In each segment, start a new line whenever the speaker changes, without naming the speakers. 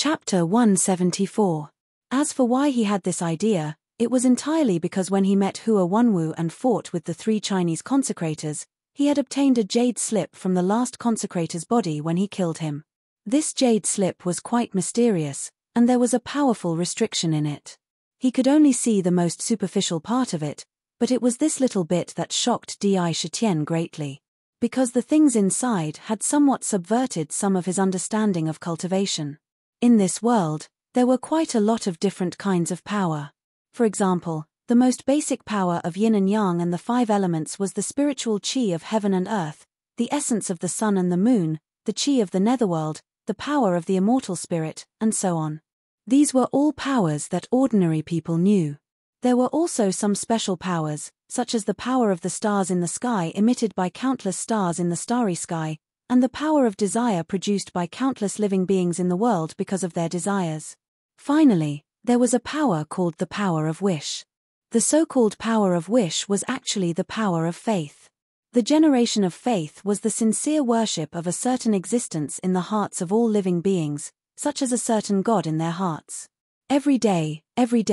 Chapter 174. As for why he had this idea, it was entirely because when he met Hua Wanwu and fought with the 3 Chinese consecrators, he had obtained a jade slip from the last consecrator's body when he killed him. This jade slip was quite mysterious, and there was a powerful restriction in it. He could only see the most superficial part of it, but it was this little bit that shocked Di Shitian greatly, because the things inside had somewhat subverted some of his understanding of cultivation. In this world, there were quite a lot of different kinds of power. For example, the most basic power of yin and yang and the 5 elements was the spiritual qi of heaven and earth, the essence of the sun and the moon, the qi of the netherworld, the power of the immortal spirit, and so on. These were all powers that ordinary people knew. There were also some special powers, such as the power of the stars in the sky emitted by countless stars in the starry sky, and the power of desire produced by countless living beings in the world because of their desires. Finally, there was a power called the power of wish. The so-called power of wish was actually the power of faith. The generation of faith was the sincere worship of a certain existence in the hearts of all living beings, such as a certain God in their hearts. Every day, every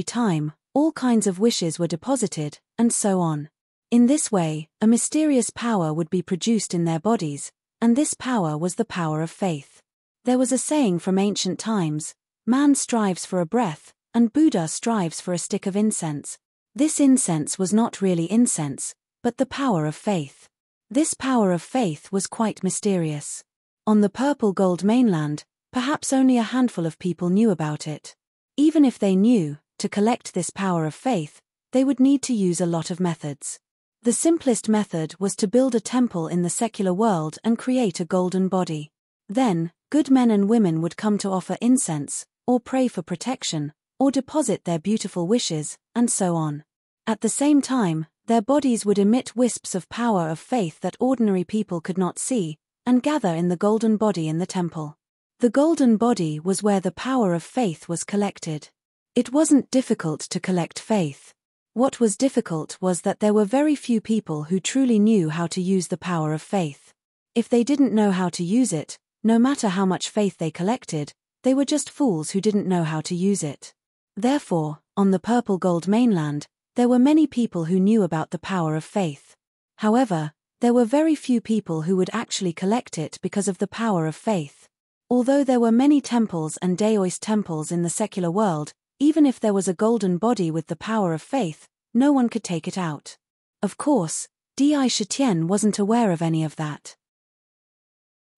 time, all kinds of wishes were deposited, and so on. In this way, a mysterious power would be produced in their bodies, and this power was the power of faith. There was a saying from ancient times, "Man strives for a breath, and Buddha strives for a stick of incense." This incense was not really incense, but the power of faith. This power of faith was quite mysterious. On the purple gold mainland, perhaps only a handful of people knew about it. Even if they knew, to collect this power of faith, they would need to use a lot of methods. The simplest method was to build a temple in the secular world and create a golden body. Then, good men and women would come to offer incense, or pray for protection, or deposit their beautiful wishes, and so on. At the same time, their bodies would emit wisps of power of faith that ordinary people could not see, and gather in the golden body in the temple. The golden body was where the power of faith was collected. It wasn't difficult to collect faith. What was difficult was that there were very few people who truly knew how to use the power of faith. If they didn't know how to use it, no matter how much faith they collected, they were just fools who didn't know how to use it. Therefore, on the purple gold mainland, there were many people who knew about the power of faith. However, there were very few people who would actually collect it because of the power of faith. Although there were many temples and Daoist temples in the secular world, even if there was a golden body with the power of faith, no one could take it out. Of course, Di Shitian wasn't aware of any of that.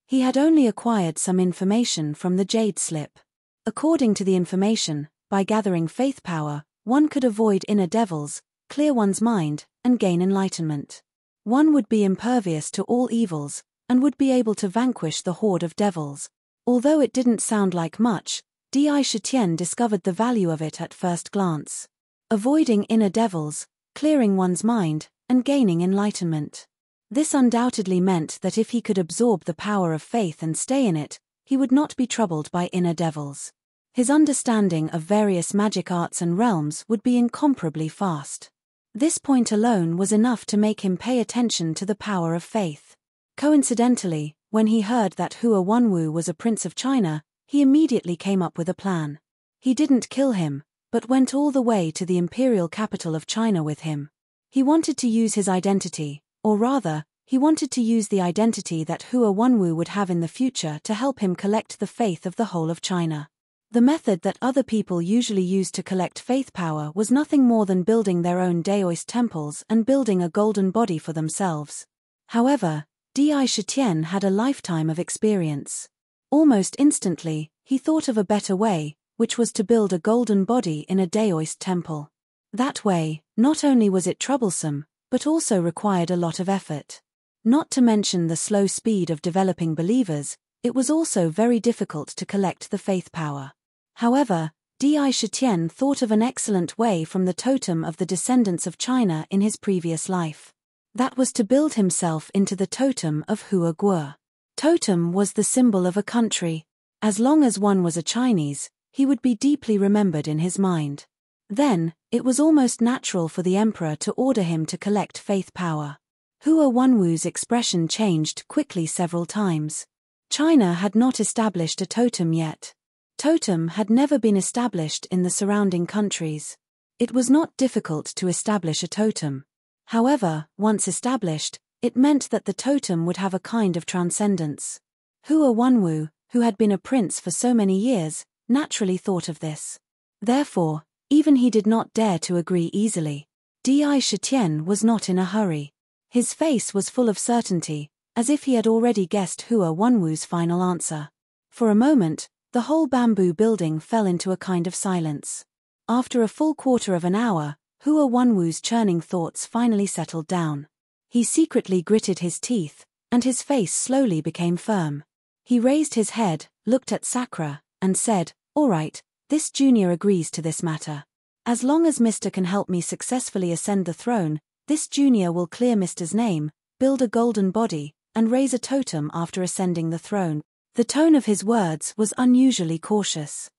He had only acquired some information from the jade slip. According to the information, by gathering faith power, one could avoid inner devils, clear one's mind, and gain enlightenment. One would be impervious to all evils, and would be able to vanquish the horde of devils. Although it didn't sound like much, Di Shitian discovered the value of it at first glance. Avoiding inner devils, clearing one's mind, and gaining enlightenment. This undoubtedly meant that if he could absorb the power of faith and stay in it, he would not be troubled by inner devils. His understanding of various magic arts and realms would be incomparably fast. This point alone was enough to make him pay attention to the power of faith. Coincidentally, when he heard that Hua Wanwu was a prince of China, he immediately came up with a plan. He didn't kill him, but went all the way to the imperial capital of China with him. He wanted to use his identity, or rather, he wanted to use the identity that Hua Wanwu would have in the future to help him collect the faith of the whole of China. The method that other people usually used to collect faith power was nothing more than building their own Daoist temples and building a golden body for themselves. However, Di Shitian had a lifetime of experience. Almost instantly, he thought of a better way, which was to build a golden body in a Daoist temple. That way, not only was it troublesome, but also required a lot of effort. Not to mention the slow speed of developing believers, it was also very difficult to collect the faith power. However, Di Shitian thought of an excellent way from the totem of the descendants of China in his previous life. That was to build himself into the totem of Hua Guo. Totem was the symbol of a country. As long as one was a Chinese, he would be deeply remembered in his mind. Then, it was almost natural for the emperor to order him to collect faith power. Hua Wanwu's expression changed quickly several times. China had not established a totem yet. Totem had never been established in the surrounding countries. It was not difficult to establish a totem. However, once established, it meant that the totem would have a kind of transcendence. Hua Wanwu, who had been a prince for so many years, naturally thought of this. Therefore, even he did not dare to agree easily. Di Shitian was not in a hurry. His face was full of certainty, as if he had already guessed Hua Wanwu's final answer. For a moment, the whole bamboo building fell into a kind of silence. After a full quarter of an hour, Hua Wanwu's churning thoughts finally settled down. He secretly gritted his teeth, and his face slowly became firm. He raised his head, looked at Sakura, and said, "All right, this junior agrees to this matter. As long as Mr. can help me successfully ascend the throne, this junior will clear Mr.'s name, build a golden body, and raise a totem after ascending the throne." The tone of his words was unusually cautious.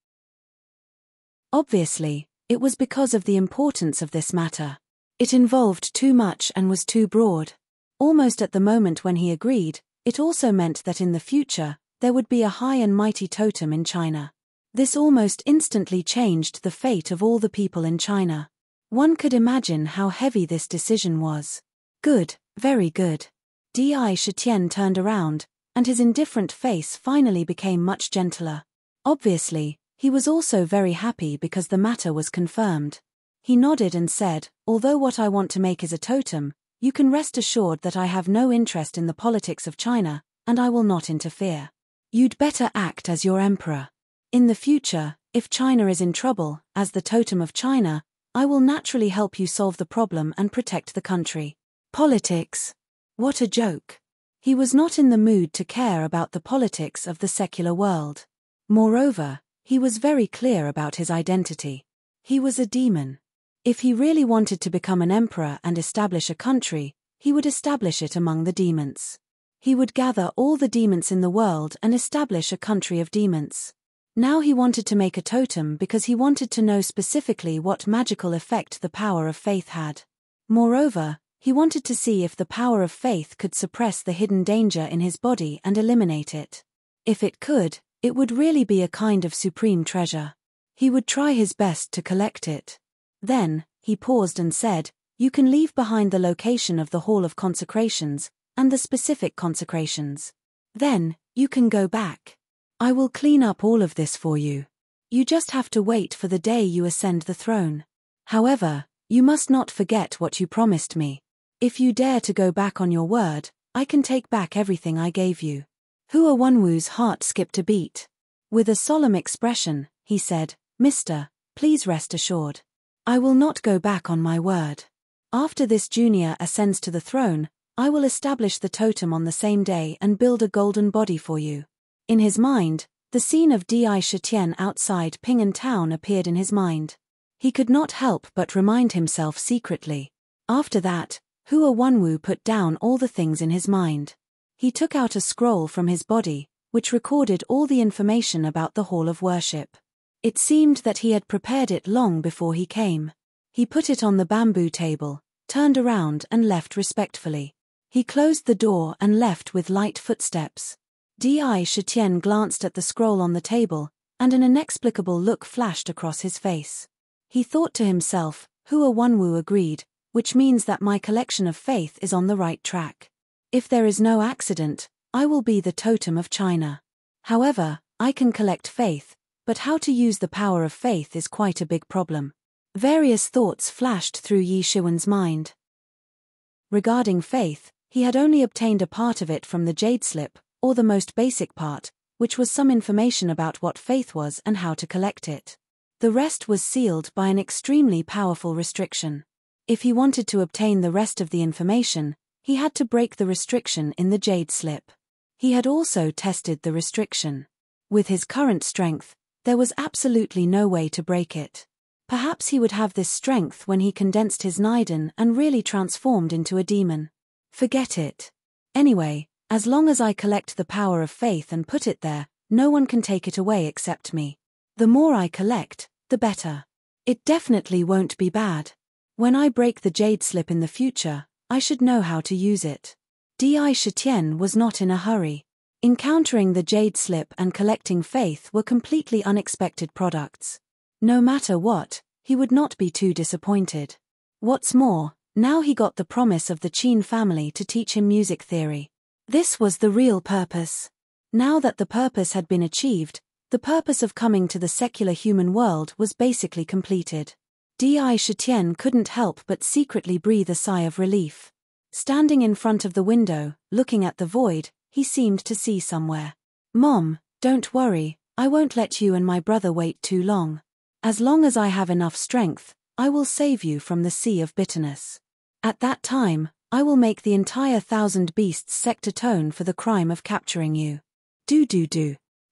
Obviously, it was because of the importance of this matter. It involved too much and was too broad. Almost at the moment when he agreed, it also meant that in the future, there would be a high and mighty totem in China. This almost instantly changed the fate of all the people in China. One could imagine how heavy this decision was. Good, very good. Di Shitian turned around, and his indifferent face finally became much gentler. Obviously, he was also very happy because the matter was confirmed. He nodded and said, "Although what I want to make is a totem, you can rest assured that I have no interest in the politics of China, and I will not interfere. You'd better act as your emperor. In the future, if China is in trouble, as the totem of China, I will naturally help you solve the problem and protect the country." Politics? What a joke. He was not in the mood to care about the politics of the secular world. Moreover, he was very clear about his identity. He was a demon. If he really wanted to become an emperor and establish a country, he would establish it among the demons. He would gather all the demons in the world and establish a country of demons. Now he wanted to make a totem because he wanted to know specifically what magical effect the power of faith had. Moreover, he wanted to see if the power of faith could suppress the hidden danger in his body and eliminate it. If it could, it would really be a kind of supreme treasure. He would try his best to collect it. Then, he paused and said, "You can leave behind the location of the Hall of Consecrations, and the specific consecrations. Then, you can go back. I will clean up all of this for you. You just have to wait for the day you ascend the throne. However, you must not forget what you promised me. If you dare to go back on your word, I can take back everything I gave you." Hua Wanwu's heart skipped a beat. With a solemn expression, he said, "Mister, please rest assured. I will not go back on my word. After this junior ascends to the throne, I will establish the totem on the same day and build a golden body for you." In his mind, the scene of Di Shitian outside Ping'an town appeared in his mind. He could not help but remind himself secretly. After that, Hua Wanwu put down all the things in his mind. He took out a scroll from his body, which recorded all the information about the Hall of Worship. It seemed that he had prepared it long before he came. He put it on the bamboo table, turned around and left respectfully. He closed the door and left with light footsteps. Di Shitian glanced at the scroll on the table, and an inexplicable look flashed across his face. He thought to himself, Hua Wanwu agreed, which means that my collection of faith is on the right track. If there is no accident, I will be the totem of China. However, I can collect faith, but how to use the power of faith is quite a big problem. Various thoughts flashed through Yi Shiwen's mind. Regarding faith, he had only obtained a part of it from the jade slip, or the most basic part, which was some information about what faith was and how to collect it. The rest was sealed by an extremely powerful restriction. If he wanted to obtain the rest of the information, he had to break the restriction in the jade slip. He had also tested the restriction. With his current strength, there was absolutely no way to break it. Perhaps he would have this strength when he condensed his Niden and really transformed into a demon. Forget it. Anyway, as long as I collect the power of faith and put it there, no one can take it away except me. The more I collect, the better. It definitely won't be bad. When I break the jade slip in the future, I should know how to use it. Di Shitian was not in a hurry. Encountering the jade slip and collecting faith were completely unexpected products. No matter what, he would not be too disappointed. What's more, now he got the promise of the Qin family to teach him music theory. This was the real purpose. Now that the purpose had been achieved, the purpose of coming to the secular human world was basically completed. Di Shitian couldn't help but secretly breathe a sigh of relief. Standing in front of the window, looking at the void, he seemed to see somewhere. "Mom, don't worry, I won't let you and my brother wait too long. As long as I have enough strength, I will save you from the sea of bitterness. At that time, I will make the entire 1,000 beasts sector atone for the crime of capturing you." Do.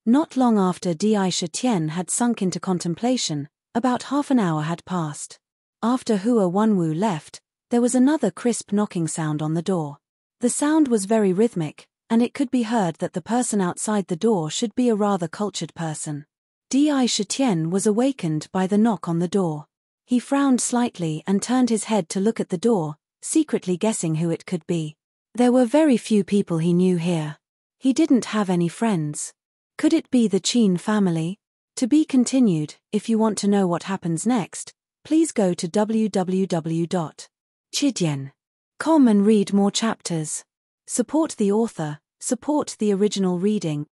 Not long after Di Shitian had sunk into contemplation, about half an hour had passed. After Hua Wanwu left, there was another crisp knocking sound on the door. The sound was very rhythmic, and it could be heard that the person outside the door should be a rather cultured person. Di Shitian was awakened by the knock on the door. He frowned slightly and turned his head to look at the door, secretly guessing who it could be. There were very few people he knew here. He didn't have any friends. Could it be the Qin family? To be continued. If you want to know what happens next, please go to www.chidian.com and read more chapters. Support the author, support the original reading.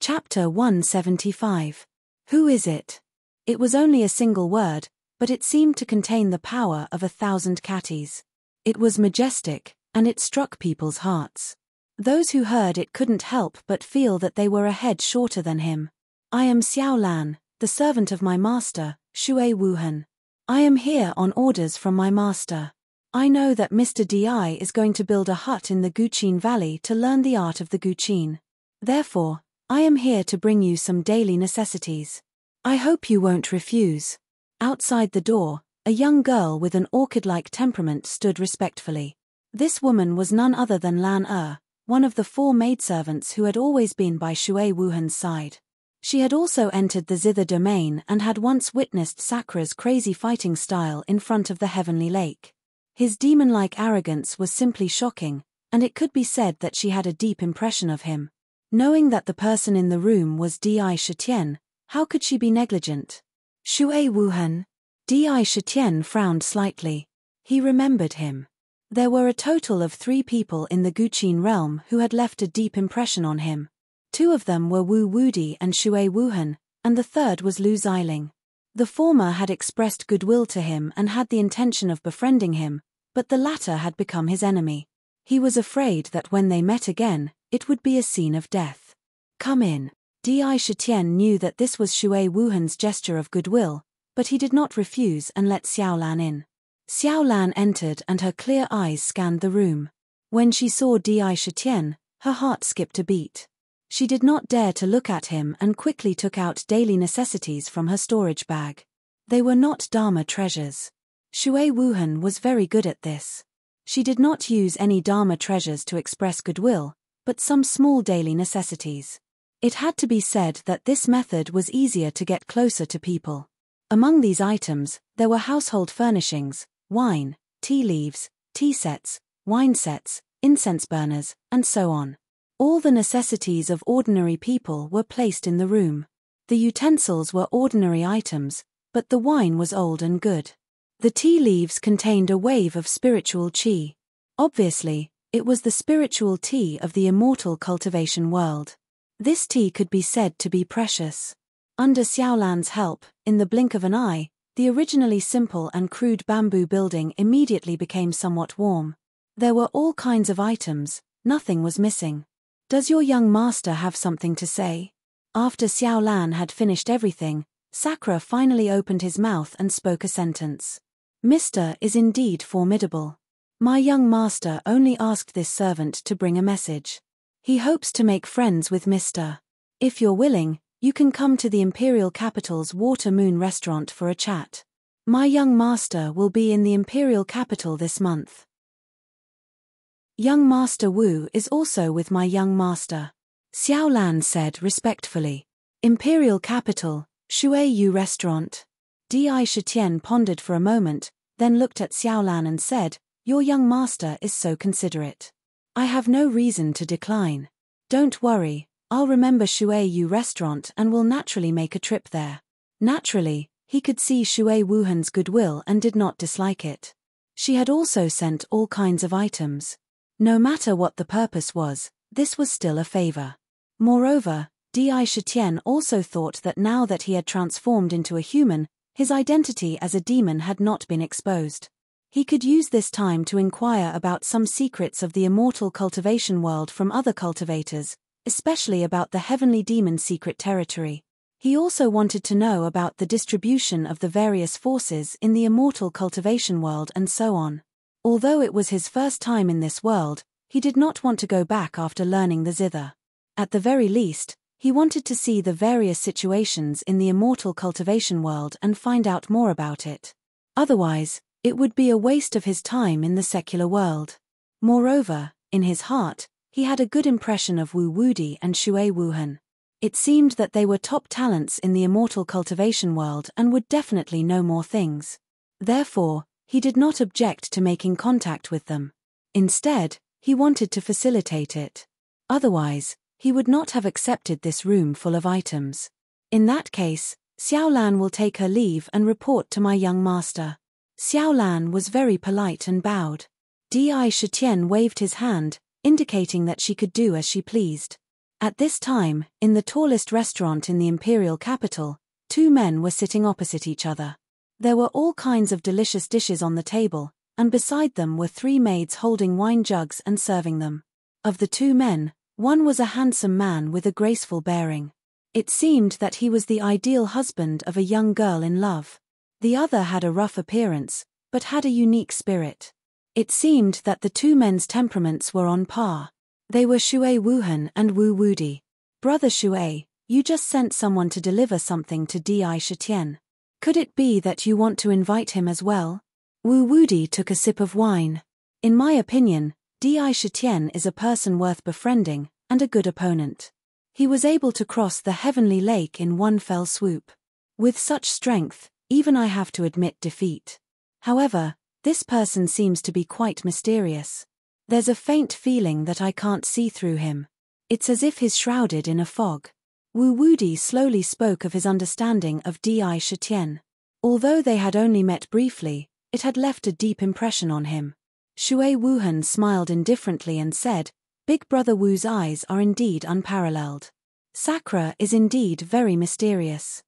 Chapter 175. Who is it? It was only a single word, but it seemed to contain the power of 1,000 catties. It was majestic, and it struck people's hearts. Those who heard it couldn't help but feel that they were a head shorter than him. "I am Xiao Lan, the servant of my master, Shui Wuhan. I am here on orders from my master. I know that Mr. Di is going to build a hut in the Guqin Valley to learn the art of the Guqin. Therefore, I am here to bring you some daily necessities. I hope you won't refuse." Outside the door, a young girl with an orchid-like temperament stood respectfully. This woman was none other than Lan one of the 4 maidservants who had always been by Shui Wuhan's side. She had also entered the Zither domain and had once witnessed Sakura's crazy fighting style in front of the heavenly lake. His demon-like arrogance was simply shocking, and it could be said that she had a deep impression of him. Knowing that the person in the room was Di Shitian, how could she be negligent? Shui Wuhan? Di Shitian frowned slightly. He remembered him. There were a total of 3 people in the Guqin realm who had left a deep impression on him. 2 of them were Wu Wudi and Shui Wuhan, and the third was Lu Xiling. The former had expressed goodwill to him and had the intention of befriending him, but the latter had become his enemy. He was afraid that when they met again, it would be a scene of death. "Come in." Di Shitian knew that this was Shui Wuhan's gesture of goodwill, but he did not refuse and let Xiao Lan in. Xiao Lan entered and her clear eyes scanned the room. When she saw Di Shitian, her heart skipped a beat. She did not dare to look at him and quickly took out daily necessities from her storage bag. They were not Dharma treasures. Shui Wuhan was very good at this. She did not use any Dharma treasures to express goodwill, but some small daily necessities. It had to be said that this method was easier to get closer to people. Among these items, there were household furnishings, wine, tea leaves, tea sets, wine sets, incense burners, and so on. All the necessities of ordinary people were placed in the room. The utensils were ordinary items, but the wine was old and good. The tea leaves contained a wave of spiritual qi. Obviously, it was the spiritual tea of the immortal cultivation world. This tea could be said to be precious. Under Xiaolan's help, in the blink of an eye, the originally simple and crude bamboo building immediately became somewhat warm. There were all kinds of items, nothing was missing. "Does your young master have something to say?" After Xiaolan had finished everything, Sakura finally opened his mouth and spoke a sentence. "Mr. is indeed formidable. My young master only asked this servant to bring a message. He hopes to make friends with Mr. If you're willing, you can come to the Imperial Capital's Water Moon restaurant for a chat. My young master will be in the Imperial Capital this month. Young Master Wu is also with my young master," Xiaolan said respectfully. "Imperial Capital, Shui Yu restaurant." Di Shitian pondered for a moment, then looked at Xiaolan and said, "Your young master is so considerate. I have no reason to decline. Don't worry, I'll remember Shui Yu restaurant and will naturally make a trip there. Naturally, he could see Shui Wuhan's goodwill and did not dislike it. She had also sent all kinds of items. No matter what the purpose was, this was still a favor. Moreover, Di Shitian also thought that now that he had transformed into a human, his identity as a demon had not been exposed. He could use this time to inquire about some secrets of the immortal cultivation world from other cultivators, especially about the heavenly demon secret territory. He also wanted to know about the distribution of the various forces in the immortal cultivation world and so on. Although it was his first time in this world, he did not want to go back after learning the zither. At the very least, he wanted to see the various situations in the immortal cultivation world and find out more about it. Otherwise, it would be a waste of his time in the secular world. Moreover, in his heart, he had a good impression of Wu Wudi and Shui Wuhan. It seemed that they were top talents in the immortal cultivation world and would definitely know more things. Therefore, he did not object to making contact with them. Instead, he wanted to facilitate it. Otherwise, he would not have accepted this room full of items. In that case, Xiaolan will take her leave and report to my young master. Xiaolan was very polite and bowed. Di Shitian waved his hand, indicating that she could do as she pleased. At this time, in the tallest restaurant in the imperial capital, two men were sitting opposite each other. There were all kinds of delicious dishes on the table, and beside them were three maids holding wine jugs and serving them. Of the two men, one was a handsome man with a graceful bearing. It seemed that he was the ideal husband of a young girl in love. The other had a rough appearance, but had a unique spirit. It seemed that the two men's temperaments were on par. They were Shui Wuhan and Wu Wudi. Brother Shui, you just sent someone to deliver something to Di Shitian. Could it be that you want to invite him as well? Wu Wudi took a sip of wine. In my opinion, Di Shitian is a person worth befriending, and a good opponent. He was able to cross the heavenly lake in one fell swoop. With such strength, even I have to admit defeat. However, this person seems to be quite mysterious. There's a faint feeling that I can't see through him. It's as if he's shrouded in a fog. Wu Wudi slowly spoke of his understanding of Di Shitian. Although they had only met briefly, it had left a deep impression on him. Shui Wuhan smiled indifferently and said, Big Brother Wu's eyes are indeed unparalleled. Sakura is indeed very mysterious.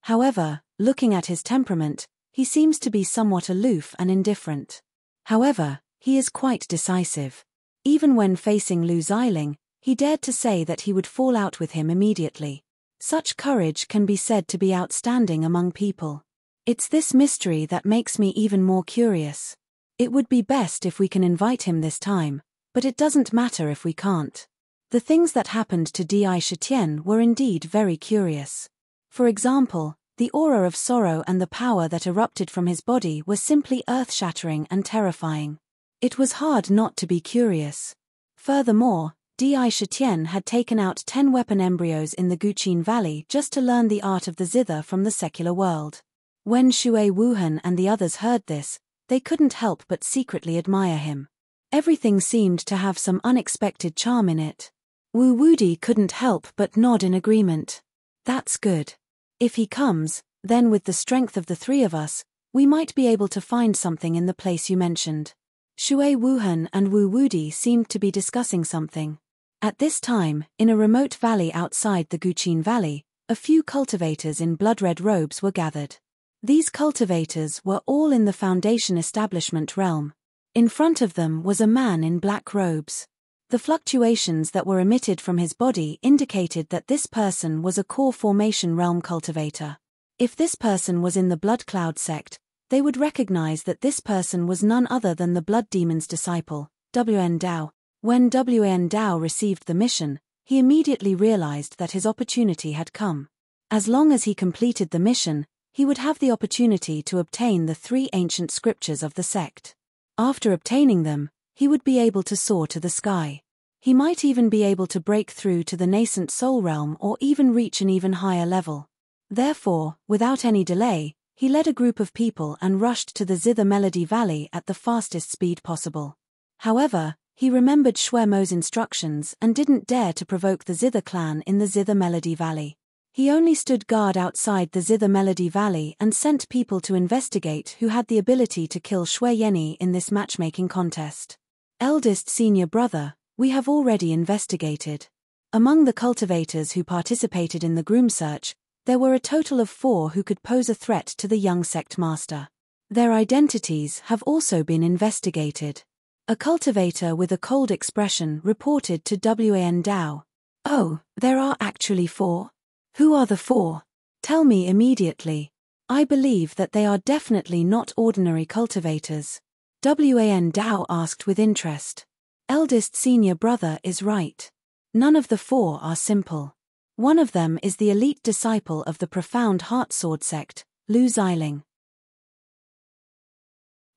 However, looking at his temperament, he seems to be somewhat aloof and indifferent. However, he is quite decisive. Even when facing Lu Xiling, he dared to say that he would fall out with him immediately. Such courage can be said to be outstanding among people. It's this mystery that makes me even more curious. It would be best if we can invite him this time, but it doesn't matter if we can't. The things that happened to Di Shitian were indeed very curious. For example, the aura of sorrow and the power that erupted from his body were simply earth-shattering and terrifying. It was hard not to be curious. Furthermore, Di Shitian had taken out 10 weapon embryos in the Guqin Valley just to learn the art of the zither from the secular world. When Shui Wuhan and the others heard this, they couldn't help but secretly admire him. Everything seemed to have some unexpected charm in it. Wu Wudi couldn't help but nod in agreement. That's good. If he comes, then with the strength of the three of us, we might be able to find something in the place you mentioned. Shui Wuhan and Wu Wudi seemed to be discussing something. At this time, in a remote valley outside the Guqin Valley, a few cultivators in blood-red robes were gathered. These cultivators were all in the Foundation establishment realm. In front of them was a man in black robes. The fluctuations that were emitted from his body indicated that this person was a core formation realm cultivator. If this person was in the Blood Cloud sect, they would recognize that this person was none other than the Blood Demon's disciple, Wn Dao. When Wn Dao received the mission, he immediately realized that his opportunity had come. As long as he completed the mission, he would have the opportunity to obtain the 3 ancient scriptures of the sect. After obtaining them, he would be able to soar to the sky. He might even be able to break through to the nascent soul realm or even reach an even higher level. Therefore, without any delay, he led a group of people and rushed to the Zither Melody Valley at the fastest speed possible. However, He remembered Shui Mo's instructions and didn't dare to provoke the Zither clan in the Zither Melody Valley. He only stood guard outside the Zither Melody Valley and sent people to investigate who had the ability to kill Shui Yenny in this matchmaking contest. Eldest senior brother, we have already investigated. Among the cultivators who participated in the groom search, there were a total of 4 who could pose a threat to the young sect master. Their identities have also been investigated. A cultivator with a cold expression reported to Wan Dao. Oh, there are actually 4? Who are the 4? Tell me immediately. I believe that they are definitely not ordinary cultivators. Wan Dao asked with interest. Eldest senior brother is right. None of the 4 are simple. One of them is the elite disciple of the profound heart sword sect, Lu Xiling.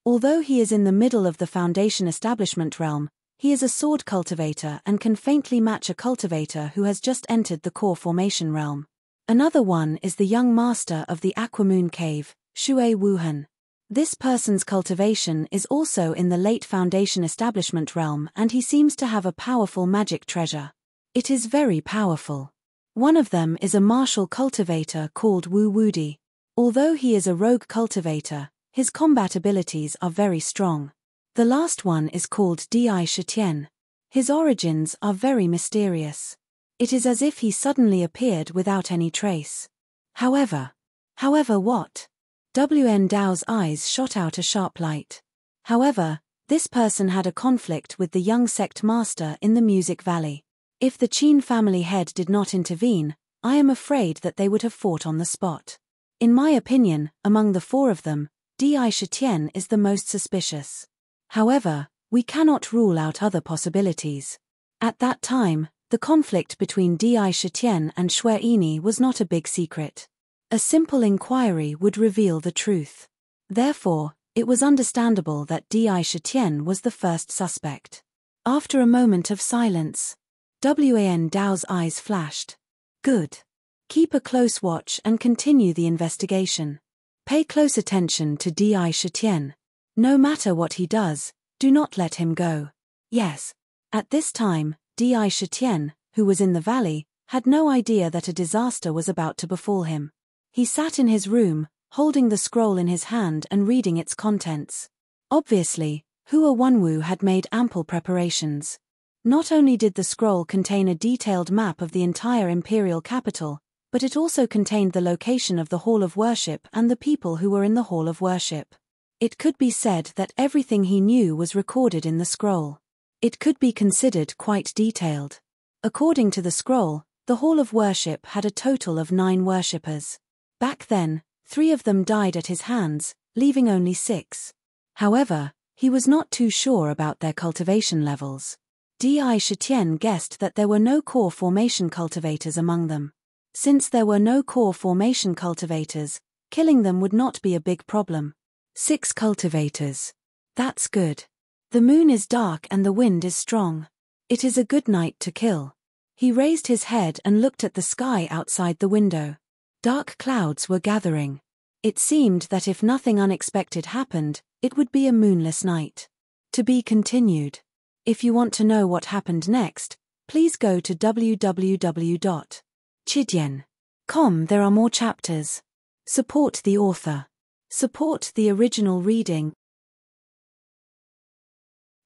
Although he is in the middle of the Foundation establishment realm, he is a sword cultivator and can faintly match a cultivator who has just entered the core formation realm. Another one is the young master of the Aquamoon Cave, Shui Wuhan. This person's cultivation is also in the late Foundation establishment realm and he seems to have a powerful magic treasure. It is very powerful. One of them is a martial cultivator called Wu Wudi. Although he is a rogue cultivator, his combat abilities are very strong. The last one is called Di Shitian. His origins are very mysterious. It is as if he suddenly appeared without any trace. However what? Wan Dao's eyes shot out a sharp light. However, this person had a conflict with the young sect master in the Music Valley. If the Qin family head did not intervene, I am afraid that they would have fought on the spot. In my opinion, among the 4 of them, Di Shitian is the most suspicious. However, we cannot rule out other possibilities. At that time, the conflict between Di Shitian and Shui Yenny was not a big secret. A simple inquiry would reveal the truth. Therefore, it was understandable that Di Shitian was the first suspect. After a moment of silence, Wan Dao's eyes flashed. Good. Keep a close watch and continue the investigation. Pay close attention to Di Shitian. No matter what he does, do not let him go. Yes. At this time, Di Shitian, who was in the valley, had no idea that a disaster was about to befall him. He sat in his room, holding the scroll in his hand and reading its contents. Obviously, Hua Wanwu had made ample preparations. Not only did the scroll contain a detailed map of the entire imperial capital, but it also contained the location of the Hall of Worship and the people who were in the Hall of Worship. It could be said that everything he knew was recorded in the scroll. It could be considered quite detailed. According to the scroll, the Hall of Worship had a total of 9 worshippers. Back then, 3 of them died at his hands, leaving only 6. However, he was not too sure about their cultivation levels. Di Shitian guessed that there were no core formation cultivators among them. Since there were no core formation cultivators, killing them would not be a big problem. 6 cultivators. That's good. The moon is dark and the wind is strong. It is a good night to kill. He raised his head and looked at the sky outside the window. Dark clouds were gathering. It seemed that if nothing unexpected happened, it would be a moonless night. To be continued. If you want to know what happened next, please go to www.chidian.com. There are more chapters. Support the author. Support the original reading.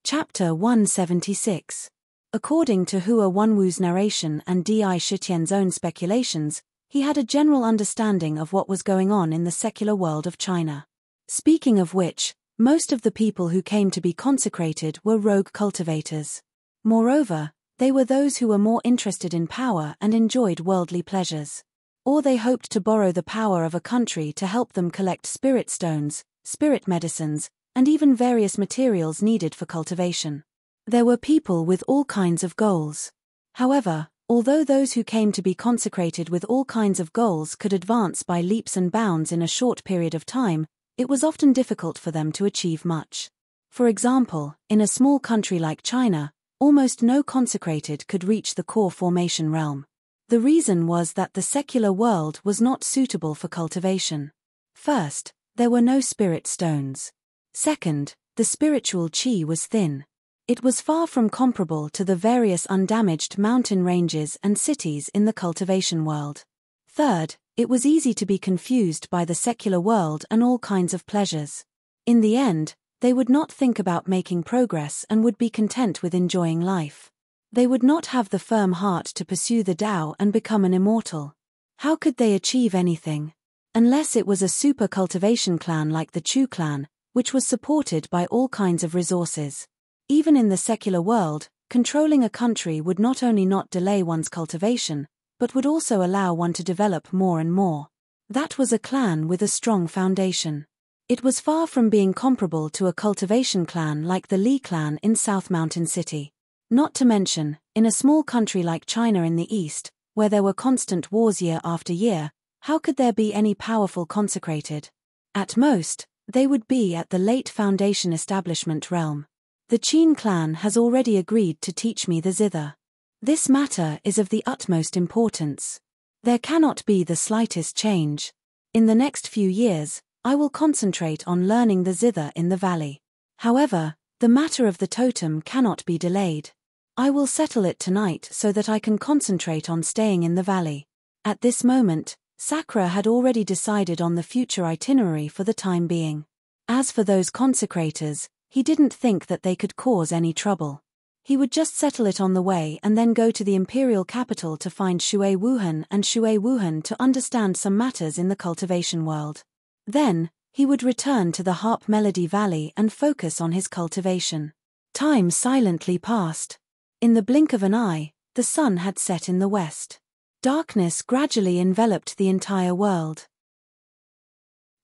Chapter 176. According to Hua Wanwu's narration and Di Shitian's own speculations, he had a general understanding of what was going on in the secular world of China. Speaking of which, most of the people who came to be consecrated were rogue cultivators. Moreover, they were those who were more interested in power and enjoyed worldly pleasures. Or they hoped to borrow the power of a country to help them collect spirit stones, spirit medicines, and even various materials needed for cultivation. There were people with all kinds of goals. However, although those who came to be consecrated with all kinds of goals could advance by leaps and bounds in a short period of time, it was often difficult for them to achieve much. For example, in a small country like China, almost no consecrated could reach the core formation realm. The reason was that the secular world was not suitable for cultivation. First, there were no spirit stones. Second, the spiritual qi was thin. It was far from comparable to the various undamaged mountain ranges and cities in the cultivation world. Third, it was easy to be confused by the secular world and all kinds of pleasures. In the end, they would not think about making progress and would be content with enjoying life. They would not have the firm heart to pursue the Tao and become an immortal. How could they achieve anything? Unless it was a super cultivation clan like the Chu clan, which was supported by all kinds of resources. Even in the secular world, controlling a country would not only not delay one's cultivation, but would also allow one to develop more and more. That was a clan with a strong foundation. It was far from being comparable to a cultivation clan like the Li clan in South Mountain City. Not to mention, in a small country like China in the east, where there were constant wars year after year, how could there be any powerful consecrated? At most, they would be at the late foundation establishment realm. The Qin clan has already agreed to teach me the zither. This matter is of the utmost importance. There cannot be the slightest change. In the next few years, I will concentrate on learning the zither in the valley. However, the matter of the totem cannot be delayed. I will settle it tonight so that I can concentrate on staying in the valley. At this moment, Sakura had already decided on the future itinerary for the time being. As for those consecrators, he didn't think that they could cause any trouble. He would just settle it on the way and then go to the imperial capital to find Shui Wuhan and Shui Wuhan to understand some matters in the cultivation world. Then, he would return to the Harp Melody Valley and focus on his cultivation. Time silently passed. In the blink of an eye, the sun had set in the west. Darkness gradually enveloped the entire world.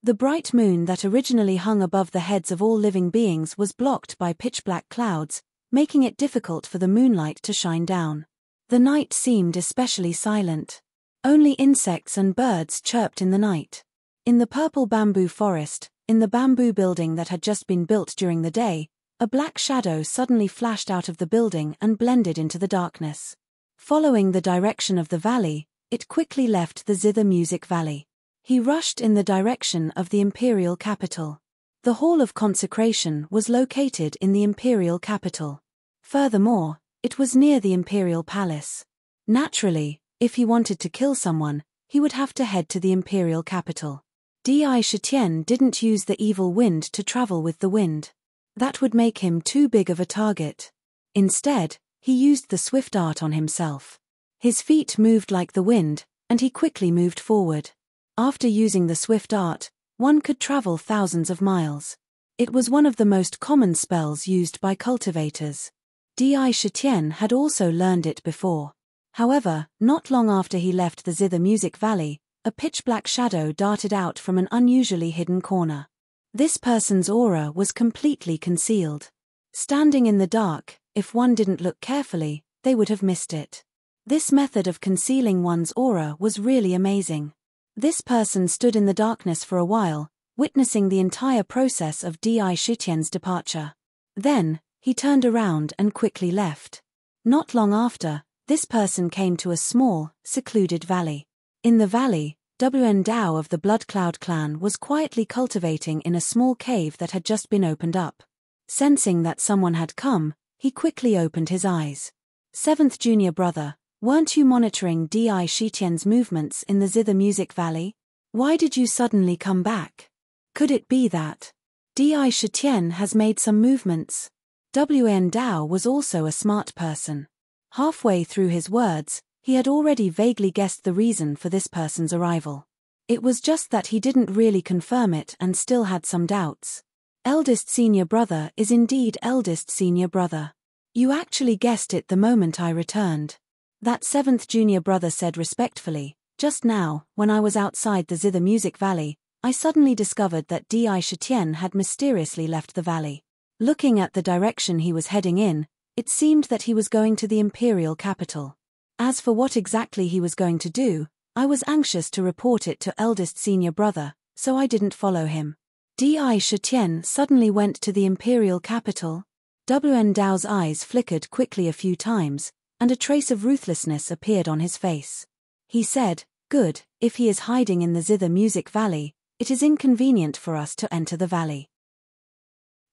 The bright moon that originally hung above the heads of all living beings was blocked by pitch-black clouds, making it difficult for the moonlight to shine down. The night seemed especially silent. Only insects and birds chirped in the night. In the purple bamboo forest, in the bamboo building that had just been built during the day, a black shadow suddenly flashed out of the building and blended into the darkness. Following the direction of the valley, it quickly left the Zither Music Valley. He rushed in the direction of the imperial capital. The Hall of Consecration was located in the imperial capital. Furthermore, it was near the imperial palace. Naturally, if he wanted to kill someone, he would have to head to the imperial capital. Di Shitian didn't use the evil wind to travel with the wind. That would make him too big of a target. Instead, he used the swift art on himself. His feet moved like the wind, and he quickly moved forward. After using the swift art, one could travel thousands of miles. It was one of the most common spells used by cultivators. Di Shitian had also learned it before. However, not long after he left the Zither Music Valley, a pitch-black shadow darted out from an unusually hidden corner. This person's aura was completely concealed. Standing in the dark, if one didn't look carefully, they would have missed it. This method of concealing one's aura was really amazing. This person stood in the darkness for a while, witnessing the entire process of Di Shitian's departure. Then, he turned around and quickly left. Not long after, this person came to a small, secluded valley. In the valley, Wn Dao of the Blood Cloud clan was quietly cultivating in a small cave that had just been opened up. Sensing that someone had come, he quickly opened his eyes. Seventh junior brother, weren't you monitoring Di Shitian's movements in the Zither Music Valley? Why did you suddenly come back? Could it be that Di Shitian has made some movements? Wn Dao was also a smart person. Halfway through his words, he had already vaguely guessed the reason for this person's arrival. It was just that he didn't really confirm it and still had some doubts. Eldest senior brother is indeed eldest senior brother. You actually guessed it the moment I returned. That seventh junior brother said respectfully, just now, when I was outside the Zither Music Valley, I suddenly discovered that Di Shitian had mysteriously left the valley. Looking at the direction he was heading in, it seemed that he was going to the imperial capital. As for what exactly he was going to do, I was anxious to report it to eldest senior brother, so I didn't follow him. Di Shitian suddenly went to the imperial capital. Wn Dao's eyes flickered quickly a few times, and a trace of ruthlessness appeared on his face. He said, "Good, if he is hiding in the Zither Music Valley, it is inconvenient for us to enter the valley."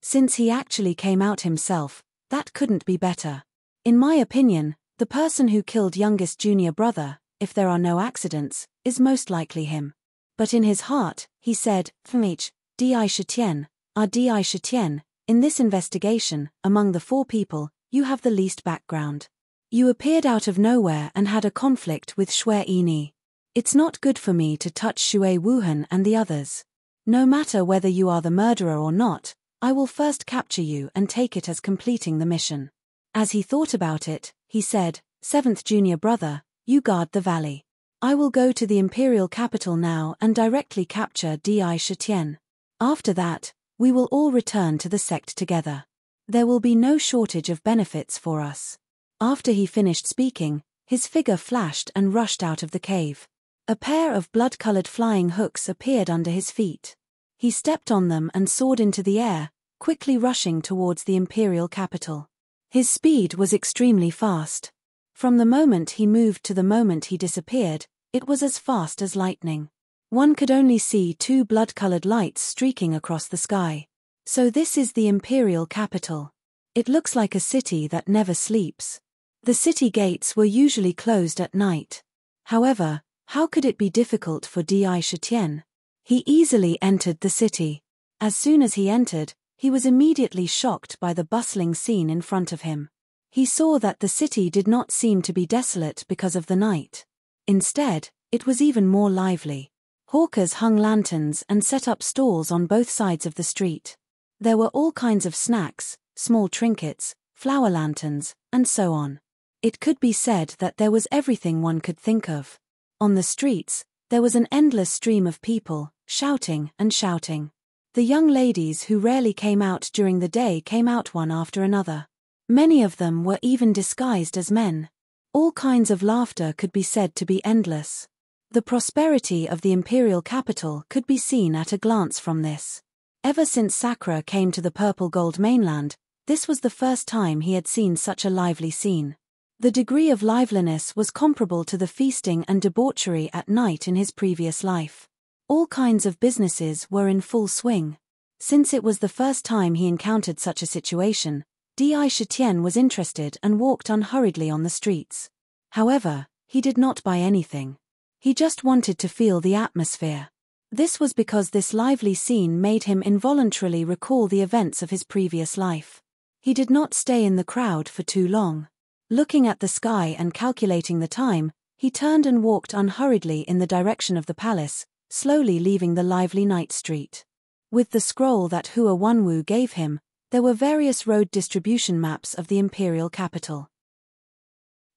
Since he actually came out himself, That couldn't be better. In my opinion, the person who killed youngest junior brother, if there are no accidents, is most likely him. But in his heart, he said, Di Shitian, Di Shitian, in this investigation, among the 4 people, you have the least background. You appeared out of nowhere and had a conflict with Shui Ini. It's not good for me to touch Shui Wuhan and the others. No matter whether you are the murderer or not, I will first capture you and take it as completing the mission. As he thought about it, he said, 7th junior brother, you guard the valley. I will go to the imperial capital now and directly capture Di Shitian. After that, we will all return to the sect together. There will be no shortage of benefits for us. After he finished speaking, his figure flashed and rushed out of the cave. A pair of blood-colored flying hooks appeared under his feet. He stepped on them and soared into the air, quickly rushing towards the imperial capital. His speed was extremely fast. From the moment he moved to the moment he disappeared, it was as fast as lightning. One could only see 2 blood-colored lights streaking across the sky. So this is the imperial capital. It looks like a city that never sleeps. The city gates were usually closed at night. However, how could it be difficult for Di Shitian? He easily entered the city. As soon as he entered, he was immediately shocked by the bustling scene in front of him. He saw that the city did not seem to be desolate because of the night. Instead, it was even more lively. Hawkers hung lanterns and set up stalls on both sides of the street. There were all kinds of snacks, small trinkets, flower lanterns, and so on. It could be said that there was everything one could think of. On the streets, there was an endless stream of people, shouting and shouting. The young ladies who rarely came out during the day came out one after another. Many of them were even disguised as men. All kinds of laughter could be said to be endless. The prosperity of the imperial capital could be seen at a glance from this. Ever since Sakura came to the purple gold mainland, this was the first time he had seen such a lively scene. The degree of liveliness was comparable to the feasting and debauchery at night in his previous life. All kinds of businesses were in full swing. Since it was the first time he encountered such a situation, Di Shitian was interested and walked unhurriedly on the streets. However, he did not buy anything. He just wanted to feel the atmosphere. This was because this lively scene made him involuntarily recall the events of his previous life. He did not stay in the crowd for too long. Looking at the sky and calculating the time, he turned and walked unhurriedly in the direction of the palace, slowly leaving the lively night street. With the scroll that Hua Wanwu gave him, there were various road distribution maps of the imperial capital.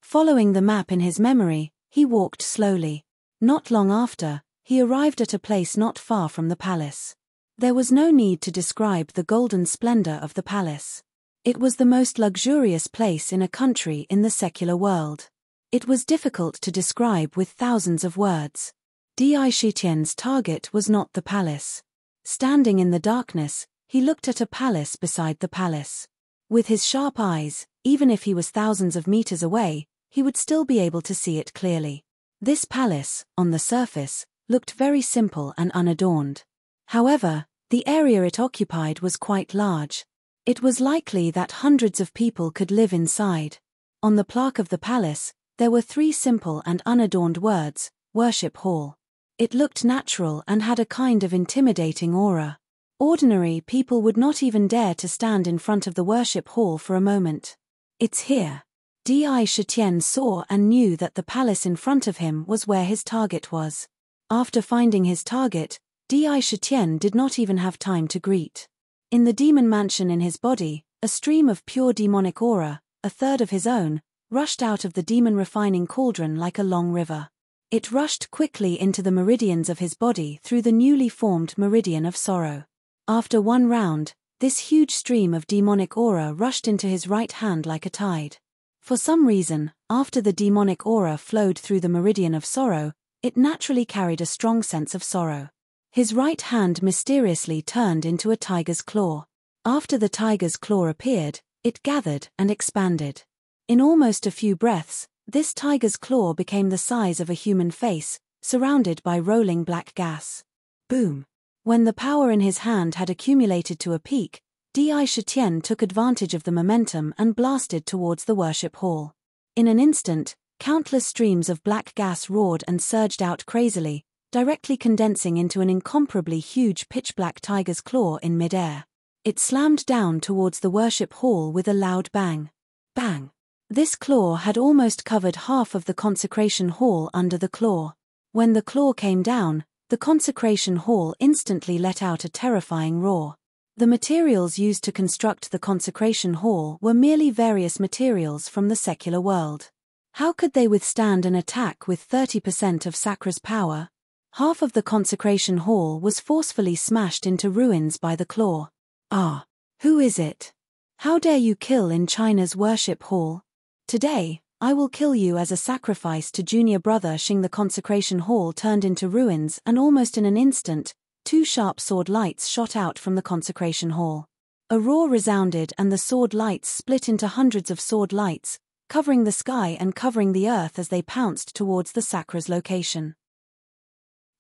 Following the map in his memory, he walked slowly. Not long after, he arrived at a place not far from the palace. There was no need to describe the golden splendor of the palace. It was the most luxurious place in a country in the secular world. It was difficult to describe with thousands of words. Di Shitian's target was not the palace. Standing in the darkness, he looked at a palace beside the palace. With his sharp eyes, even if he was thousands of meters away, he would still be able to see it clearly. This palace, on the surface, looked very simple and unadorned. However, the area it occupied was quite large. It was likely that hundreds of people could live inside. On the plaque of the palace, there were 3 simple and unadorned words, Worship Hall. It looked natural and had a kind of intimidating aura. Ordinary people would not even dare to stand in front of the worship hall for a moment. It's here. Di Shitian saw and knew that the palace in front of him was where his target was. After finding his target, Di Shitian did not even have time to greet. In the demon mansion in his body, a stream of pure demonic aura, a third of his own, rushed out of the demon refining cauldron like a long river. It rushed quickly into the meridians of his body through the newly formed meridian of sorrow. After one round, this huge stream of demonic aura rushed into his right hand like a tide. For some reason, after the demonic aura flowed through the meridian of sorrow, it naturally carried a strong sense of sorrow. His right hand mysteriously turned into a tiger's claw. After the tiger's claw appeared, it gathered and expanded. In almost a few breaths, this tiger's claw became the size of a human face, surrounded by rolling black gas. Boom! When the power in his hand had accumulated to a peak, Di Shitian took advantage of the momentum and blasted towards the worship hall. In an instant, countless streams of black gas roared and surged out crazily, directly condensing into an incomparably huge pitch-black tiger's claw in mid-air. It slammed down towards the worship hall with a loud bang. Bang! This claw had almost covered half of the consecration hall under the claw. When the claw came down, the consecration hall instantly let out a terrifying roar. The materials used to construct the consecration hall were merely various materials from the secular world. How could they withstand an attack with 30% of Sakra's power? Half of the consecration hall was forcefully smashed into ruins by the claw. Ah! Who is it? How dare you kill in China's worship hall? Today, I will kill you as a sacrifice to junior brother Xing. The consecration hall turned into ruins, and almost in an instant, 2 sharp sword lights shot out from the consecration hall. A roar resounded and the sword lights split into hundreds of sword lights, covering the sky and covering the earth as they pounced towards the Sakra's location.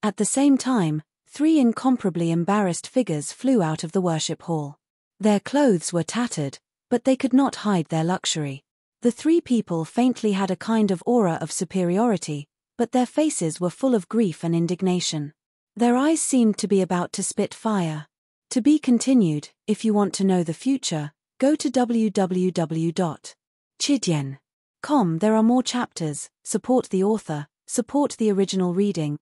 At the same time, 3 incomparably embarrassed figures flew out of the worship hall. Their clothes were tattered, but they could not hide their luxury. The 3 people faintly had a kind of aura of superiority, but their faces were full of grief and indignation. Their eyes seemed to be about to spit fire. To be continued. If you want to know the future, go to www.chidian.com. There are more chapters. Support the author, support the original reading.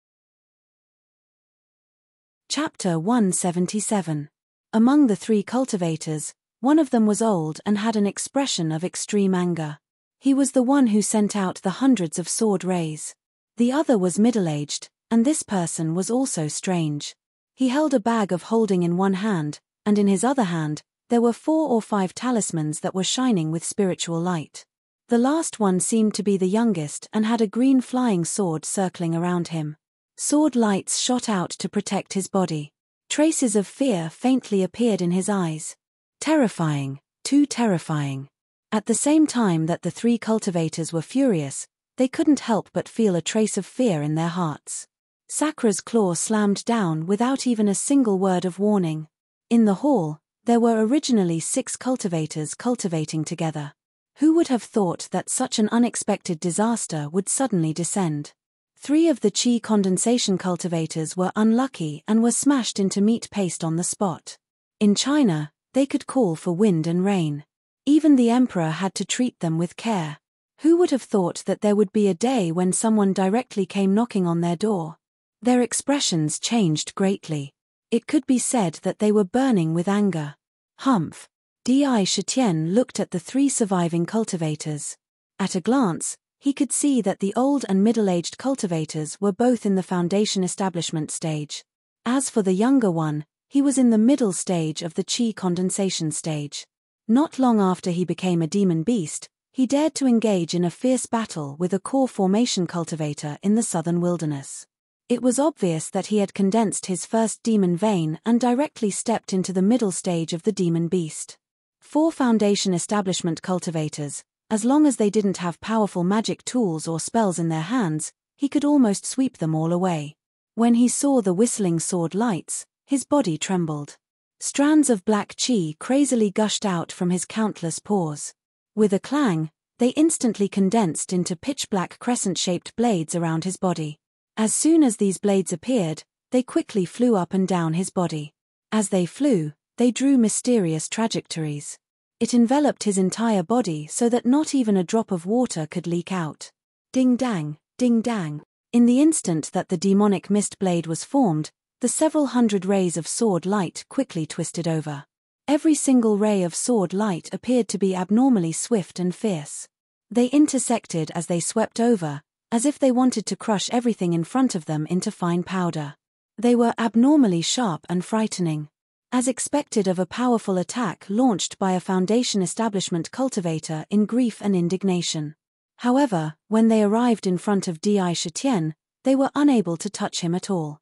Chapter 177. Among the 3 cultivators, one of them was old and had an expression of extreme anger. He was the one who sent out the hundreds of sword rays. The other was middle-aged, and this person was also strange. He held a bag of holding in one hand, and in his other hand, there were 4 or 5 talismans that were shining with spiritual light. The last one seemed to be the youngest and had a green flying sword circling around him. Sword lights shot out to protect his body. Traces of fear faintly appeared in his eyes. Terrifying, too terrifying. At the same time that the 3 cultivators were furious, they couldn't help but feel a trace of fear in their hearts. Sakra's claw slammed down without even a single word of warning. In the hall, there were originally 6 cultivators cultivating together. Who would have thought that such an unexpected disaster would suddenly descend? 3 of the chi condensation cultivators were unlucky and were smashed into meat paste on the spot. In China, they could call for wind and rain. Even the emperor had to treat them with care. Who would have thought that there would be a day when someone directly came knocking on their door? Their expressions changed greatly. It could be said that they were burning with anger. Humph! Di Shitian looked at the 3 surviving cultivators. At a glance, he could see that the old and middle-aged cultivators were both in the foundation establishment stage. As for the younger one, he was in the middle stage of the chi condensation stage. Not long after he became a demon beast, he dared to engage in a fierce battle with a core formation cultivator in the southern wilderness. It was obvious that he had condensed his first demon vein and directly stepped into the middle stage of the demon beast. 4 foundation establishment cultivators, as long as they didn't have powerful magic tools or spells in their hands, he could almost sweep them all away. When he saw the whistling sword lights, his body trembled. Strands of black chi crazily gushed out from his countless pores. With a clang, they instantly condensed into pitch-black crescent-shaped blades around his body. As soon as these blades appeared, they quickly flew up and down his body. As they flew, they drew mysterious trajectories. It enveloped his entire body so that not even a drop of water could leak out. Ding-dang, ding-dang. In the instant that the demonic mist blade was formed, the several hundred rays of sword light quickly twisted over. Every single ray of sword light appeared to be abnormally swift and fierce. They intersected as they swept over, as if they wanted to crush everything in front of them into fine powder. They were abnormally sharp and frightening. As expected of a powerful attack launched by a foundation establishment cultivator in grief and indignation. However, when they arrived in front of Di Shitian, they were unable to touch him at all.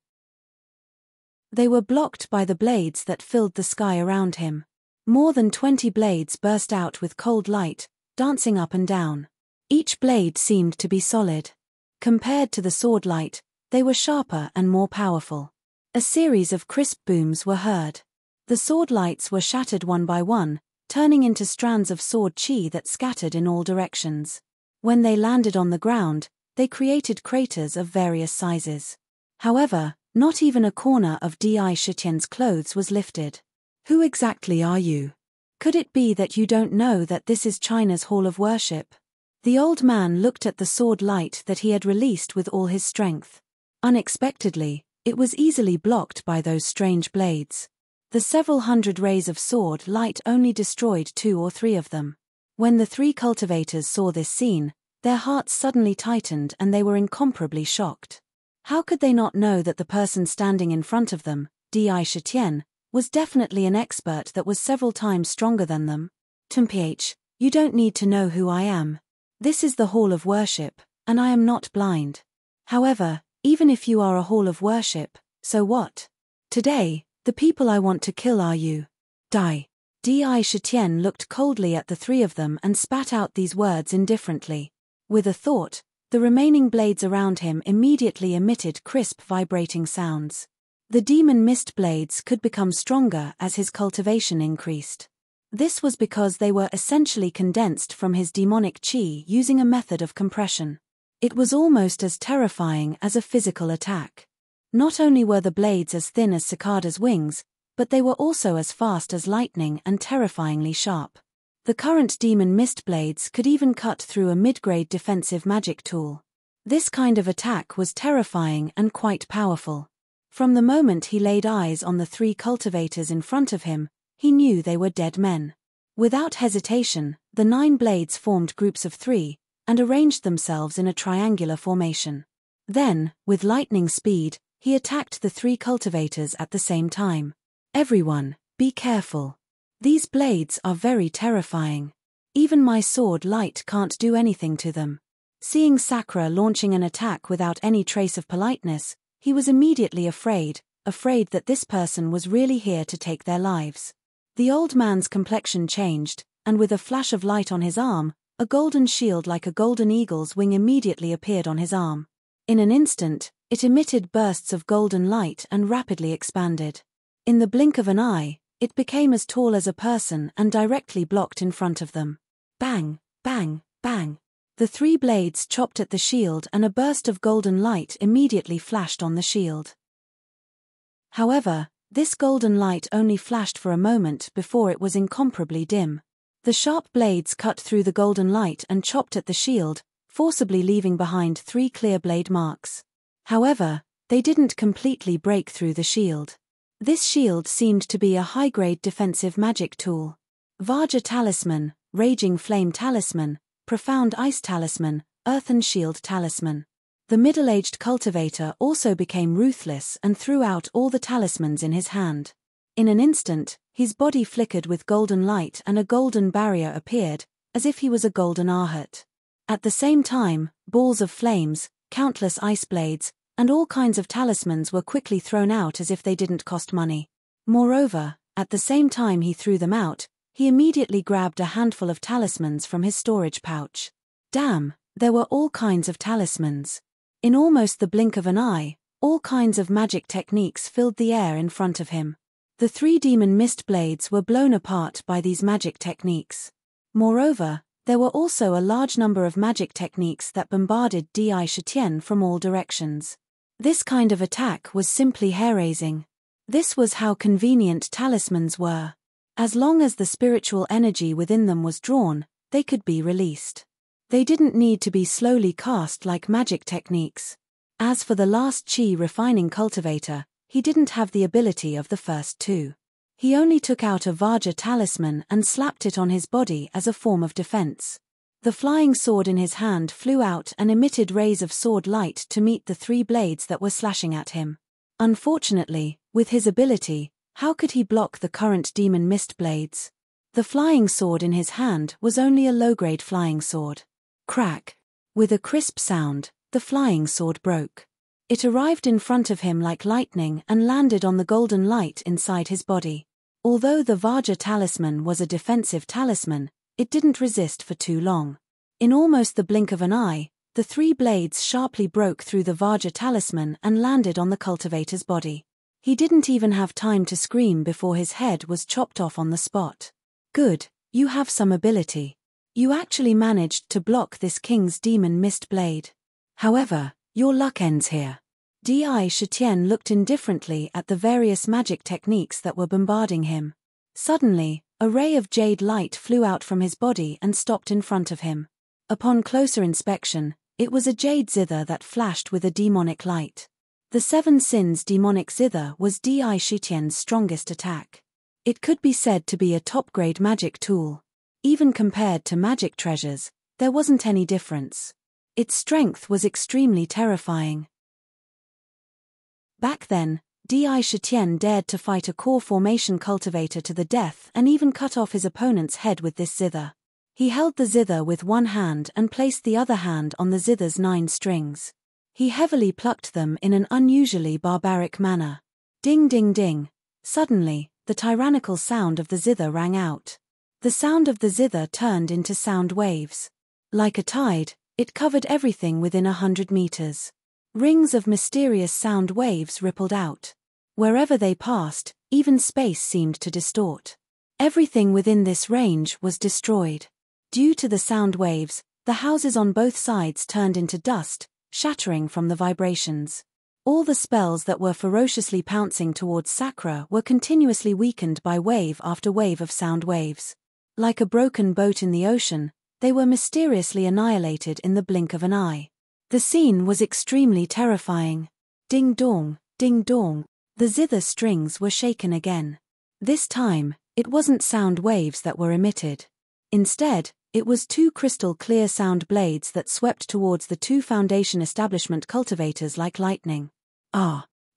They were blocked by the blades that filled the sky around him. More than 20 blades burst out with cold light, dancing up and down. Each blade seemed to be solid. Compared to the sword light, they were sharper and more powerful. A series of crisp booms were heard. The sword lights were shattered one by one, turning into strands of sword chi that scattered in all directions. When they landed on the ground, they created craters of various sizes. However, not even a corner of Di Shitian's clothes was lifted. Who exactly are you? Could it be that you don't know that this is China's hall of worship? The old man looked at the sword light that he had released with all his strength. Unexpectedly, it was easily blocked by those strange blades. The several hundred rays of sword light only destroyed 2 or 3 of them. When the 3 cultivators saw this scene, their hearts suddenly tightened and they were incomparably shocked. How could they not know that the person standing in front of them, Di Shitian, was definitely an expert that was several times stronger than them? Tumph, you don't need to know who I am. This is the hall of worship, and I am not blind. However, even if you are a hall of worship, so what? Today, the people I want to kill are you. Die. Di Shitian looked coldly at the 3 of them and spat out these words indifferently. With a thought, the remaining blades around him immediately emitted crisp vibrating sounds. The demon mist blades could become stronger as his cultivation increased. This was because they were essentially condensed from his demonic chi using a method of compression. It was almost as terrifying as a physical attack. Not only were the blades as thin as cicadas' wings, but they were also as fast as lightning and terrifyingly sharp. The current demon mist blades could even cut through a mid-grade defensive magic tool. This kind of attack was terrifying and quite powerful. From the moment he laid eyes on the 3 cultivators in front of him, he knew they were dead men. Without hesitation, the 9 blades formed groups of 3, and arranged themselves in a triangular formation. Then, with lightning speed, he attacked the 3 cultivators at the same time. Everyone, be careful. These blades are very terrifying. Even my sword light can't do anything to them. Seeing Sakura launching an attack without any trace of politeness, he was immediately afraid that this person was really here to take their lives. The old man's complexion changed, and with a flash of light on his arm, a golden shield like a golden eagle's wing immediately appeared on his arm. In an instant, it emitted bursts of golden light and rapidly expanded. In the blink of an eye, it became as tall as a person and directly blocked in front of them. Bang, bang, bang. The 3 blades chopped at the shield and a burst of golden light immediately flashed on the shield. However, this golden light only flashed for a moment before it was incomparably dim. The sharp blades cut through the golden light and chopped at the shield, forcibly leaving behind 3 clear blade marks. However, they didn't completely break through the shield. This shield seemed to be a high-grade defensive magic tool. Vajra Talisman, Raging Flame Talisman, Profound Ice Talisman, Earthen Shield Talisman. The middle-aged cultivator also became ruthless and threw out all the talismans in his hand. In an instant, his body flickered with golden light and a golden barrier appeared, as if he was a golden arhat. At the same time, balls of flames, countless ice blades, and all kinds of talismans were quickly thrown out as if they didn't cost money. Moreover, at the same time he threw them out, he immediately grabbed a handful of talismans from his storage pouch. Damn, there were all kinds of talismans. In almost the blink of an eye, all kinds of magic techniques filled the air in front of him. The 3 demon mist blades were blown apart by these magic techniques. Moreover, there were also a large number of magic techniques that bombarded Di Shitian from all directions. This kind of attack was simply hair-raising. This was how convenient talismans were. As long as the spiritual energy within them was drawn, they could be released. They didn't need to be slowly cast like magic techniques. As for the last chi refining cultivator, he didn't have the ability of the first 2. He only took out a Vajra talisman and slapped it on his body as a form of defense. The flying sword in his hand flew out and emitted rays of sword light to meet the 3 blades that were slashing at him. Unfortunately, with his ability, how could he block the current demon mist blades? The flying sword in his hand was only a low-grade flying sword. Crack! With a crisp sound, the flying sword broke. It arrived in front of him like lightning and landed on the golden light inside his body. Although the Vajra talisman was a defensive talisman, it didn't resist for too long. In almost the blink of an eye, the 3 blades sharply broke through the Vajra talisman and landed on the cultivator's body. He didn't even have time to scream before his head was chopped off on the spot. Good, you have some ability. You actually managed to block this king's demon mist blade. However, your luck ends here. Di Shitian looked indifferently at the various magic techniques that were bombarding him. Suddenly, a ray of jade light flew out from his body and stopped in front of him. Upon closer inspection, it was a jade zither that flashed with a demonic light. The Seven Sins demonic zither was Di Shitian's strongest attack. It could be said to be a top-grade magic tool. Even compared to magic treasures, there wasn't any difference. Its strength was extremely terrifying. Back then, Di Shitian dared to fight a core formation cultivator to the death and even cut off his opponent's head with this zither. He held the zither with one hand and placed the other hand on the zither's 9 strings. He heavily plucked them in an unusually barbaric manner. Ding ding ding. Suddenly, the tyrannical sound of the zither rang out. The sound of the zither turned into sound waves. Like a tide, it covered everything within 100 meters. Rings of mysterious sound waves rippled out. Wherever they passed, even space seemed to distort. Everything within this range was destroyed. Due to the sound waves, the houses on both sides turned into dust, shattering from the vibrations. All the spells that were ferociously pouncing towards Sakura were continuously weakened by wave after wave of sound waves. Like a broken boat in the ocean, they were mysteriously annihilated in the blink of an eye. The scene was extremely terrifying. Ding dong, ding dong. The zither strings were shaken again. This time, it wasn't sound waves that were emitted. Instead, it was 2 crystal-clear sound blades that swept towards the 2 Foundation establishment cultivators like lightning.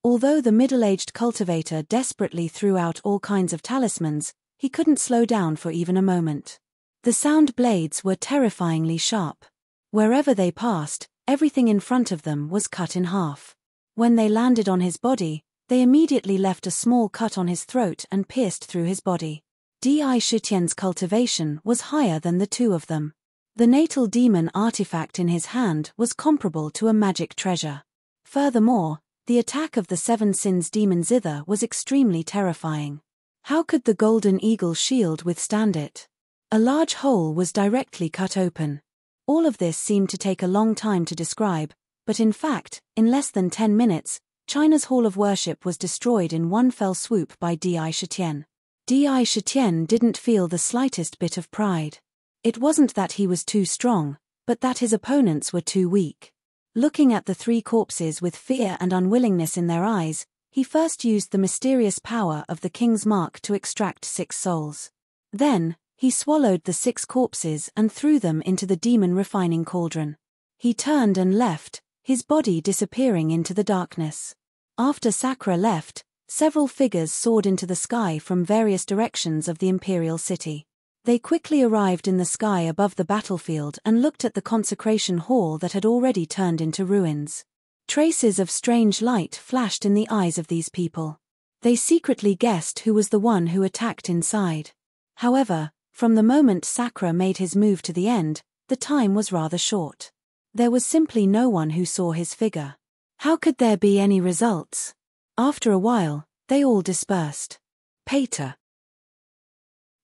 Although the middle-aged cultivator desperately threw out all kinds of talismans, he couldn't slow down for even a moment. The sound blades were terrifyingly sharp. Wherever they passed, everything in front of them was cut in half. When they landed on his body, they immediately left a small cut on his throat and pierced through his body. Di Shitian's cultivation was higher than the 2 of them. The natal demon artifact in his hand was comparable to a magic treasure. Furthermore, the attack of the 7 Sins demon zither was extremely terrifying. How could the golden eagle shield withstand it? A large hole was directly cut open. All of this seemed to take a long time to describe, but in fact, in less than 10 minutes, China's hall of worship was destroyed in one fell swoop by Di Shitian. Di Shitian didn't feel the slightest bit of pride. It wasn't that he was too strong, but that his opponents were too weak. Looking at the 3 corpses with fear and unwillingness in their eyes, he first used the mysterious power of the King's Mark to extract 6 souls. Then, he swallowed the 6 corpses and threw them into the demon refining cauldron. He turned and left, his body disappearing into the darkness. After Sakura left, several figures soared into the sky from various directions of the imperial city. They quickly arrived in the sky above the battlefield and looked at the consecration hall that had already turned into ruins. Traces of strange light flashed in the eyes of these people. They secretly guessed who was the one who attacked inside. However, from the moment Sakura made his move to the end, the time was rather short. There was simply no one who saw his figure. How could there be any results? After a while, they all dispersed. Pater.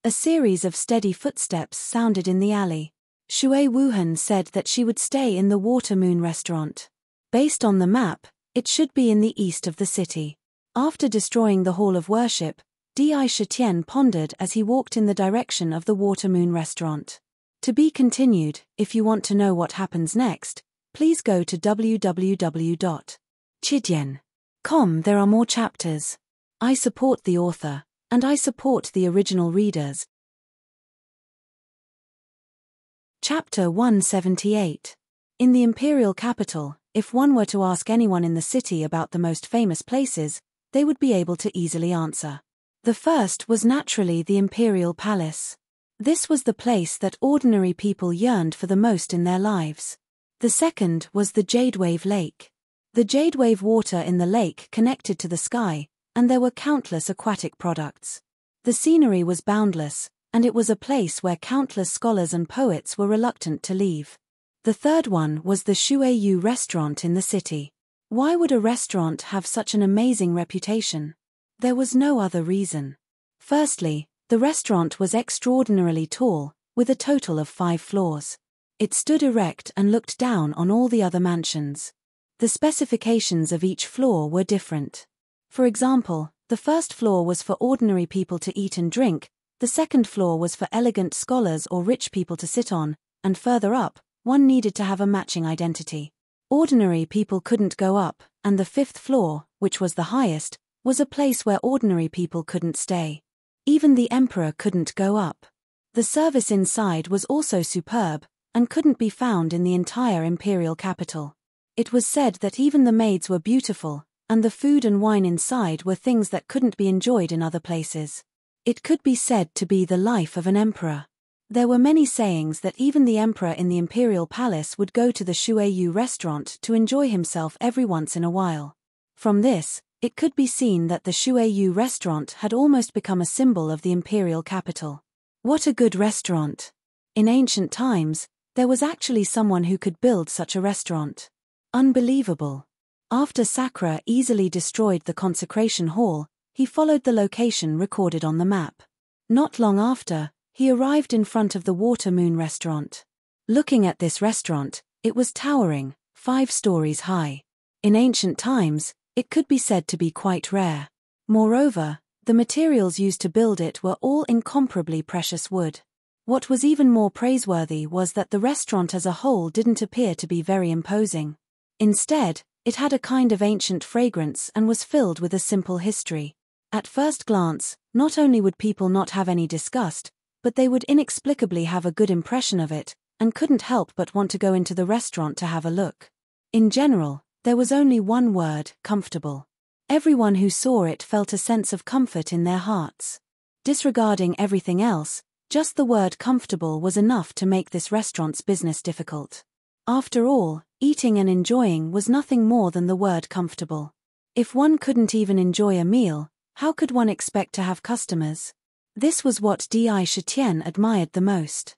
A series of steady footsteps sounded in the alley. Shui Wuhan said that she would stay in the Water Moon restaurant. Based on the map, it should be in the east of the city. After destroying the Hall of Worship, Di Shitian pondered as he walked in the direction of the Water Moon restaurant. To be continued. If you want to know what happens next, please go to www.chidian.com. There are more chapters. I support the author, and I support the original readers. Chapter 178. In the imperial capital, if one were to ask anyone in the city about the most famous places, they would be able to easily answer. The first was naturally the imperial palace. This was the place that ordinary people yearned for the most in their lives. The second was the Jadewave Lake. The Jadewave water in the lake connected to the sky, and there were countless aquatic products. The scenery was boundless, and it was a place where countless scholars and poets were reluctant to leave. The third one was the Shuiyu restaurant in the city. Why would a restaurant have such an amazing reputation? There was no other reason. Firstly, the restaurant was extraordinarily tall, with a total of 5 floors. It stood erect and looked down on all the other mansions. The specifications of each floor were different. For example, the first floor was for ordinary people to eat and drink, the second floor was for elegant scholars or rich people to sit on, and further up, one needed to have a matching identity. Ordinary people couldn't go up, and the 5th floor, which was the highest, was a place where ordinary people couldn't stay. Even the emperor couldn't go up. The service inside was also superb, and couldn't be found in the entire imperial capital. It was said that even the maids were beautiful, and the food and wine inside were things that couldn't be enjoyed in other places. It could be said to be the life of an emperor. There were many sayings that even the emperor in the imperial palace would go to the Shueyu restaurant to enjoy himself every once in a while. From this, it could be seen that the Shueyu restaurant had almost become a symbol of the imperial capital. What a good restaurant! In ancient times, there was actually someone who could build such a restaurant. Unbelievable. After Sakura easily destroyed the consecration hall, he followed the location recorded on the map. Not long after, he arrived in front of the Water Moon restaurant. Looking at this restaurant, it was towering, 5 stories high. In ancient times, it could be said to be quite rare. Moreover, the materials used to build it were all incomparably precious wood. What was even more praiseworthy was that the restaurant as a whole didn't appear to be very imposing. Instead, it had a kind of ancient fragrance and was filled with a simple history. At first glance, not only would people not have any disgust, but they would inexplicably have a good impression of it, and couldn't help but want to go into the restaurant to have a look. In general, there was only one word: comfortable. Everyone who saw it felt a sense of comfort in their hearts. Disregarding everything else, just the word comfortable was enough to make this restaurant's business difficult. After all, eating and enjoying was nothing more than the word comfortable. If one couldn't even enjoy a meal, how could one expect to have customers? This was what Di Shitian admired the most.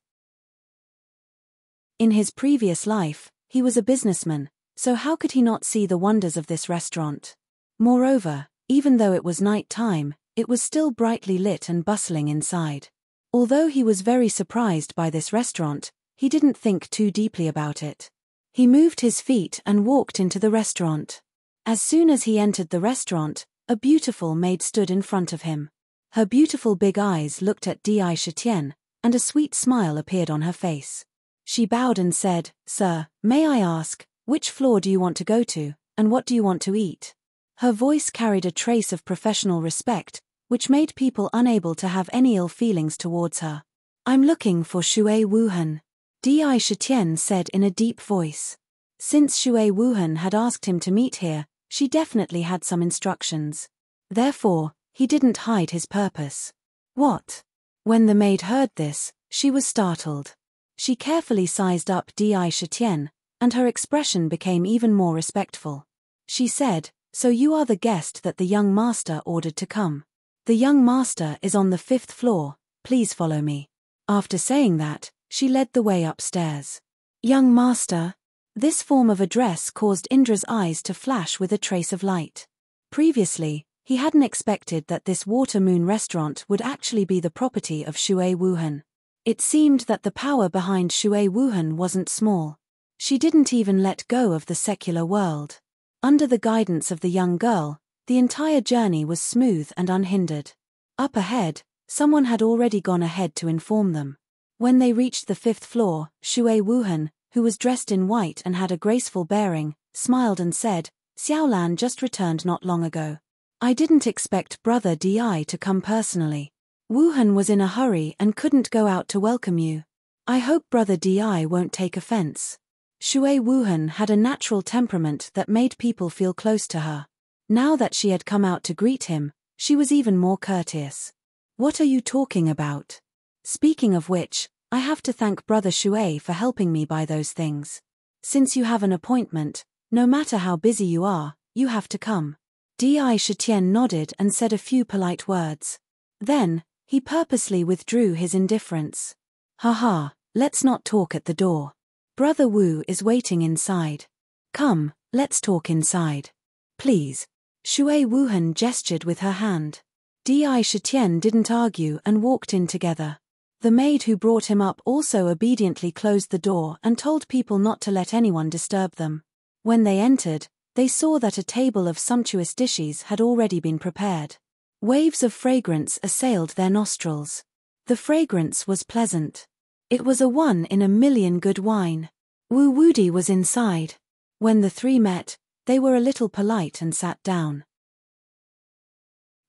In his previous life, he was a businessman, so how could he not see the wonders of this restaurant? Moreover, even though it was night time, it was still brightly lit and bustling inside. Although he was very surprised by this restaurant, he didn't think too deeply about it. He moved his feet and walked into the restaurant. As soon as he entered the restaurant, a beautiful maid stood in front of him. Her beautiful big eyes looked at Di Shitian, and a sweet smile appeared on her face. She bowed and said, "Sir, may I ask, which floor do you want to go to, and what do you want to eat?" Her voice carried a trace of professional respect, which made people unable to have any ill feelings towards her. "I'm looking for Shui Wuhan," Di Shitian said in a deep voice. Since Shui Wuhan had asked him to meet here, she definitely had some instructions. Therefore, he didn't hide his purpose. What? When the maid heard this, she was startled. She carefully sized up Di Shitian, and her expression became even more respectful. She said, "So you are the guest that the young master ordered to come. The young master is on the 5th floor, please follow me." After saying that, she led the way upstairs. "Young master?" This form of address caused Indra's eyes to flash with a trace of light. Previously, he hadn't expected that this Water Moon restaurant would actually be the property of Shui Wuhan. It seemed that the power behind Shui Wuhan wasn't small. She didn't even let go of the secular world. Under the guidance of the young girl, the entire journey was smooth and unhindered. Up ahead, someone had already gone ahead to inform them. When they reached the 5th floor, Shui Wuhan, who was dressed in white and had a graceful bearing, smiled and said, "Xiaolan just returned not long ago. I didn't expect Brother Di to come personally. Wuhan was in a hurry and couldn't go out to welcome you. I hope Brother Di won't take offense." Shui Wuhan had a natural temperament that made people feel close to her. Now that she had come out to greet him, she was even more courteous. "What are you talking about? Speaking of which, I have to thank Brother Shui for helping me buy those things. Since you have an appointment, no matter how busy you are, you have to come." Di Shitian nodded and said a few polite words. Then, he purposely withdrew his indifference. "Haha, let's not talk at the door. Brother Wu is waiting inside. Come, Let's talk inside. Please. Shui Wuhan gestured with her hand. Di Shitian didn't argue and walked in together. The maid who brought him up also obediently closed the door and told people not to let anyone disturb them. When they entered, they saw that a table of sumptuous dishes had already been prepared. Waves of fragrance assailed their nostrils. The fragrance was pleasant. It was a 1-in-a-million good wine. Wu Wudi was inside. When the three met, they were a little polite and sat down.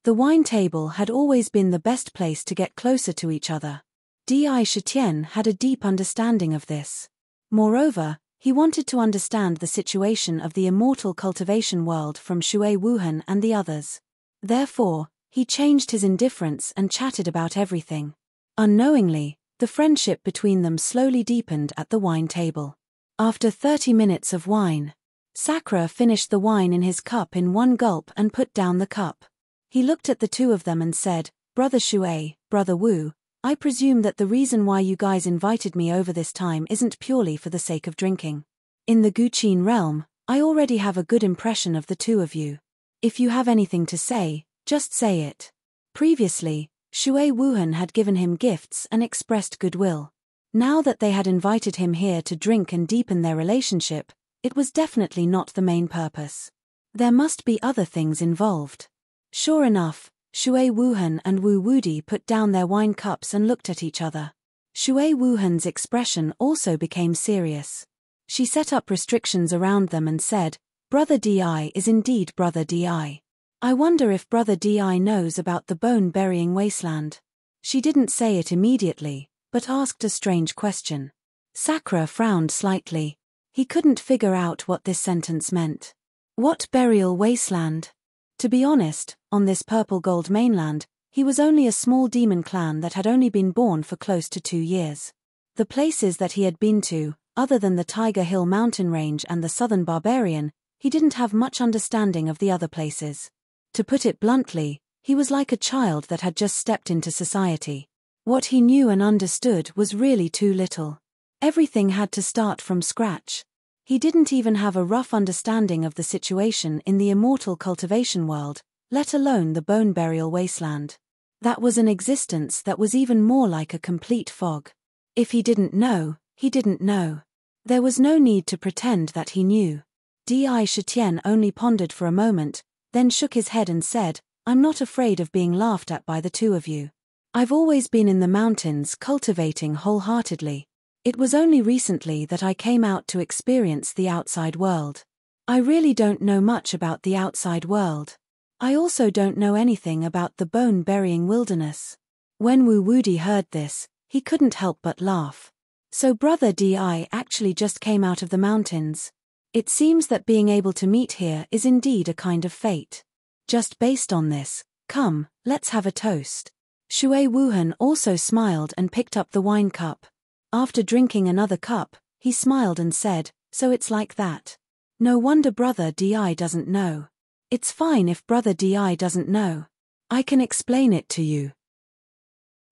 The wine table had always been the best place to get closer to each other. Di Shitian had a deep understanding of this. Moreover, he wanted to understand the situation of the immortal cultivation world from Shui Wuhan and the others. Therefore, he changed his indifference and chatted about everything. Unknowingly, the friendship between them slowly deepened at the wine table. After 30 minutes of wine, Sakura finished the wine in his cup in one gulp and put down the cup. He looked at the two of them and said, "Brother Shui, Brother Wu, I presume that the reason why you guys invited me over this time isn't purely for the sake of drinking. In the Guqin realm, I already have a good impression of the two of you. If you have anything to say, just say it." Previously, Shui Wuhan had given him gifts and expressed goodwill. Now that they had invited him here to drink and deepen their relationship, it was definitely not the main purpose. There must be other things involved. Sure enough, Shui Wuhan and Wu Wudi put down their wine cups and looked at each other. Shui Wuhan's expression also became serious. She set up restrictions around them and said, "Brother Di is indeed Brother Di. I wonder if Brother Di knows about the bone-burying wasteland." She didn't say it immediately, but asked a strange question. Sakura frowned slightly. He couldn't figure out what this sentence meant. What burial wasteland? To be honest, on this purple gold mainland, he was only a small demon clan that had only been born for close to 2 years. The places that he had been to, other than the Tiger Hill mountain range and the southern barbarian, he didn't have much understanding of the other places. To put it bluntly, he was like a child that had just stepped into society. What he knew and understood was really too little. Everything had to start from scratch. He didn't even have a rough understanding of the situation in the immortal cultivation world, let alone the bone burial wasteland. That was an existence that was even more like a complete fog. If he didn't know, he didn't know. There was no need to pretend that he knew. Di Shitian only pondered for a moment, then shook his head and said, "I'm not afraid of being laughed at by the two of you. I've always been in the mountains cultivating wholeheartedly. It was only recently that I came out to experience the outside world. I really don't know much about the outside world. I also don't know anything about the bone-burying wilderness." When Wu Wudi heard this, he couldn't help but laugh. So Brother Di actually just came out of the mountains. It seems that being able to meet here is indeed a kind of fate. Just based on this, come, let's have a toast. Shui Wuhan also smiled and picked up the wine cup. After drinking another cup, he smiled and said, "So it's like that. No wonder Brother Di doesn't know. It's fine if Brother Di doesn't know. I can explain it to you."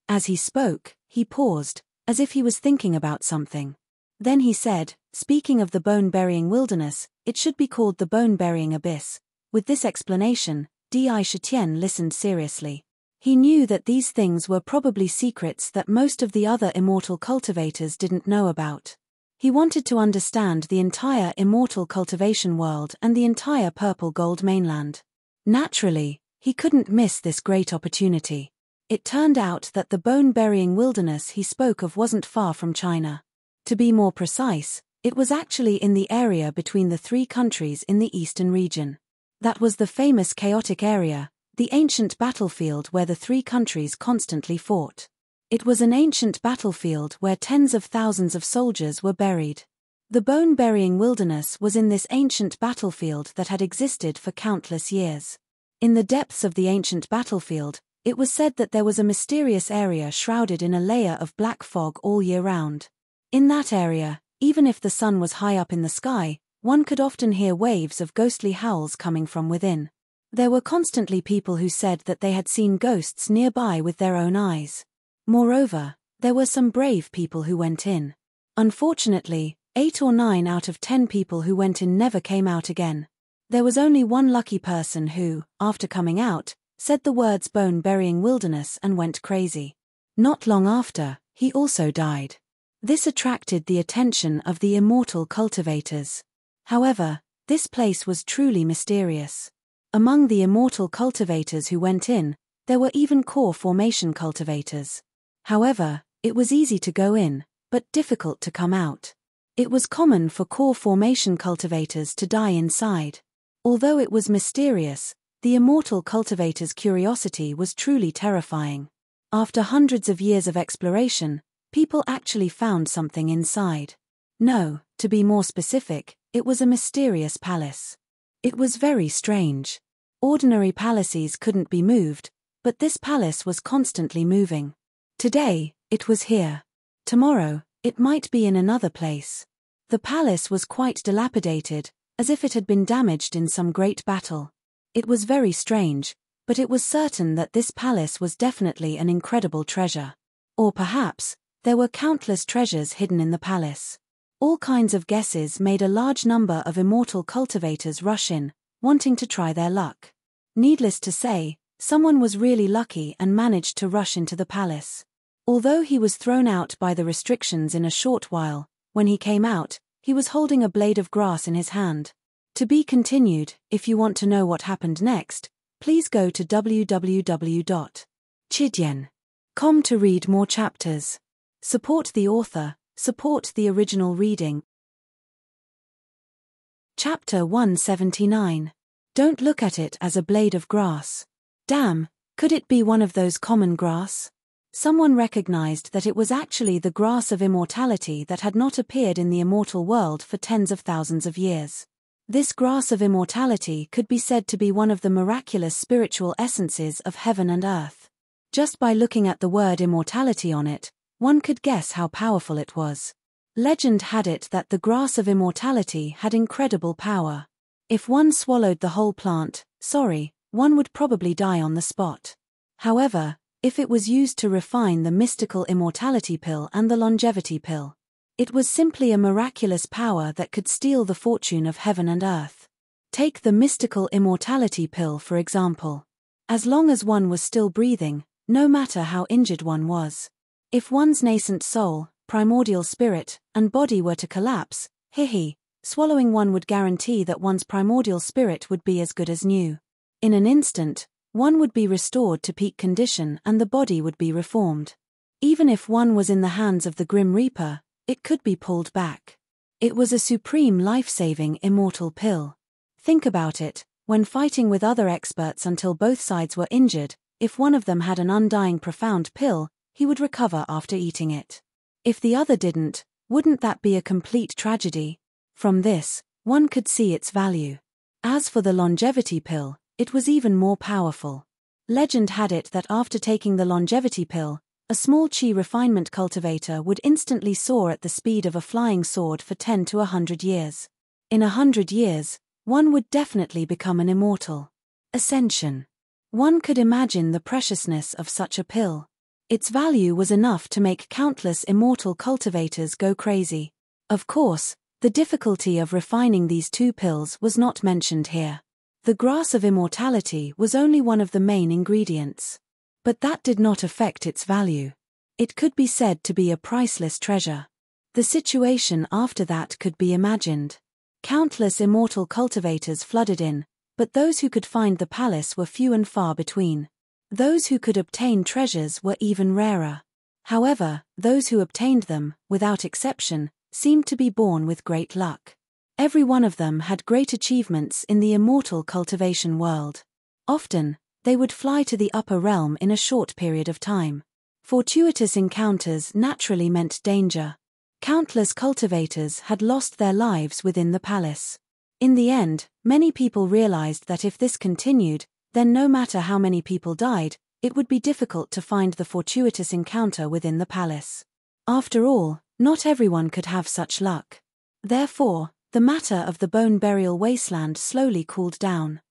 As he spoke, he paused, as if he was thinking about something. Then he said, "Speaking of the bone-burying wilderness, it should be called the bone-burying abyss." With this explanation, Di Shitian listened seriously. He knew that these things were probably secrets that most of the other immortal cultivators didn't know about. He wanted to understand the entire immortal cultivation world and the entire purple gold mainland. Naturally, he couldn't miss this great opportunity. It turned out that the bone-burying wilderness he spoke of wasn't far from China. To be more precise, it was actually in the area between the 3 countries in the eastern region. That was the famous chaotic area, the ancient battlefield where the 3 countries constantly fought. It was an ancient battlefield where tens of thousands of soldiers were buried. The bone-burying wilderness was in this ancient battlefield that had existed for countless years. In the depths of the ancient battlefield, it was said that there was a mysterious area shrouded in a layer of black fog all year round. In that area, even if the sun was high up in the sky, one could often hear waves of ghostly howls coming from within. There were constantly people who said that they had seen ghosts nearby with their own eyes. Moreover, there were some brave people who went in. Unfortunately, 8 or 9 out of 10 people who went in never came out again. There was only one lucky person who, after coming out, said the words bone-burying wilderness and went crazy. Not long after, he also died. This attracted the attention of the immortal cultivators. However, this place was truly mysterious. Among the immortal cultivators who went in, there were even core formation cultivators. However, it was easy to go in, but difficult to come out. It was common for core formation cultivators to die inside. Although it was mysterious, the immortal cultivators' curiosity was truly terrifying. After hundreds of years of exploration, people actually found something inside. No, to be more specific, it was a mysterious palace. It was very strange. Ordinary palaces couldn't be moved, but this palace was constantly moving. Today, it was here. Tomorrow, it might be in another place. The palace was quite dilapidated, as if it had been damaged in some great battle. It was very strange, but it was certain that this palace was definitely an incredible treasure. Or perhaps, there were countless treasures hidden in the palace. All kinds of guesses made a large number of immortal cultivators rush in, wanting to try their luck. Needless to say, someone was really lucky and managed to rush into the palace. Although he was thrown out by the restrictions in a short while, when he came out, he was holding a blade of grass in his hand. To be continued. If you want to know what happened next, please go to www.chidyen.com to read more chapters. Support the author, support the original reading. Chapter 179. Don't look at it as a blade of grass. Damn, could it be one of those common grass? Someone recognized that it was actually the grass of immortality that had not appeared in the immortal world for tens of thousands of years. This grass of immortality could be said to be one of the miraculous spiritual essences of heaven and earth. Just by looking at the word immortality on it, one could guess how powerful it was. Legend had it that the grass of immortality had incredible power. If one swallowed the whole plant, one would probably die on the spot. However, if it was used to refine the mystical immortality pill and the longevity pill, it was simply a miraculous power that could steal the fortune of heaven and earth. Take the mystical immortality pill for example. As long as one was still breathing, no matter how injured one was. If one's nascent soul, primordial spirit, and body were to collapse, swallowing one would guarantee that one's primordial spirit would be as good as new. In an instant, one would be restored to peak condition and the body would be reformed. Even if one was in the hands of the Grim Reaper, it could be pulled back. It was a supreme life-saving immortal pill. Think about it, when fighting with other experts until both sides were injured, if one of them had an undying profound pill, he would recover after eating it. If the other didn't, wouldn't that be a complete tragedy? From this, one could see its value. As for the longevity pill, it was even more powerful. Legend had it that after taking the longevity pill, a small chi refinement cultivator would instantly soar at the speed of a flying sword for 10 to 100 years. In 100 years, one would definitely become an immortal. Ascension. One could imagine the preciousness of such a pill. Its value was enough to make countless immortal cultivators go crazy. Of course, the difficulty of refining these two pills was not mentioned here. The grass of immortality was only one of the main ingredients. But that did not affect its value. It could be said to be a priceless treasure. The situation after that could be imagined. Countless immortal cultivators flooded in, but those who could find the palace were few and far between. Those who could obtain treasures were even rarer. However, those who obtained them, without exception, seemed to be born with great luck. Every one of them had great achievements in the immortal cultivation world. Often, they would fly to the upper realm in a short period of time. Fortuitous encounters naturally meant danger. Countless cultivators had lost their lives within the palace. In the end, many people realized that if this continued, then no matter how many people died, it would be difficult to find the fortuitous encounter within the palace. After all, not everyone could have such luck. Therefore, the matter of the bone burial wasteland slowly cooled down.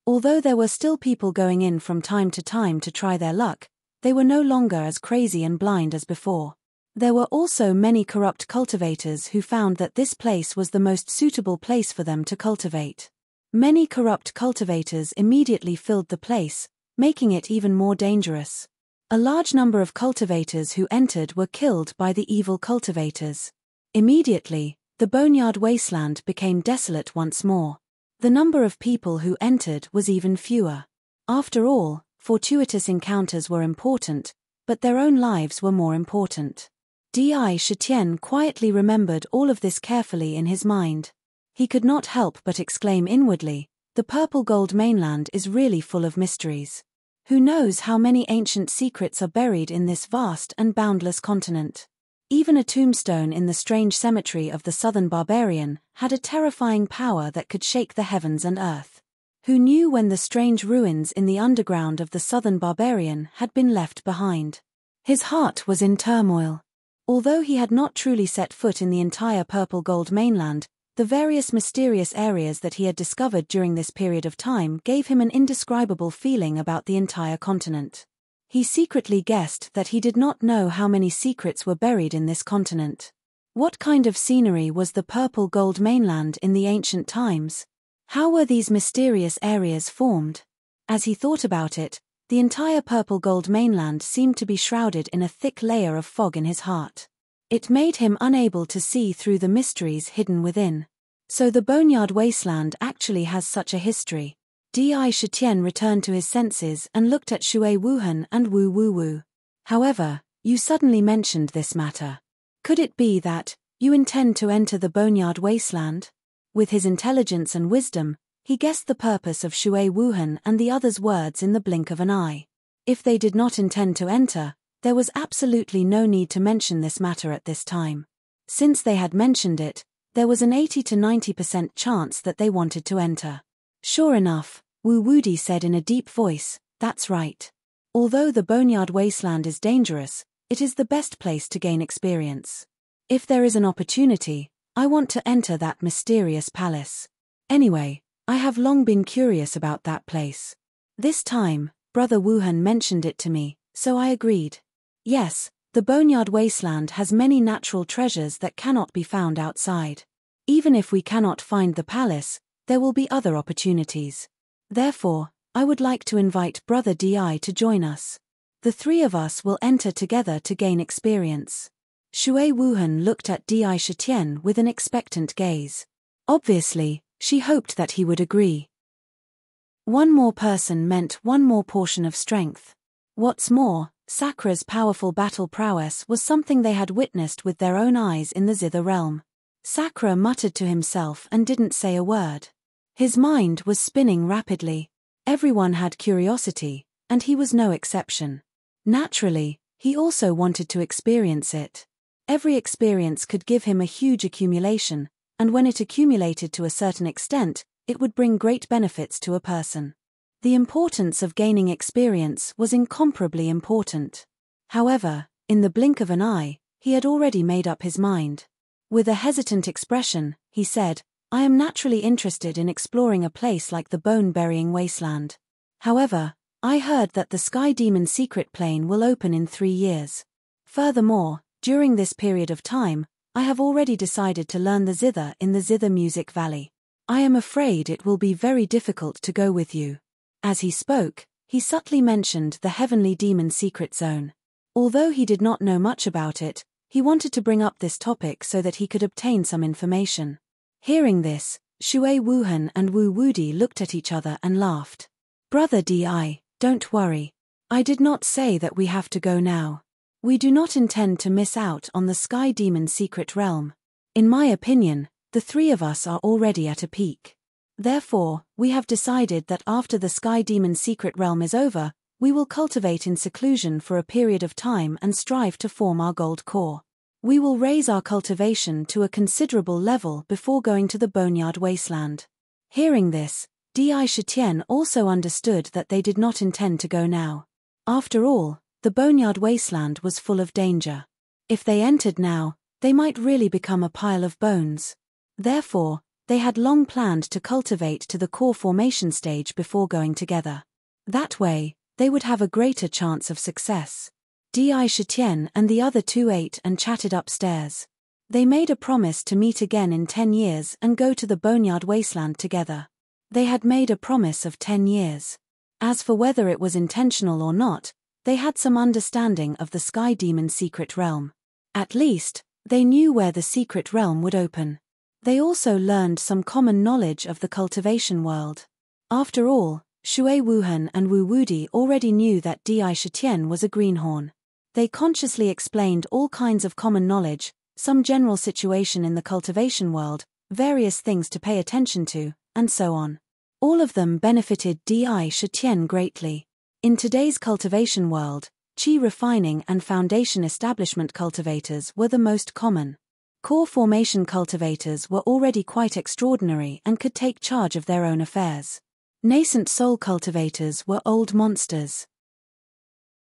Although there were still people going in from time to try their luck, they were no longer as crazy and blind as before. There were also many corrupt cultivators who found that this place was the most suitable place for them to cultivate. Many corrupt cultivators immediately filled the place, making it even more dangerous. A large number of cultivators who entered were killed by the evil cultivators. Immediately, the boneyard wasteland became desolate once more. The number of people who entered was even fewer. After all, fortuitous encounters were important, but their own lives were more important. Di Shitian quietly remembered all of this carefully in his mind. He could not help but exclaim inwardly, the purple gold mainland is really full of mysteries. Who knows how many ancient secrets are buried in this vast and boundless continent? Even a tombstone in the strange cemetery of the southern barbarian had a terrifying power that could shake the heavens and earth. Who knew when the strange ruins in the underground of the southern barbarian had been left behind? His heart was in turmoil. Although he had not truly set foot in the entire purple gold mainland, the various mysterious areas that he had discovered during this period of time gave him an indescribable feeling about the entire continent. He secretly guessed that he did not know how many secrets were buried in this continent. What kind of scenery was the purple gold mainland in the ancient times? How were these mysterious areas formed? As he thought about it, the entire purple gold mainland seemed to be shrouded in a thick layer of fog in his heart. It made him unable to see through the mysteries hidden within. So the boneyard wasteland actually has such a history. Di Shitian returned to his senses and looked at Shui Wuhan and Wu Wu Wu. However, you suddenly mentioned this matter. Could it be that you intend to enter the boneyard wasteland? With his intelligence and wisdom, he guessed the purpose of Shui Wuhan and the others' words in the blink of an eye. If they did not intend to enter, there was absolutely no need to mention this matter at this time. Since they had mentioned it, there was an 80 to 90% chance that they wanted to enter. Sure enough, Wu Wudi said in a deep voice, that's right. Although the boneyard wasteland is dangerous, it is the best place to gain experience. If there is an opportunity, I want to enter that mysterious palace. Anyway, I have long been curious about that place. This time, Brother Wuhan mentioned it to me, so I agreed. Yes, the boneyard wasteland has many natural treasures that cannot be found outside. Even if we cannot find the palace, there will be other opportunities. Therefore, I would like to invite Brother Di to join us. The three of us will enter together to gain experience. Shui Wuhan looked at Di Shitian with an expectant gaze. Obviously, she hoped that he would agree. One more person meant one more portion of strength. What's more, Sakra's powerful battle prowess was something they had witnessed with their own eyes in the Zither realm. Sakra muttered to himself and didn't say a word. His mind was spinning rapidly. Everyone had curiosity, and he was no exception. Naturally, he also wanted to experience it. Every experience could give him a huge accumulation, and when it accumulated to a certain extent, it would bring great benefits to a person. The importance of gaining experience was incomparably important. However, in the blink of an eye, he had already made up his mind. With a hesitant expression, he said, I am naturally interested in exploring a place like the bone-burying wasteland. However, I heard that the Sky Demon secret plane will open in 3 years. Furthermore, during this period of time, I have already decided to learn the zither in the Zither Music Valley. I am afraid it will be very difficult to go with you. As he spoke, he subtly mentioned the Heavenly Demon Secret Zone. Although he did not know much about it, he wanted to bring up this topic so that he could obtain some information. Hearing this, Shui Wuhan and Wu Wudi looked at each other and laughed. Brother Di, don't worry. I did not say that we have to go now. We do not intend to miss out on the Sky Demon Secret Realm. In my opinion, the three of us are already at a peak. Therefore, we have decided that after the Sky Demon Secret Realm is over, we will cultivate in seclusion for a period of time and strive to form our gold core. We will raise our cultivation to a considerable level before going to the Boneyard Wasteland. Hearing this, Di Shitian also understood that they did not intend to go now. After all, the Boneyard Wasteland was full of danger. If they entered now, they might really become a pile of bones. Therefore, they had long planned to cultivate to the core formation stage before going together. That way, they would have a greater chance of success. Di Shitian and the other two ate and chatted upstairs. They made a promise to meet again in 10 years and go to the Boneyard Wasteland together. They had made a promise of 10 years. As for whether it was intentional or not, they had some understanding of the Sky Demon's secret realm. At least, they knew where the secret realm would open. They also learned some common knowledge of the cultivation world. After all, Shui Wuhan and Wu Wudi already knew that Di Shitian was a greenhorn. They consciously explained all kinds of common knowledge, some general situation in the cultivation world, various things to pay attention to, and so on. All of them benefited Di Shitian greatly. In today's cultivation world, qi refining and foundation establishment cultivators were the most common. Core formation cultivators were already quite extraordinary and could take charge of their own affairs. Nascent soul cultivators were old monsters.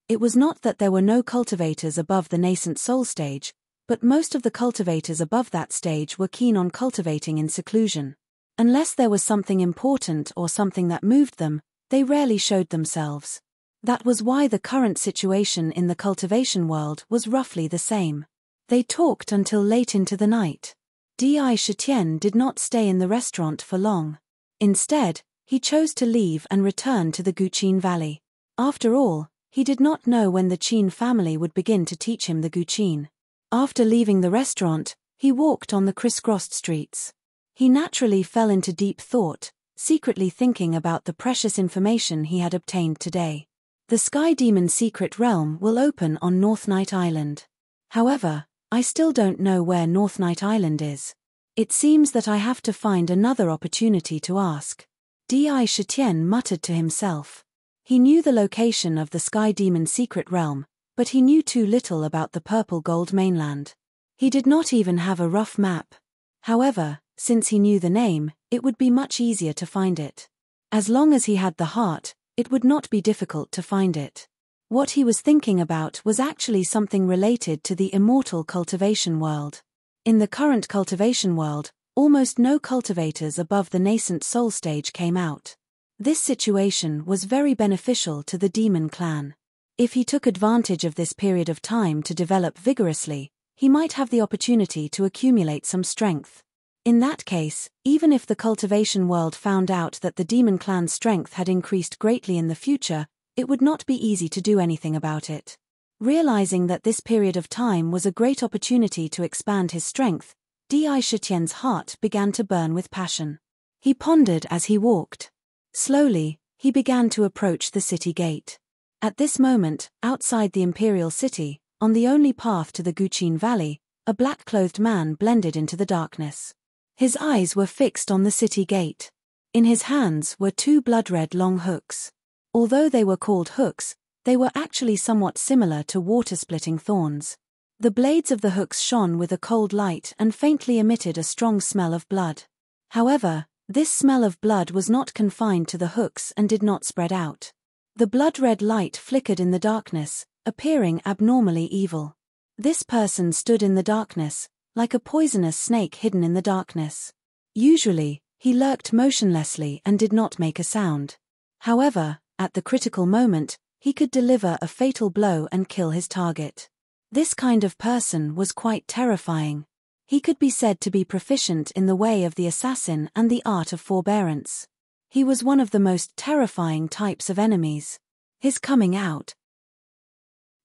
It was not that there were no cultivators above the nascent soul stage, but most of the cultivators above that stage were keen on cultivating in seclusion. Unless there was something important or something that moved them, they rarely showed themselves. That was why the current situation in the cultivation world was roughly the same. They talked until late into the night. Di Shitian did not stay in the restaurant for long. Instead, he chose to leave and return to the Guqin Valley. After all, he did not know when the Qin family would begin to teach him the Guqin. After leaving the restaurant, he walked on the crisscrossed streets. He naturally fell into deep thought, secretly thinking about the precious information he had obtained today. The Sky Demon's secret realm will open on North Night Island. However, I still don't know where North Night Island is. It seems that I have to find another opportunity to ask. Di Shitian muttered to himself. He knew the location of the Sky Demon's secret realm, but he knew too little about the purple gold mainland. He did not even have a rough map. However, since he knew the name, it would be much easier to find it. As long as he had the heart, it would not be difficult to find it. What he was thinking about was actually something related to the immortal cultivation world. In the current cultivation world, almost no cultivators above the nascent soul stage came out. This situation was very beneficial to the demon clan. If he took advantage of this period of time to develop vigorously, he might have the opportunity to accumulate some strength. In that case, even if the cultivation world found out that the demon clan's strength had increased greatly in the future, it would not be easy to do anything about it. Realizing that this period of time was a great opportunity to expand his strength, Di Shitian's heart began to burn with passion. He pondered as he walked. Slowly, he began to approach the city gate. At this moment, outside the imperial city, on the only path to the Guqin Valley, a black-clothed man blended into the darkness. His eyes were fixed on the city gate. In his hands were two blood-red long hooks. Although they were called hooks, they were actually somewhat similar to water-splitting thorns. The blades of the hooks shone with a cold light and faintly emitted a strong smell of blood. However, this smell of blood was not confined to the hooks and did not spread out. The blood-red light flickered in the darkness, appearing abnormally evil. This person stood in the darkness, like a poisonous snake hidden in the darkness. Usually, he lurked motionlessly and did not make a sound. However, at the critical moment, he could deliver a fatal blow and kill his target. This kind of person was quite terrifying. He could be said to be proficient in the way of the assassin and the art of forbearance. He was one of the most terrifying types of enemies. His coming out.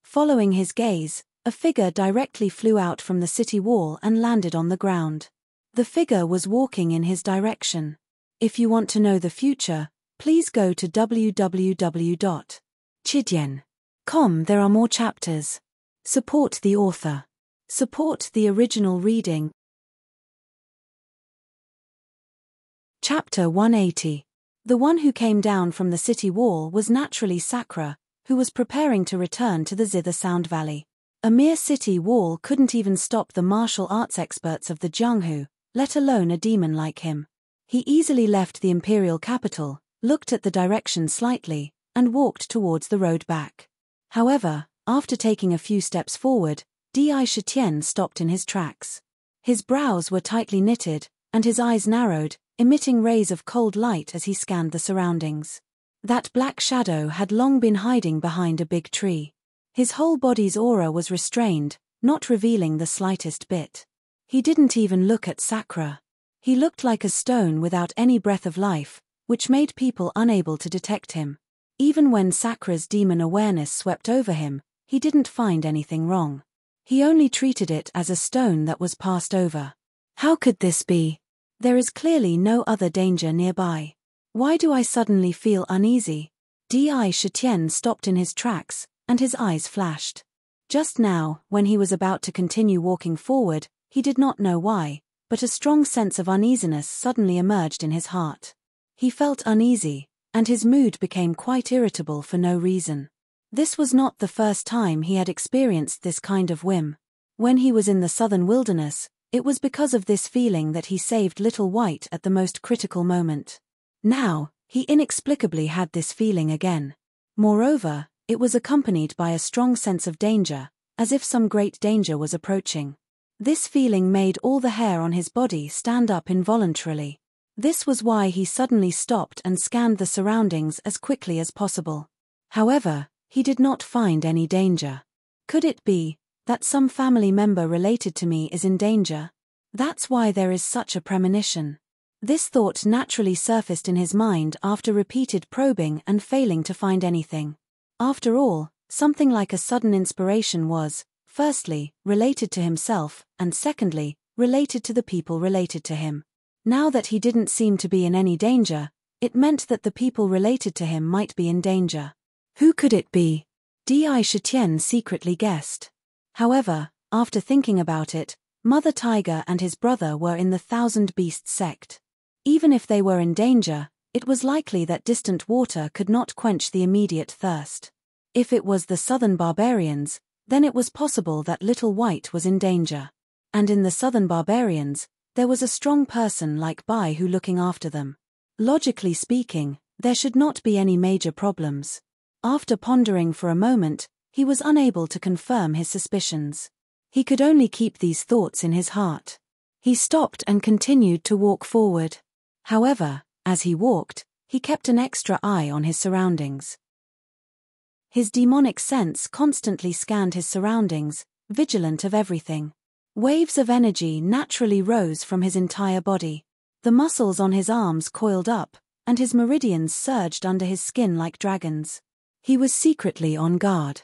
Following his gaze, a figure directly flew out from the city wall and landed on the ground. The figure was walking in his direction. If you want to know the future, please go to www.chidian.com. There are more chapters. Support the author. Support the original reading. Chapter 180. The one who came down from the city wall was naturally Sakura, who was preparing to return to the Zither Sound Valley. A mere city wall couldn't even stop the martial arts experts of the Jianghu, let alone a demon like him. He easily left the imperial capital, looked at the direction slightly, and walked towards the road back. However, after taking a few steps forward, Di Shitian stopped in his tracks. His brows were tightly knitted, and his eyes narrowed, emitting rays of cold light as he scanned the surroundings. That black shadow had long been hiding behind a big tree. His whole body's aura was restrained, not revealing the slightest bit. He didn't even look at Sakura. He looked like a stone without any breath of life, which made people unable to detect him. Even when Sakura's demon awareness swept over him, he didn't find anything wrong. He only treated it as a stone that was passed over. How could this be? There is clearly no other danger nearby. Why do I suddenly feel uneasy? Di Shitian stopped in his tracks, and his eyes flashed. Just now, when he was about to continue walking forward, he did not know why, but a strong sense of uneasiness suddenly emerged in his heart. He felt uneasy, and his mood became quite irritable for no reason. This was not the first time he had experienced this kind of whim. When he was in the southern wilderness, it was because of this feeling that he saved Little White at the most critical moment. Now, he inexplicably had this feeling again. Moreover, it was accompanied by a strong sense of danger, as if some great danger was approaching. This feeling made all the hair on his body stand up involuntarily. This was why he suddenly stopped and scanned the surroundings as quickly as possible. However, he did not find any danger. Could it be that some family member related to me is in danger? That's why there is such a premonition. This thought naturally surfaced in his mind after repeated probing and failing to find anything. After all, something like a sudden inspiration was, firstly, related to himself, and secondly, related to the people related to him. Now that he didn't seem to be in any danger, it meant that the people related to him might be in danger. Who could it be? Di Shitian secretly guessed. However, after thinking about it, Mother Tiger and his brother were in the Thousand Beasts sect. Even if they were in danger, it was likely that distant water could not quench the immediate thirst. If it was the southern barbarians, then it was possible that Little White was in danger. And in the southern barbarians, there was a strong person like Bai who looking after them. Logically speaking, there should not be any major problems. After pondering for a moment, he was unable to confirm his suspicions. He could only keep these thoughts in his heart. He stopped and continued to walk forward. However, as he walked, he kept an extra eye on his surroundings. His demonic sense constantly scanned his surroundings, vigilant of everything. Waves of energy naturally rose from his entire body. The muscles on his arms coiled up, and his meridians surged under his skin like dragons. He was secretly on guard.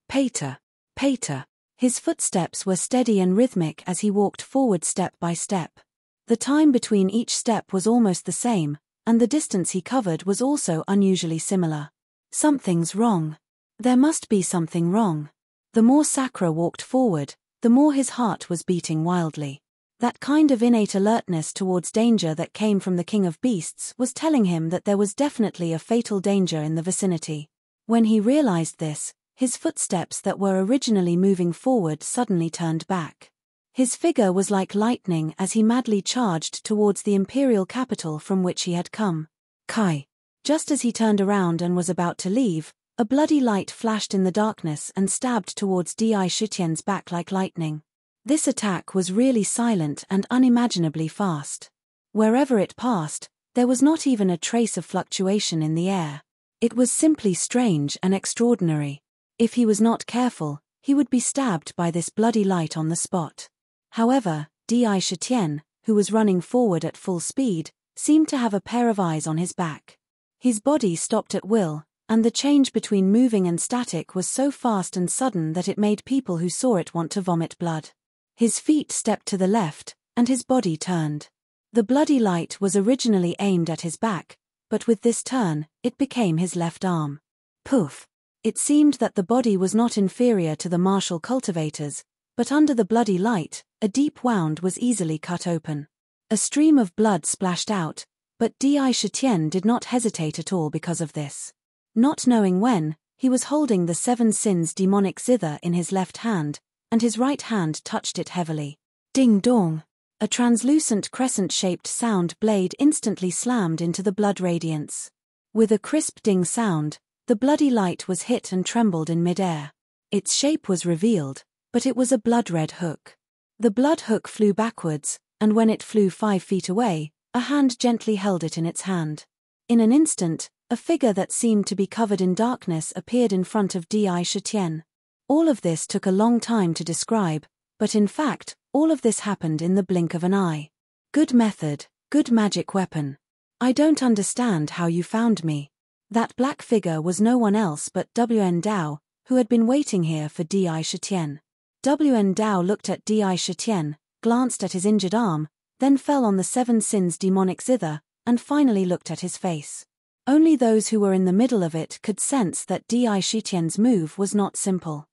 Pater, pater. His footsteps were steady and rhythmic as he walked forward step by step. The time between each step was almost the same, and the distance he covered was also unusually similar. Something's wrong. There must be something wrong. The more Sakura walked forward, the more his heart was beating wildly. That kind of innate alertness towards danger that came from the King of Beasts was telling him that there was definitely a fatal danger in the vicinity. When he realized this, his footsteps that were originally moving forward suddenly turned back. His figure was like lightning as he madly charged towards the imperial capital from which he had come. Kai. Just as he turned around and was about to leave, a bloody light flashed in the darkness and stabbed towards Di Shitian's back like lightning. This attack was really silent and unimaginably fast. Wherever it passed, there was not even a trace of fluctuation in the air. It was simply strange and extraordinary. If he was not careful, he would be stabbed by this bloody light on the spot. However, Di Shitian, who was running forward at full speed, seemed to have a pair of eyes on his back. His body stopped at will, and the change between moving and static was so fast and sudden that it made people who saw it want to vomit blood. His feet stepped to the left, and his body turned. The bloody light was originally aimed at his back, but with this turn, it became his left arm. Poof! It seemed that the body was not inferior to the martial cultivators, but under the bloody light, a deep wound was easily cut open. A stream of blood splashed out, but Di Shitian did not hesitate at all because of this. Not knowing when, he was holding the Seven Sins demonic zither in his left hand, and his right hand touched it heavily. Ding-dong! A translucent crescent-shaped sound blade instantly slammed into the blood radiance. With a crisp ding sound, the bloody light was hit and trembled in midair. Its shape was revealed, but it was a blood-red hook. The blood hook flew backwards, and when it flew 5 feet away, a hand gently held it in its hand. In an instant, a figure that seemed to be covered in darkness appeared in front of Di Shitian. All of this took a long time to describe, but in fact, all of this happened in the blink of an eye. Good method, good magic weapon. I don't understand how you found me. That black figure was no one else but Wn Dao, who had been waiting here for Di Shitian. Wn Dao looked at Di Shitian, glanced at his injured arm, then fell on the 7 sins demonic zither, and finally looked at his face. Only those who were in the middle of it could sense that Di Shitian's move was not simple.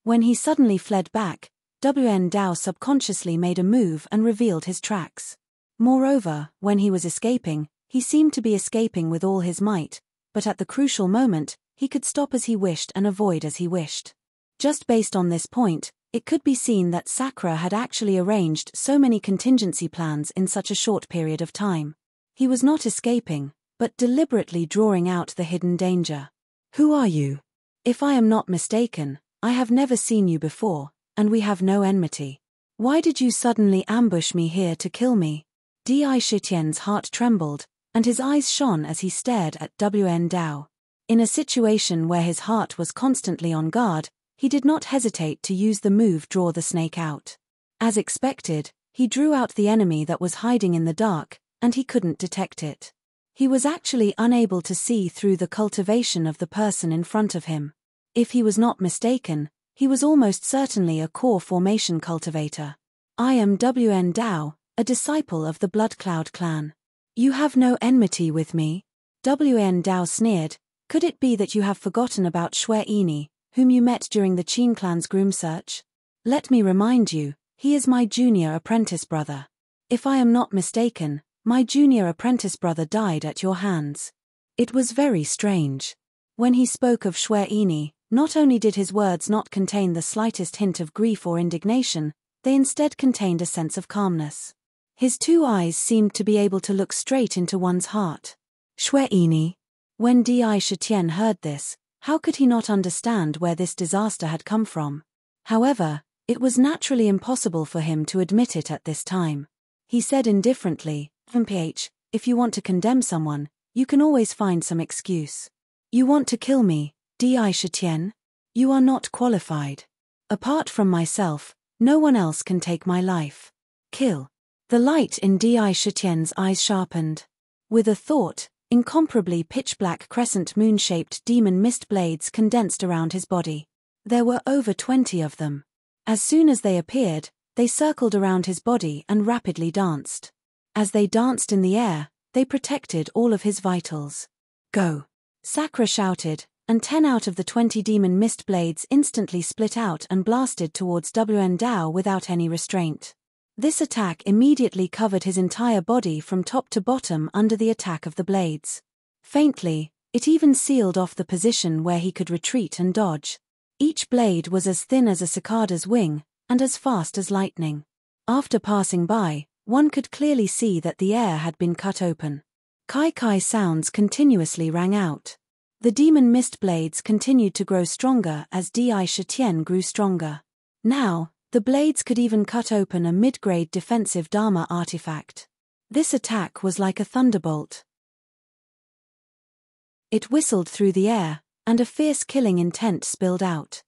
When he suddenly fled back, Wn Dao subconsciously made a move and revealed his tracks. Moreover, when he was escaping, he seemed to be escaping with all his might, but at the crucial moment, he could stop as he wished and avoid as he wished. Just based on this point, it could be seen that Sakura had actually arranged so many contingency plans in such a short period of time. He was not escaping, but deliberately drawing out the hidden danger. Who are you? If I am not mistaken, I have never seen you before, and we have no enmity. Why did you suddenly ambush me here to kill me? Di Shitian's heart trembled, and his eyes shone as he stared at Wn Dao. In a situation where his heart was constantly on guard, he did not hesitate to use the move draw the snake out. As expected, he drew out the enemy that was hiding in the dark, and he couldn't detect it. He was actually unable to see through the cultivation of the person in front of him. If he was not mistaken, he was almost certainly a core formation cultivator. I am Wn Dao, a disciple of the Blood Cloud clan. You have no enmity with me? Wn Dao sneered. Could it be that you have forgotten about Xue Ini, whom you met during the Qin clan's groom search? Let me remind you, he is my junior apprentice brother. If I am not mistaken, my junior apprentice brother died at your hands. It was very strange. When he spoke of Xue Ini, not only did his words not contain the slightest hint of grief or indignation, they instead contained a sense of calmness. His 2 eyes seemed to be able to look straight into one's heart. Xue Ini. When Di Shitian heard this, how could he not understand where this disaster had come from? However, it was naturally impossible for him to admit it at this time. He said indifferently, "MPH, if you want to condemn someone, you can always find some excuse. You want to kill me, Di Shitian? You are not qualified. Apart from myself, no one else can take my life. Kill." The light in Di Shitian's eyes sharpened. With a thought, incomparably pitch-black crescent moon-shaped demon mist blades condensed around his body. There were over 20 of them. As soon as they appeared, they circled around his body and rapidly danced. As they danced in the air, they protected all of his vitals. Go! Sakura shouted, and 10 out of the 20 demon mist blades instantly split out and blasted towards Wn Dao without any restraint. This attack immediately covered his entire body from top to bottom under the attack of the blades. Faintly, it even sealed off the position where he could retreat and dodge. Each blade was as thin as a cicada's wing, and as fast as lightning. After passing by, one could clearly see that the air had been cut open. Kai sounds continuously rang out. The demon mist blades continued to grow stronger as Di Shitian grew stronger. Now, the blades could even cut open a mid-grade defensive Dharma artifact. This attack was like a thunderbolt. It whistled through the air, and a fierce killing intent spilled out.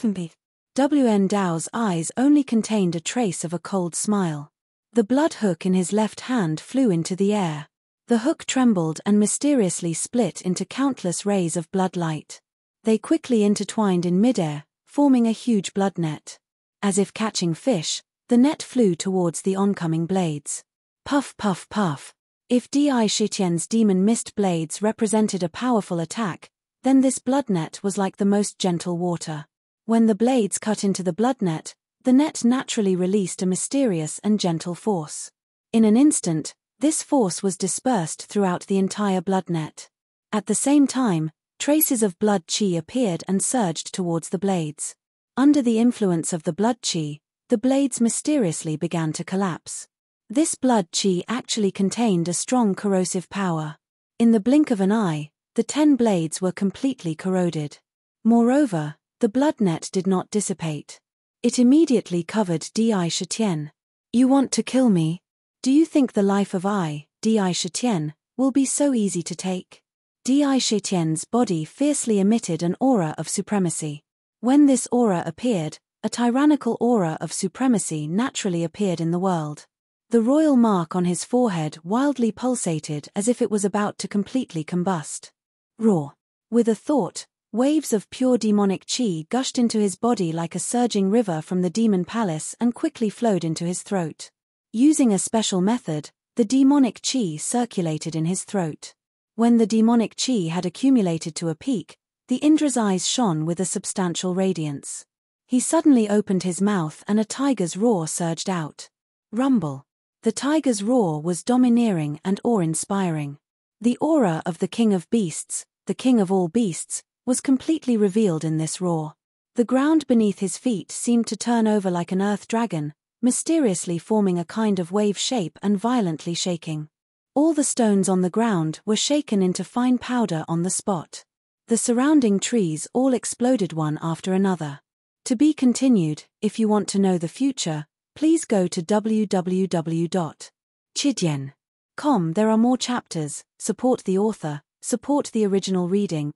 Wn Dao's eyes only contained a trace of a cold smile. The blood hook in his left hand flew into the air. The hook trembled and mysteriously split into countless rays of blood light. They quickly intertwined in midair, forming a huge blood net. As if catching fish, the net flew towards the oncoming blades. Puff puff puff. If Di Shitian's demon mist blades represented a powerful attack, then this blood net was like the most gentle water. When the blades cut into the blood net, the net naturally released a mysterious and gentle force. In an instant, this force was dispersed throughout the entire blood net. At the same time, traces of blood qi appeared and surged towards the blades. Under the influence of the blood qi, the blades mysteriously began to collapse. This blood qi actually contained a strong corrosive power. In the blink of an eye, the 10 blades were completely corroded. Moreover, the blood net did not dissipate. It immediately covered Di Shitian. You want to kill me? Do you think the life of Di Shitian, will be so easy to take? Di Shitian's body fiercely emitted an aura of supremacy. When this aura appeared, a tyrannical aura of supremacy naturally appeared in the world. The royal mark on his forehead wildly pulsated as if it was about to completely combust. Roar. With a thought, waves of pure demonic chi gushed into his body like a surging river from the demon palace and quickly flowed into his throat. Using a special method, the demonic chi circulated in his throat. When the demonic chi had accumulated to a peak, the Indra's eyes shone with a substantial radiance. He suddenly opened his mouth and a tiger's roar surged out. Rumble. The tiger's roar was domineering and awe-inspiring. The aura of the king of beasts, the king of all beasts, was completely revealed in this roar. The ground beneath his feet seemed to turn over like an earth dragon, mysteriously forming a kind of wave shape and violently shaking. All the stones on the ground were shaken into fine powder on the spot. The surrounding trees all exploded one after another. To be continued. If you want to know the future, please go to www.chidian.com. There are more chapters. Support the author, support the original reading.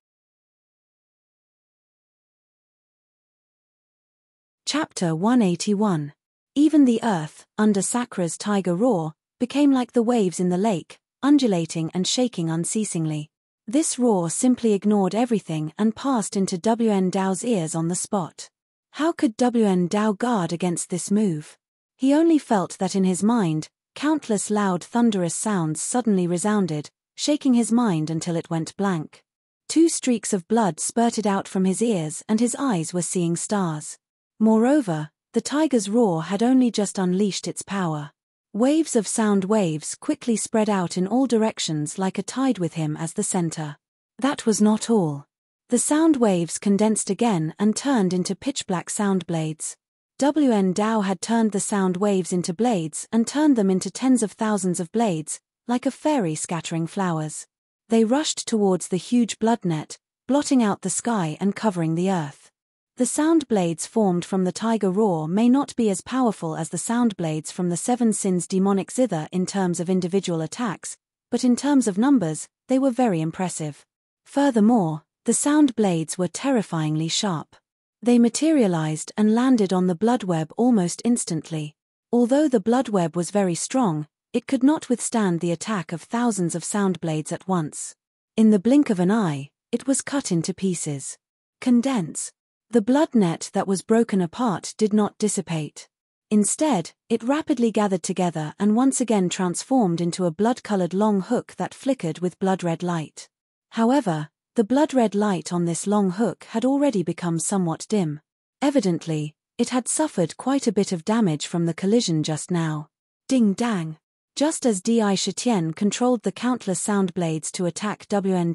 Chapter 181. Even the earth, under Sakra's tiger roar, became like the waves in the lake, undulating and shaking unceasingly. This roar simply ignored everything and passed into WN Dao's ears on the spot. How could WN Dao guard against this move? He only felt that in his mind, countless loud thunderous sounds suddenly resounded, shaking his mind until it went blank. 2 streaks of blood spurted out from his ears and his eyes were seeing stars. Moreover, the tiger's roar had only just unleashed its power. Waves of sound waves quickly spread out in all directions like a tide with him as the center. That was not all. The sound waves condensed again and turned into pitch-black sound blades. WN Dao had turned the sound waves into blades and turned them into tens of thousands of blades, like a fairy scattering flowers. They rushed towards the huge blood net, blotting out the sky and covering the earth. The sound blades formed from the tiger roar may not be as powerful as the sound blades from the 7 sins demonic zither in terms of individual attacks, but in terms of numbers, they were very impressive. Furthermore, the sound blades were terrifyingly sharp. They materialized and landed on the blood web almost instantly. Although the blood web was very strong, it could not withstand the attack of thousands of sound blades at once. In the blink of an eye, it was cut into pieces. Condense. The blood net that was broken apart did not dissipate. Instead, it rapidly gathered together and once again transformed into a blood-colored long hook that flickered with blood-red light. However, the blood-red light on this long hook had already become somewhat dim. Evidently, it had suffered quite a bit of damage from the collision just now. Ding-dang! Just as Di Shitian controlled the countless sound blades to attack WN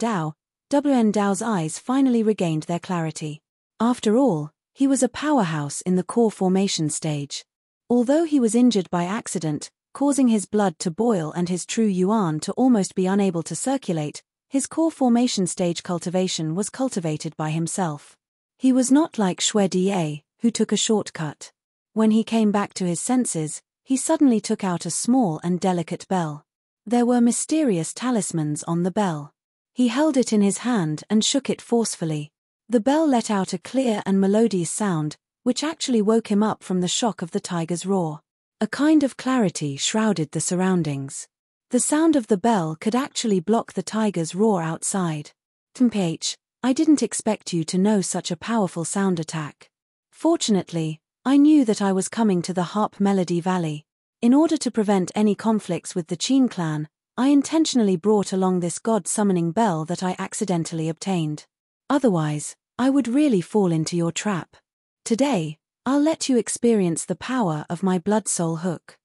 Dao's eyes finally regained their clarity. After all, he was a powerhouse in the core formation stage. Although he was injured by accident, causing his blood to boil and his true yuan to almost be unable to circulate, his core formation stage cultivation was cultivated by himself. He was not like Xue Die, who took a shortcut. When he came back to his senses, he suddenly took out a small and delicate bell. There were mysterious talismans on the bell. He held it in his hand and shook it forcefully. The bell let out a clear and melodious sound, which actually woke him up from the shock of the tiger's roar. A kind of clarity shrouded the surroundings. The sound of the bell could actually block the tiger's roar outside. "Temph, I didn't expect you to know such a powerful sound attack. Fortunately, I knew that I was coming to the Harp Melody Valley. In order to prevent any conflicts with the Qin clan, I intentionally brought along this god-summoning bell that I accidentally obtained. Otherwise, I would really fall into your trap. Today, I'll let you experience the power of my blood soul hook."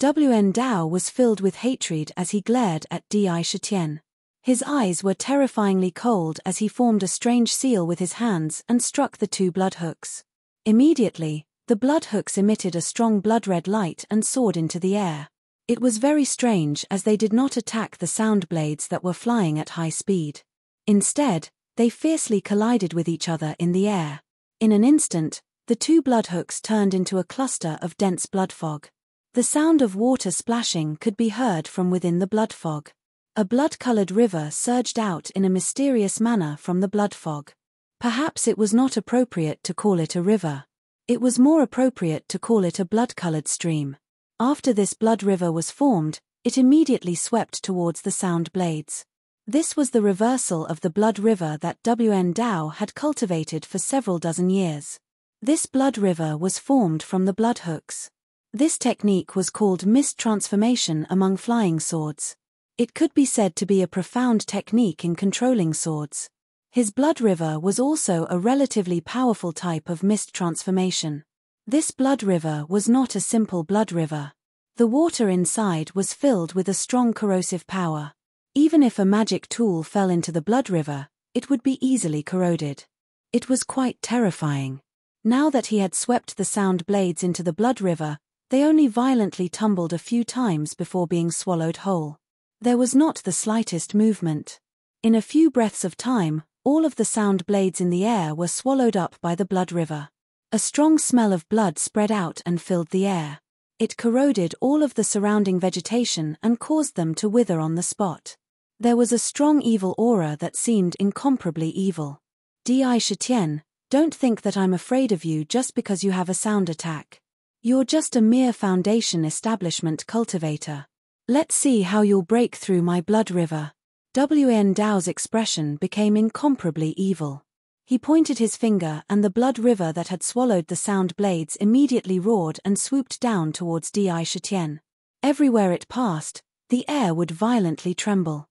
WN Dao was filled with hatred as he glared at Di Shitian. His eyes were terrifyingly cold as he formed a strange seal with his hands and struck the 2 blood hooks. Immediately, the blood hooks emitted a strong blood-red light and soared into the air. It was very strange as they did not attack the sound blades that were flying at high speed. Instead, they fiercely collided with each other in the air. In an instant, the 2 blood hooks turned into a cluster of dense blood fog. The sound of water splashing could be heard from within the blood fog. A blood-colored river surged out in a mysterious manner from the blood fog. Perhaps it was not appropriate to call it a river. It was more appropriate to call it a blood-colored stream. After this blood river was formed, it immediately swept towards the sound blades. This was the reversal of the blood river that Wn Dao had cultivated for several dozen years. This blood river was formed from the blood hooks. This technique was called mist transformation among flying swords. It could be said to be a profound technique in controlling swords. His blood river was also a relatively powerful type of mist transformation. This blood river was not a simple blood river. The water inside was filled with a strong corrosive power. Even if a magic tool fell into the blood river, it would be easily corroded. It was quite terrifying. Now that he had swept the sound blades into the blood river, they only violently tumbled a few times before being swallowed whole. There was not the slightest movement. In a few breaths of time, all of the sound blades in the air were swallowed up by the blood river. A strong smell of blood spread out and filled the air. It corroded all of the surrounding vegetation and caused them to wither on the spot. There was a strong evil aura that seemed incomparably evil. Di Shitian, don't think that I'm afraid of you just because you have a sound attack. You're just a mere foundation establishment cultivator. Let's see how you'll break through my blood river. Wn Dao's expression became incomparably evil. He pointed his finger and the blood river that had swallowed the sound blades immediately roared and swooped down towards Di Shitian. Everywhere it passed, the air would violently tremble.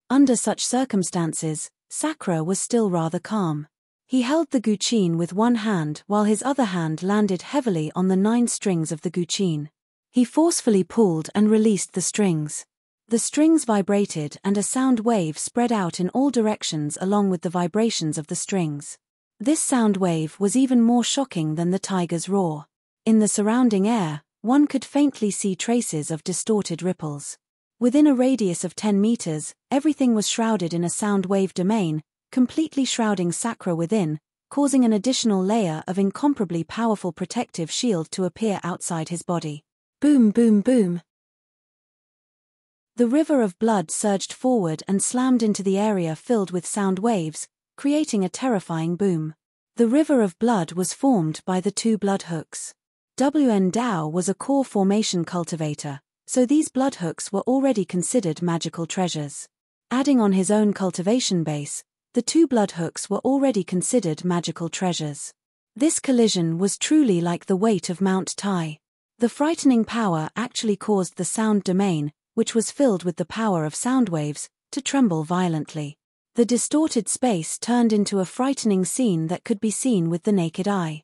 Under such circumstances, Sakura was still rather calm. He held the guqin with one hand while his other hand landed heavily on the 9 strings of the guqin. He forcefully pulled and released the strings. The strings vibrated and a sound wave spread out in all directions along with the vibrations of the strings. This sound wave was even more shocking than the tiger's roar. In the surrounding air, one could faintly see traces of distorted ripples. Within a radius of 10 meters, everything was shrouded in a sound wave domain, completely shrouding Sakura within, causing an additional layer of incomparably powerful protective shield to appear outside his body. Boom, boom, boom. The river of blood surged forward and slammed into the area filled with sound waves, creating a terrifying boom. The river of blood was formed by the 2 blood hooks. Wn Dao was a core formation cultivator, so these blood hooks were already considered magical treasures. Adding on his own cultivation base, the 2 blood hooks were already considered magical treasures. This collision was truly like the weight of Mount Tai. The frightening power actually caused the sound domain, which was filled with the power of sound waves, to tremble violently. The distorted space turned into a frightening scene that could be seen with the naked eye.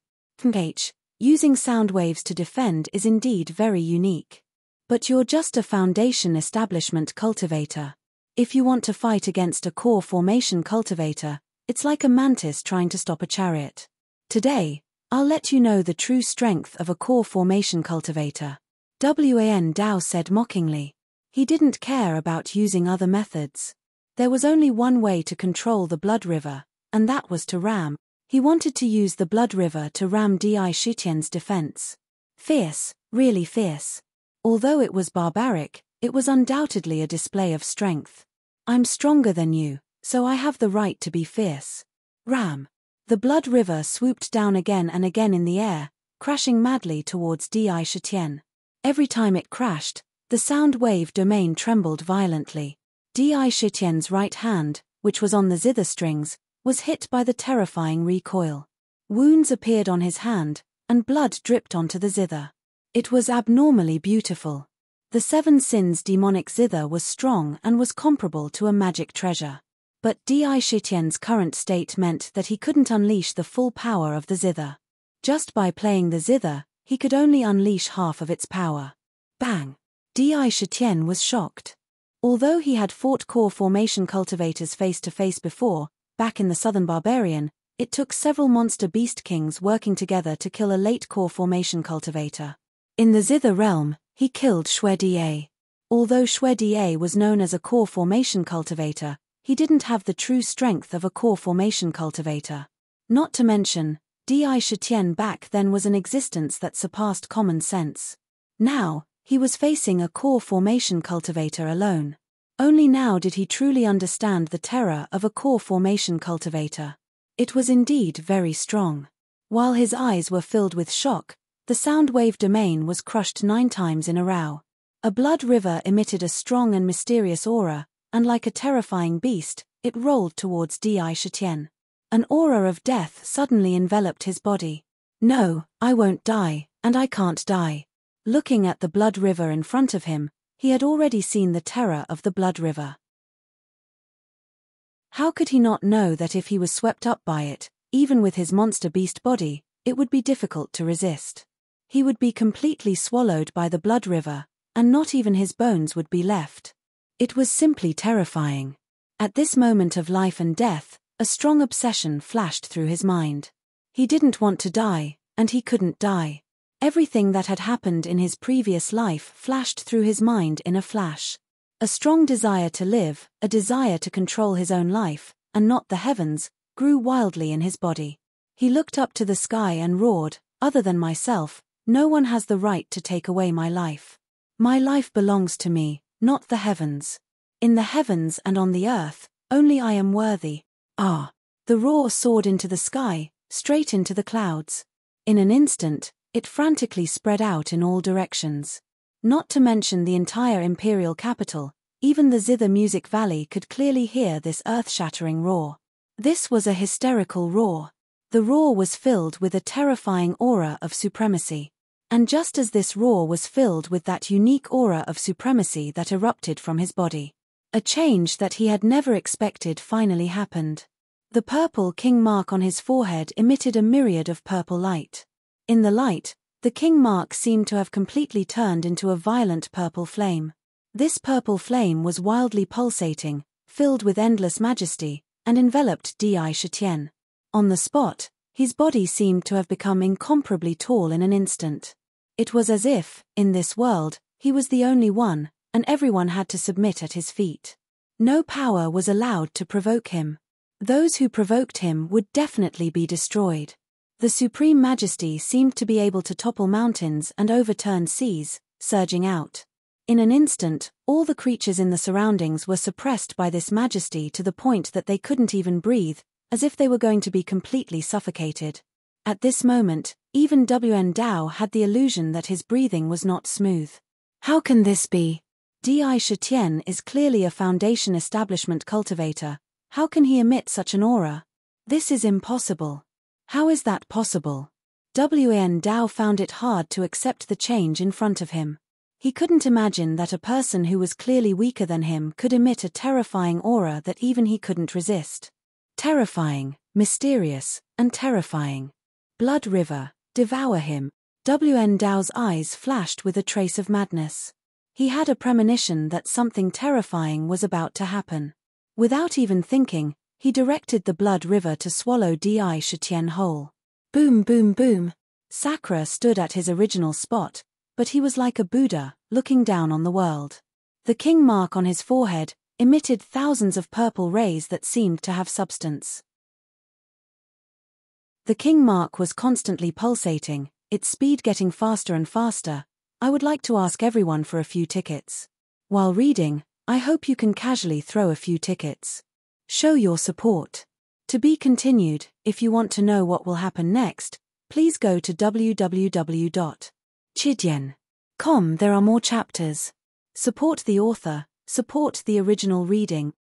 Using sound waves to defend is indeed very unique. But you're just a foundation establishment cultivator. If you want to fight against a core formation cultivator, it's like a mantis trying to stop a chariot. Today, I'll let you know the true strength of a core formation cultivator. Wn Dao said mockingly. He didn't care about using other methods. There was only one way to control the blood river, and that was to ram. He wanted to use the blood river to ram Di Shitian's defense. Fierce, really fierce. Although it was barbaric, it was undoubtedly a display of strength. I'm stronger than you, so I have the right to be fierce. Ram. The blood river swooped down again and again in the air, crashing madly towards Di Shitian. Every time it crashed, the sound wave domain trembled violently. Di Shitian's right hand, which was on the zither strings, was hit by the terrifying recoil. Wounds appeared on his hand, and blood dripped onto the zither. It was abnormally beautiful. The 7 Sins demonic zither was strong and was comparable to a magic treasure. But Di Shitian's current state meant that he couldn't unleash the full power of the zither. Just by playing the zither, he could only unleash half of its power. Bang! Di Shitian was shocked. Although he had fought core formation cultivators face to face before, back in the Southern Barbarian, it took several monster beast kings working together to kill a late core formation cultivator. In the Zither realm, he killed Xue Da. Although Xue Da was known as a core formation cultivator, he didn't have the true strength of a core formation cultivator. Not to mention, Di Shitian back then was an existence that surpassed common sense. Now, he was facing a core formation cultivator alone. Only now did he truly understand the terror of a core formation cultivator. It was indeed very strong. While his eyes were filled with shock, the sound wave domain was crushed 9 times in a row. A blood river emitted a strong and mysterious aura, and like a terrifying beast, it rolled towards Di Shitian. An aura of death suddenly enveloped his body. No, I won't die, and I can't die. Looking at the blood river in front of him, he had already seen the terror of the blood river. How could he not know that if he was swept up by it, even with his monster beast body, it would be difficult to resist? He would be completely swallowed by the blood river, and not even his bones would be left. It was simply terrifying. At this moment of life and death, a strong obsession flashed through his mind. He didn't want to die, and he couldn't die. Everything that had happened in his previous life flashed through his mind in a flash. A strong desire to live, a desire to control his own life, and not the heavens, grew wildly in his body. He looked up to the sky and roared, "Other than myself, no one has the right to take away my life. My life belongs to me, not the heavens. In the heavens and on the earth, only I am worthy." Ah! The roar soared into the sky, straight into the clouds. In an instant, it frantically spread out in all directions. Not to mention the entire imperial capital, even the Zither Music Valley could clearly hear this earth-shattering roar. This was a hysterical roar. The roar was filled with a terrifying aura of supremacy. And just as this roar was filled with that unique aura of supremacy that erupted from his body, a change that he had never expected finally happened. The purple king mark on his forehead emitted a myriad of purple light. In the light, the king mark seemed to have completely turned into a violent purple flame. This purple flame was wildly pulsating, filled with endless majesty, and enveloped Di Shitian. On the spot, his body seemed to have become incomparably tall in an instant. It was as if, in this world, he was the only one, and everyone had to submit at his feet. No power was allowed to provoke him. Those who provoked him would definitely be destroyed. The supreme majesty seemed to be able to topple mountains and overturn seas, surging out. In an instant, all the creatures in the surroundings were suppressed by this majesty to the point that they couldn't even breathe, as if they were going to be completely suffocated. At this moment, even WN Dao had the illusion that his breathing was not smooth. How can this be? Di Shitian is clearly a foundation establishment cultivator. How can he emit such an aura? This is impossible. How is that possible? WN Dao found it hard to accept the change in front of him. He couldn't imagine that a person who was clearly weaker than him could emit a terrifying aura that even he couldn't resist. Terrifying, mysterious, and terrifying. Blood river, devour him. WN Dao's eyes flashed with a trace of madness. He had a premonition that something terrifying was about to happen. Without even thinking, he directed the blood river to swallow Di Shitian whole. Boom boom boom. Sakura stood at his original spot, but he was like a Buddha, looking down on the world. The king mark on his forehead emitted thousands of purple rays that seemed to have substance. The king mark was constantly pulsating, its speed getting faster and faster. I would like to ask everyone for a few tickets. While reading, I hope you can casually throw a few tickets. Show your support. To be continued. If you want to know what will happen next, please go to www.chidian.com. There are more chapters. Support the author, support the original reading.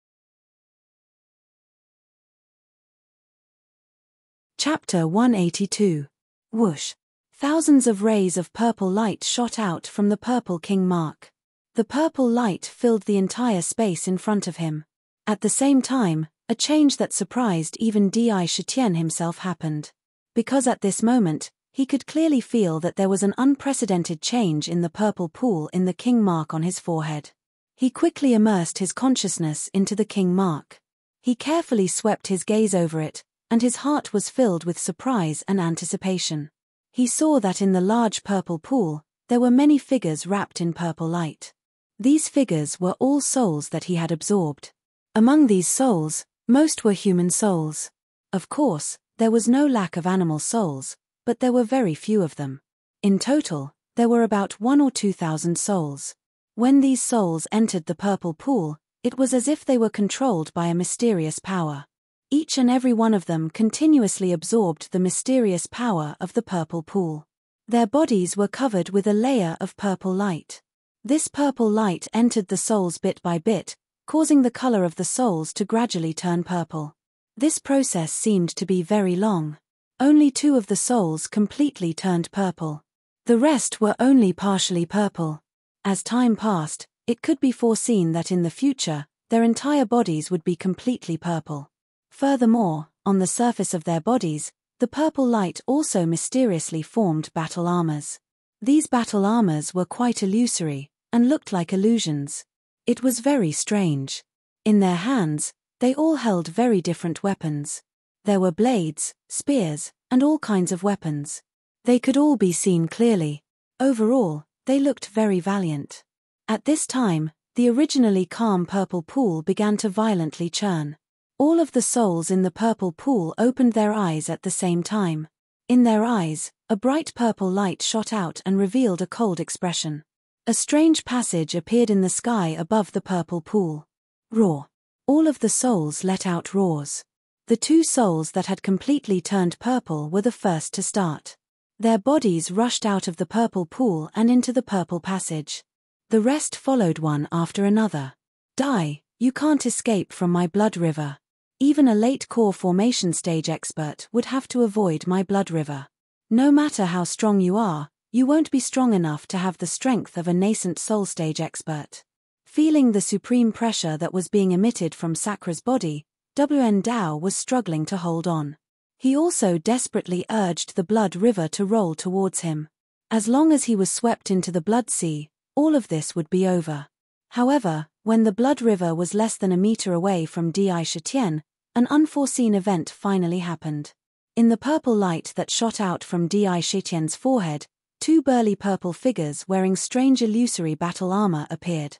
Chapter 182. Whoosh. Thousands of rays of purple light shot out from the purple king mark. The purple light filled the entire space in front of him. At the same time, a change that surprised even Di Shitian himself happened. Because at this moment, he could clearly feel that there was an unprecedented change in the purple pool in the king mark on his forehead. He quickly immersed his consciousness into the king mark. He carefully swept his gaze over it, and his heart was filled with surprise and anticipation. He saw that in the large purple pool, there were many figures wrapped in purple light. These figures were all souls that he had absorbed. Among these souls, most were human souls. Of course, there was no lack of animal souls, but there were very few of them. In total, there were about 1,000 or 2,000 souls. When these souls entered the purple pool, It was as if they were controlled by a mysterious power. Each and every one of them continuously absorbed the mysterious power of the purple pool. Their bodies were covered with a layer of purple light. This purple light entered the souls bit by bit, causing the color of the souls to gradually turn purple. This process seemed to be very long. Only 2 of the souls completely turned purple. The rest were only partially purple. As time passed, it could be foreseen that in the future, their entire bodies would be completely purple. Furthermore, on the surface of their bodies, the purple light also mysteriously formed battle armors. These battle armors were quite illusory, and looked like illusions. It was very strange. In their hands, they all held very different weapons. There were blades, spears, and all kinds of weapons. They could all be seen clearly. Overall, they looked very valiant. At this time, the originally calm purple pool began to violently churn. All of the souls in the purple pool opened their eyes at the same time. In their eyes, a bright purple light shot out and revealed a cold expression. A strange passage appeared in the sky above the purple pool. Roar. All of the souls let out roars. The 2 souls that had completely turned purple were the first to start. Their bodies rushed out of the purple pool and into the purple passage. The rest followed one after another. Die, you can't escape from my blood river. Even a late core formation stage expert would have to avoid my blood river. No matter how strong you are, you won't be strong enough to have the strength of a nascent soul stage expert. Feeling the supreme pressure that was being emitted from Sakra's body, WN Dao was struggling to hold on. He also desperately urged the blood river to roll towards him. As long as he was swept into the blood sea, all of this would be over. However, when the blood river was less than a meter away from Di Shitian, an unforeseen event finally happened. In the purple light that shot out from Di Shitian's forehead, 2 burly purple figures wearing strange illusory battle armor appeared.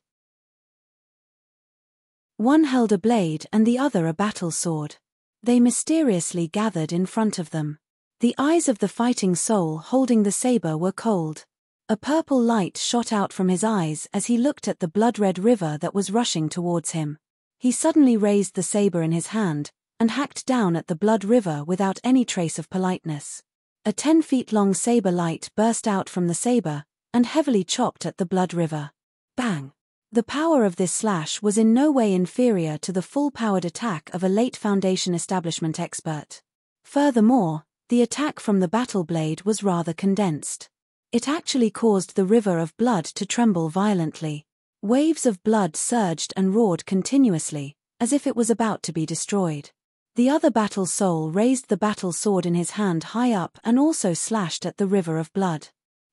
One held a blade and the other a battle sword. They mysteriously gathered in front of them. The eyes of the fighting soul holding the saber were cold. A purple light shot out from his eyes as he looked at the blood-red river that was rushing towards him. He suddenly raised the saber in his hand, and hacked down at the blood river without any trace of politeness. A 10-feet-long saber light burst out from the saber, and heavily chopped at the blood river. Bang! The power of this slash was in no way inferior to the full-powered attack of a late Foundation establishment expert. Furthermore, the attack from the battle blade was rather condensed. It actually caused the river of blood to tremble violently. Waves of blood surged and roared continuously, as if it was about to be destroyed. The other battle soul raised the battle sword in his hand high up and also slashed at the river of blood.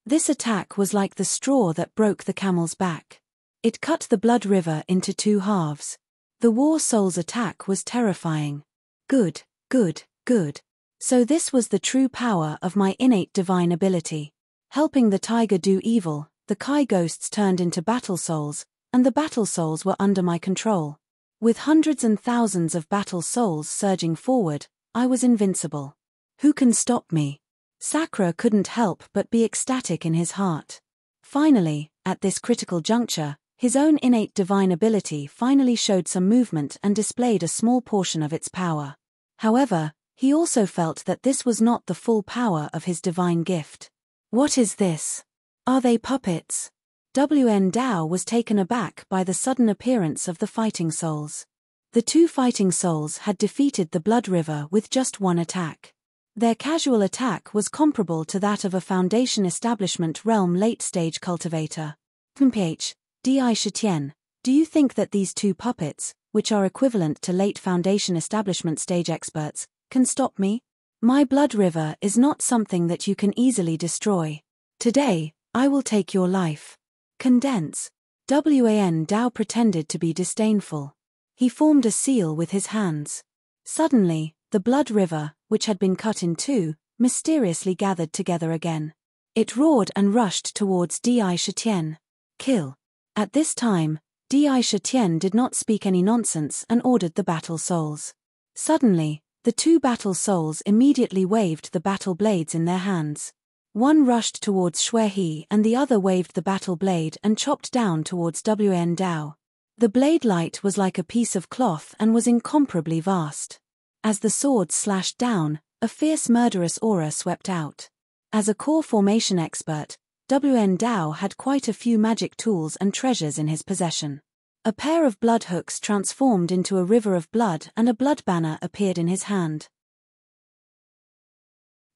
This attack was like the straw that broke the camel's back. It cut the blood river into 2 halves. The war soul's attack was terrifying. Good, good, good. So this was the true power of my innate divine ability. Helping the tiger do evil, the Kai ghosts turned into battle souls, and the battle souls were under my control. With hundreds and thousands of battle souls surging forward, I was invincible. Who can stop me? Sakra couldn't help but be ecstatic in his heart. Finally, at this critical juncture, his own innate divine ability finally showed some movement and displayed a small portion of its power. However, he also felt that this was not the full power of his divine gift. What is this? Are they puppets? WN Dao was taken aback by the sudden appearance of the fighting souls. The 2 fighting souls had defeated the blood river with just 1 attack. Their casual attack was comparable to that of a Foundation establishment realm late-stage cultivator. PH, Di Shitian, do you think that these 2 puppets, which are equivalent to late Foundation establishment stage experts, can stop me? My blood river is not something that you can easily destroy. Today, I will take your life. Condense. WN Dao pretended to be disdainful. He formed a seal with his hands. Suddenly, the blood river, which had been cut in 2, mysteriously gathered together again. It roared and rushed towards Di Shitian. Kill. At this time, Di Shitian did not speak any nonsense and ordered the battle souls. Suddenly, the 2 battle souls immediately waved the battle blades in their hands. One rushed towards Shui He and the other waved the battle blade and chopped down towards WN Dao. The blade light was like a piece of cloth and was incomparably vast. As the swords slashed down, a fierce murderous aura swept out. As a core formation expert, WN Dao had quite a few magic tools and treasures in his possession. A pair of blood hooks transformed into a river of blood and a blood banner appeared in his hand.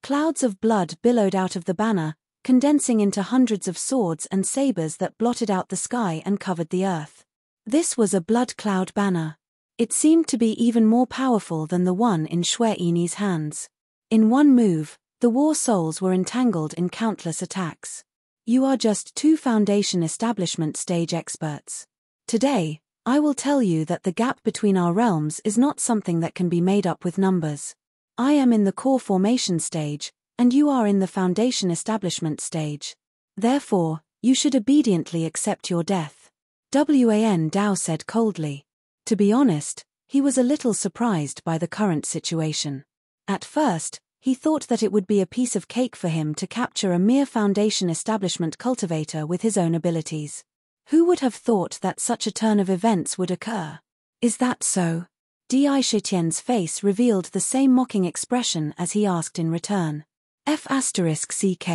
Clouds of blood billowed out of the banner, condensing into hundreds of swords and sabers that blotted out the sky and covered the earth. This was a blood cloud banner. It seemed to be even more powerful than the one in Xue Yini's hands. In one move, the war souls were entangled in countless attacks. You are just two foundation establishment stage experts. Today, I will tell you that the gap between our realms is not something that can be made up with numbers. I am in the core formation stage, and you are in the foundation establishment stage. Therefore, you should obediently accept your death. Wan Dao said coldly. To be honest, he was a little surprised by the current situation. At first, he thought that it would be a piece of cake for him to capture a mere foundation establishment cultivator with his own abilities. Who would have thought that such a turn of events would occur? Is that so? Di Shitian's face revealed the same mocking expression as he asked in return. F***CK.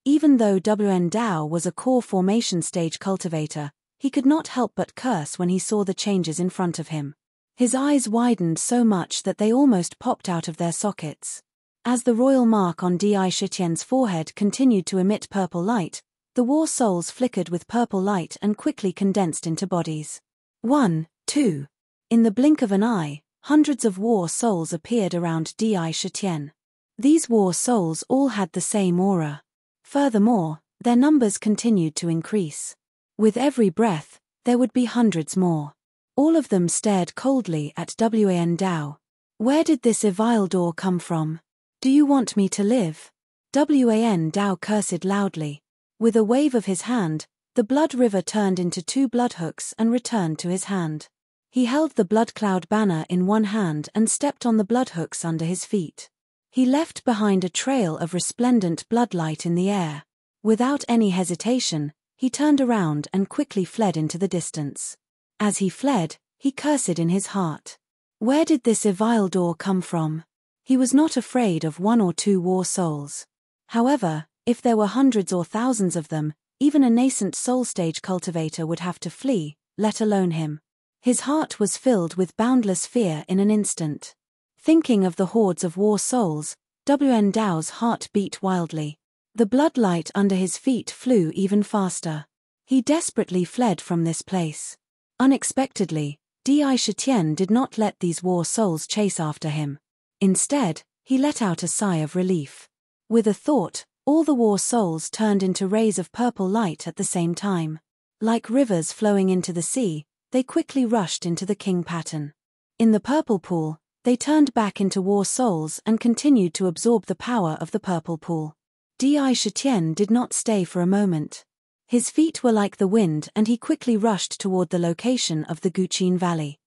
Even though WN Dao was a core formation stage cultivator, he could not help but curse when he saw the changes in front of him. His eyes widened so much that they almost popped out of their sockets. As the royal mark on Di Shitian's forehead continued to emit purple light, the war souls flickered with purple light and quickly condensed into bodies. 1, 2. In the blink of an eye, hundreds of war souls appeared around Di Shitian. These war souls all had the same aura. Furthermore, their numbers continued to increase. With every breath, there would be hundreds more. All of them stared coldly at Wan Dao. Where did this evil come from? Do you want me to live? Wan Dao cursed loudly. With a wave of his hand, the blood river turned into two blood hooks and returned to his hand. He held the blood cloud banner in one hand and stepped on the blood hooks under his feet. He left behind a trail of resplendent bloodlight in the air. Without any hesitation, he turned around and quickly fled into the distance. As he fled, he cursed in his heart. Where did this evil come from? He was not afraid of one or two war souls. However, if there were hundreds or thousands of them, even a nascent soul stage cultivator would have to flee, let alone him. His heart was filled with boundless fear in an instant. Thinking of the hordes of war souls, WN Dao's heart beat wildly. The bloodlight under his feet flew even faster. He desperately fled from this place. Unexpectedly, Di Shitian did not let these war souls chase after him. Instead, he let out a sigh of relief. With a thought, all the war souls turned into rays of purple light at the same time. Like rivers flowing into the sea, they quickly rushed into the king pattern. In the purple pool, they turned back into war souls and continued to absorb the power of the purple pool. Di Shitian did not stay for a moment. His feet were like the wind and he quickly rushed toward the location of the Guqin Valley.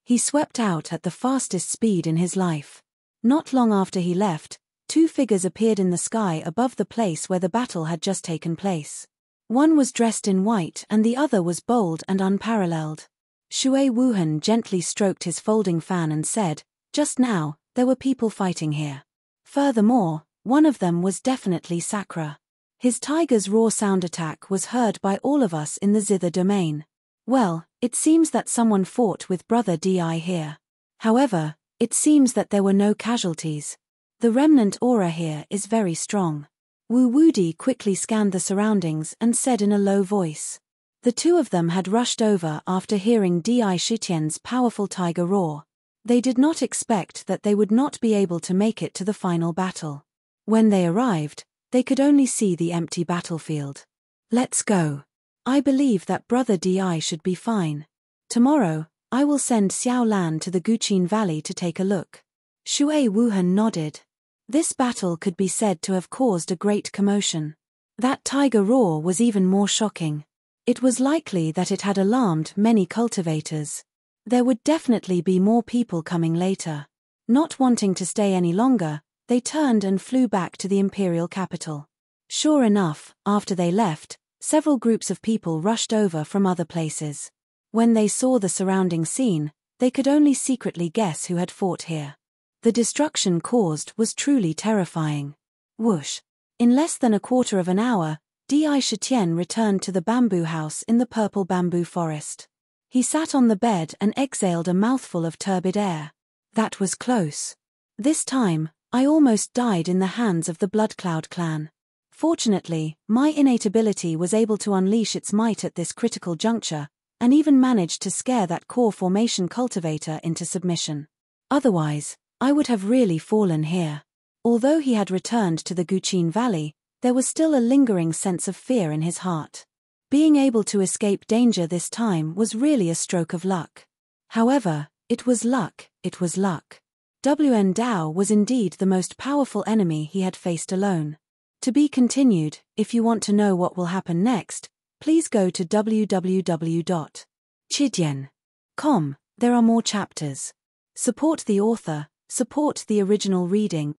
He swept out at the fastest speed in his life. Not long after he left, two figures appeared in the sky above the place where the battle had just taken place. One was dressed in white and the other was bold and unparalleled. Shui Wuhan gently stroked his folding fan and said, "Just now, there were people fighting here. Furthermore, one of them was definitely Sakura. His tiger's raw sound attack was heard by all of us in the zither domain. Well, it seems that someone fought with Brother Di here. However, it seems that there were no casualties. The remnant aura here is very strong." Wu Wudi quickly scanned the surroundings and said in a low voice. The two of them had rushed over after hearing Di Shitian's powerful tiger roar. They did not expect that they would not be able to make it to the final battle. When they arrived, they could only see the empty battlefield. "Let's go. I believe that Brother Di should be fine. Tomorrow, I will send Xiao Lan to the Guqin Valley to take a look." Shui Wuhan nodded. This battle could be said to have caused a great commotion. That tiger roar was even more shocking. It was likely that it had alarmed many cultivators. There would definitely be more people coming later. Not wanting to stay any longer, they turned and flew back to the imperial capital. Sure enough, after they left, Several groups of people rushed over from other places. When they saw the surrounding scene, they could only secretly guess who had fought here. The destruction caused was truly terrifying. Whoosh! In less than a quarter of an hour, Di Shitian returned to the bamboo house in the purple bamboo forest. He sat on the bed and exhaled a mouthful of turbid air. That was close. This time, I almost died in the hands of the Bloodcloud clan. Fortunately, my innate ability was able to unleash its might at this critical juncture, and even managed to scare that core formation cultivator into submission. Otherwise, I would have really fallen here. Although he had returned to the Guqin Valley, there was still a lingering sense of fear in his heart. Being able to escape danger this time was really a stroke of luck. However, it was luck. WN Dao was indeed the most powerful enemy he had faced alone. To be continued. If you want to know what will happen next, please go to www.chidian.com. There are more chapters. Support the author, support the original reading.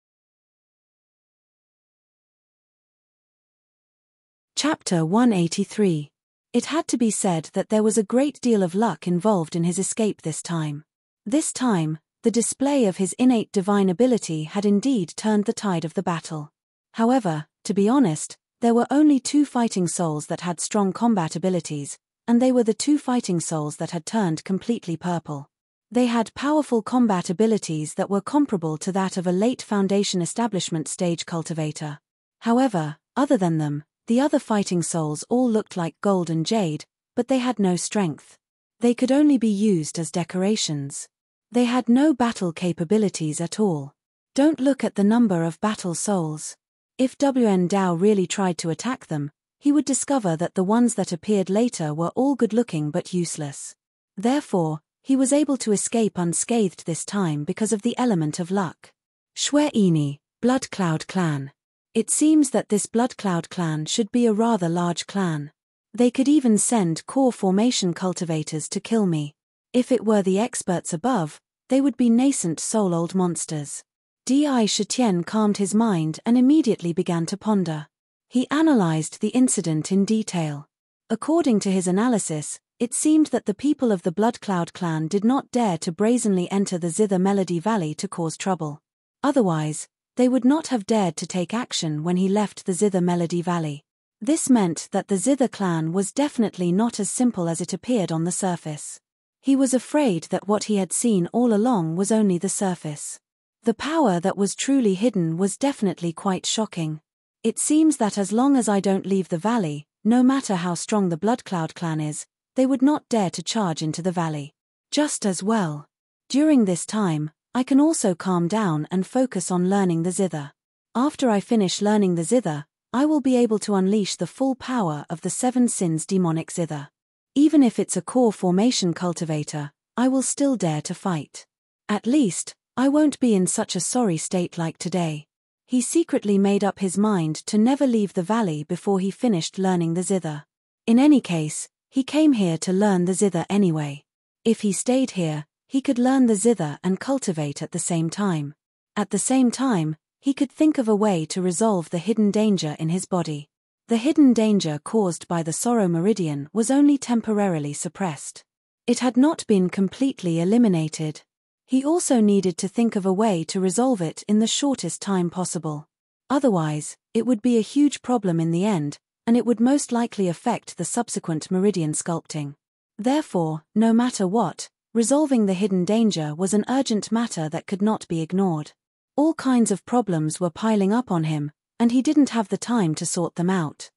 Chapter 183. It had to be said that there was a great deal of luck involved in his escape this time. This time, the display of his innate divine ability had indeed turned the tide of the battle. However, to be honest, there were only 2 fighting souls that had strong combat abilities, and they were the 2 fighting souls that had turned completely purple. They had powerful combat abilities that were comparable to that of a late Foundation Establishment stage cultivator. However, other than them, the other fighting souls all looked like gold and jade, but they had no strength. They could only be used as decorations. They had no battle capabilities at all. Don't look at the number of battle souls. If WN Dao really tried to attack them, he would discover that the ones that appeared later were all good-looking but useless. Therefore, he was able to escape unscathed this time because of the element of luck. Shwe-Ini, Bloodcloud clan. It seems that this Bloodcloud clan should be a rather large clan. They could even send core formation cultivators to kill me. If it were the experts above, they would be nascent soul-old monsters. Di Shitian calmed his mind and immediately began to ponder. He analyzed the incident in detail. According to his analysis, it seemed that the people of the Bloodcloud clan did not dare to brazenly enter the Zither Melody Valley to cause trouble. Otherwise, they would not have dared to take action when he left the Zither Melody Valley. This meant that the Zither clan was definitely not as simple as it appeared on the surface. He was afraid that what he had seen all along was only the surface. The power that was truly hidden was definitely quite shocking. It seems that as long as I don't leave the valley, no matter how strong the Bloodcloud clan is, they would not dare to charge into the valley. Just as well. During this time, I can also calm down and focus on learning the Zither. After I finish learning the Zither, I will be able to unleash the full power of the 7 Sins demonic Zither. Even if it's a core formation cultivator, I will still dare to fight. At least, I won't be in such a sorry state like today. He secretly made up his mind to never leave the valley before he finished learning the Zither. In any case, he came here to learn the Zither anyway. If he stayed here, he could learn the Zither and cultivate at the same time. At the same time, he could think of a way to resolve the hidden danger in his body. The hidden danger caused by the Sorrow Meridian was only temporarily suppressed. It had not been completely eliminated. He also needed to think of a way to resolve it in the shortest time possible. Otherwise, it would be a huge problem in the end, and it would most likely affect the subsequent meridian sculpting. Therefore, no matter what, resolving the hidden danger was an urgent matter that could not be ignored. All kinds of problems were piling up on him, and he didn't have the time to sort them out.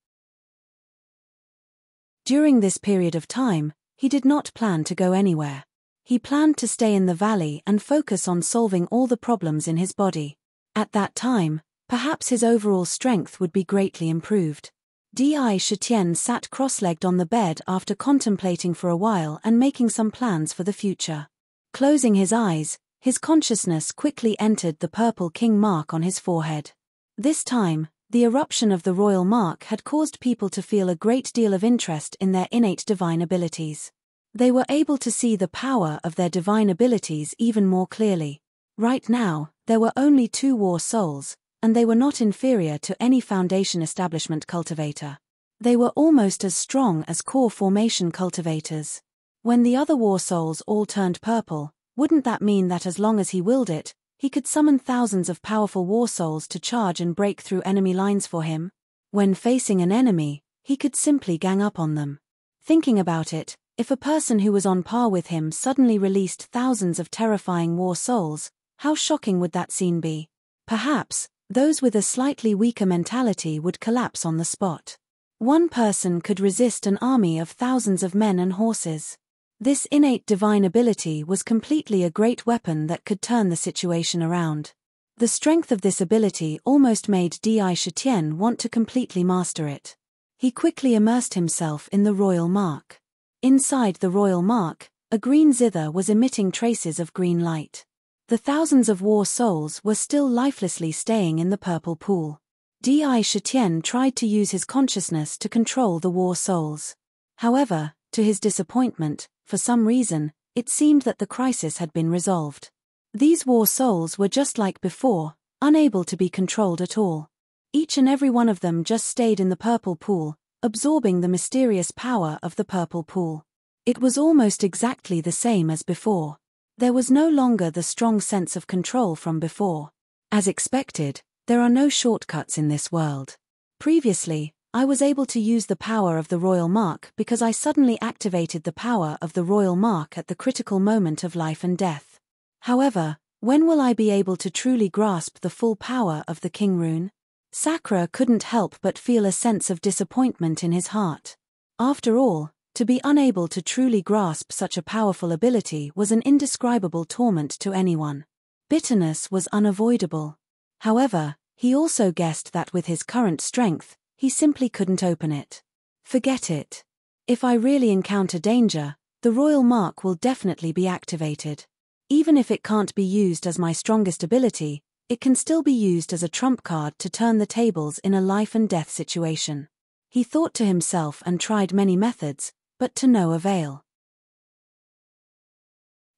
During this period of time, he did not plan to go anywhere. He planned to stay in the valley and focus on solving all the problems in his body. At that time, perhaps his overall strength would be greatly improved. Di Shitian sat cross-legged on the bed after contemplating for a while and making some plans for the future. Closing his eyes, his consciousness quickly entered the purple king mark on his forehead. This time, the eruption of the royal mark had caused people to feel a great deal of interest in their innate divine abilities. They were able to see the power of their divine abilities even more clearly. Right now, there were only 2 war souls, and they were not inferior to any Foundation Establishment cultivator. They were almost as strong as core formation cultivators. When the other war souls all turned purple, wouldn't that mean that as long as he willed it, he could summon thousands of powerful war souls to charge and break through enemy lines for him? When facing an enemy, he could simply gang up on them. Thinking about it, if a person who was on par with him suddenly released thousands of terrifying war souls, how shocking would that scene be? Perhaps, those with a slightly weaker mentality would collapse on the spot. One person could resist an army of thousands of men and horses. This innate divine ability was completely a great weapon that could turn the situation around. The strength of this ability almost made Di Shitian want to completely master it. He quickly immersed himself in the royal mark. Inside the royal mark, a green zither was emitting traces of green light. The thousands of war souls were still lifelessly staying in the purple pool. Di Shitian tried to use his consciousness to control the war souls. However, to his disappointment, for some reason, it seemed that the crisis had been resolved. These war souls were just like before, unable to be controlled at all. Each and every one of them just stayed in the purple pool, absorbing the mysterious power of the purple pool. It was almost exactly the same as before. There was no longer the strong sense of control from before. As expected, there are no shortcuts in this world. Previously, I was able to use the power of the royal mark because I suddenly activated the power of the royal mark at the critical moment of life and death. However, when will I be able to truly grasp the full power of the king rune? Sakura couldn't help but feel a sense of disappointment in his heart. After all, to be unable to truly grasp such a powerful ability was an indescribable torment to anyone. Bitterness was unavoidable. However, he also guessed that with his current strength, he simply couldn't open it. Forget it. If I really encounter danger, the royal mark will definitely be activated. Even if it can't be used as my strongest ability, it can still be used as a trump card to turn the tables in a life and death situation. He thought to himself and tried many methods, but to no avail.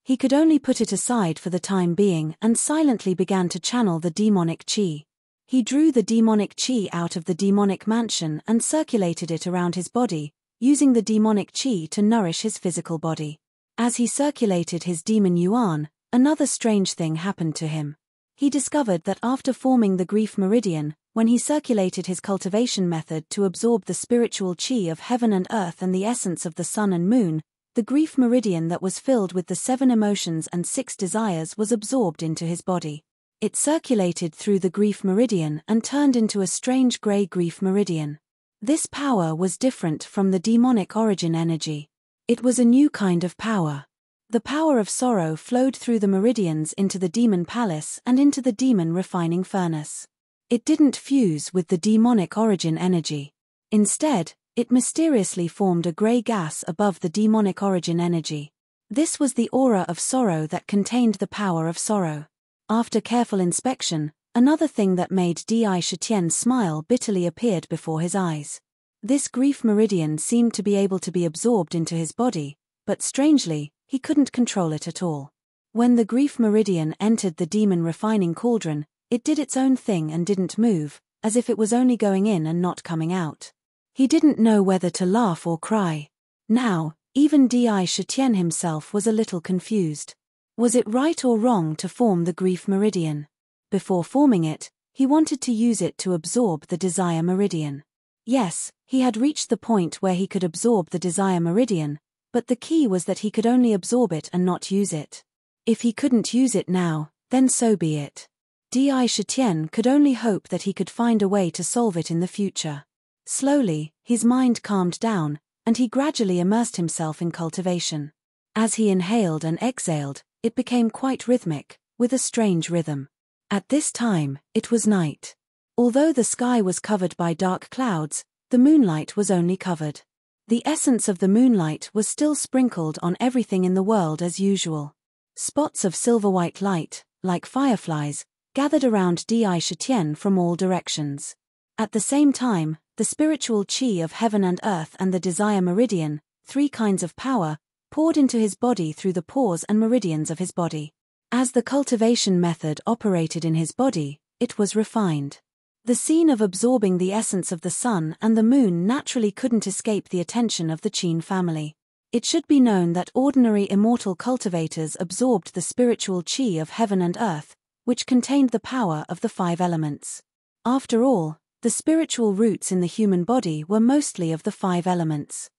He could only put it aside for the time being and silently began to channel the demonic chi. He drew the demonic chi out of the demonic mansion and circulated it around his body, using the demonic chi to nourish his physical body. As he circulated his demon yuan, another strange thing happened to him. He discovered that after forming the grief meridian, when he circulated his cultivation method to absorb the spiritual chi of heaven and earth and the essence of the sun and moon, the grief meridian that was filled with the 7 emotions and 6 desires was absorbed into his body. It circulated through the grief meridian and turned into a strange grey grief meridian. This power was different from the demonic origin energy. It was a new kind of power. The power of sorrow flowed through the meridians into the demon palace and into the demon refining furnace. It didn't fuse with the demonic origin energy. Instead, it mysteriously formed a grey gas above the demonic origin energy. This was the aura of sorrow that contained the power of sorrow. After careful inspection, another thing that made Di Shitian smile bitterly appeared before his eyes. This grief meridian seemed to be able to be absorbed into his body, but strangely, he couldn't control it at all. When the grief meridian entered the demon refining cauldron, it did its own thing and didn't move, as if it was only going in and not coming out. He didn't know whether to laugh or cry. Now, even Di Shitian himself was a little confused. Was it right or wrong to form the grief meridian? Before forming it, he wanted to use it to absorb the desire meridian. Yes, he had reached the point where he could absorb the desire meridian, but the key was that he could only absorb it and not use it. If he couldn't use it now, then so be it. Di Shitian could only hope that he could find a way to solve it in the future. Slowly, his mind calmed down, and he gradually immersed himself in cultivation. As he inhaled and exhaled, it became quite rhythmic, with a strange rhythm. At this time, it was night. Although the sky was covered by dark clouds, the moonlight was only covered. The essence of the moonlight was still sprinkled on everything in the world as usual. Spots of silver-white light, like fireflies, gathered around Di Shitian from all directions. At the same time, the spiritual chi of heaven and earth and the desire meridian, 3 kinds of power, poured into his body through the pores and meridians of his body. As the cultivation method operated in his body, it was refined. The scene of absorbing the essence of the sun and the moon naturally couldn't escape the attention of the Qin family. It should be known that ordinary immortal cultivators absorbed the spiritual qi of heaven and earth, which contained the power of the 5 elements. After all, the spiritual roots in the human body were mostly of the 5 elements.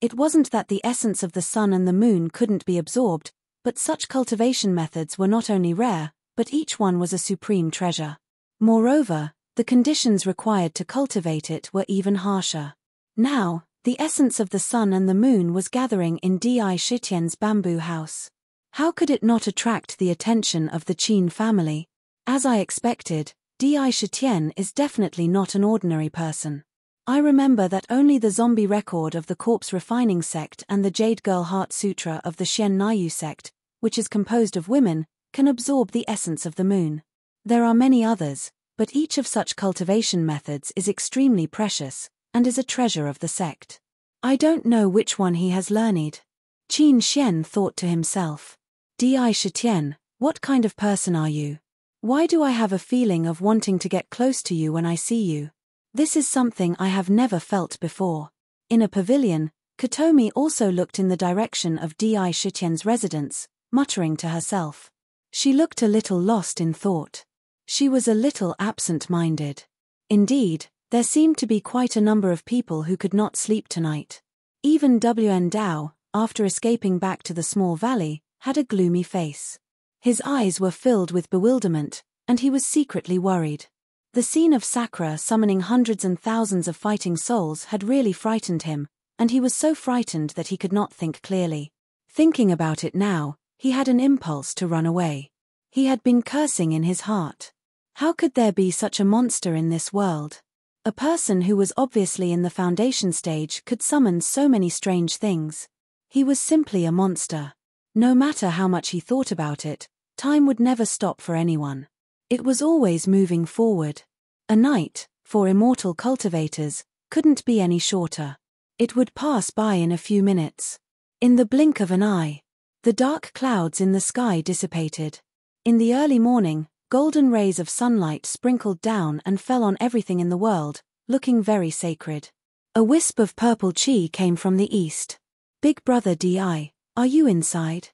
It wasn't that the essence of the sun and the moon couldn't be absorbed, but such cultivation methods were not only rare, but each one was a supreme treasure. Moreover, the conditions required to cultivate it were even harsher. Now, the essence of the sun and the moon was gathering in Di Shitian's bamboo house. How could it not attract the attention of the Qin family? As I expected, Di Shitian is definitely not an ordinary person. I remember that only the zombie record of the corpse refining sect and the Jade Girl Heart Sutra of the Xian Naiyu sect, which is composed of women, can absorb the essence of the moon. There are many others, but each of such cultivation methods is extremely precious, and is a treasure of the sect. I don't know which one he has learned. Qin Xian thought to himself. Di Shitian, what kind of person are you? Why do I have a feeling of wanting to get close to you when I see you? This is something I have never felt before. In a pavilion, Kotomi also looked in the direction of Di Shitian's residence, muttering to herself. She looked a little lost in thought. She was a little absent-minded. Indeed, there seemed to be quite a number of people who could not sleep tonight. Even Wn Dao, after escaping back to the small valley, had a gloomy face. His eyes were filled with bewilderment, and he was secretly worried. The scene of Sakura summoning hundreds and thousands of fighting souls had really frightened him, and he was so frightened that he could not think clearly. Thinking about it now, he had an impulse to run away. He had been cursing in his heart. How could there be such a monster in this world? A person who was obviously in the foundation stage could summon so many strange things. He was simply a monster. No matter how much he thought about it, time would never stop for anyone. It was always moving forward. A night, for immortal cultivators, couldn't be any shorter. It would pass by in a few minutes. In the blink of an eye. The dark clouds in the sky dissipated. In the early morning, golden rays of sunlight sprinkled down and fell on everything in the world, looking very sacred. A wisp of purple chi came from the east. Big brother Di, are you inside?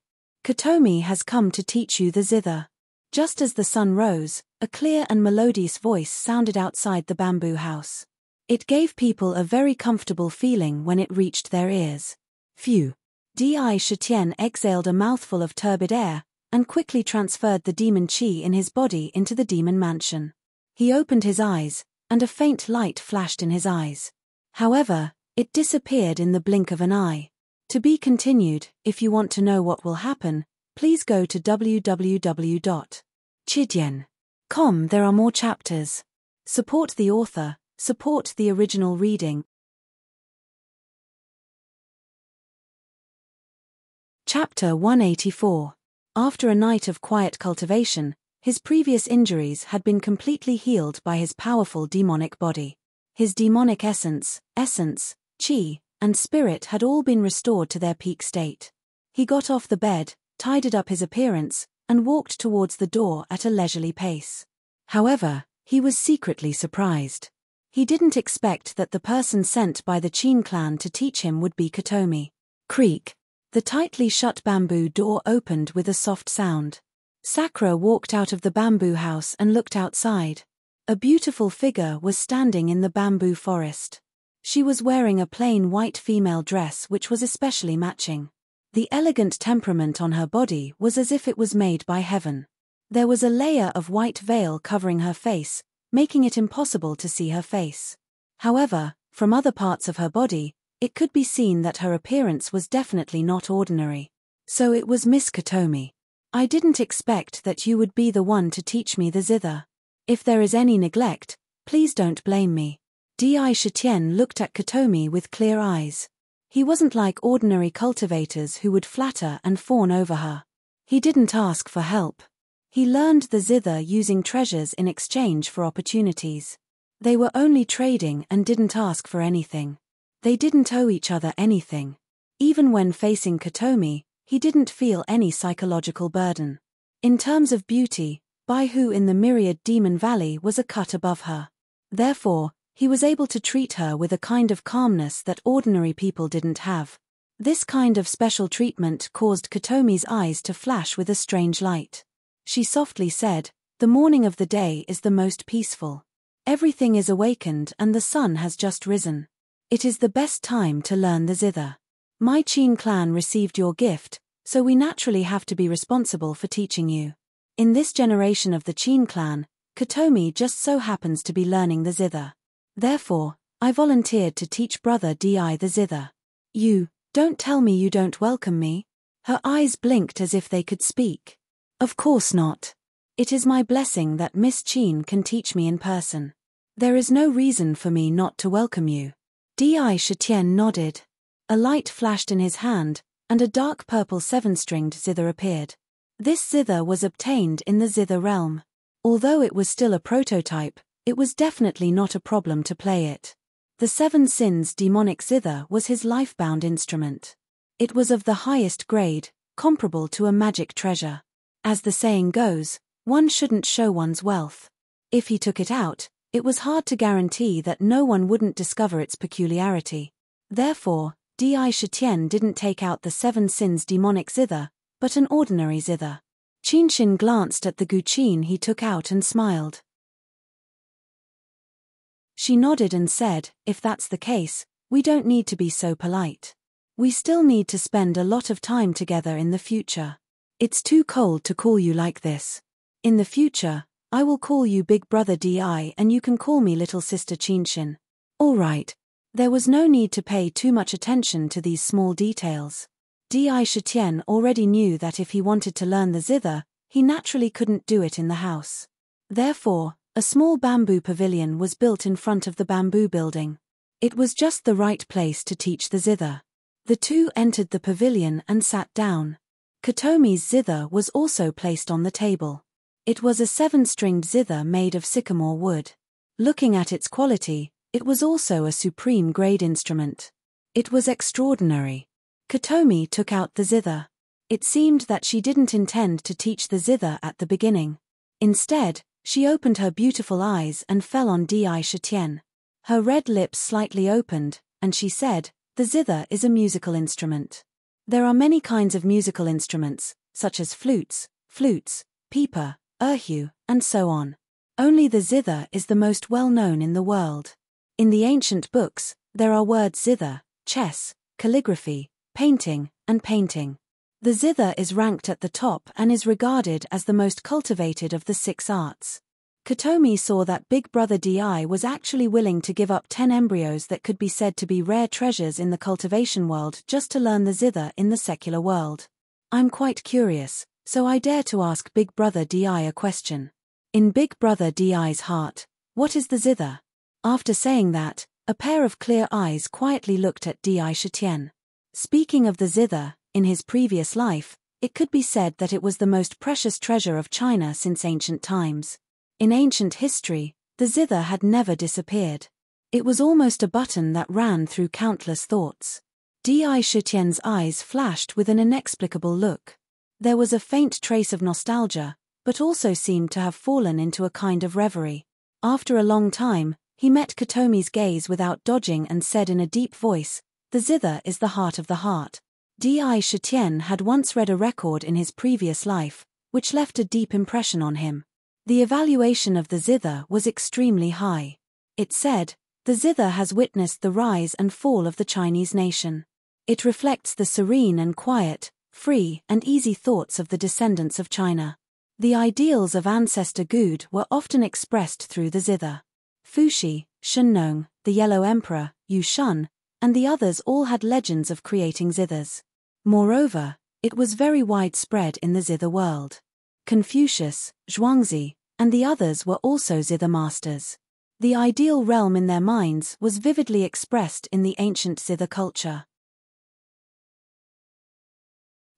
Kotomi has come to teach you the zither. Just as the sun rose, a clear and melodious voice sounded outside the bamboo house. It gave people a very comfortable feeling when it reached their ears. Phew. Di Shitian exhaled a mouthful of turbid air, and quickly transferred the demon chi in his body into the demon mansion. He opened his eyes, and a faint light flashed in his eyes. However, it disappeared in the blink of an eye. To be continued. If you want to know what will happen, please go to www.chidian.com. There are more chapters. Support the author, support the original reading. Chapter 184. After a night of quiet cultivation, his previous injuries had been completely healed by his powerful demonic body. His demonic essence, chi, and spirit had all been restored to their peak state. He got off the bed, tidied up his appearance, and walked towards the door at a leisurely pace. However, he was secretly surprised. He didn't expect that the person sent by the Qin clan to teach him would be Kotomi. Creak. The tightly shut bamboo door opened with a soft sound. Sakura walked out of the bamboo house and looked outside. A beautiful figure was standing in the bamboo forest. She was wearing a plain white female dress which was especially matching. The elegant temperament on her body was as if it was made by heaven. There was a layer of white veil covering her face, making it impossible to see her face. However, from other parts of her body, it could be seen that her appearance was definitely not ordinary. So it was Miss Kotomi. I didn't expect that you would be the one to teach me the zither. If there is any neglect, please don't blame me. Di Shitian looked at Kotomi with clear eyes. He wasn't like ordinary cultivators who would flatter and fawn over her. He didn't ask for help. He learned the zither using treasures in exchange for opportunities. They were only trading and didn't ask for anything. They didn't owe each other anything. Even when facing Kotomi, he didn't feel any psychological burden. In terms of beauty, Bai Hu in the myriad demon valley was a cut above her. Therefore, he was able to treat her with a kind of calmness that ordinary people didn't have. This kind of special treatment caused Kotomi's eyes to flash with a strange light. She softly said, "The morning of the day is the most peaceful. Everything is awakened and the sun has just risen. It is the best time to learn the zither. My Qin clan received your gift, so we naturally have to be responsible for teaching you. In this generation of the Qin clan, Kotomi just so happens to be learning the zither. Therefore, I volunteered to teach brother Di the zither." "You, don't tell me you don't welcome me?" Her eyes blinked as if they could speak. "Of course not. It is my blessing that Miss Qin can teach me in person. There is no reason for me not to welcome you." Di Shitian nodded. A light flashed in his hand, and a dark purple seven-stringed zither appeared. This zither was obtained in the zither realm. Although it was still a prototype, it was definitely not a problem to play it. The Seven Sins demonic zither was his life-bound instrument. It was of the highest grade, comparable to a magic treasure. As the saying goes, one shouldn't show one's wealth. If he took it out, it was hard to guarantee that no one wouldn't discover its peculiarity. Therefore, Di Shitian didn't take out the Seven Sins demonic zither, but an ordinary zither. Qinshin glanced at the guqin he took out and smiled. She nodded and said, "If that's the case, we don't need to be so polite. We still need to spend a lot of time together in the future. It's too cold to call you like this. In the future, I will call you Big Brother Di and you can call me Little Sister Qinshin." All right. There was no need to pay too much attention to these small details. Di Shitian already knew that if he wanted to learn the zither, he naturally couldn't do it in the house. Therefore, a small bamboo pavilion was built in front of the bamboo building. It was just the right place to teach the zither. The two entered the pavilion and sat down. Kotomi's zither was also placed on the table. It was a seven-stringed zither made of sycamore wood. Looking at its quality, it was also a supreme grade instrument. It was extraordinary. Kotomi took out the zither. It seemed that she didn't intend to teach the zither at the beginning. Instead, she opened her beautiful eyes and fell on Di Shitian. Her red lips slightly opened, and she said, "The zither is a musical instrument. There are many kinds of musical instruments, such as flutes, pipa, erhu, and so on. Only the zither is the most well-known in the world. In the ancient books, there are words zither, chess, calligraphy, painting, and painting. The zither is ranked at the top and is regarded as the most cultivated of the 6 arts." Kotomi saw that Big Brother Di was actually willing to give up 10 embryos that could be said to be rare treasures in the cultivation world just to learn the zither in the secular world. "I'm quite curious, so I dare to ask Big Brother Di a question." In Big Brother Di's heart, what is the zither? After saying that, a pair of clear eyes quietly looked at Di Shitian. Speaking of the zither, in his previous life, it could be said that it was the most precious treasure of China since ancient times. In ancient history, the zither had never disappeared. It was almost a button that ran through countless thoughts. Di Shitian's eyes flashed with an inexplicable look. There was a faint trace of nostalgia, but also seemed to have fallen into a kind of reverie. After a long time, he met Kotomi's gaze without dodging and said in a deep voice, "The zither is the heart of the heart." Di Shitian had once read a record in his previous life, which left a deep impression on him. The evaluation of the zither was extremely high. It said, "The zither has witnessed the rise and fall of the Chinese nation. It reflects the serene and quiet, free and easy thoughts of the descendants of China. The ideals of ancestor Good were often expressed through the zither. Fuxi, Shennong, the Yellow Emperor, Yu Shun, and the others all had legends of creating zithers. Moreover, it was very widespread in the zither world. Confucius, Zhuangzi, and the others were also zither masters. The ideal realm in their minds was vividly expressed in the ancient zither culture."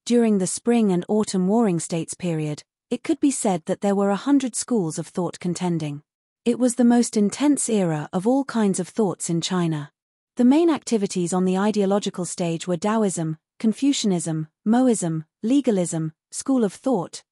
During the spring and autumn warring states period, it could be said that there were 100 schools of thought contending. It was the most intense era of all kinds of thoughts in China. The main activities on the ideological stage were Taoism, Confucianism, Moism, legalism, school of thought,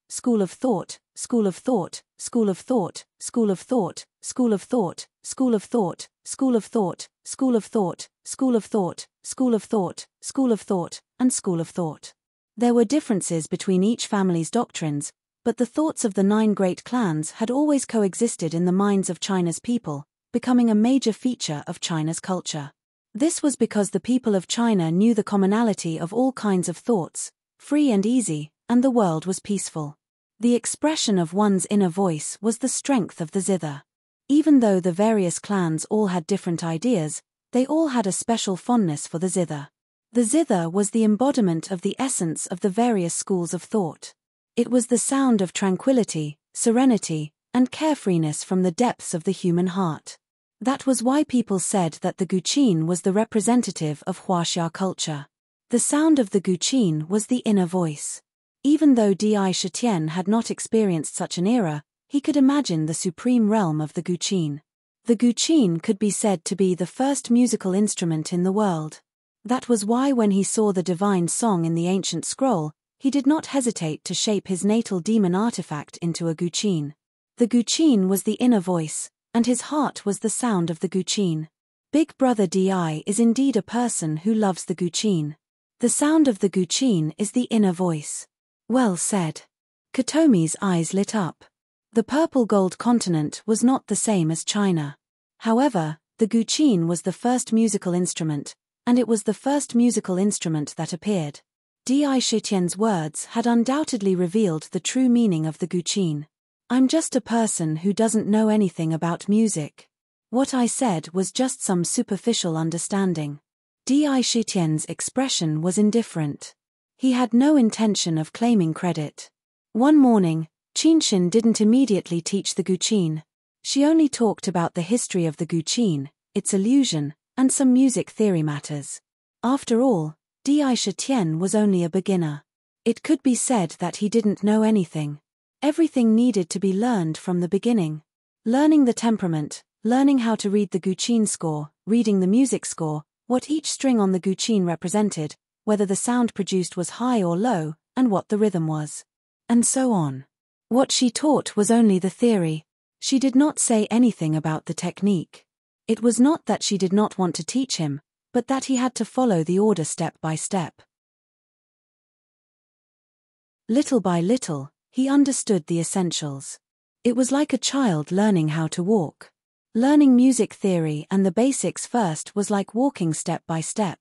school of thought, school of thought, school of thought, school of thought, school of thought, school of thought, school of thought, school of thought, school of thought, and school of thought. There were differences between each family's doctrines, but the thoughts of the 9 great clans had always coexisted in the minds of China's people, becoming a major feature of China's culture. This was because the people of China knew the commonality of all kinds of thoughts, free and easy, and the world was peaceful. The expression of one's inner voice was the strength of the zither. Even though the various clans all had different ideas, they all had a special fondness for the zither. The zither was the embodiment of the essence of the various schools of thought. It was the sound of tranquility, serenity, and carefreeness from the depths of the human heart. That was why people said that the guqin was the representative of Huaxia culture. The sound of the guqin was the inner voice. Even though Di Shitian had not experienced such an era, he could imagine the supreme realm of the guqin. The guqin could be said to be the first musical instrument in the world. That was why when he saw the divine song in the ancient scroll, he did not hesitate to shape his natal demon artifact into a guqin. The guqin was the inner voice, and his heart was the sound of the guqin. Big Brother Di is indeed a person who loves the guqin. The sound of the guqin is the inner voice. Well said. Kotomi's eyes lit up. The purple gold continent was not the same as China. However, the guqin was the first musical instrument, and it was the first musical instrument that appeared. Di Shitian's words had undoubtedly revealed the true meaning of the guqin. I'm just a person who doesn't know anything about music. What I said was just some superficial understanding. Di Shitian's expression was indifferent. He had no intention of claiming credit. One morning, Qinshin didn't immediately teach the guqin. She only talked about the history of the guqin, its illusion, and some music theory matters. After all, Di Shitian was only a beginner. It could be said that he didn't know anything. Everything needed to be learned from the beginning. Learning the temperament, learning how to read the guqin score, reading the music score, what each string on the guqin represented, whether the sound produced was high or low, and what the rhythm was. And so on. What she taught was only the theory. She did not say anything about the technique. It was not that she did not want to teach him, but that he had to follow the order step by step. Little by little, he understood the essentials. It was like a child learning how to walk. Learning music theory and the basics first was like walking step by step.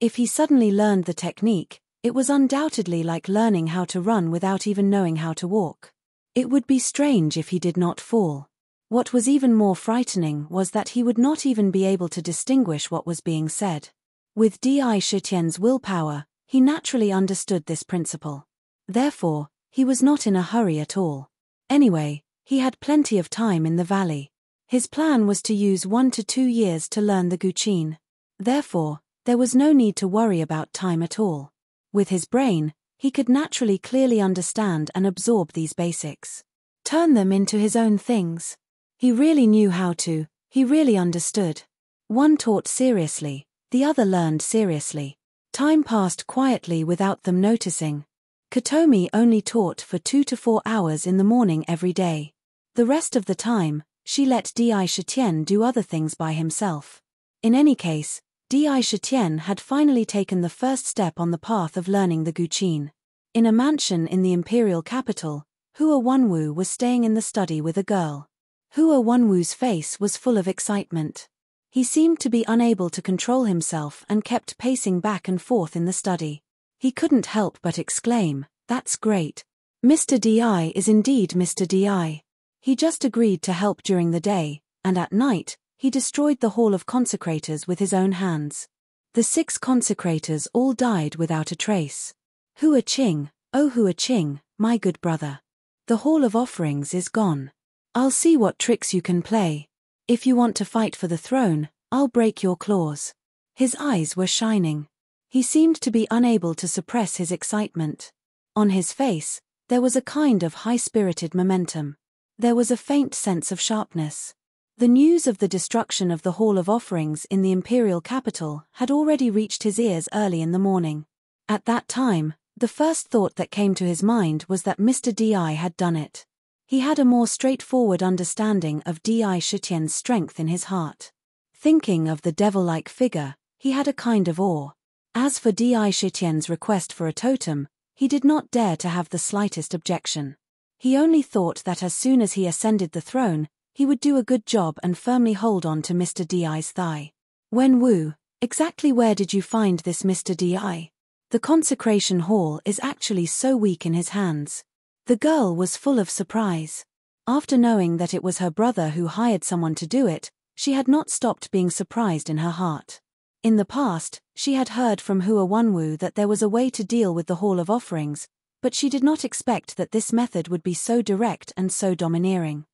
If he suddenly learned the technique, it was undoubtedly like learning how to run without even knowing how to walk. It would be strange if he did not fall. What was even more frightening was that he would not even be able to distinguish what was being said. With Di Shitian's willpower, he naturally understood this principle. Therefore, he was not in a hurry at all. Anyway, he had plenty of time in the valley. His plan was to use 1 to 2 years to learn the guqin. Therefore, there was no need to worry about time at all. With his brain, he could naturally clearly understand and absorb these basics. Turn them into his own things. He really knew how to, he really understood. One taught seriously, the other learned seriously. Time passed quietly without them noticing. Kotomi only taught for 2 to 4 hours in the morning every day. The rest of the time, she let Di Shitian do other things by himself. In any case, Di Shitian had finally taken the first step on the path of learning the guqin. In a mansion in the imperial capital, Hua Wanwu was staying in the study with a girl. Hua Wanwu's face was full of excitement. He seemed to be unable to control himself and kept pacing back and forth in the study. He couldn't help but exclaim, "That's great. Mr. Di is indeed Mr. Di. He just agreed to help during the day, and at night, he destroyed the Hall of Consecrators with his own hands. The 6 consecrators all died without a trace. Hua Qing, oh Hua Qing, my good brother. The Hall of Offerings is gone. I'll see what tricks you can play. If you want to fight for the throne, I'll break your claws." His eyes were shining. He seemed to be unable to suppress his excitement. On his face, there was a kind of high-spirited momentum. There was a faint sense of sharpness. The news of the destruction of the Hall of Offerings in the imperial capital had already reached his ears early in the morning. At that time, the first thought that came to his mind was that Mr. Di had done it. He had a more straightforward understanding of Di Shitian's strength in his heart. Thinking of the devil-like figure, he had a kind of awe. As for Di Shitian's request for a totem, he did not dare to have the slightest objection. He only thought that as soon as he ascended the throne, he would do a good job and firmly hold on to Mr. Di's thigh. Wenwu, exactly where did you find this Mr. Di? The consecration hall is actually so weak in his hands. The girl was full of surprise. After knowing that it was her brother who hired someone to do it, she had not stopped being surprised in her heart. In the past, she had heard from Hua Wenwu that there was a way to deal with the Hall of Offerings, but she did not expect that this method would be so direct and so domineering.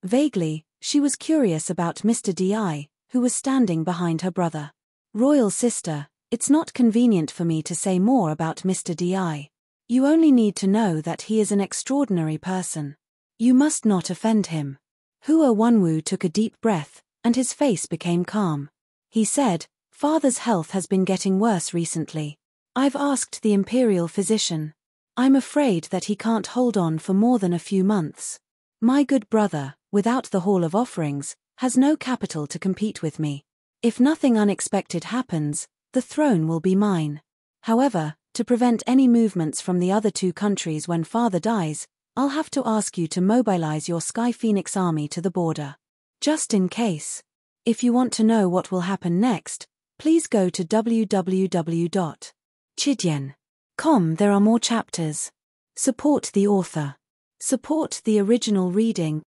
Vaguely, she was curious about Mr. Di, who was standing behind her brother. Royal sister, it's not convenient for me to say more about Mr. Di. You only need to know that he is an extraordinary person. You must not offend him. Hua Wenwu took a deep breath, and his face became calm. He said, Father's health has been getting worse recently. I've asked the imperial physician. I'm afraid that he can't hold on for more than a few months. My good brother, without the Hall of Offerings, has no capital to compete with me. If nothing unexpected happens, the throne will be mine. However, to prevent any movements from the other two countries when father dies, I'll have to ask you to mobilize your Sky Phoenix army to the border. Just in case. If you want to know what will happen next, please go to www.chidian.com. There are more chapters. Support the author. Support the original reading.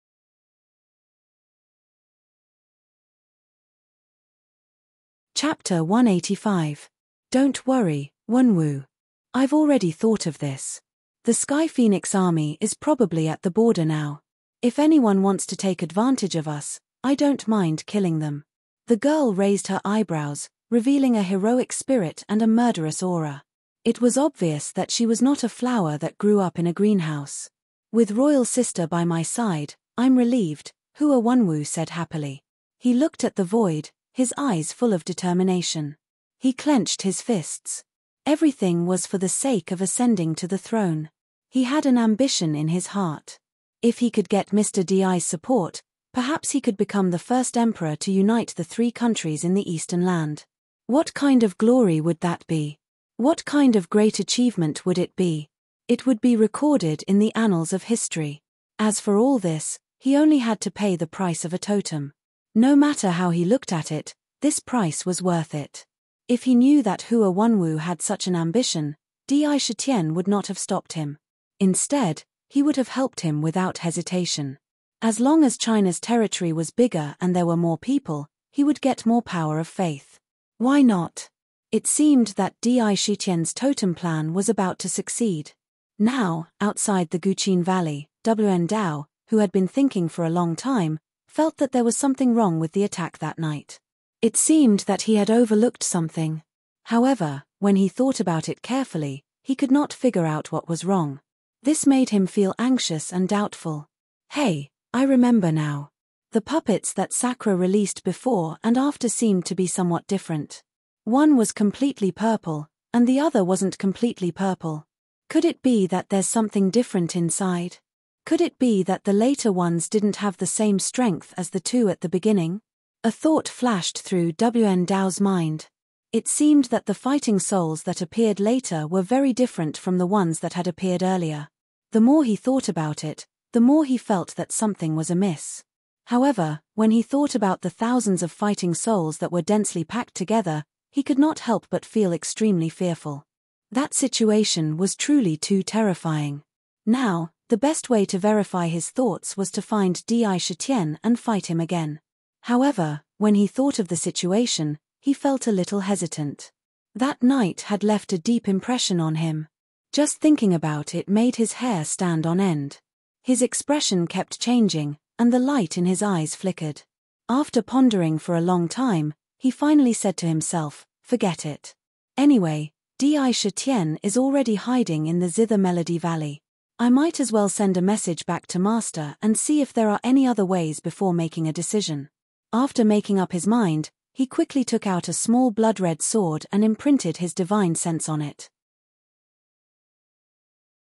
Chapter 185. Don't worry, Wenwu. I've already thought of this. The Sky Phoenix army is probably at the border now. If anyone wants to take advantage of us, I don't mind killing them. The girl raised her eyebrows, revealing a heroic spirit and a murderous aura. It was obvious that she was not a flower that grew up in a greenhouse. With royal sister by my side, I'm relieved, Hua Wenwu said happily. He looked at the void, his eyes full of determination. He clenched his fists. Everything was for the sake of ascending to the throne. He had an ambition in his heart. If he could get Mr. Di's support, perhaps he could become the first emperor to unite the three countries in the Eastern land. What kind of glory would that be? What kind of great achievement would it be? It would be recorded in the annals of history. As for all this, he only had to pay the price of a totem. No matter how he looked at it, this price was worth it. If he knew that Hua Wenwu had such an ambition, Di Shitian would not have stopped him. Instead, he would have helped him without hesitation. As long as China's territory was bigger and there were more people, he would get more power of faith. Why not? It seemed that Di Shitian's totem plan was about to succeed. Now, outside the Guqin Valley, Wn Dao, who had been thinking for a long time, felt that there was something wrong with the attack that night. It seemed that he had overlooked something. However, when he thought about it carefully, he could not figure out what was wrong. This made him feel anxious and doubtful. Hey, I remember now. The puppets that Sakura released before and after seemed to be somewhat different. One was completely purple, and the other wasn't completely purple. Could it be that there's something different inside? Could it be that the later ones didn't have the same strength as the two at the beginning? A thought flashed through Wn Dao's mind. It seemed that the fighting souls that appeared later were very different from the ones that had appeared earlier. The more he thought about it, the more he felt that something was amiss. However, when he thought about the thousands of fighting souls that were densely packed together, he could not help but feel extremely fearful. That situation was truly too terrifying. Now, the best way to verify his thoughts was to find Di Shitian and fight him again. However, when he thought of the situation, he felt a little hesitant. That night had left a deep impression on him. Just thinking about it made his hair stand on end. His expression kept changing, and the light in his eyes flickered. After pondering for a long time, he finally said to himself, forget it. Anyway, Di Shitian is already hiding in the Zither Melody Valley. I might as well send a message back to Master and see if there are any other ways before making a decision. After making up his mind, he quickly took out a small blood-red sword and imprinted his divine sense on it.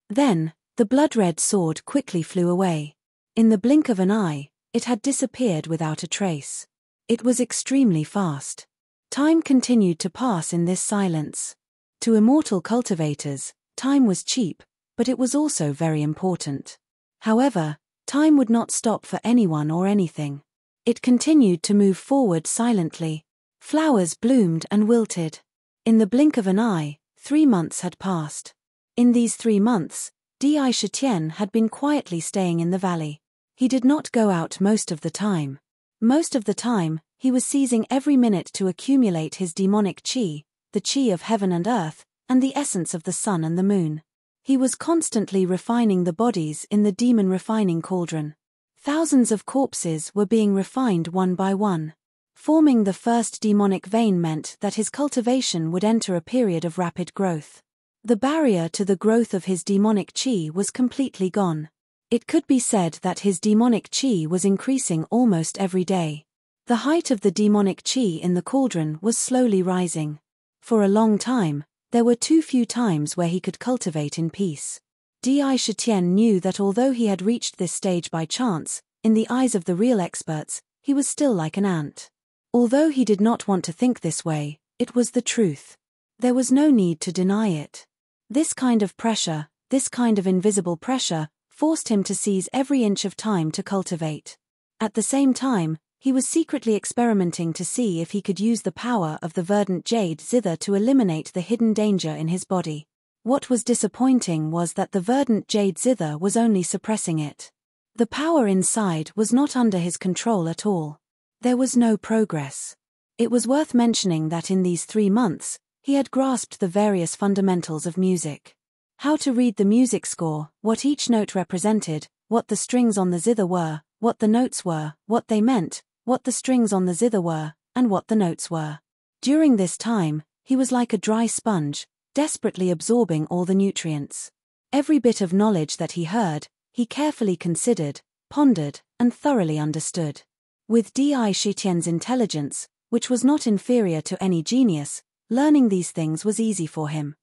Then, The blood-red sword quickly flew away. In the blink of an eye, it had disappeared without a trace. It was extremely fast. Time continued to pass in this silence. To immortal cultivators, time was cheap, but it was also very important. However, time would not stop for anyone or anything. It continued to move forward silently. Flowers bloomed and wilted. In the blink of an eye, 3 months had passed. In these 3 months, Di Shitian had been quietly staying in the valley. He did not go out most of the time. Most of the time, he was seizing every minute to accumulate his demonic qi, the qi of heaven and earth, and the essence of the sun and the moon. He was constantly refining the bodies in the demon refining cauldron. Thousands of corpses were being refined one by one. Forming the first demonic vein meant that his cultivation would enter a period of rapid growth. The barrier to the growth of his demonic qi was completely gone. It could be said that his demonic qi was increasing almost every day. The height of the demonic qi in the cauldron was slowly rising. For a long time, there were too few times where he could cultivate in peace. Di Shitian knew that although he had reached this stage by chance, in the eyes of the real experts, he was still like an ant. Although he did not want to think this way, it was the truth. There was no need to deny it. This kind of pressure, this kind of invisible pressure, forced him to seize every inch of time to cultivate. At the same time, he was secretly experimenting to see if he could use the power of the verdant jade zither to eliminate the hidden danger in his body. What was disappointing was that the verdant jade zither was only suppressing it. The power inside was not under his control at all. There was no progress. It was worth mentioning that in these 3 months, he had grasped the various fundamentals of music. How to read the music score, what each note represented, what the strings on the zither were, what the notes were, what they meant, what the strings on the zither were, and what the notes were. During this time, he was like a dry sponge, desperately absorbing all the nutrients. Every bit of knowledge that he heard, he carefully considered, pondered, and thoroughly understood. With Di Shitian's intelligence, which was not inferior to any genius, learning these things was easy for him.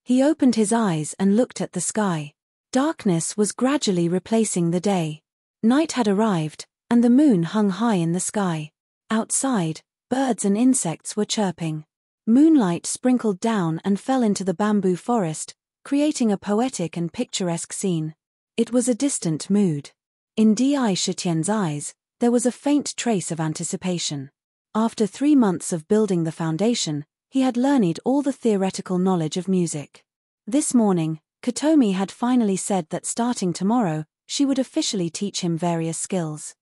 He opened his eyes and looked at the sky. Darkness was gradually replacing the day. Night had arrived, and the moon hung high in the sky. Outside, birds and insects were chirping. Moonlight sprinkled down and fell into the bamboo forest, creating a poetic and picturesque scene. It was a distant mood. In Di Shitian's eyes, there was a faint trace of anticipation. After 3 months of building the foundation, he had learned all the theoretical knowledge of music. This morning, Kotomi had finally said that starting tomorrow, she would officially teach him various skills.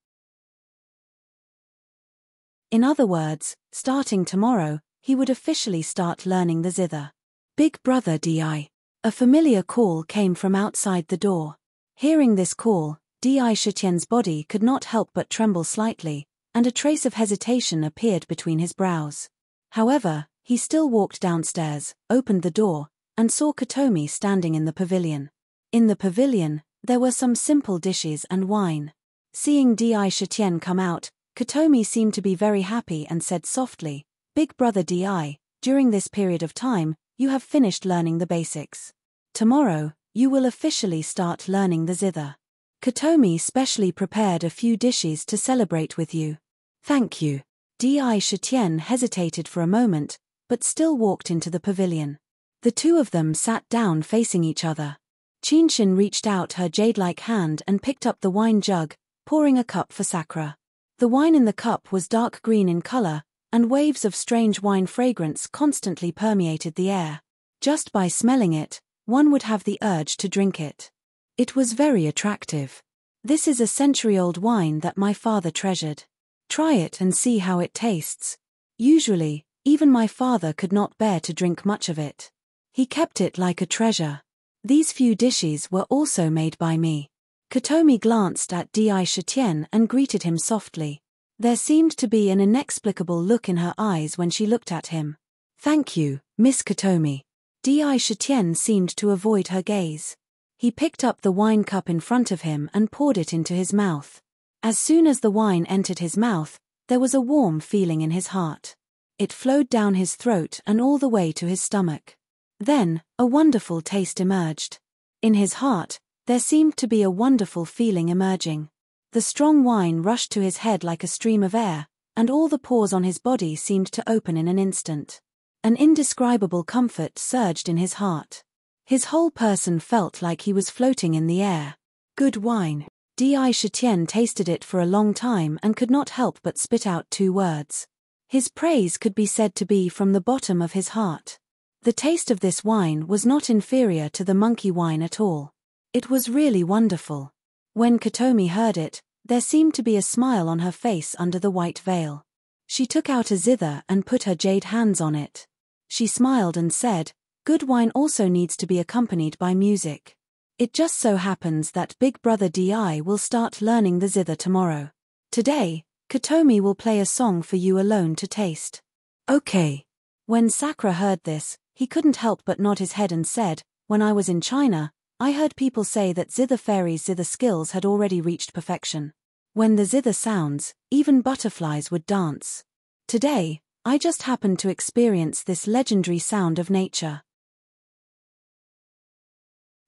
In other words, starting tomorrow, he would officially start learning the zither. Big brother Di. A familiar call came from outside the door. Hearing this call, Di Shitian's body could not help but tremble slightly, and a trace of hesitation appeared between his brows. However, he still walked downstairs, opened the door, and saw Kotomi standing in the pavilion. In the pavilion, there were some simple dishes and wine. Seeing Di Shitian come out, Kotomi seemed to be very happy and said softly, "Big brother Di, during this period of time, you have finished learning the basics. Tomorrow, you will officially start learning the zither. Kotomi specially prepared a few dishes to celebrate with you." "Thank you." Di Shitian hesitated for a moment, but still walked into the pavilion. The two of them sat down facing each other. Chinshin reached out her jade-like hand and picked up the wine jug, pouring a cup for Sakura. The wine in the cup was dark green in color, and waves of strange wine fragrance constantly permeated the air. Just by smelling it, one would have the urge to drink it. It was very attractive. "This is a century-old wine that my father treasured. Try it and see how it tastes. Usually, even my father could not bear to drink much of it. He kept it like a treasure. These few dishes were also made by me." Kotomi glanced at Di Shitian and greeted him softly. There seemed to be an inexplicable look in her eyes when she looked at him. "Thank you, Miss Kotomi." Di Shitian seemed to avoid her gaze. He picked up the wine cup in front of him and poured it into his mouth. As soon as the wine entered his mouth, there was a warm feeling in his heart. It flowed down his throat and all the way to his stomach. Then, a wonderful taste emerged. In his heart, there seemed to be a wonderful feeling emerging. The strong wine rushed to his head like a stream of air, and all the pores on his body seemed to open in an instant. An indescribable comfort surged in his heart. His whole person felt like he was floating in the air. Good wine. Di Shitian tasted it for a long time and could not help but spit out 2 words. His praise could be said to be from the bottom of his heart. The taste of this wine was not inferior to the monkey wine at all. It was really wonderful. When Kotomi heard it, there seemed to be a smile on her face under the white veil. She took out a zither and put her jade hands on it. She smiled and said, "Good wine also needs to be accompanied by music. It just so happens that Big Brother Di will start learning the zither tomorrow. Today, Kotomi will play a song for you alone to taste." "Okay." When Sakura heard this, he couldn't help but nod his head and said, "When I was in China, I heard people say that zither fairies' zither skills had already reached perfection. When the zither sounds, even butterflies would dance. Today, I just happened to experience this legendary sound of nature."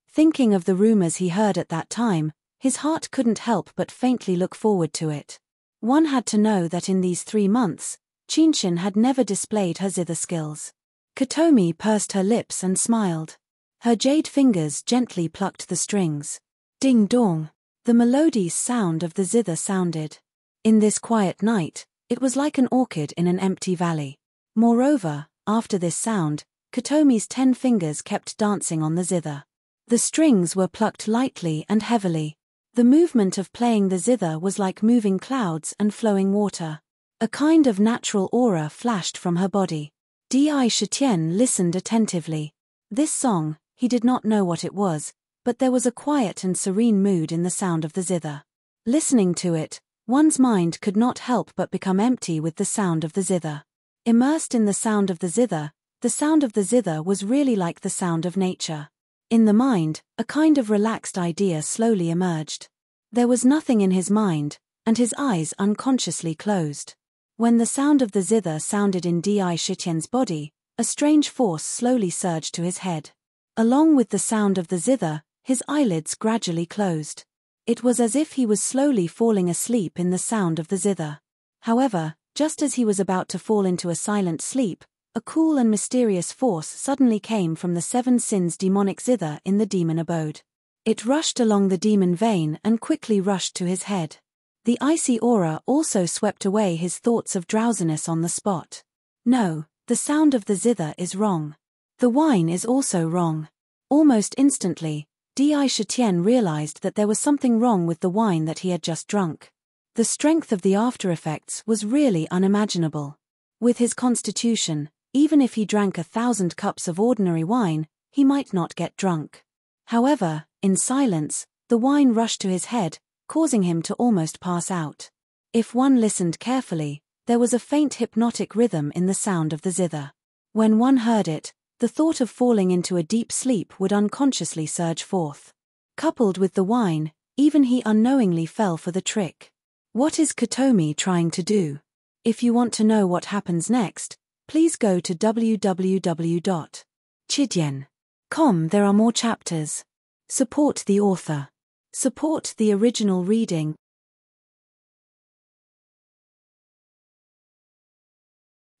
Thinking of the rumors he heard at that time, his heart couldn't help but faintly look forward to it. One had to know that in these 3 months, Chinshin had never displayed her zither skills. Kotomi pursed her lips and smiled. Her jade fingers gently plucked the strings. Ding dong! The melodious sound of the zither sounded. In this quiet night, it was like an orchid in an empty valley. Moreover, after this sound, Kotomi's 10 fingers kept dancing on the zither. The strings were plucked lightly and heavily. The movement of playing the zither was like moving clouds and flowing water. A kind of natural aura flashed from her body. Di Shitian listened attentively. This song, he did not know what it was, but there was a quiet and serene mood in the sound of the zither. Listening to it, one's mind could not help but become empty with the sound of the zither. Immersed in the sound of the zither was really like the sound of nature. In the mind, a kind of relaxed idea slowly emerged. There was nothing in his mind, and his eyes unconsciously closed. When the sound of the zither sounded in Di Shitian's body, a strange force slowly surged to his head. Along with the sound of the zither, his eyelids gradually closed. It was as if he was slowly falling asleep in the sound of the zither. However, just as he was about to fall into a silent sleep, a cool and mysterious force suddenly came from the 7 sins demonic zither in the demon abode. It rushed along the demon vein and quickly rushed to his head. The icy aura also swept away his thoughts of drowsiness on the spot. No, the sound of the zither is wrong. The wine is also wrong. Almost instantly, Di Shitian realized that there was something wrong with the wine that he had just drunk. The strength of the after-effects was really unimaginable. With his constitution, even if he drank 1,000 cups of ordinary wine, he might not get drunk. However, in silence, the wine rushed to his head, causing him to almost pass out. If one listened carefully, there was a faint hypnotic rhythm in the sound of the zither. When one heard it, the thought of falling into a deep sleep would unconsciously surge forth. Coupled with the wine, even he unknowingly fell for the trick. What is Kotomi trying to do? If you want to know what happens next, please go to www.chidien.com. There are more chapters. Support the author. Support the original reading.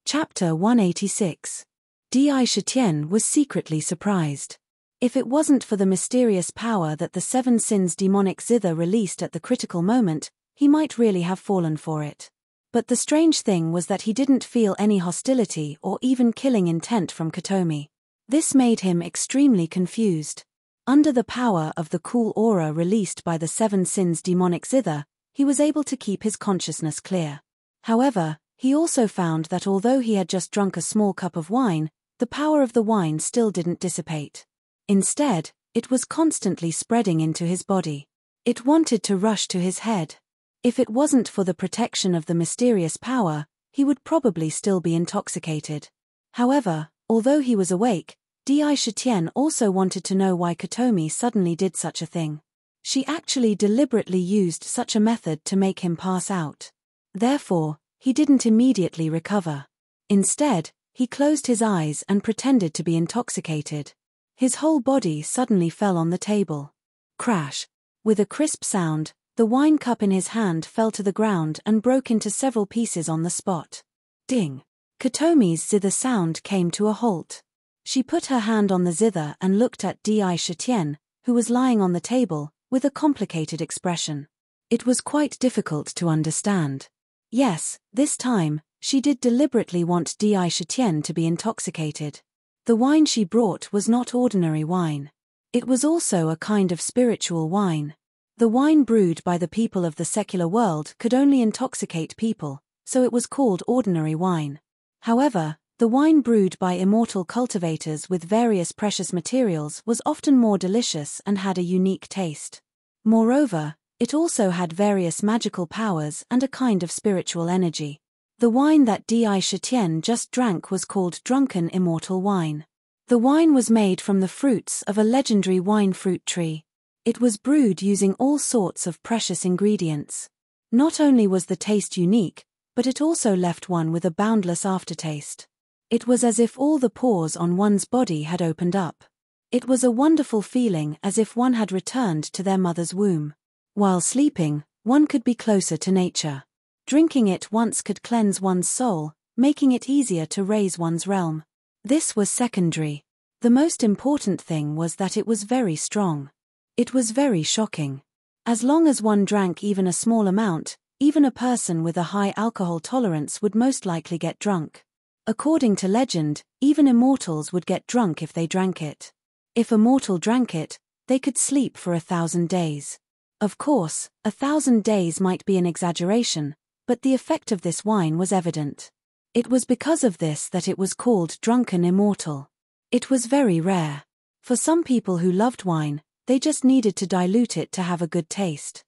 Chapter 186. Di Shitian was secretly surprised. If it wasn't for the mysterious power that the 7 sins demonic zither released at the critical moment, he might really have fallen for it. But the strange thing was that he didn't feel any hostility or even killing intent from Kotomi. This made him extremely confused. Under the power of the cool aura released by the 7 sins demonic zither, he was able to keep his consciousness clear. However, he also found that although he had just drunk a small cup of wine, the power of the wine still didn't dissipate. Instead, it was constantly spreading into his body. It wanted to rush to his head. If it wasn't for the protection of the mysterious power, he would probably still be intoxicated. However, although he was awake, Di Shitian also wanted to know why Kotomi suddenly did such a thing. She actually deliberately used such a method to make him pass out. Therefore, he didn't immediately recover. Instead, he closed his eyes and pretended to be intoxicated. His whole body suddenly fell on the table. Crash! With a crisp sound, the wine cup in his hand fell to the ground and broke into several pieces on the spot. Ding! Kotomi's zither sound came to a halt. She put her hand on the zither and looked at Di Shitian, who was lying on the table, with a complicated expression. It was quite difficult to understand. Yes, this time, she did deliberately want Di Shitian to be intoxicated. The wine she brought was not ordinary wine. It was also a kind of spiritual wine. The wine brewed by the people of the secular world could only intoxicate people, so it was called ordinary wine. However, the wine brewed by immortal cultivators with various precious materials was often more delicious and had a unique taste. Moreover, it also had various magical powers and a kind of spiritual energy. The wine that Di Shitian just drank was called drunken immortal wine. The wine was made from the fruits of a legendary wine fruit tree. It was brewed using all sorts of precious ingredients. Not only was the taste unique, but it also left one with a boundless aftertaste. It was as if all the pores on one's body had opened up. It was a wonderful feeling, as if one had returned to their mother's womb. While sleeping, one could be closer to nature. Drinking it once could cleanse one's soul, making it easier to raise one's realm. This was secondary. The most important thing was that it was very strong. It was very shocking. As long as one drank even a small amount, even a person with a high alcohol tolerance would most likely get drunk. According to legend, even immortals would get drunk if they drank it. If a mortal drank it, they could sleep for 1,000 days. Of course, 1,000 days might be an exaggeration, but the effect of this wine was evident. It was because of this that it was called drunken immortal. It was very rare. For some people who loved wine, they just needed to dilute it to have a good taste.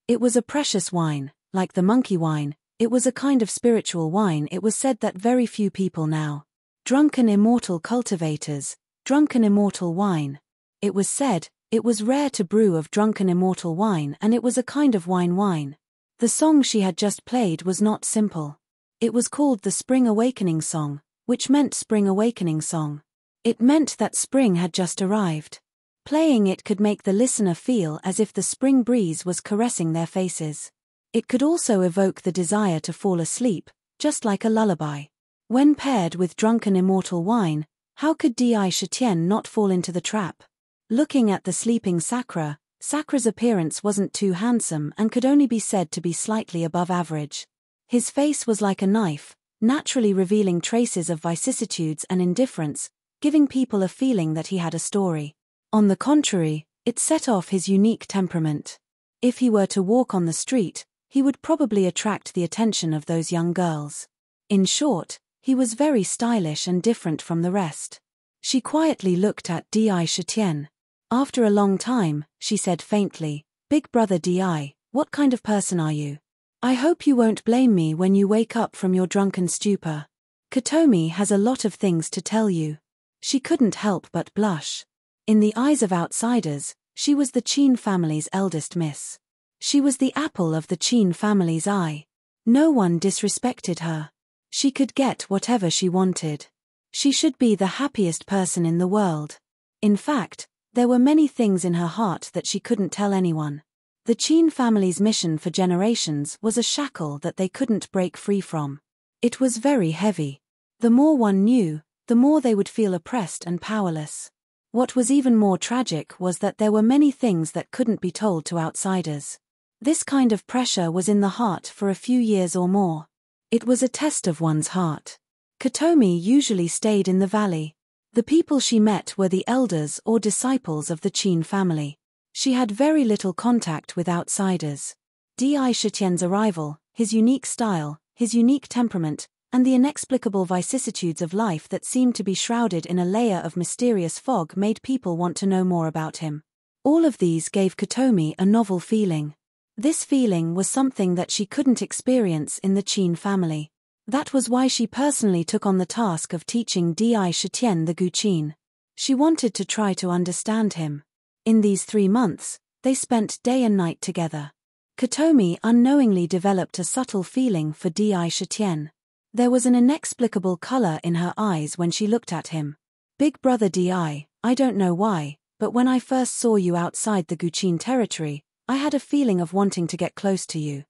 It was a precious wine, like the monkey wine. It was a kind of spiritual wine. It was said that very few people now. Drunken immortal cultivators, drunken immortal wine. It was said, it was rare to brew of drunken immortal wine, and it was a kind of wine. The song she had just played was not simple. It was called the Spring Awakening Song, which meant Spring Awakening Song. It meant that spring had just arrived. Playing it could make the listener feel as if the spring breeze was caressing their faces. It could also evoke the desire to fall asleep, just like a lullaby. When paired with drunken immortal wine, how could Di Shitian not fall into the trap? Looking at the sleeping Sakura, Sakura's appearance wasn't too handsome and could only be said to be slightly above average. His face was like a knife, naturally revealing traces of vicissitudes and indifference, giving people a feeling that he had a story. On the contrary, it set off his unique temperament. If he were to walk on the street, he would probably attract the attention of those young girls. In short, he was very stylish and different from the rest. She quietly looked at Di Shitian. After a long time, she said faintly, "Big brother Di, what kind of person are you? I hope you won't blame me when you wake up from your drunken stupor. Kotomi has a lot of things to tell you." She couldn't help but blush. In the eyes of outsiders, she was the Qin family's eldest miss. She was the apple of the Qin family's eye. No one disrespected her. She could get whatever she wanted. She should be the happiest person in the world. In fact, there were many things in her heart that she couldn't tell anyone. The Qin family's mission for generations was a shackle that they couldn't break free from. It was very heavy. The more one knew, the more they would feel oppressed and powerless. What was even more tragic was that there were many things that couldn't be told to outsiders. This kind of pressure was in the heart for a few years or more. It was a test of one's heart. Kotomi usually stayed in the valley. The people she met were the elders or disciples of the Qin family. She had very little contact with outsiders. Di Shitian's arrival, his unique style, his unique temperament, and the inexplicable vicissitudes of life that seemed to be shrouded in a layer of mysterious fog made people want to know more about him. All of these gave Kotomi a novel feeling. This feeling was something that she couldn't experience in the Qin family. That was why she personally took on the task of teaching Di Shitian the Guqin. She wanted to try to understand him. In these 3 months, they spent day and night together. Kotomi unknowingly developed a subtle feeling for Di Shitian. There was an inexplicable color in her eyes when she looked at him. Big Brother Di, I don't know why, but when I first saw you outside the Guqin territory, I had a feeling of wanting to get close to you.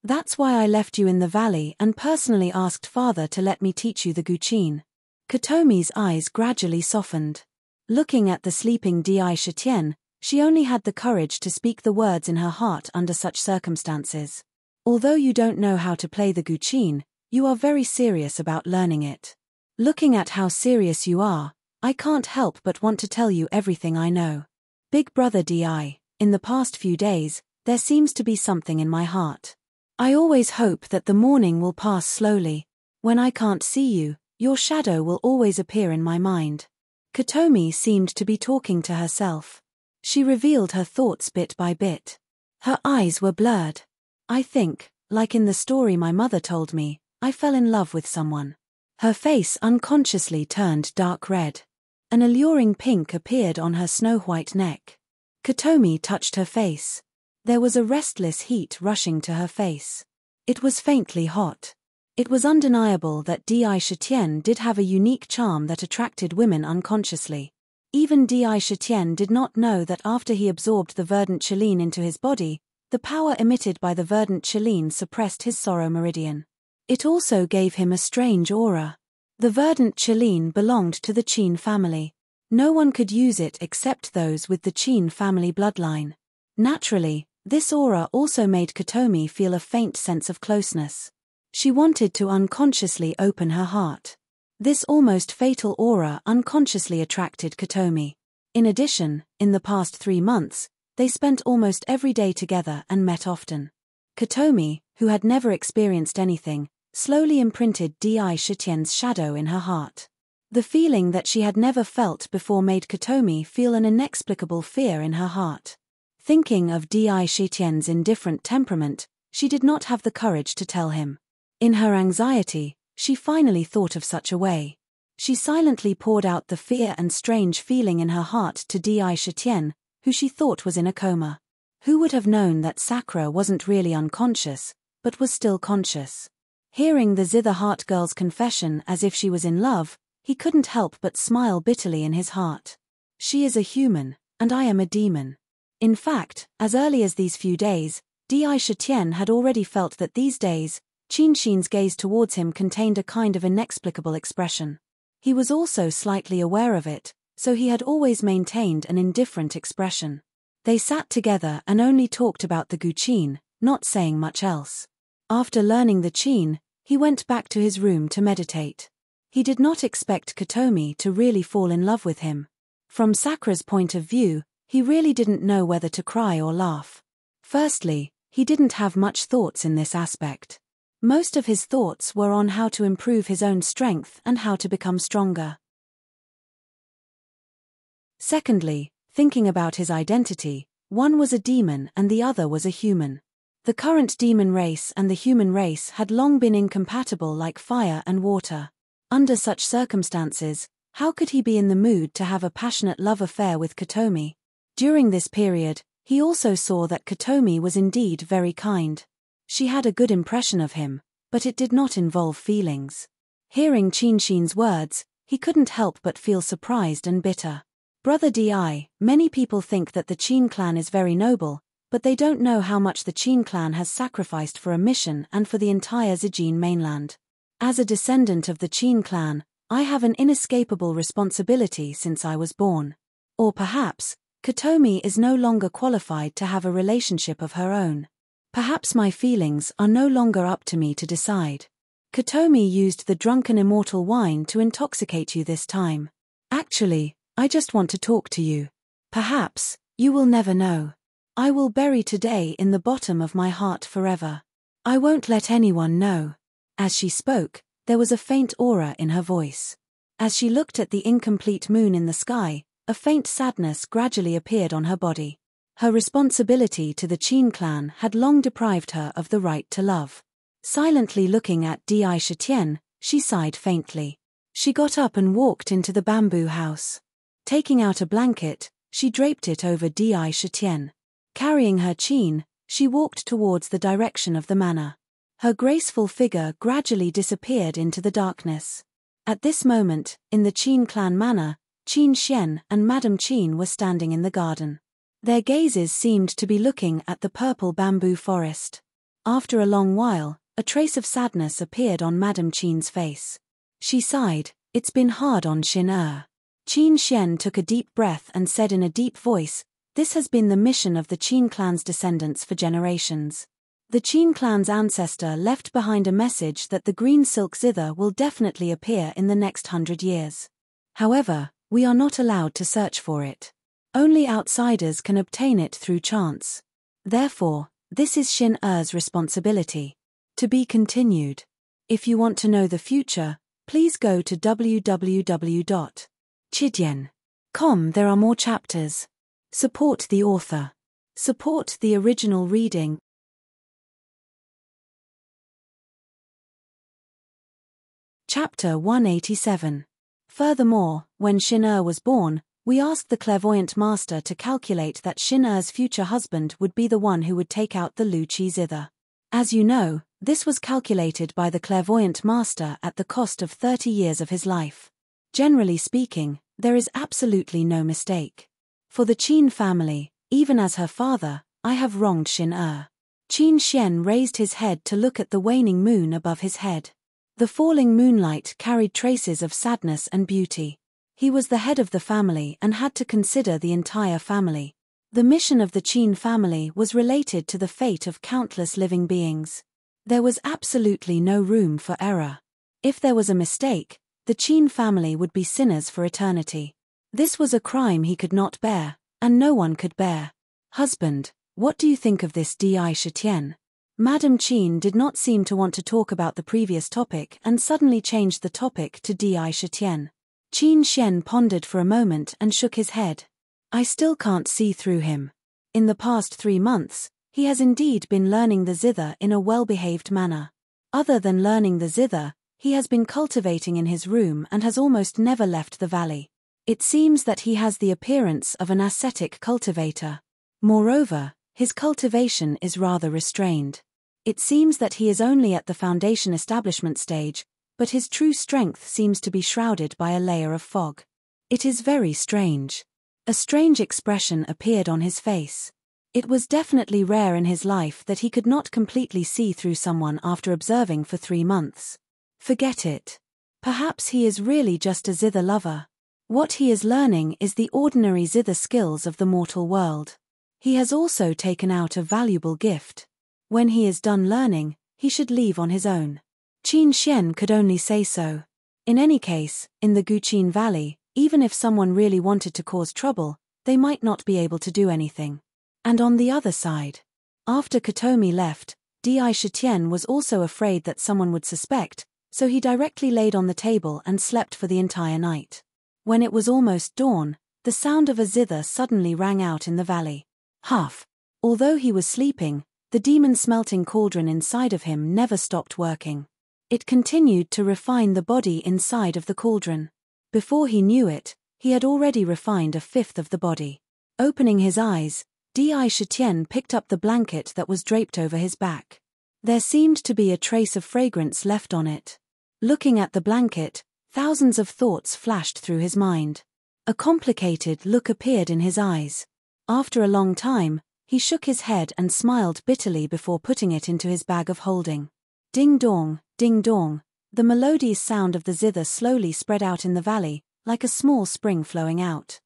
That's why I left you in the valley and personally asked Father to let me teach you the Guqin. Kotomi's eyes gradually softened. Looking at the sleeping Di Shitian, she only had the courage to speak the words in her heart under such circumstances. Although you don't know how to play the Guqin, you are very serious about learning it. Looking at how serious you are, I can't help but want to tell you everything I know. Big Brother Di, in the past few days, there seems to be something in my heart. I always hope that the morning will pass slowly. When I can't see you, your shadow will always appear in my mind. Kotomi seemed to be talking to herself. She revealed her thoughts bit by bit. Her eyes were blurred. I think, like in the story my mother told me, I fell in love with someone. Her face unconsciously turned dark red. An alluring pink appeared on her snow-white neck. Kotomi touched her face. There was a restless heat rushing to her face. It was faintly hot. It was undeniable that Di Shitian did have a unique charm that attracted women unconsciously. Even Di Shitian did not know that after he absorbed the verdant Qilin into his body, the power emitted by the verdant Qilin suppressed his sorrow meridian. It also gave him a strange aura. The verdant Qilin belonged to the Qin family. No one could use it except those with the Qin family bloodline. Naturally, this aura also made Kotomi feel a faint sense of closeness. She wanted to unconsciously open her heart. This almost fatal aura unconsciously attracted Kotomi. In addition, in the past 3 months, they spent almost every day together and met often. Kotomi, who had never experienced anything, slowly imprinted Di Shitian's shadow in her heart. The feeling that she had never felt before made Kotomi feel an inexplicable fear in her heart. Thinking of Di Shitian's indifferent temperament, she did not have the courage to tell him. In her anxiety, she finally thought of such a way. She silently poured out the fear and strange feeling in her heart to Di Shitian, who she thought was in a coma. Who would have known that Sakura wasn't really unconscious, but was still conscious? Hearing the Zither Heart girl's confession as if she was in love, he couldn't help but smile bitterly in his heart. She is a human, and I am a demon. In fact, as early as these few days, Di Shitian had already felt that these days, Qinshin's gaze towards him contained a kind of inexplicable expression. He was also slightly aware of it, so he had always maintained an indifferent expression. They sat together and only talked about the Guqin, not saying much else. After learning the Qin, he went back to his room to meditate. He did not expect Kotomi to really fall in love with him. From Sakura's point of view, he really didn't know whether to cry or laugh. Firstly, he didn't have much thoughts in this aspect. Most of his thoughts were on how to improve his own strength and how to become stronger. Secondly, thinking about his identity, one was a demon and the other was a human. The current demon race and the human race had long been incompatible like fire and water. Under such circumstances, how could he be in the mood to have a passionate love affair with Kotomi? During this period, he also saw that Kotomi was indeed very kind. She had a good impression of him, but it did not involve feelings. Hearing Qinshin's words, he couldn't help but feel surprised and bitter. Brother Di, many people think that the Qin clan is very noble, but they don't know how much the Qin clan has sacrificed for a mission and for the entire Zijin mainland. As a descendant of the Qin clan, I have an inescapable responsibility since I was born. Or perhaps, Kotomi is no longer qualified to have a relationship of her own. Perhaps my feelings are no longer up to me to decide. Kotomi used the drunken immortal wine to intoxicate you this time. Actually, I just want to talk to you. Perhaps, you will never know. I will bury today in the bottom of my heart forever. I won't let anyone know. As she spoke, there was a faint aura in her voice. As she looked at the incomplete moon in the sky, a faint sadness gradually appeared on her body. Her responsibility to the Qin clan had long deprived her of the right to love. Silently looking at Di Shitian, she sighed faintly. She got up and walked into the bamboo house. Taking out a blanket, she draped it over Di Shitian. Carrying her Qin, she walked towards the direction of the manor. Her graceful figure gradually disappeared into the darkness. At this moment, in the Qin clan manor, Qin Xian and Madame Qin were standing in the garden. Their gazes seemed to be looking at the purple bamboo forest. After a long while, a trace of sadness appeared on Madame Qin's face. She sighed. "It's been hard on Xin. Qin Xian took a deep breath and said in a deep voice, "This has been the mission of the Qin clan's descendants for generations. The Qin clan's ancestor left behind a message that the green silk zither will definitely appear in the next 100 years. However, we are not allowed to search for it. Only outsiders can obtain it through chance. Therefore, this is Xin-er's responsibility." To be continued. If you want to know the future, please go to www.chidian.com. There are more chapters. Support the author. Support the original reading. Chapter 187. Furthermore, when Xin-er was born, we asked the clairvoyant master to calculate that Xin-er's future husband would be the one who would take out the Lu Qi zither. As you know, this was calculated by the clairvoyant master at the cost of 30 years of his life. Generally speaking, there is absolutely no mistake. For the Qin family, even as her father, I have wronged Xin-er. Qin Xian raised his head to look at the waning moon above his head. The falling moonlight carried traces of sadness and beauty. He was the head of the family and had to consider the entire family. The mission of the Qin family was related to the fate of countless living beings. There was absolutely no room for error. If there was a mistake, the Qin family would be sinners for eternity. This was a crime he could not bear, and no one could bear. "Husband, what do you think of this Di Shitian?" Madame Qin did not seem to want to talk about the previous topic and suddenly changed the topic to Di Shitian. Qin Xian pondered for a moment and shook his head. "I still can't see through him. In the past 3 months, he has indeed been learning the zither in a well-behaved manner. Other than learning the zither, he has been cultivating in his room and has almost never left the valley. It seems that he has the appearance of an ascetic cultivator. Moreover, his cultivation is rather restrained. It seems that he is only at the foundation establishment stage, but his true strength seems to be shrouded by a layer of fog. It is very strange." A strange expression appeared on his face. It was definitely rare in his life that he could not completely see through someone after observing for 3 months. Forget it. Perhaps he is really just a zither lover. What he is learning is the ordinary zither skills of the mortal world. He has also taken out a valuable gift. When he is done learning, he should leave on his own. Qin Xian could only say so. In any case, in the Guqin Valley, even if someone really wanted to cause trouble, they might not be able to do anything. And on the other side, after Katomi left, Di Shitian was also afraid that someone would suspect, so he directly laid on the table and slept for the entire night. When it was almost dawn, the sound of a zither suddenly rang out in the valley. Huff! Although he was sleeping, the demon-smelting cauldron inside of him never stopped working. It continued to refine the body inside of the cauldron. Before he knew it, he had already refined a fifth of the body. Opening his eyes, Di Shitian picked up the blanket that was draped over his back. There seemed to be a trace of fragrance left on it. Looking at the blanket, thousands of thoughts flashed through his mind. A complicated look appeared in his eyes. After a long time, he shook his head and smiled bitterly before putting it into his bag of holding. Ding dong, ding dong, the melodious sound of the zither slowly spread out in the valley, like a small spring flowing out.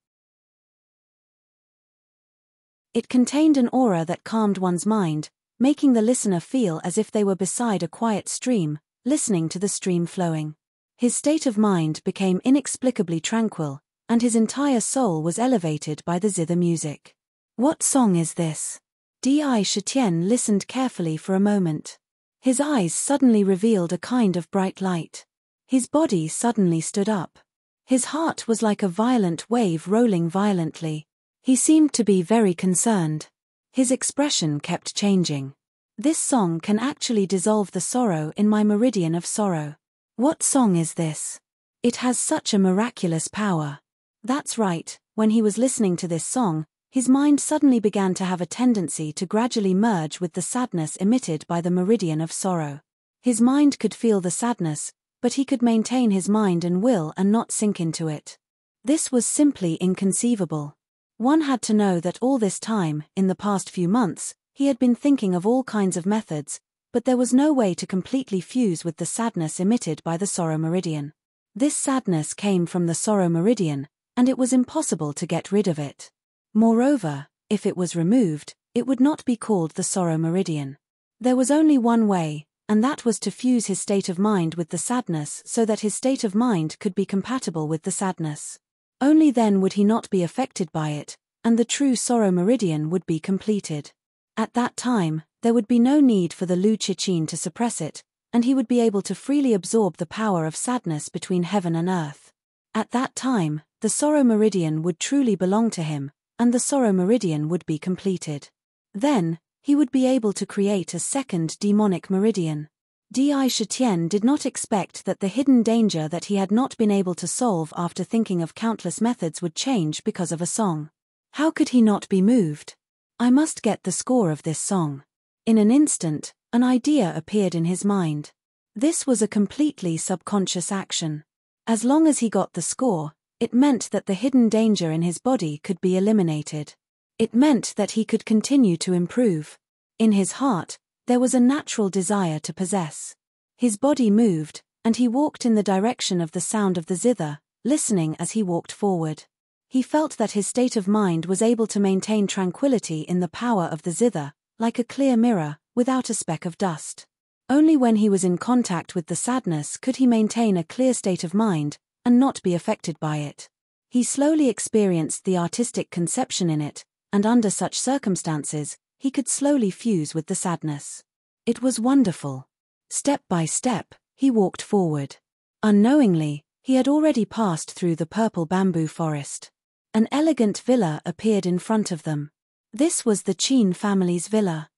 It contained an aura that calmed one's mind, making the listener feel as if they were beside a quiet stream, listening to the stream flowing. His state of mind became inexplicably tranquil, and his entire soul was elevated by the zither music. What song is this? Di Shitian listened carefully for a moment. His eyes suddenly revealed a kind of bright light. His body suddenly stood up. His heart was like a violent wave rolling violently. He seemed to be very concerned. His expression kept changing. This song can actually dissolve the sorrow in my meridian of sorrow. What song is this? It has such a miraculous power. That's right, when he was listening to this song, his mind suddenly began to have a tendency to gradually merge with the sadness emitted by the meridian of sorrow. His mind could feel the sadness, but he could maintain his mind and will and not sink into it. This was simply inconceivable. One had to know that all this time, in the past few months, he had been thinking of all kinds of methods, but there was no way to completely fuse with the sadness emitted by the sorrow meridian. This sadness came from the sorrow meridian, and it was impossible to get rid of it. Moreover, if it was removed, it would not be called the sorrow meridian. There was only one way, and that was to fuse his state of mind with the sadness so that his state of mind could be compatible with the sadness. Only then would he not be affected by it, and the true sorrow meridian would be completed. At that time, there would be no need for the Lu Qichin to suppress it, and he would be able to freely absorb the power of sadness between heaven and earth. At that time, the sorrow meridian would truly belong to him, and the sorrow meridian would be completed. Then, he would be able to create a second demonic meridian. Di Shitian did not expect that the hidden danger that he had not been able to solve after thinking of countless methods would change because of a song. How could he not be moved? I must get the score of this song. In an instant, an idea appeared in his mind. This was a completely subconscious action. As long as he got the score, it meant that the hidden danger in his body could be eliminated. It meant that he could continue to improve. In his heart, there was a natural desire to possess. His body moved, and he walked in the direction of the sound of the zither, listening as he walked forward. He felt that his state of mind was able to maintain tranquility in the power of the zither, like a clear mirror, without a speck of dust. Only when he was in contact with the sadness could he maintain a clear state of mind, and not be affected by it. He slowly experienced the artistic conception in it, and under such circumstances, he could slowly fuse with the sadness. It was wonderful. Step by step, he walked forward. Unknowingly, he had already passed through the purple bamboo forest. An elegant villa appeared in front of them. This was the Qin family's villa.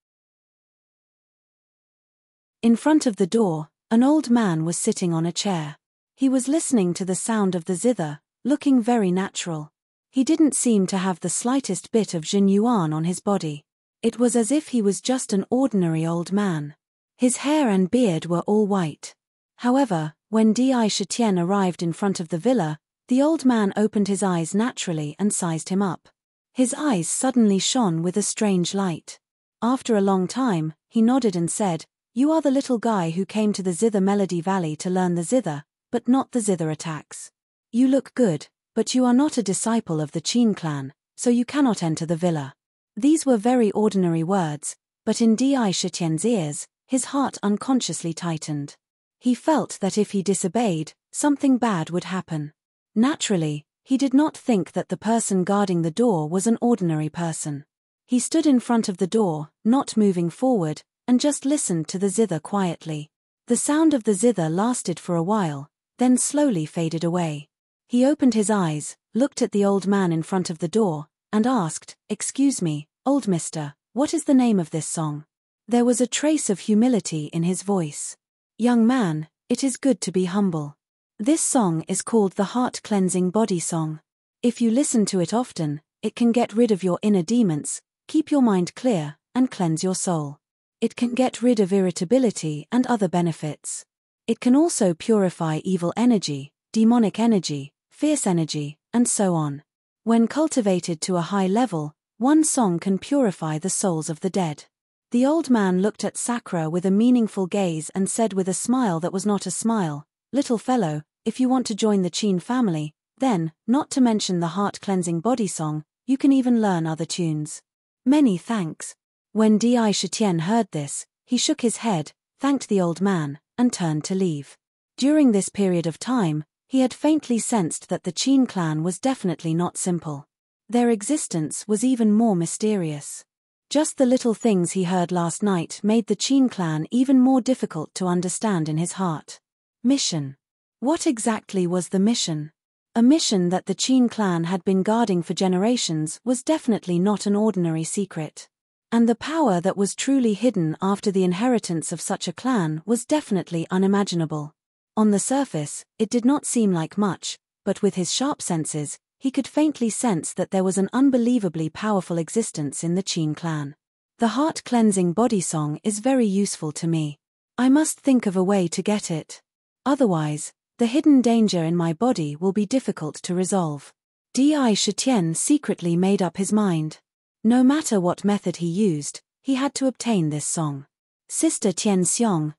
In front of the door, an old man was sitting on a chair. He was listening to the sound of the zither, looking very natural. He didn't seem to have the slightest bit of Jin Yuan on his body. It was as if he was just an ordinary old man. His hair and beard were all white. However, when Di Shitian arrived in front of the villa, the old man opened his eyes naturally and sized him up. His eyes suddenly shone with a strange light. After a long time, he nodded and said, "You are the little guy who came to the Zither Melody Valley to learn the zither, but not the zither attacks. You look good, but you are not a disciple of the Qin clan, so you cannot enter the villa." These were very ordinary words, but in Di Shitian's ears, his heart unconsciously tightened. He felt that if he disobeyed, something bad would happen. Naturally, he did not think that the person guarding the door was an ordinary person. He stood in front of the door, not moving forward, and just listened to the zither quietly. The sound of the zither lasted for a while, then slowly faded away. He opened his eyes, looked at the old man in front of the door, and asked, "Excuse me, old mister, what is the name of this song?" There was a trace of humility in his voice. "Young man, it is good to be humble. This song is called the heart-cleansing body song. If you listen to it often, it can get rid of your inner demons, keep your mind clear, and cleanse your soul. It can get rid of irritability and other benefits. It can also purify evil energy, demonic energy, fierce energy, and so on. When cultivated to a high level, one song can purify the souls of the dead." The old man looked at Sakura with a meaningful gaze and said with a smile that was not a smile, "Little fellow, if you want to join the Qin family, then, not to mention the heart-cleansing body song, you can even learn other tunes. Many thanks." When Di Shitian heard this, he shook his head, thanked the old man, and turned to leave. During this period of time, he had faintly sensed that the Qin clan was definitely not simple. Their existence was even more mysterious. Just the little things he heard last night made the Qin clan even more difficult to understand in his heart. Mission. What exactly was the mission? A mission that the Qin clan had been guarding for generations was definitely not an ordinary secret. And the power that was truly hidden after the inheritance of such a clan was definitely unimaginable. On the surface, it did not seem like much, but with his sharp senses, he could faintly sense that there was an unbelievably powerful existence in the Qin clan. The heart-cleansing body song is very useful to me. I must think of a way to get it. Otherwise, the hidden danger in my body will be difficult to resolve. Di Shitian secretly made up his mind. No matter what method he used, he had to obtain this song. Sister Tian Xiong,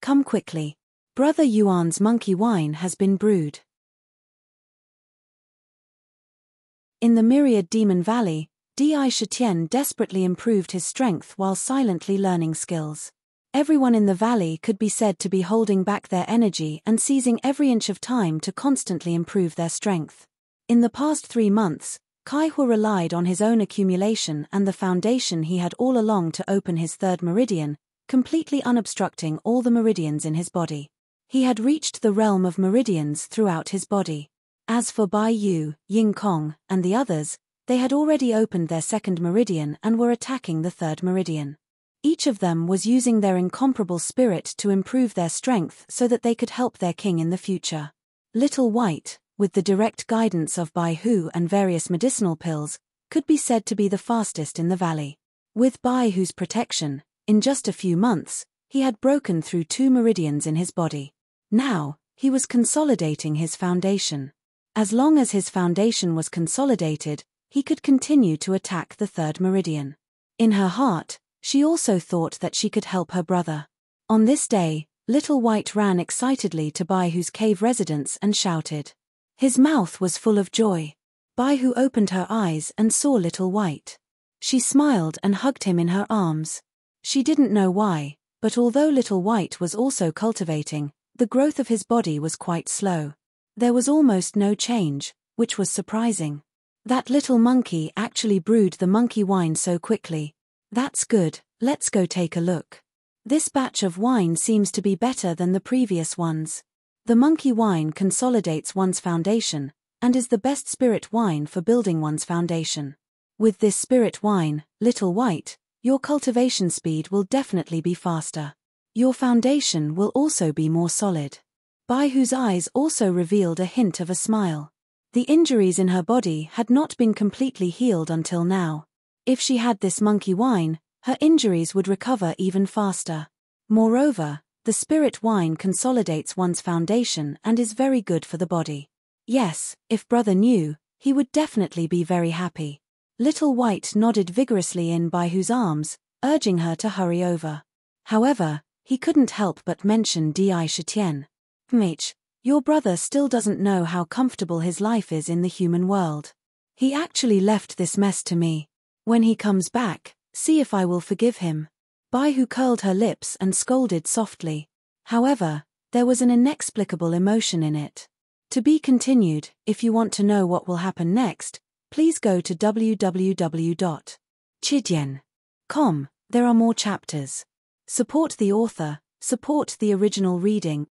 come quickly. Brother Yuan's monkey wine has been brewed. In the myriad demon valley, Di Shitian desperately improved his strength while silently learning skills. Everyone in the valley could be said to be holding back their energy and seizing every inch of time to constantly improve their strength. In the past 3 months, Kaihui relied on his own accumulation and the foundation he had all along to open his third meridian, completely unobstructing all the meridians in his body. He had reached the realm of meridians throughout his body. As for Bai Yu, Ying Kong, and the others, they had already opened their second meridian and were attacking the third meridian. Each of them was using their incomparable spirit to improve their strength so that they could help their king in the future. Little White, with the direct guidance of Bai Hu and various medicinal pills, could be said to be the fastest in the valley. With Bai Hu's protection, in just a few months, he had broken through 2 meridians in his body. Now, he was consolidating his foundation. As long as his foundation was consolidated, he could continue to attack the third meridian. In her heart, she also thought that she could help her brother. On this day, Little White ran excitedly to Bai Hu's cave residence and shouted. His mouth was full of joy. Bai Hu opened her eyes and saw Little White. She smiled and hugged him in her arms. She didn't know why, but although Little White was also cultivating, the growth of his body was quite slow. There was almost no change, which was surprising. That little monkey actually brewed the monkey wine so quickly. That's good, let's go take a look. This batch of wine seems to be better than the previous ones. The monkey wine consolidates one's foundation, and is the best spirit wine for building one's foundation. With this spirit wine, Little White, your cultivation speed will definitely be faster. Your foundation will also be more solid. Bai Hu's eyes also revealed a hint of a smile. The injuries in her body had not been completely healed until now. If she had this monkey wine, her injuries would recover even faster. Moreover, the spirit wine consolidates one's foundation and is very good for the body. Yes, if brother knew, he would definitely be very happy. Little White nodded vigorously in Bai Hu's arms, urging her to hurry over. However, he couldn't help but mention Di Shitian. Mate, your brother still doesn't know how comfortable his life is in the human world. He actually left this mess to me. When he comes back, see if I will forgive him. Bai Hu curled her lips and scolded softly. However, there was an inexplicable emotion in it. To be continued. If you want to know what will happen next, please go to www.chidian.com. There are more chapters. Support the author, support the original reading.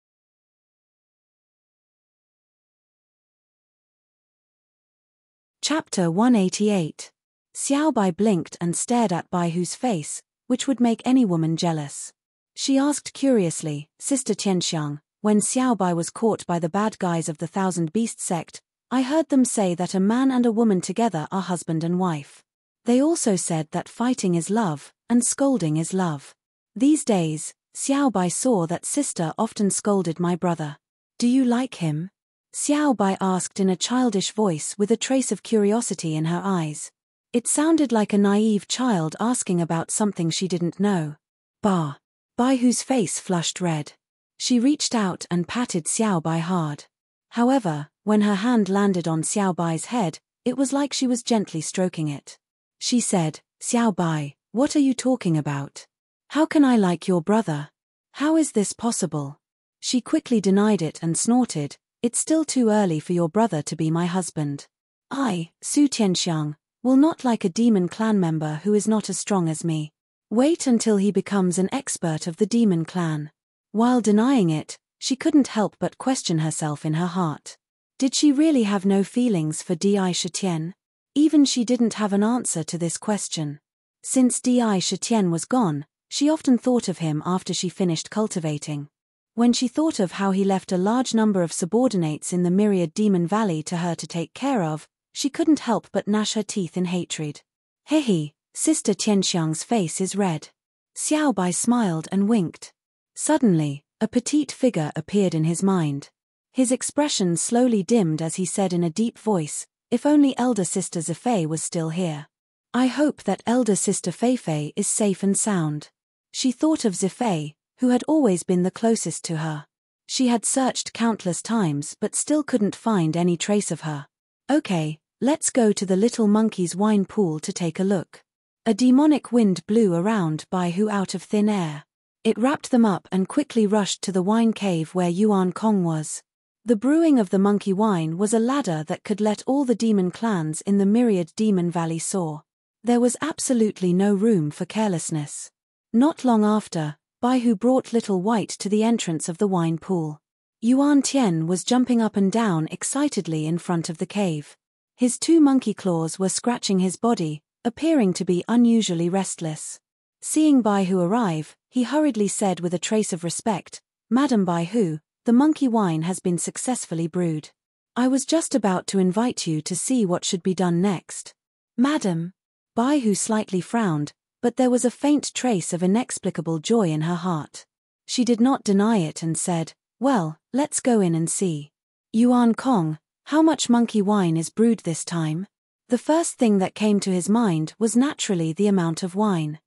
Chapter 188. Xiao Bai blinked and stared at Bai Hu's face, which would make any woman jealous. She asked curiously, Sister Tianxiang, when Xiao Bai was caught by the bad guys of the Thousand Beast sect, I heard them say that a man and a woman together are husband and wife. They also said that fighting is love, and scolding is love. These days, Xiao Bai saw that sister often scolded my brother. Do you like him? Xiao Bai asked in a childish voice with a trace of curiosity in her eyes. It sounded like a naive child asking about something she didn't know. Bah! Bai Hu's face flushed red. She reached out and patted Xiao Bai hard. However, when her hand landed on Xiao Bai's head, it was like she was gently stroking it. She said, Xiao Bai, what are you talking about? How can I like your brother? How is this possible? She quickly denied it and snorted, it's still too early for your brother to be my husband. I, Su Tianxiang, will not like a demon clan member who is not as strong as me. Wait until he becomes an expert of the demon clan. While denying it, she couldn't help but question herself in her heart. Did she really have no feelings for Di Shitian? Even she didn't have an answer to this question. Since Di Shitian was gone, she often thought of him after she finished cultivating. When she thought of how he left a large number of subordinates in the myriad demon valley to her to take care of, she couldn't help but gnash her teeth in hatred. Hehe, Sister Tianxiang's face is red. Xiao Bai smiled and winked. Suddenly, a petite figure appeared in his mind. His expression slowly dimmed as he said in a deep voice, "If only elder sister Zifei was still here. I hope that elder sister Feifei is safe and sound." She thought of Zifei, who had always been the closest to her. She had searched countless times but still couldn't find any trace of her. "Okay, let's go to the little monkey's wine pool to take a look." A demonic wind blew around Baihu out of thin air. It wrapped them up and quickly rushed to the wine cave where Yuan Kong was. The brewing of the monkey wine was a ladder that could let all the demon clans in the myriad demon valley soar. There was absolutely no room for carelessness. Not long after, Baihu brought Little White to the entrance of the wine pool. Yuan Tian was jumping up and down excitedly in front of the cave. His 2 monkey claws were scratching his body, appearing to be unusually restless. Seeing Baihu arrive, he hurriedly said with a trace of respect, "Madam Baihu, the monkey wine has been successfully brewed. I was just about to invite you to see what should be done next." "Madam?" Baihu slightly frowned, but there was a faint trace of inexplicable joy in her heart. She did not deny it and said, "Well, let's go in and see. Yuan Kong, how much monkey wine is brewed this time?" The first thing that came to his mind was naturally the amount of wine.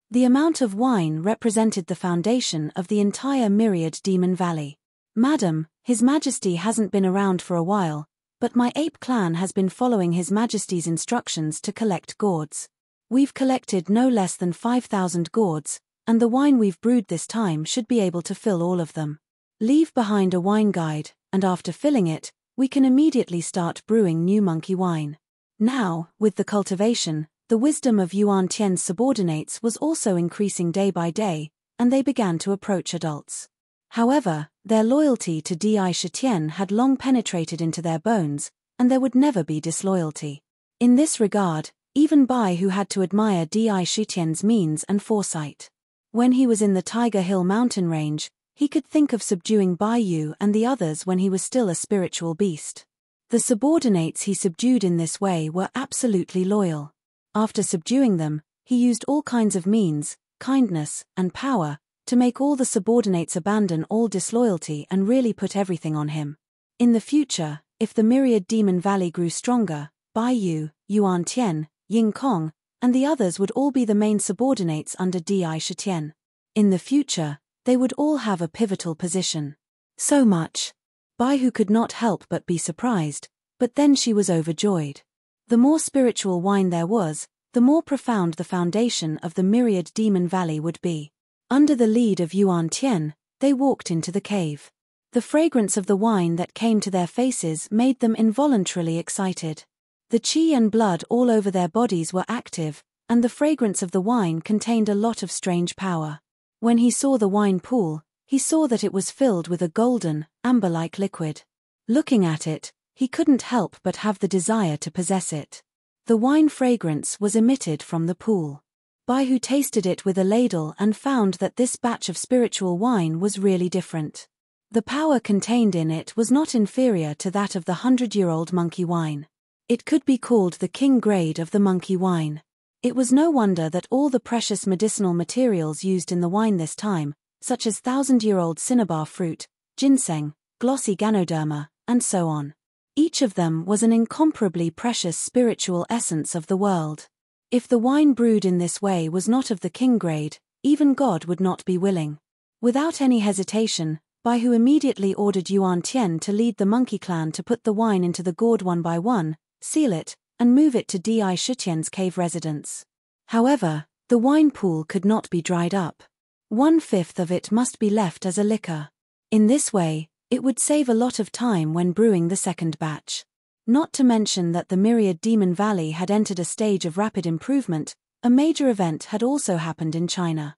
The amount of wine represented the foundation of the entire myriad demon valley. "Madam, His Majesty hasn't been around for a while, but my ape clan has been following His Majesty's instructions to collect gourds. We've collected no less than 5,000 gourds, and the wine we've brewed this time should be able to fill all of them. Leave behind a wine guide, and after filling it, we can immediately start brewing new monkey wine." Now, with the cultivation, the wisdom of Yuan Tian's subordinates was also increasing day by day, and they began to approach adults. However, their loyalty to Di Shitian had long penetrated into their bones, and there would never be disloyalty. In this regard, even Baihu had to admire Di Shitian's means and foresight. When he was in the Tiger Hill mountain range, he could think of subduing Baiyu and the others when he was still a spiritual beast. The subordinates he subdued in this way were absolutely loyal. After subduing them, he used all kinds of means, kindness, and power, to make all the subordinates abandon all disloyalty and really put everything on him. In the future, if the myriad demon valley grew stronger, Baiyu, Yuan Tian, Ying Kong, and the others would all be the main subordinates under Di Shitian. In the future, they would all have a pivotal position. So much. Baihu could not help but be surprised, but then she was overjoyed. The more spiritual wine there was, the more profound the foundation of the myriad demon valley would be. Under the lead of Yuan Tian, they walked into the cave. The fragrance of the wine that came to their faces made them involuntarily excited. The qi and blood all over their bodies were active, and the fragrance of the wine contained a lot of strange power. When he saw the wine pool, he saw that it was filled with a golden, amber-like liquid. Looking at it, he couldn't help but have the desire to possess it. The wine fragrance was emitted from the pool. Baihu tasted it with a ladle and found that this batch of spiritual wine was really different. The power contained in it was not inferior to that of the 100-year-old monkey wine. It could be called the king grade of the monkey wine. It was no wonder that all the precious medicinal materials used in the wine this time, such as 1,000-year-old cinnabar fruit, ginseng, glossy ganoderma, and so on. Each of them was an incomparably precious spiritual essence of the world. If the wine brewed in this way was not of the king grade, even God would not be willing. Without any hesitation, Baihu immediately ordered Yuan Tian to lead the monkey clan to put the wine into the gourd one by one, seal it, and move it to Di Shitian's cave residence. However, the wine pool could not be dried up. 1/5 of it must be left as a liquor. In this way, it would save a lot of time when brewing the second batch. Not to mention that the myriad demon valley had entered a stage of rapid improvement, a major event had also happened in China.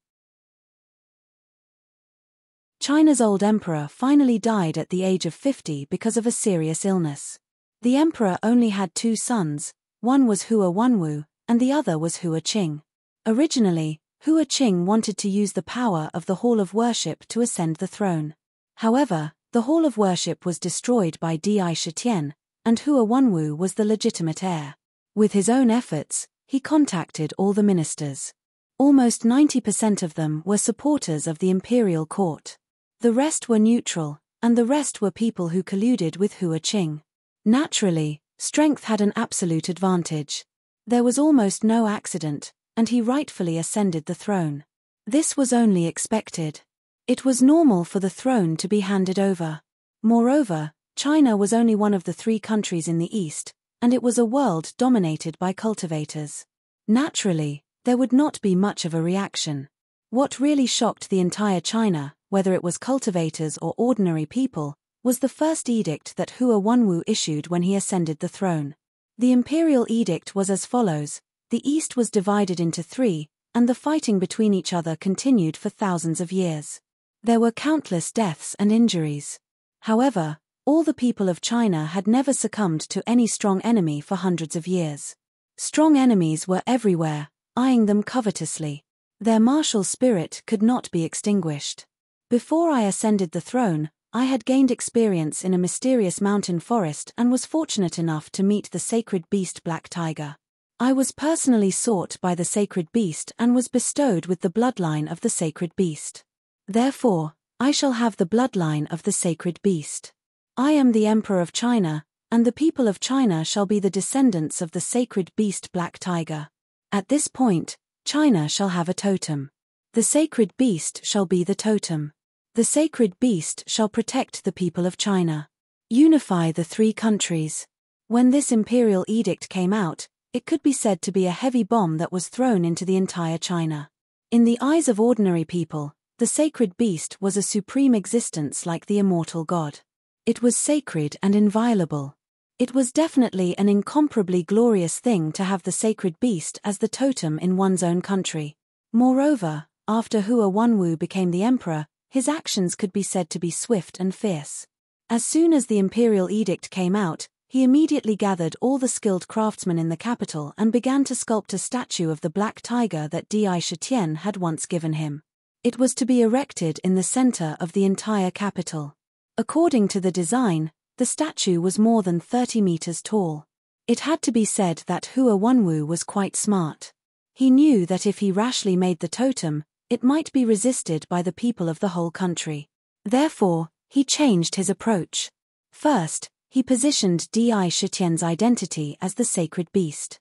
China's old emperor finally died at the age of 50 because of a serious illness. The emperor only had 2 sons, one was Hua Wanwu, and the other was Hua Qing. Originally, Hua Qing wanted to use the power of the Hall of Worship to ascend the throne. However, the Hall of Worship was destroyed by Di Shitian, and Hua Wanwu was the legitimate heir. With his own efforts, he contacted all the ministers. Almost 90% of them were supporters of the imperial court. The rest were neutral, and the rest were people who colluded with Hua Qing. Naturally, strength had an absolute advantage. There was almost no accident, and he rightfully ascended the throne. This was only expected. It was normal for the throne to be handed over. Moreover, China was only one of the 3 countries in the East, and it was a world dominated by cultivators. Naturally, there would not be much of a reaction. What really shocked the entire China, whether it was cultivators or ordinary people, was the first edict that Hua Wanwu issued when he ascended the throne. The imperial edict was as follows: the East was divided into 3, and the fighting between each other continued for thousands of years. There were countless deaths and injuries. However, all the people of China had never succumbed to any strong enemy for hundreds of years. Strong enemies were everywhere, eyeing them covetously. Their martial spirit could not be extinguished. Before I ascended the throne, I had gained experience in a mysterious mountain forest and was fortunate enough to meet the sacred beast Black Tiger. I was personally sought by the sacred beast and was bestowed with the bloodline of the sacred beast. Therefore, I shall have the bloodline of the sacred beast. I am the Emperor of China, and the people of China shall be the descendants of the sacred beast Black Tiger. At this point, China shall have a totem. The sacred beast shall be the totem. The sacred beast shall protect the people of China. Unify the 3 countries. When this imperial edict came out, it could be said to be a heavy bomb that was thrown into the entire China. In the eyes of ordinary people, the sacred beast was a supreme existence like the immortal god. It was sacred and inviolable. It was definitely an incomparably glorious thing to have the sacred beast as the totem in one's own country. Moreover, after Hua Wanwu became the emperor, his actions could be said to be swift and fierce. As soon as the imperial edict came out, he immediately gathered all the skilled craftsmen in the capital and began to sculpt a statue of the black tiger that Di Shitian had once given him. It was to be erected in the center of the entire capital. According to the design, the statue was more than 30 meters tall. It had to be said that Hua Wanwu was quite smart. He knew that if he rashly made the totem, it might be resisted by the people of the whole country. Therefore, he changed his approach. First, he positioned Di Shitian's identity as the sacred beast.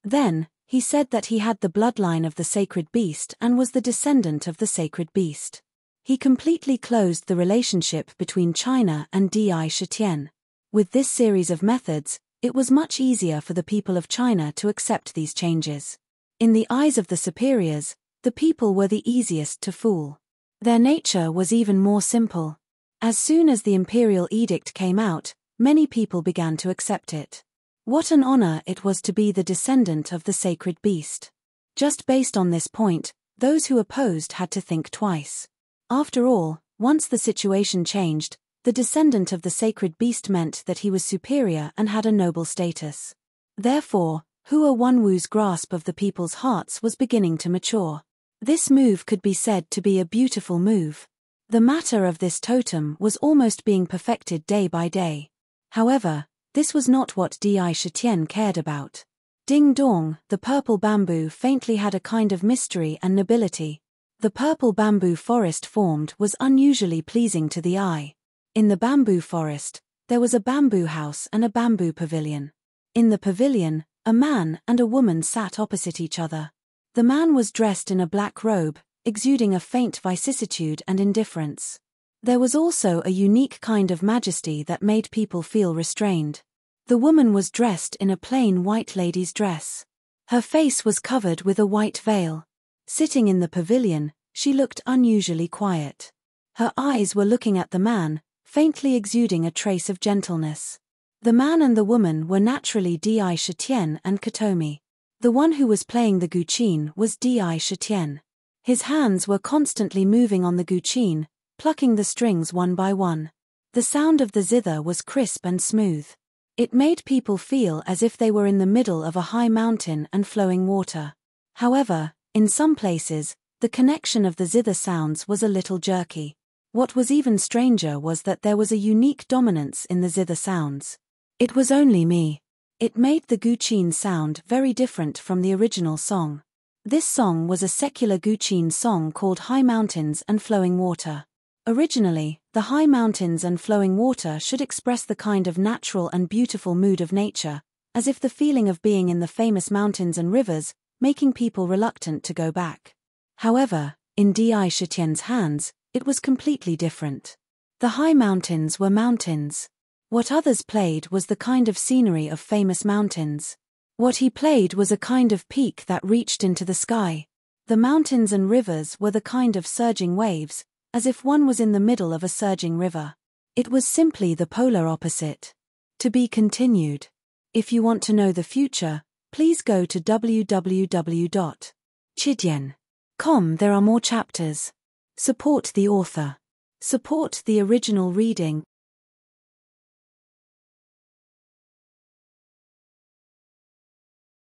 Then, he said that he had the bloodline of the sacred beast and was the descendant of the sacred beast. He completely closed the relationship between China and Di Shitian. With this series of methods, it was much easier for the people of China to accept these changes. In the eyes of the superiors, the people were the easiest to fool. Their nature was even more simple. As soon as the imperial edict came out, many people began to accept it. What an honor it was to be the descendant of the sacred beast. Just based on this point, those who opposed had to think twice. After all, once the situation changed, the descendant of the sacred beast meant that he was superior and had a noble status. Therefore, Hua Wanwu's grasp of the people's hearts was beginning to mature. This move could be said to be a beautiful move. The matter of this totem was almost being perfected day by day. However, this was not what Di Shitian cared about. Ding dong, the purple bamboo faintly had a kind of mystery and nobility. The purple bamboo forest formed was unusually pleasing to the eye. In the bamboo forest, there was a bamboo house and a bamboo pavilion. In the pavilion, a man and a woman sat opposite each other. The man was dressed in a black robe, exuding a faint vicissitude and indifference. There was also a unique kind of majesty that made people feel restrained. The woman was dressed in a plain white lady's dress. Her face was covered with a white veil. Sitting in the pavilion, she looked unusually quiet. Her eyes were looking at the man, faintly exuding a trace of gentleness. The man and the woman were naturally Di Shitian and Katomi. The one who was playing the guqin was Di Shitian. His hands were constantly moving on the guqin, plucking the strings one by one. The sound of the zither was crisp and smooth. It made people feel as if they were in the middle of a high mountain and flowing water. However, in some places, the connection of the zither sounds was a little jerky. What was even stranger was that there was a unique dominance in the zither sounds. It was only me. It made the Guqin sound very different from the original song. This song was a secular Guqin song called High Mountains and Flowing Water. Originally, the high mountains and flowing water should express the kind of natural and beautiful mood of nature, as if the feeling of being in the famous mountains and rivers, making people reluctant to go back. However, in Di Shitian's hands, it was completely different. The high mountains were mountains. What others played was the kind of scenery of famous mountains. What he played was a kind of peak that reached into the sky. The mountains and rivers were the kind of surging waves, as if one was in the middle of a surging river. It was simply the polar opposite. To be continued. If you want to know the future, please go to www.chidian.com. There are more chapters. Support the author. Support the original reading.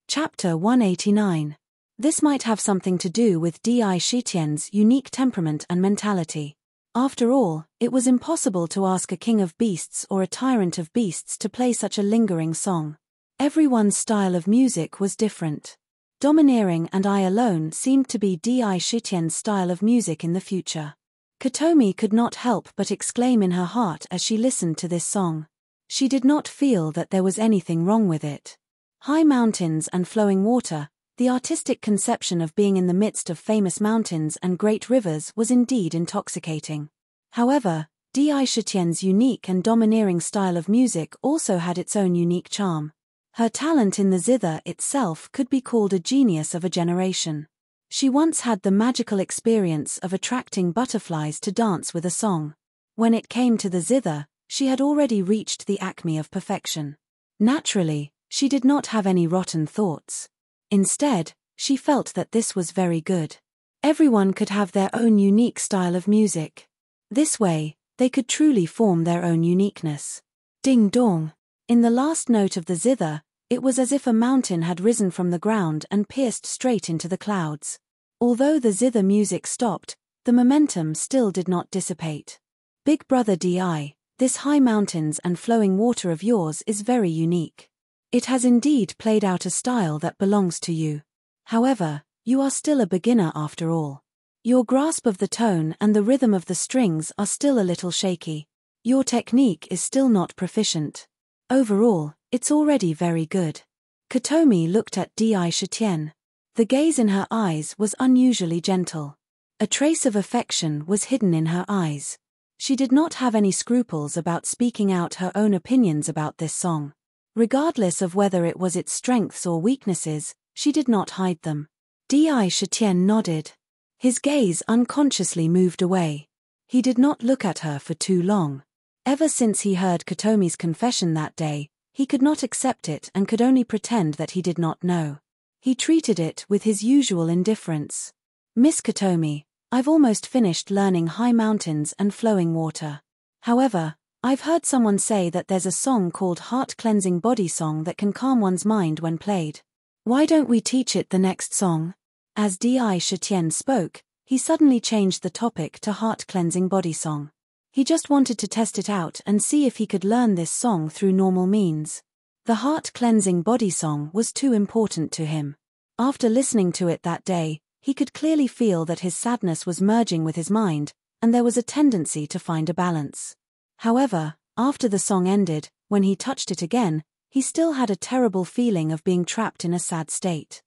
Chapter 189. This might have something to do with Di Shitian's unique temperament and mentality. After all, it was impossible to ask a king of beasts or a tyrant of beasts to play such a lingering song. Everyone's style of music was different. Domineering and I alone seemed to be Di Shitian's style of music in the future. Kotomi could not help but exclaim in her heart as she listened to this song. She did not feel that there was anything wrong with it. High mountains and flowing water, the artistic conception of being in the midst of famous mountains and great rivers was indeed intoxicating. However, Di Shitian's unique and domineering style of music also had its own unique charm. Her talent in the zither itself could be called a genius of a generation. She once had the magical experience of attracting butterflies to dance with a song. When it came to the zither, she had already reached the acme of perfection. Naturally, she did not have any rotten thoughts. Instead, she felt that this was very good. Everyone could have their own unique style of music. This way, they could truly form their own uniqueness. Ding dong. In the last note of the zither, it was as if a mountain had risen from the ground and pierced straight into the clouds. Although the zither music stopped, the momentum still did not dissipate. Big brother Di, this high mountains and flowing water of yours is very unique. It has indeed played out a style that belongs to you. However, you are still a beginner after all. Your grasp of the tone and the rhythm of the strings are still a little shaky. Your technique is still not proficient. Overall, it's already very good. Kotomi looked at Di Shitian. The gaze in her eyes was unusually gentle. A trace of affection was hidden in her eyes. She did not have any scruples about speaking out her own opinions about this song. Regardless of whether it was its strengths or weaknesses, she did not hide them. Di Shitian nodded. His gaze unconsciously moved away. He did not look at her for too long. Ever since he heard Kotomi's confession that day, he could not accept it and could only pretend that he did not know. He treated it with his usual indifference. Miss Kotomi, I've almost finished learning high mountains and flowing water. However, I've heard someone say that there's a song called heart-cleansing body song that can calm one's mind when played. Why don't we teach it the next song? As Di Shitian spoke, he suddenly changed the topic to heart-cleansing body song. He just wanted to test it out and see if he could learn this song through normal means. The heart-cleansing body song was too important to him. After listening to it that day, he could clearly feel that his sadness was merging with his mind, and there was a tendency to find a balance. However, after the song ended, when he touched it again, he still had a terrible feeling of being trapped in a sad state.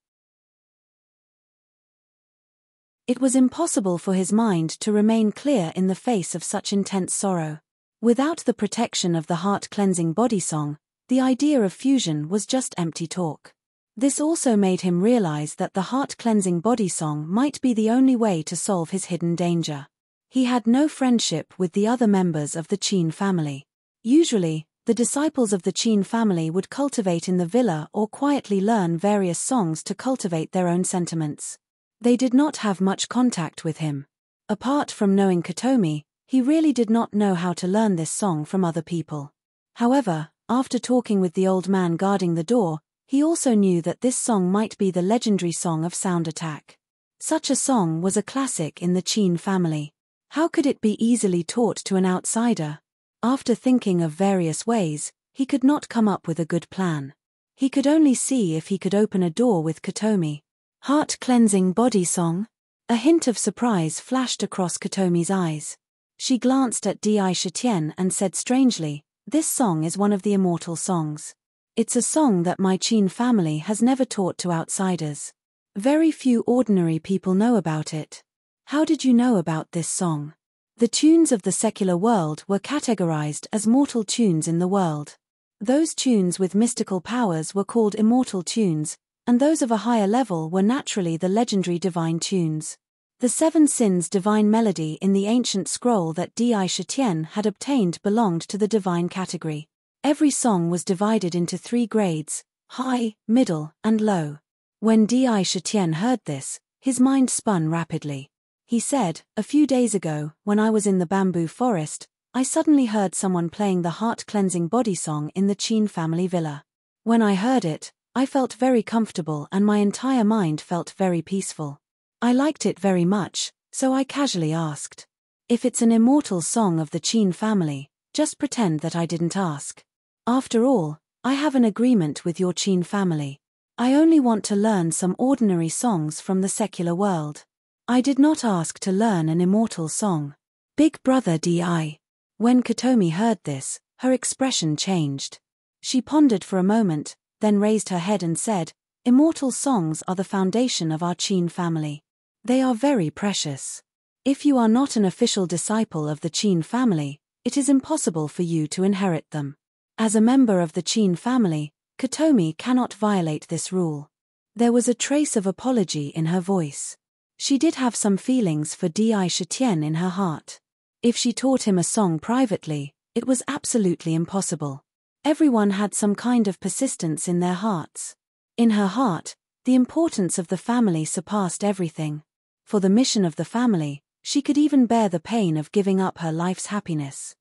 It was impossible for his mind to remain clear in the face of such intense sorrow. Without the protection of the heart-cleansing body song, the idea of fusion was just empty talk. This also made him realize that the heart-cleansing body song might be the only way to solve his hidden danger. He had no friendship with the other members of the Qin family. Usually, the disciples of the Qin family would cultivate in the villa or quietly learn various songs to cultivate their own sentiments. They did not have much contact with him. Apart from knowing Kotomi, he really did not know how to learn this song from other people. However, after talking with the old man guarding the door, he also knew that this song might be the legendary song of sound attack. Such a song was a classic in the Qin family. How could it be easily taught to an outsider? After thinking of various ways, he could not come up with a good plan. He could only see if he could open a door with Kotomi. Heart-cleansing body song? A hint of surprise flashed across Kotomi's eyes. She glanced at Di Shitian and said strangely, "This song is one of the immortal songs. It's a song that my Qin family has never taught to outsiders. Very few ordinary people know about it. How did you know about this song?" The tunes of the secular world were categorized as mortal tunes in the world. Those tunes with mystical powers were called immortal tunes, and those of a higher level were naturally the legendary divine tunes. The Seven Sins divine melody in the ancient scroll that Di Shitian had obtained belonged to the divine category. Every song was divided into 3 grades: high, middle, and low. When Di Shitian heard this, his mind spun rapidly. He said, "A few days ago, when I was in the bamboo forest, I suddenly heard someone playing the heart-cleansing body song in the Qin family villa. When I heard it, I felt very comfortable and my entire mind felt very peaceful. I liked it very much, so I casually asked. If it's an immortal song of the Qin family, just pretend that I didn't ask. After all, I have an agreement with your Qin family. I only want to learn some ordinary songs from the secular world. I did not ask to learn an immortal song." Big brother Di. When Kotomi heard this, her expression changed. She pondered for a moment, then raised her head and said, "Immortal songs are the foundation of our Qin family. They are very precious. If you are not an official disciple of the Qin family, it is impossible for you to inherit them. As a member of the Qin family, Kotomi cannot violate this rule." There was a trace of apology in her voice. She did have some feelings for Di Shitian in her heart. If she taught him a song privately, it was absolutely impossible. Everyone had some kind of persistence in their hearts. In her heart, the importance of the family surpassed everything. For the mission of the family, she could even bear the pain of giving up her life's happiness.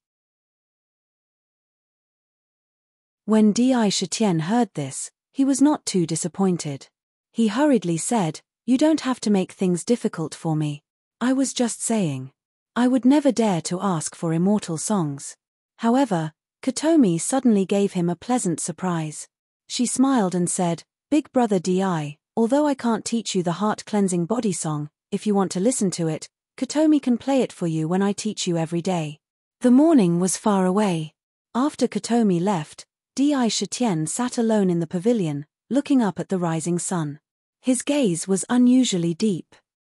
When Di Shitian heard this, he was not too disappointed. He hurriedly said, "You don't have to make things difficult for me. I was just saying. I would never dare to ask for immortal songs." However, Kotomi suddenly gave him a pleasant surprise. She smiled and said, "Big brother Di, although I can't teach you the heart-cleansing body song, if you want to listen to it, Kotomi can play it for you when I teach you every day." The morning was far away. After Kotomi left, Di Shitian sat alone in the pavilion, looking up at the rising sun. His gaze was unusually deep.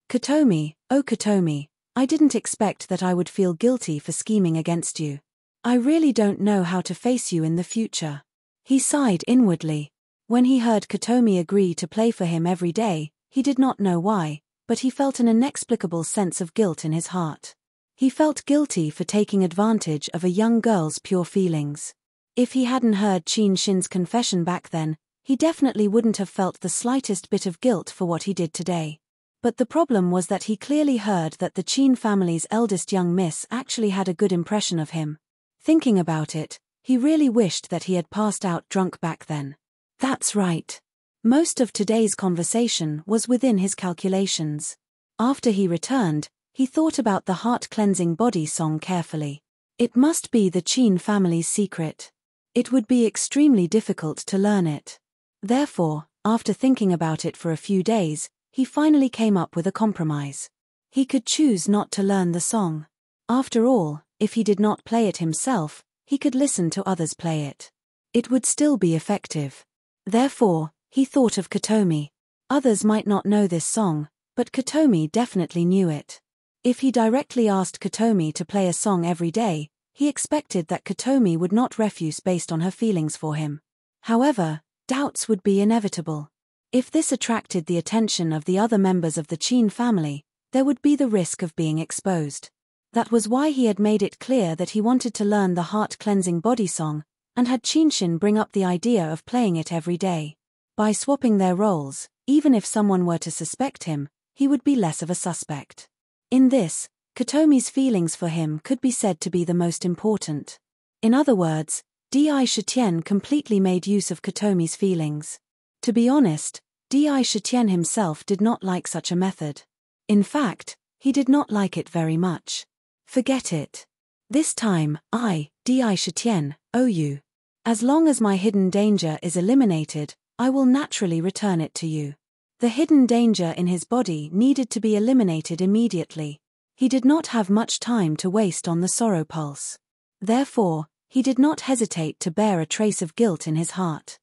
"Kotomi, oh Kotomi, I didn't expect that I would feel guilty for scheming against you. I really don't know how to face you in the future." He sighed inwardly. When he heard Kotomi agree to play for him every day, he did not know why, but he felt an inexplicable sense of guilt in his heart. He felt guilty for taking advantage of a young girl's pure feelings. If he hadn't heard Qin Shin's confession back then, he definitely wouldn't have felt the slightest bit of guilt for what he did today. But the problem was that he clearly heard that the Qin family's eldest young miss actually had a good impression of him. Thinking about it, he really wished that he had passed out drunk back then. That's right. Most of today's conversation was within his calculations. After he returned, he thought about the heart-cleansing body song carefully. It must be the Qin family's secret. It would be extremely difficult to learn it. Therefore, after thinking about it for a few days, he finally came up with a compromise. He could choose not to learn the song. After all, if he did not play it himself, he could listen to others play it. It would still be effective. Therefore, he thought of Kotomi. Others might not know this song, but Kotomi definitely knew it. If he directly asked Kotomi to play a song every day, he expected that Kotomi would not refuse based on her feelings for him. However, doubts would be inevitable. If this attracted the attention of the other members of the Qin family, there would be the risk of being exposed. That was why he had made it clear that he wanted to learn the heart-cleansing body song, and had Qinshin bring up the idea of playing it every day. By swapping their roles, even if someone were to suspect him, he would be less of a suspect. In this, Kotomi's feelings for him could be said to be the most important. In other words, Di Shitian completely made use of Kotomi's feelings. To be honest, Di Shitian himself did not like such a method. In fact, he did not like it very much. Forget it. This time, I, Di Shitian, owe you. As long as my hidden danger is eliminated, I will naturally return it to you. The hidden danger in his body needed to be eliminated immediately. He did not have much time to waste on the sorrow pulse. Therefore, he did not hesitate to bear a trace of guilt in his heart.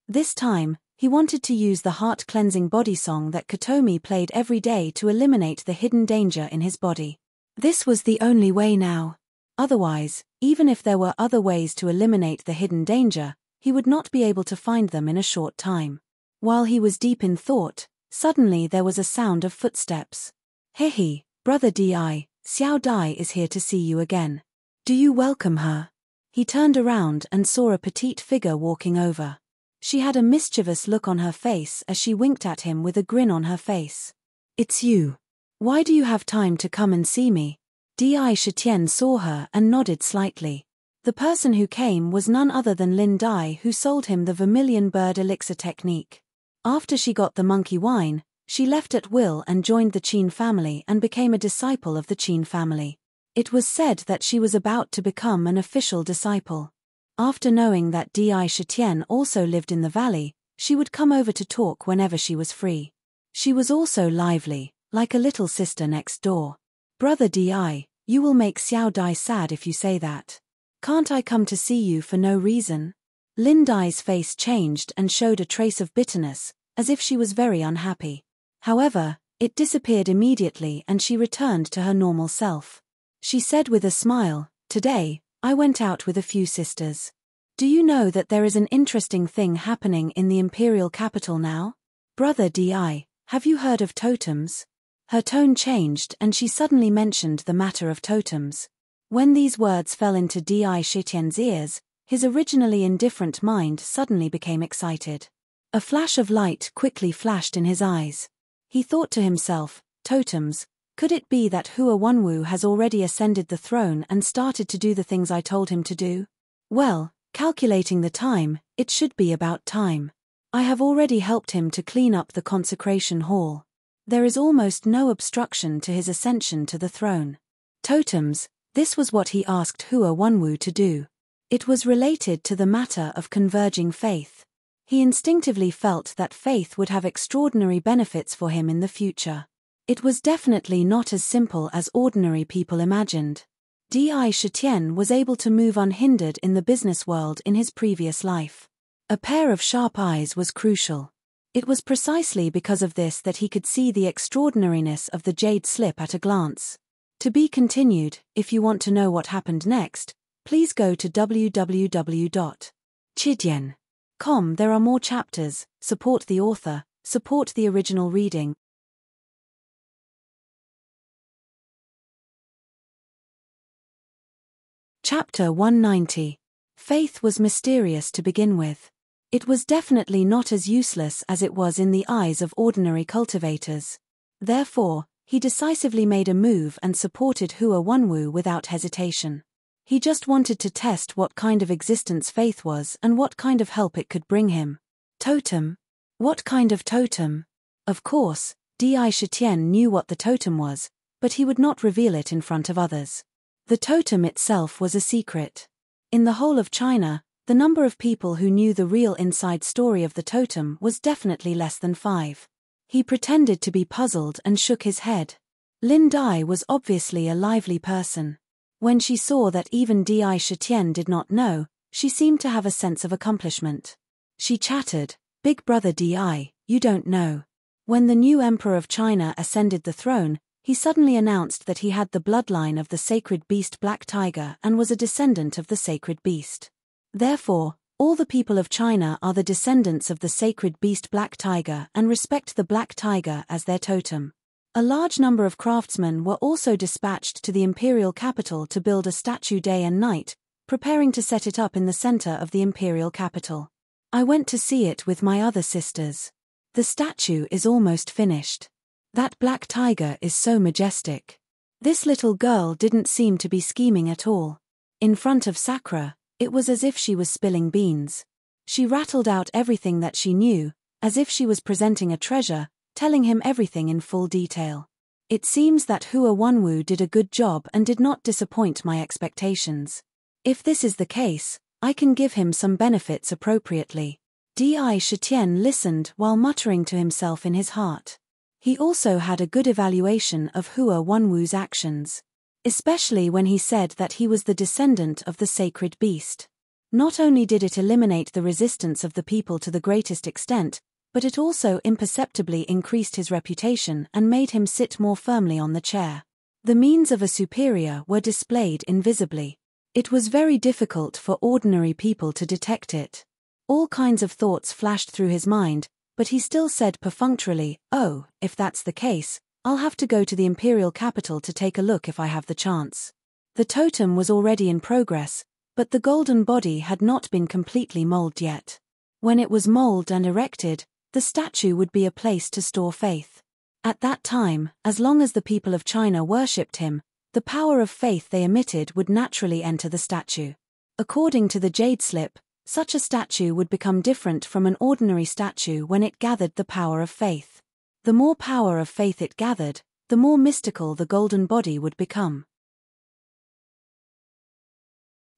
This time, he wanted to use the heart-cleansing body song that Kotomi played every day to eliminate the hidden danger in his body. This was the only way now. Otherwise, even if there were other ways to eliminate the hidden danger, he would not be able to find them in a short time. While he was deep in thought, suddenly there was a sound of footsteps. Hehe, brother Di, Xiao Dai is here to see you again. Do you welcome her? He turned around and saw a petite figure walking over. She had a mischievous look on her face as she winked at him with a grin on her face. It's you. Why do you have time to come and see me? Di Shitian saw her and nodded slightly. The person who came was none other than Lin Dai, who sold him the vermilion bird elixir technique. After she got the monkey wine, she left at will and joined the Qin family and became a disciple of the Qin family. It was said that she was about to become an official disciple. After knowing that Di Shitian also lived in the valley, she would come over to talk whenever she was free. She was also lively, like a little sister next door. Brother Di, you will make Xiao Dai sad if you say that. Can't I come to see you for no reason? Lin Dai's face changed and showed a trace of bitterness, as if she was very unhappy. However, it disappeared immediately and she returned to her normal self. She said with a smile, "Today, I went out with a few sisters. Do you know that there is an interesting thing happening in the imperial capital now? Brother Di, have you heard of totems?" Her tone changed and she suddenly mentioned the matter of totems. When these words fell into Di Shitian's ears, his originally indifferent mind suddenly became excited. A flash of light quickly flashed in his eyes. He thought to himself, totems, could it be that Hua Wanwu has already ascended the throne and started to do the things I told him to do? Well, calculating the time, it should be about time. I have already helped him to clean up the consecration hall. There is almost no obstruction to his ascension to the throne. Totems, this was what he asked Hua Wanwu to do. It was related to the matter of converging faith. He instinctively felt that faith would have extraordinary benefits for him in the future. It was definitely not as simple as ordinary people imagined. Di Shitian was able to move unhindered in the business world in his previous life. A pair of sharp eyes was crucial. It was precisely because of this that he could see the extraordinariness of the jade slip at a glance. To be continued. If you want to know what happened next, please go to www.chidian.com. There are more chapters. Support the author, support the original reading. Chapter 190. Faith was mysterious to begin with. It was definitely not as useless as it was in the eyes of ordinary cultivators. Therefore, he decisively made a move and supported Hua Wanwu without hesitation. He just wanted to test what kind of existence faith was and what kind of help it could bring him. Totem? What kind of totem? Of course, Di Shitian knew what the totem was, but he would not reveal it in front of others. The totem itself was a secret. In the whole of China, the number of people who knew the real inside story of the totem was definitely less than 5. He pretended to be puzzled and shook his head. Lin Dai was obviously a lively person. When she saw that even Di Shitian did not know, she seemed to have a sense of accomplishment. She chattered, "Big brother Di, you don't know. When the new emperor of China ascended the throne, he suddenly announced that he had the bloodline of the sacred beast Black Tiger and was a descendant of the sacred beast. Therefore, all the people of China are the descendants of the sacred beast Black Tiger and respect the Black Tiger as their totem." A large number of craftsmen were also dispatched to the imperial capital to build a statue day and night, preparing to set it up in the center of the imperial capital. I went to see it with my other sisters. The statue is almost finished. That black tiger is so majestic. This little girl didn't seem to be scheming at all. In front of Sakura, it was as if she was spilling beans. She rattled out everything that she knew, as if she was presenting a treasure, telling him everything in full detail. It seems that Hua Wanwu did a good job and did not disappoint my expectations. If this is the case, I can give him some benefits appropriately. Di Shitian listened while muttering to himself in his heart. He also had a good evaluation of Hua Wanwu's actions, especially when he said that he was the descendant of the sacred beast. Not only did it eliminate the resistance of the people to the greatest extent, but it also imperceptibly increased his reputation and made him sit more firmly on the chair. The means of a superior were displayed invisibly. It was very difficult for ordinary people to detect it. All kinds of thoughts flashed through his mind, but he still said perfunctorily, "Oh, if that's the case, I'll have to go to the imperial capital to take a look if I have the chance." The totem was already in progress, but the golden body had not been completely molded yet. When it was molded and erected, the statue would be a place to store faith. At that time, as long as the people of China worshipped him, the power of faith they emitted would naturally enter the statue. According to the jade slip, such a statue would become different from an ordinary statue when it gathered the power of faith. The more power of faith it gathered, the more mystical the golden body would become.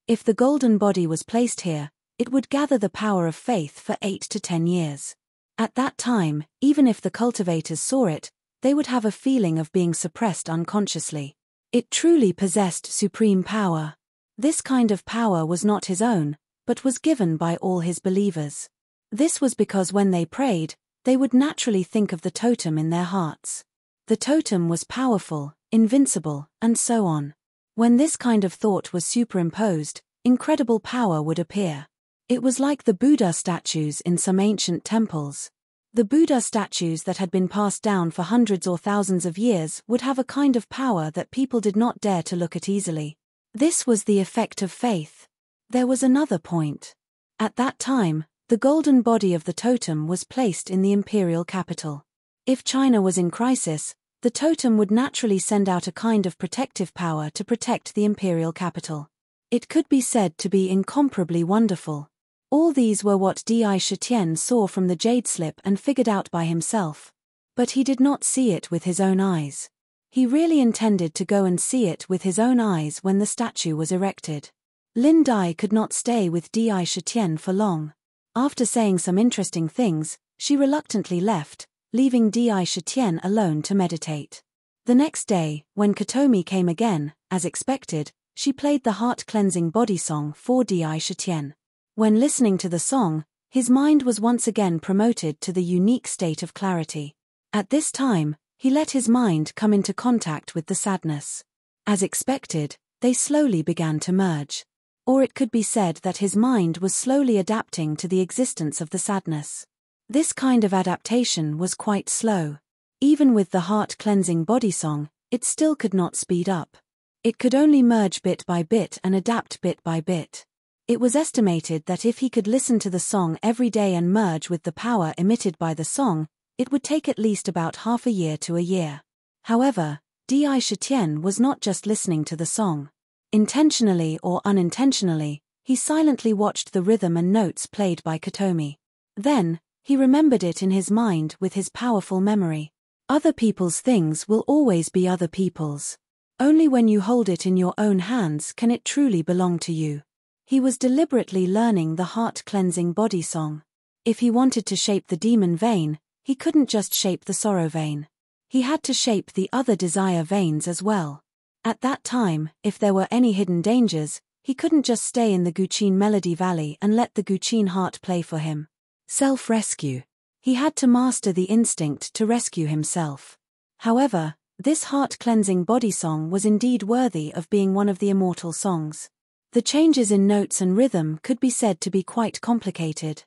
If the golden body was placed here, it would gather the power of faith for 8 to 10 years. At that time, even if the cultivators saw it, they would have a feeling of being suppressed unconsciously. It truly possessed supreme power. This kind of power was not his own, but was given by all his believers. This was because when they prayed, they would naturally think of the totem in their hearts. The totem was powerful, invincible, and so on. When this kind of thought was superimposed, incredible power would appear. It was like the Buddha statues in some ancient temples. The Buddha statues that had been passed down for hundreds or thousands of years would have a kind of power that people did not dare to look at easily. This was the effect of faith. There was another point. At that time, the golden body of the totem was placed in the imperial capital. If China was in crisis, the totem would naturally send out a kind of protective power to protect the imperial capital. It could be said to be incomparably wonderful. All these were what Di Shitian saw from the jade slip and figured out by himself. But he did not see it with his own eyes. He really intended to go and see it with his own eyes when the statue was erected. Lin Dai could not stay with Di Shitian for long. After saying some interesting things, she reluctantly left, leaving Di Shitian alone to meditate. The next day, when Katomi came again, as expected, she played the heart-cleansing body song for Di Shitian. When listening to the song, his mind was once again promoted to the unique state of clarity. At this time, he let his mind come into contact with the sadness. As expected, they slowly began to merge. Or it could be said that his mind was slowly adapting to the existence of the sadness. This kind of adaptation was quite slow. Even with the heart-cleansing body song, it still could not speed up. It could only merge bit by bit and adapt bit by bit. It was estimated that if he could listen to the song every day and merge with the power emitted by the song, it would take at least about half a year to a year. However, Di Shitian was not just listening to the song. Intentionally or unintentionally, he silently watched the rhythm and notes played by Katomi. Then, he remembered it in his mind with his powerful memory. Other people's things will always be other people's. Only when you hold it in your own hands can it truly belong to you. He was deliberately learning the heart-cleansing body song. If he wanted to shape the demon vein, he couldn't just shape the sorrow vein. He had to shape the other desire veins as well. At that time, if there were any hidden dangers, he couldn't just stay in the Guqin Melody Valley and let the Guqin heart play for him. Self-rescue. He had to master the instinct to rescue himself. However, this heart-cleansing body song was indeed worthy of being one of the immortal songs. The changes in notes and rhythm could be said to be quite complicated.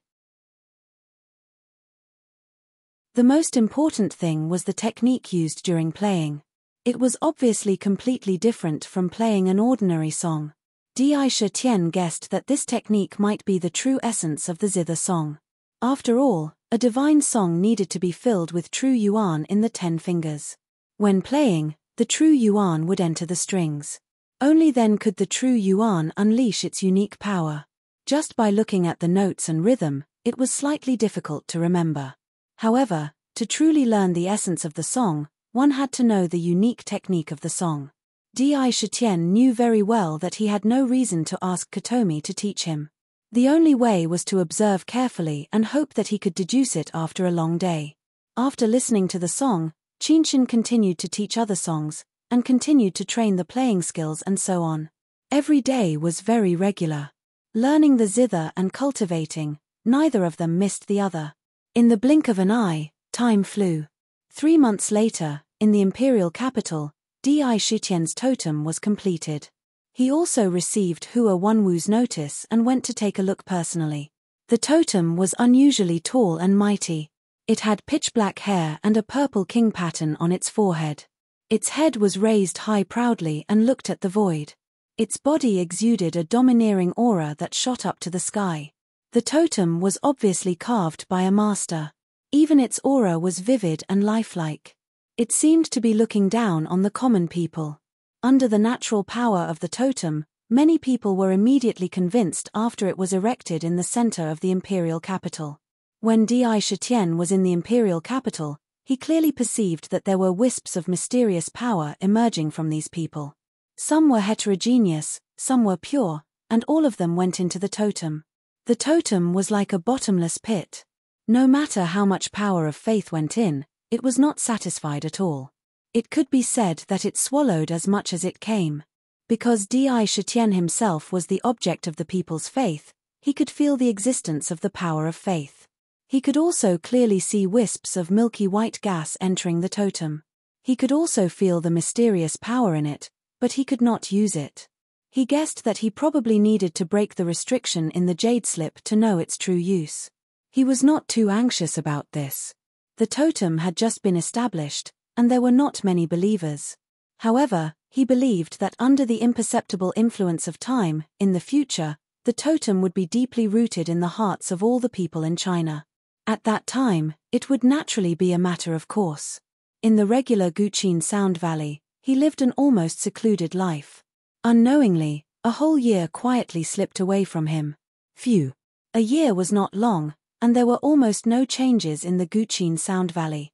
The most important thing was the technique used during playing. It was obviously completely different from playing an ordinary song. Di Shitian guessed that this technique might be the true essence of the zither song. After all, a divine song needed to be filled with true yuan in the 10 fingers. When playing, the true yuan would enter the strings. Only then could the true yuan unleash its unique power. Just by looking at the notes and rhythm, it was slightly difficult to remember. However, to truly learn the essence of the song, one had to know the unique technique of the song. Di Shitian knew very well that he had no reason to ask Kotomi to teach him. The only way was to observe carefully and hope that he could deduce it after a long day. After listening to the song, Chinshin continued to teach other songs, and continued to train the playing skills and so on. Every day was very regular. Learning the zither and cultivating, neither of them missed the other. In the blink of an eye, time flew. 3 months later, in the imperial capital, Di Shitian's totem was completed. He also received Hua Wanwu's notice and went to take a look personally. The totem was unusually tall and mighty. It had pitch-black hair and a purple king pattern on its forehead. Its head was raised high proudly and looked at the void. Its body exuded a domineering aura that shot up to the sky. The totem was obviously carved by a master. Even its aura was vivid and lifelike. It seemed to be looking down on the common people. Under the natural power of the totem, many people were immediately convinced after it was erected in the center of the imperial capital. When Di Shitian was in the imperial capital, he clearly perceived that there were wisps of mysterious power emerging from these people. Some were heterogeneous, some were pure, and all of them went into the totem. The totem was like a bottomless pit. No matter how much power of faith went in, it was not satisfied at all. It could be said that it swallowed as much as it came. Because Di Shitian himself was the object of the people's faith, he could feel the existence of the power of faith. He could also clearly see wisps of milky white gas entering the totem. He could also feel the mysterious power in it, but he could not use it. He guessed that he probably needed to break the restriction in the jade slip to know its true use. He was not too anxious about this. The totem had just been established, and there were not many believers. However, he believed that under the imperceptible influence of time, in the future, the totem would be deeply rooted in the hearts of all the people in China. At that time, it would naturally be a matter of course. In the regular Guqin Sound Valley, he lived an almost secluded life. Unknowingly, a whole year quietly slipped away from him. Phew. A year was not long, and there were almost no changes in the Guqin Sound Valley.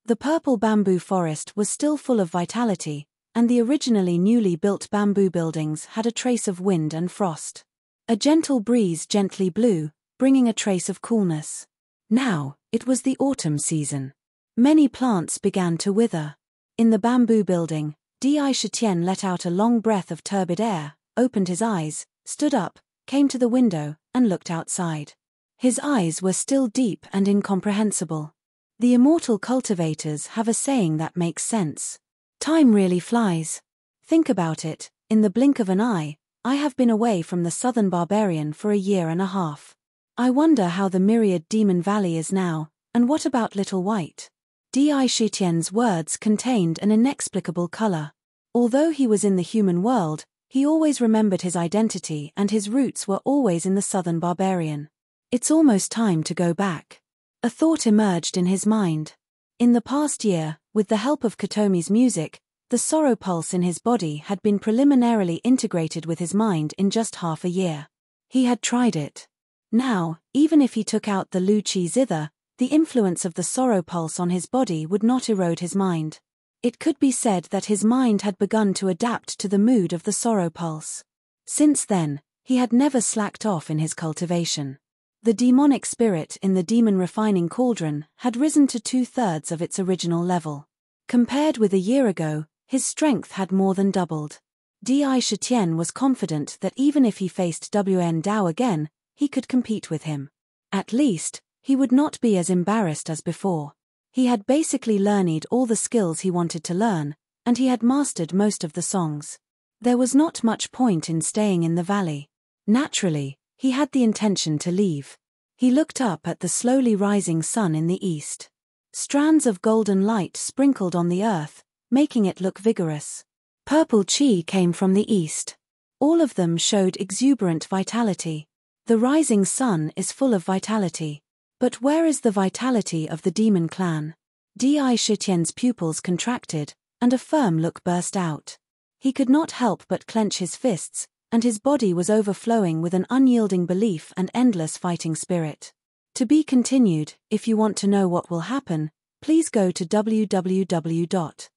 The purple bamboo forest was still full of vitality, and the originally newly built bamboo buildings had a trace of wind and frost. A gentle breeze gently blew, bringing a trace of coolness. Now, it was the autumn season. Many plants began to wither. In the bamboo building, Di Shitian let out a long breath of turbid air, opened his eyes, stood up, came to the window, and looked outside. His eyes were still deep and incomprehensible. The immortal cultivators have a saying that makes sense. Time really flies. Think about it, in the blink of an eye, I have been away from the southern barbarian for a year and a half. I wonder how the myriad Demon Valley is now, and what about Little White? Di Shitian's words contained an inexplicable color. Although he was in the human world, he always remembered his identity and his roots were always in the southern barbarian. It's almost time to go back. A thought emerged in his mind. In the past year, with the help of Kotomi's music, the sorrow pulse in his body had been preliminarily integrated with his mind in just half a year. He had tried it. Now, even if he took out the Lu Chi zither, the influence of the sorrow pulse on his body would not erode his mind. It could be said that his mind had begun to adapt to the mood of the sorrow pulse. Since then, he had never slacked off in his cultivation. The demonic spirit in the demon refining cauldron had risen to 2/3 of its original level. Compared with a year ago, his strength had more than doubled. Di Shitian was confident that even if he faced Wn Dao again, he could compete with him. At least, he would not be as embarrassed as before. He had basically learned all the skills he wanted to learn, and he had mastered most of the songs. There was not much point in staying in the valley. Naturally, he had the intention to leave. He looked up at the slowly rising sun in the east. Strands of golden light sprinkled on the earth, making it look vigorous. Purple chi came from the east. All of them showed exuberant vitality. The rising sun is full of vitality. But where is the vitality of the demon clan? Di Shitian's pupils contracted, and a firm look burst out. He could not help but clench his fists, and his body was overflowing with an unyielding belief and endless fighting spirit. To be continued. If you want to know what will happen, please go to www.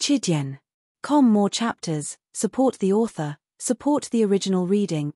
Chidian. More chapters, support the author, support the original reading.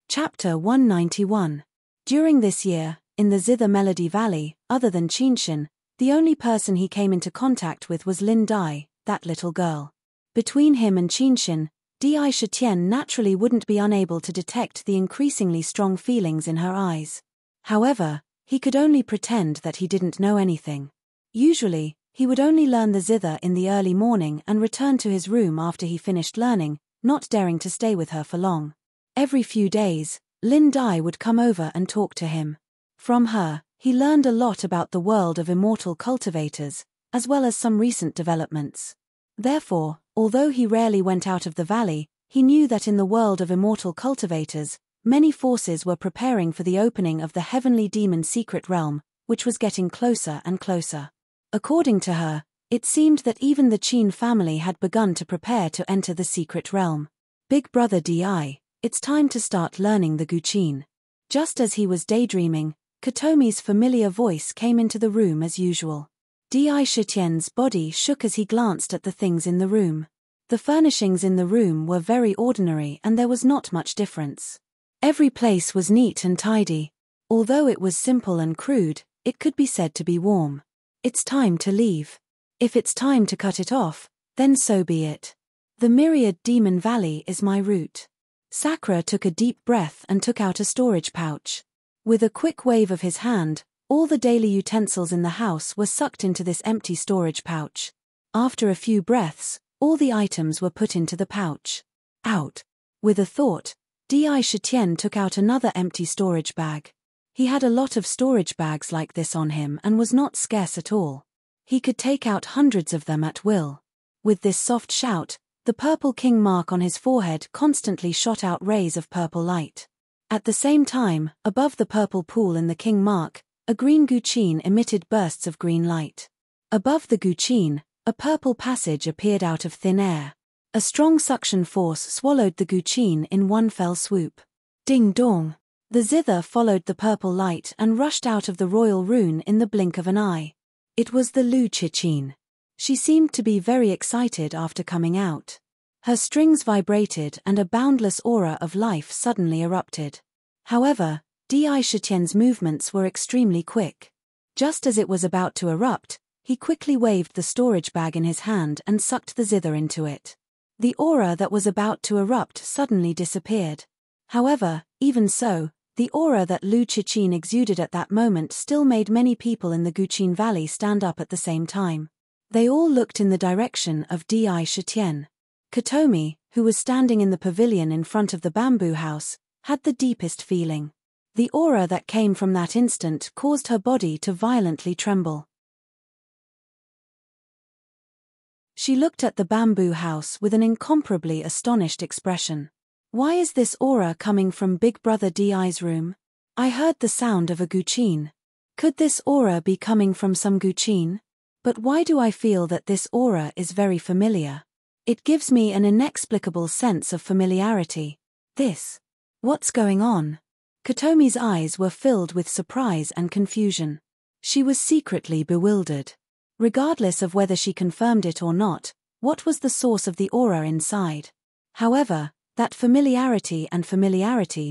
Chapter 191. During this year, in the Zither Melody Valley, other than Qinshan, the only person he came into contact with was Lin Dai, that little girl. Between him and Qinshan, Di Shitian naturally wouldn't be unable to detect the increasingly strong feelings in her eyes. However, he could only pretend that he didn't know anything. Usually, he would only learn the zither in the early morning and return to his room after he finished learning, not daring to stay with her for long. Every few days, Lin Dai would come over and talk to him. From her, he learned a lot about the world of immortal cultivators, as well as some recent developments. Therefore, although he rarely went out of the valley, he knew that in the world of immortal cultivators, many forces were preparing for the opening of the heavenly demon secret realm, which was getting closer and closer. According to her, it seemed that even the Qin family had begun to prepare to enter the secret realm. Big brother Di, it's time to start learning the Guqin. Just as he was daydreaming, Katomi's familiar voice came into the room as usual. Di Shitian's body shook as he glanced at the things in the room. The furnishings in the room were very ordinary and there was not much difference. Every place was neat and tidy. Although it was simple and crude, it could be said to be warm. It's time to leave. If it's time to cut it off, then so be it. The myriad demon valley is my route. Sakura took a deep breath and took out a storage pouch. With a quick wave of his hand, all the daily utensils in the house were sucked into this empty storage pouch. After a few breaths, all the items were put into the pouch. Out. With a thought, Di Shitian took out another empty storage bag. He had a lot of storage bags like this on him and was not scarce at all. He could take out hundreds of them at will. With this soft shout, the purple king mark on his forehead constantly shot out rays of purple light. At the same time, above the purple pool in the king mark, a green Guqin emitted bursts of green light. Above the Guqin, a purple passage appeared out of thin air. A strong suction force swallowed the Guqin in one fell swoop. Ding dong! The zither followed the purple light and rushed out of the royal rune in the blink of an eye. It was the Lu Qichin. She seemed to be very excited after coming out. Her strings vibrated and a boundless aura of life suddenly erupted. However, Di Shitian's movements were extremely quick. Just as it was about to erupt, he quickly waved the storage bag in his hand and sucked the zither into it. The aura that was about to erupt suddenly disappeared. However, even so, the aura that Lu Qichin exuded at that moment still made many people in the Guqin Valley stand up at the same time. They all looked in the direction of Di Shitian. Katomi, who was standing in the pavilion in front of the bamboo house, had the deepest feeling. The aura that came from that instant caused her body to violently tremble. She looked at the bamboo house with an incomparably astonished expression. Why is this aura coming from Big Brother Di's room? I heard the sound of a Guqin. Could this aura be coming from some Guqin? But why do I feel that this aura is very familiar? It gives me an inexplicable sense of familiarity. What's going on? Katomi's eyes were filled with surprise and confusion. She was secretly bewildered. Regardless of whether she confirmed it or not, what was the source of the aura inside? However, that familiarity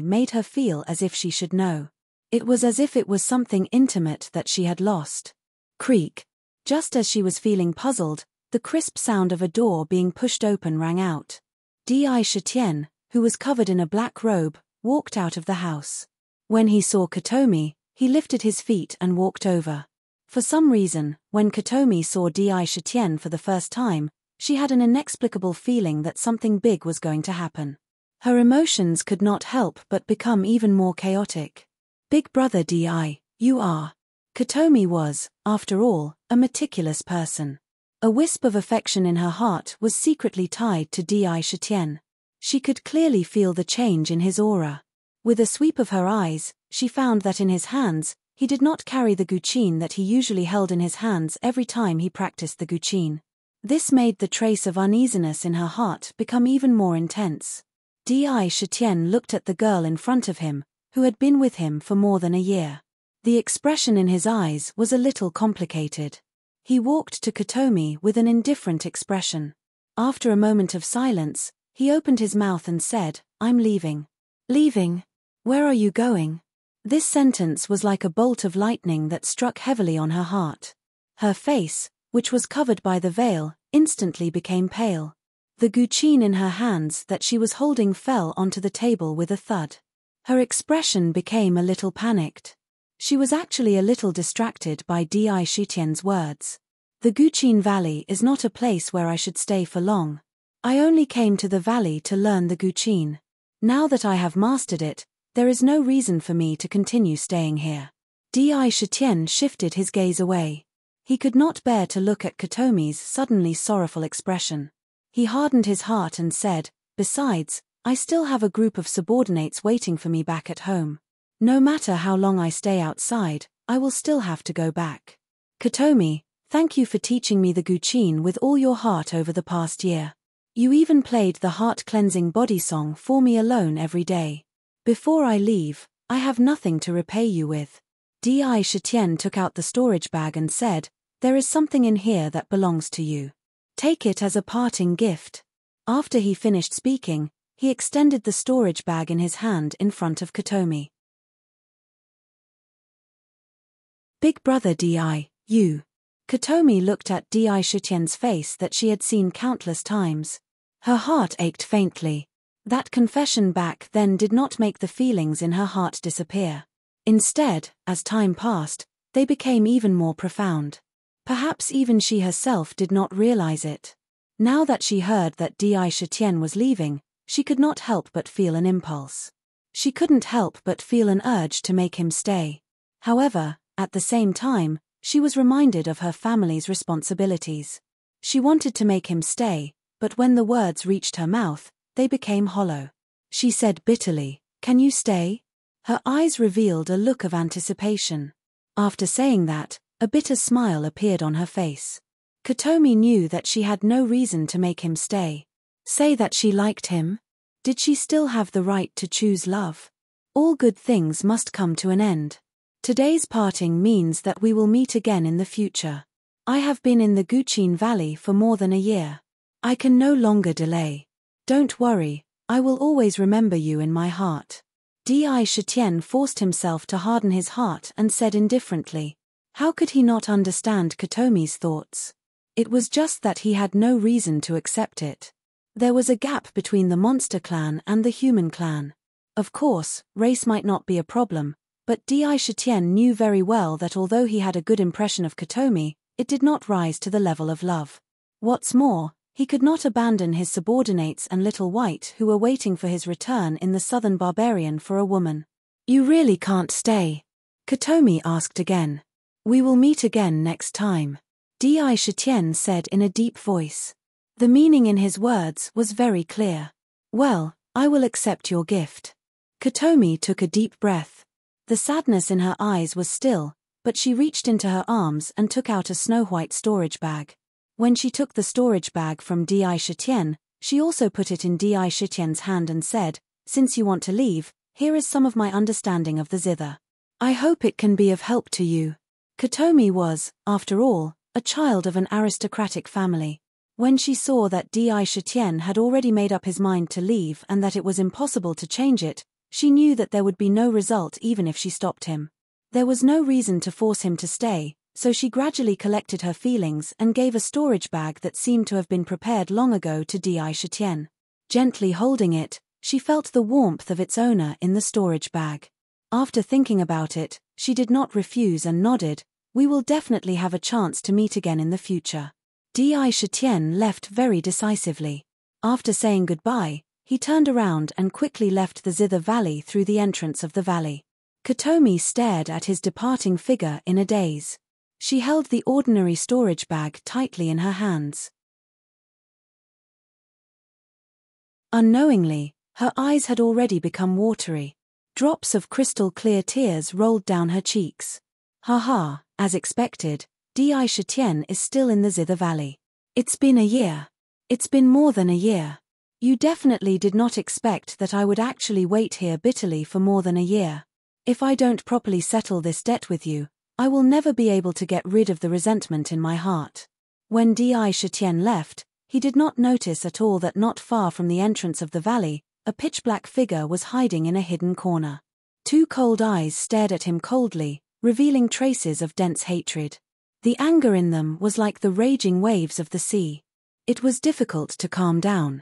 made her feel as if she should know. It was as if it was something intimate that she had lost. Creak. Just as she was feeling puzzled, the crisp sound of a door being pushed open rang out. Di Shitian, who was covered in a black robe, walked out of the house. When he saw Katomi, he lifted his feet and walked over. For some reason, when Katomi saw Di Shitian for the first time, she had an inexplicable feeling that something big was going to happen. Her emotions could not help but become even more chaotic. Big brother Di, you are. Katomi was, after all, a meticulous person. A wisp of affection in her heart was secretly tied to Di Shitian. She could clearly feel the change in his aura. With a sweep of her eyes, she found that in his hands, he did not carry the Guqin that he usually held in his hands every time he practiced the Guqin. This made the trace of uneasiness in her heart become even more intense. Di Shitian looked at the girl in front of him, who had been with him for more than a year. The expression in his eyes was a little complicated. He walked to Kotomi with an indifferent expression. After a moment of silence, he opened his mouth and said, "I'm leaving." "Leaving? Where are you going?" This sentence was like a bolt of lightning that struck heavily on her heart. Her face, which was covered by the veil, instantly became pale. The guqin in her hands that she was holding fell onto the table with a thud. Her expression became a little panicked. She was actually a little distracted by Di Shutian's words. "The Guqin Valley is not a place where I should stay for long. I only came to the valley to learn the Guqin. Now that I have mastered it, there is no reason for me to continue staying here." Di Shutian shifted his gaze away. He could not bear to look at Kotomi's suddenly sorrowful expression. He hardened his heart and said, "Besides, I still have a group of subordinates waiting for me back at home. No matter how long I stay outside, I will still have to go back. Kotomi, thank you for teaching me the Guqin with all your heart over the past year. You even played the heart-cleansing body song for me alone every day. Before I leave, I have nothing to repay you with." Di Shutian took out the storage bag and said, "There is something in here that belongs to you. Take it as a parting gift." After he finished speaking, he extended the storage bag in his hand in front of Kotomi. "Big brother Di, you." Kotomi looked at Di Shutian's face that she had seen countless times. Her heart ached faintly. That confession back then did not make the feelings in her heart disappear. Instead, as time passed, they became even more profound. Perhaps even she herself did not realize it. Now that she heard that Di Shutian was leaving, she could not help but feel an impulse. She couldn't help but feel an urge to make him stay. However, at the same time, she was reminded of her family's responsibilities. She wanted to make him stay, but when the words reached her mouth, they became hollow. She said bitterly, "Can you stay?" Her eyes revealed a look of anticipation. After saying that, a bitter smile appeared on her face. Kotomi knew that she had no reason to make him stay. Say that she liked him? Did she still have the right to choose love? All good things must come to an end. Today's parting means that we will meet again in the future. I have been in the Guqin Valley for more than a year. I can no longer delay. Don't worry, I will always remember you in my heart." Di Shutian forced himself to harden his heart and said indifferently. How could he not understand Kotomi's thoughts? It was just that he had no reason to accept it. There was a gap between the monster clan and the human clan. Of course, race might not be a problem, but Di Shutian knew very well that although he had a good impression of Kotomi, it did not rise to the level of love. What's more, he could not abandon his subordinates and Little White who were waiting for his return in the southern barbarian for a woman. "You really can't stay?" Kotomi asked again. "We will meet again next time," Di Shutian said in a deep voice. The meaning in his words was very clear. "Well, I will accept your gift." Kotomi took a deep breath. The sadness in her eyes was still, but she reached into her arms and took out a snow-white storage bag. When she took the storage bag from Di Shutian, she also put it in Di Shutian's hand and said, "Since you want to leave, here is some of my understanding of the zither. I hope it can be of help to you." Kotomi was, after all, a child of an aristocratic family. When she saw that Di Shutian had already made up his mind to leave and that it was impossible to change it, she knew that there would be no result even if she stopped him. There was no reason to force him to stay, so she gradually collected her feelings and gave a storage bag that seemed to have been prepared long ago to Di Shutian. Gently holding it, she felt the warmth of its owner in the storage bag. After thinking about it, she did not refuse and nodded, "We will definitely have a chance to meet again in the future." Di Shutian left very decisively. After saying goodbye, he turned around and quickly left the Zither Valley through the entrance of the valley. Kotomi stared at his departing figure in a daze. She held the ordinary storage bag tightly in her hands. Unknowingly, her eyes had already become watery. Drops of crystal-clear tears rolled down her cheeks. "Ha, as expected, Di Shutian is still in the Zither Valley. It's been a year. It's been more than a year. You definitely did not expect that I would actually wait here bitterly for more than a year. If I don't properly settle this debt with you, I will never be able to get rid of the resentment in my heart. When Di Shitian left, he did not notice at all that not far from the entrance of the valley, a pitch-black figure was hiding in a hidden corner. Two cold eyes stared at him coldly, revealing traces of dense hatred. The anger in them was like the raging waves of the sea. It was difficult to calm down.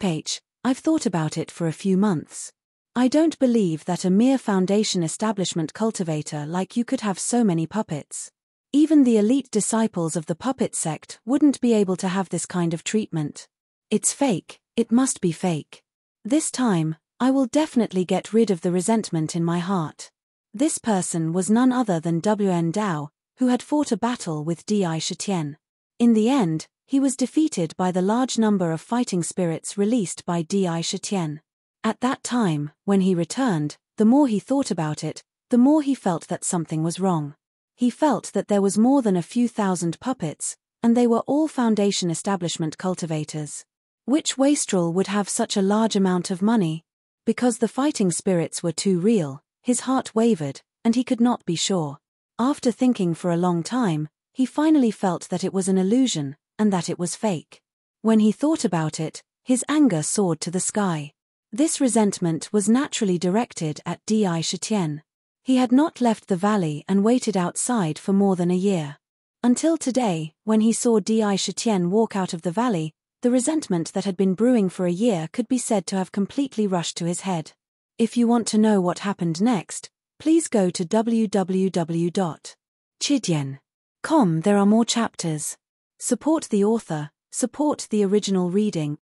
H, I've thought about it for a few months. I don't believe that a mere foundation establishment cultivator like you could have so many puppets. Even the elite disciples of the puppet sect wouldn't be able to have this kind of treatment. It's fake, it must be fake. This time, I will definitely get rid of the resentment in my heart. This person was none other than Wn Dao, who had fought a battle with Di Shitian. In the end, he was defeated by the large number of fighting spirits released by Di Shitian. At that time, when he returned, the more he thought about it, the more he felt that something was wrong. He felt that there was more than a few thousand puppets, and they were all foundation establishment cultivators. Which wastrel would have such a large amount of money? Because the fighting spirits were too real, his heart wavered, and he could not be sure. After thinking for a long time, he finally felt that it was an illusion, and that it was fake. When he thought about it, his anger soared to the sky. This resentment was naturally directed at Di Shitian. He had not left the valley and waited outside for more than a year. Until today, when he saw Di Shitian walk out of the valley, the resentment that had been brewing for a year could be said to have completely rushed to his head. If you want to know what happened next, please go to www.chidian.com. There are more chapters. Support the author, support the original reading.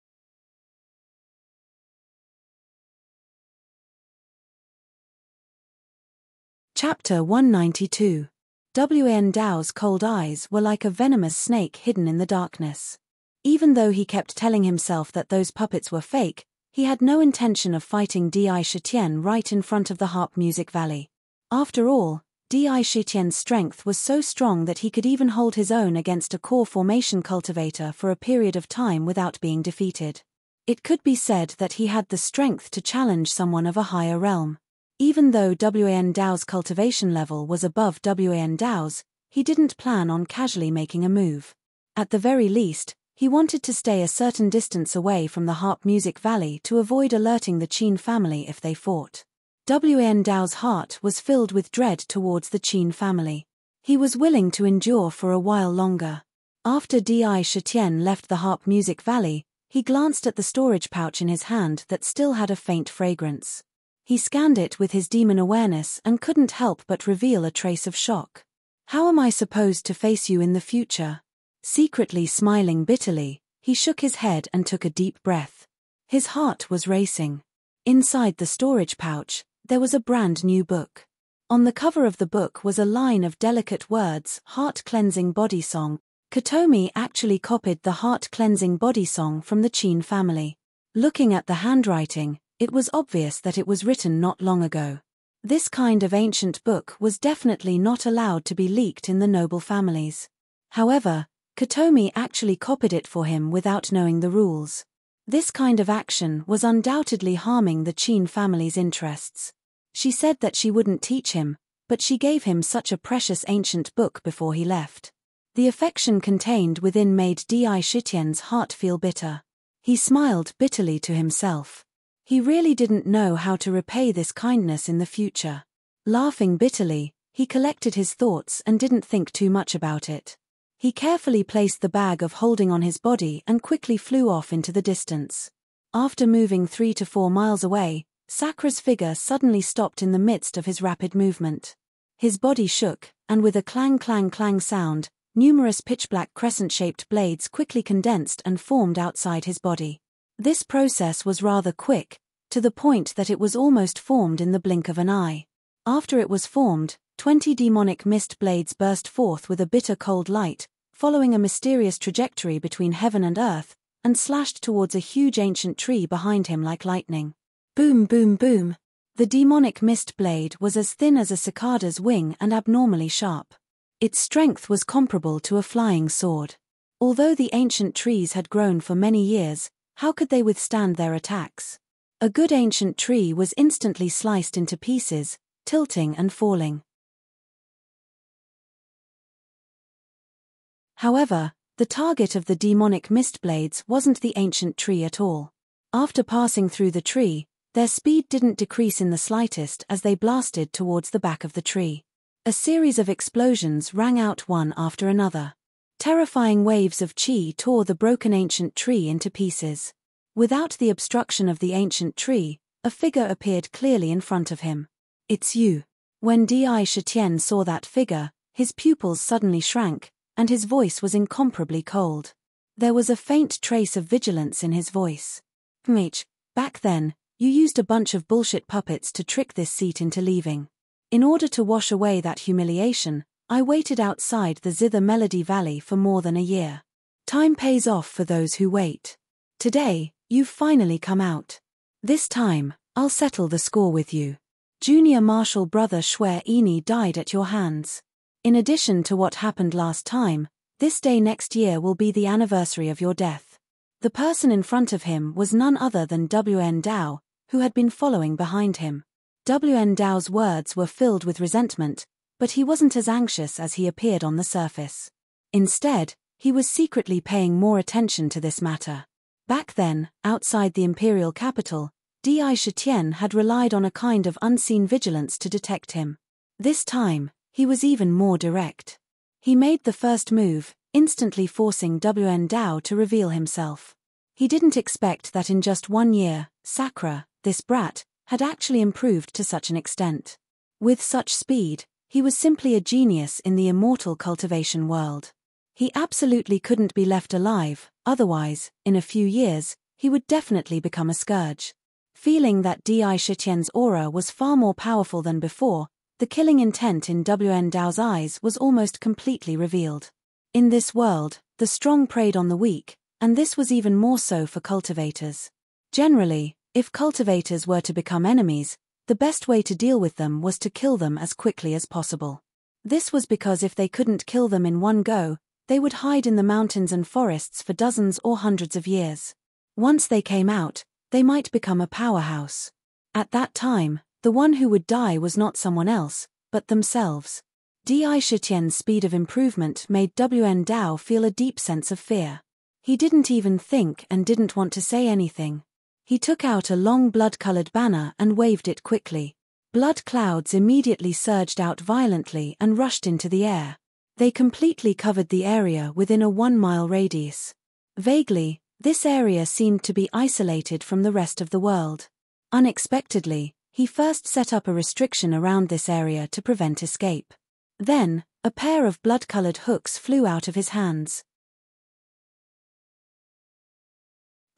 Chapter 192. Wn Dao's cold eyes were like a venomous snake hidden in the darkness. Even though he kept telling himself that those puppets were fake, he had no intention of fighting Di Shitian right in front of the harp music valley. After all, Di Shitian's strength was so strong that he could even hold his own against a core formation cultivator for a period of time without being defeated. It could be said that he had the strength to challenge someone of a higher realm. Even though Wn Dao's cultivation level was above Wn Dao's, he didn't plan on casually making a move. At the very least, he wanted to stay a certain distance away from the harp music valley to avoid alerting the Qin family if they fought. Wn Dao's heart was filled with dread towards the Qin family. He was willing to endure for a while longer. After Di Shitian left the harp music valley, he glanced at the storage pouch in his hand that still had a faint fragrance. He scanned it with his demon awareness and couldn't help but reveal a trace of shock. How am I supposed to face you in the future? Secretly smiling bitterly, he shook his head and took a deep breath. His heart was racing. Inside the storage pouch, there was a brand new book. On the cover of the book was a line of delicate words, heart-cleansing body song. Kotomi actually copied the heart-cleansing body song from the Qin family. Looking at the handwriting, it was obvious that it was written not long ago. This kind of ancient book was definitely not allowed to be leaked in the noble families. However, Kotomi actually copied it for him without knowing the rules. This kind of action was undoubtedly harming the Qin family's interests. She said that she wouldn't teach him, but she gave him such a precious ancient book before he left. The affection contained within made Di Shitian's heart feel bitter. He smiled bitterly to himself. He really didn't know how to repay this kindness in the future. Laughing bitterly, he collected his thoughts and didn't think too much about it. He carefully placed the bag of holding on his body and quickly flew off into the distance. After moving 3 to 4 miles away, Sakra's figure suddenly stopped in the midst of his rapid movement. His body shook, and with a clang-clang-clang sound, numerous pitch-black crescent-shaped blades quickly condensed and formed outside his body. This process was rather quick, to the point that it was almost formed in the blink of an eye. After it was formed, 20 demonic mist blades burst forth with a bitter cold light, following a mysterious trajectory between heaven and earth, and slashed towards a huge ancient tree behind him like lightning. Boom, boom, boom. The demonic mist blade was as thin as a cicada's wing and abnormally sharp. Its strength was comparable to a flying sword. Although the ancient trees had grown for many years, how could they withstand their attacks? A good ancient tree was instantly sliced into pieces, tilting and falling. However, the target of the demonic mist blades wasn't the ancient tree at all. After passing through the tree, their speed didn't decrease in the slightest as they blasted towards the back of the tree. A series of explosions rang out one after another. Terrifying waves of chi tore the broken ancient tree into pieces. Without the obstruction of the ancient tree, a figure appeared clearly in front of him. "It's you." When Dai Shitian saw that figure, his pupils suddenly shrank, and his voice was incomparably cold. There was a faint trace of vigilance in his voice. Back then, you used a bunch of bullshit puppets to trick this seat into leaving. In order to wash away that humiliation, I waited outside the Zither Melody Valley for more than a year. Time pays off for those who wait. Today, you've finally come out. This time, I'll settle the score with you. Junior Marshal Brother Shwe Ini died at your hands. In addition to what happened last time, this day next year will be the anniversary of your death. The person in front of him was none other than W.N. Dao, who had been following behind him. W.N. Dao's words were filled with resentment, but he wasn't as anxious as he appeared on the surface. Instead, he was secretly paying more attention to this matter. Back then, outside the imperial capital, Dai Shitian had relied on a kind of unseen vigilance to detect him. This time, he was even more direct. He made the first move, instantly forcing W.N. Dao to reveal himself. He didn't expect that in just 1 year, Sakura, this brat, had actually improved to such an extent. With such speed, he was simply a genius in the immortal cultivation world. He absolutely couldn't be left alive, otherwise, in a few years, he would definitely become a scourge. Feeling that Dai Shitian's aura was far more powerful than before, the killing intent in W.N. Dao's eyes was almost completely revealed. In this world, the strong preyed on the weak, and this was even more so for cultivators. Generally, if cultivators were to become enemies, the best way to deal with them was to kill them as quickly as possible. This was because if they couldn't kill them in one go, they would hide in the mountains and forests for dozens or hundreds of years. Once they came out, they might become a powerhouse. At that time, the one who would die was not someone else, but themselves. Dai Shitian's speed of improvement made W.N. Dao feel a deep sense of fear. He didn't even think and didn't want to say anything. He took out a long blood-colored banner and waved it quickly. Blood clouds immediately surged out violently and rushed into the air. They completely covered the area within a 1-mile radius. Vaguely, this area seemed to be isolated from the rest of the world. Unexpectedly, he first set up a restriction around this area to prevent escape. Then, a pair of blood-colored hooks flew out of his hands.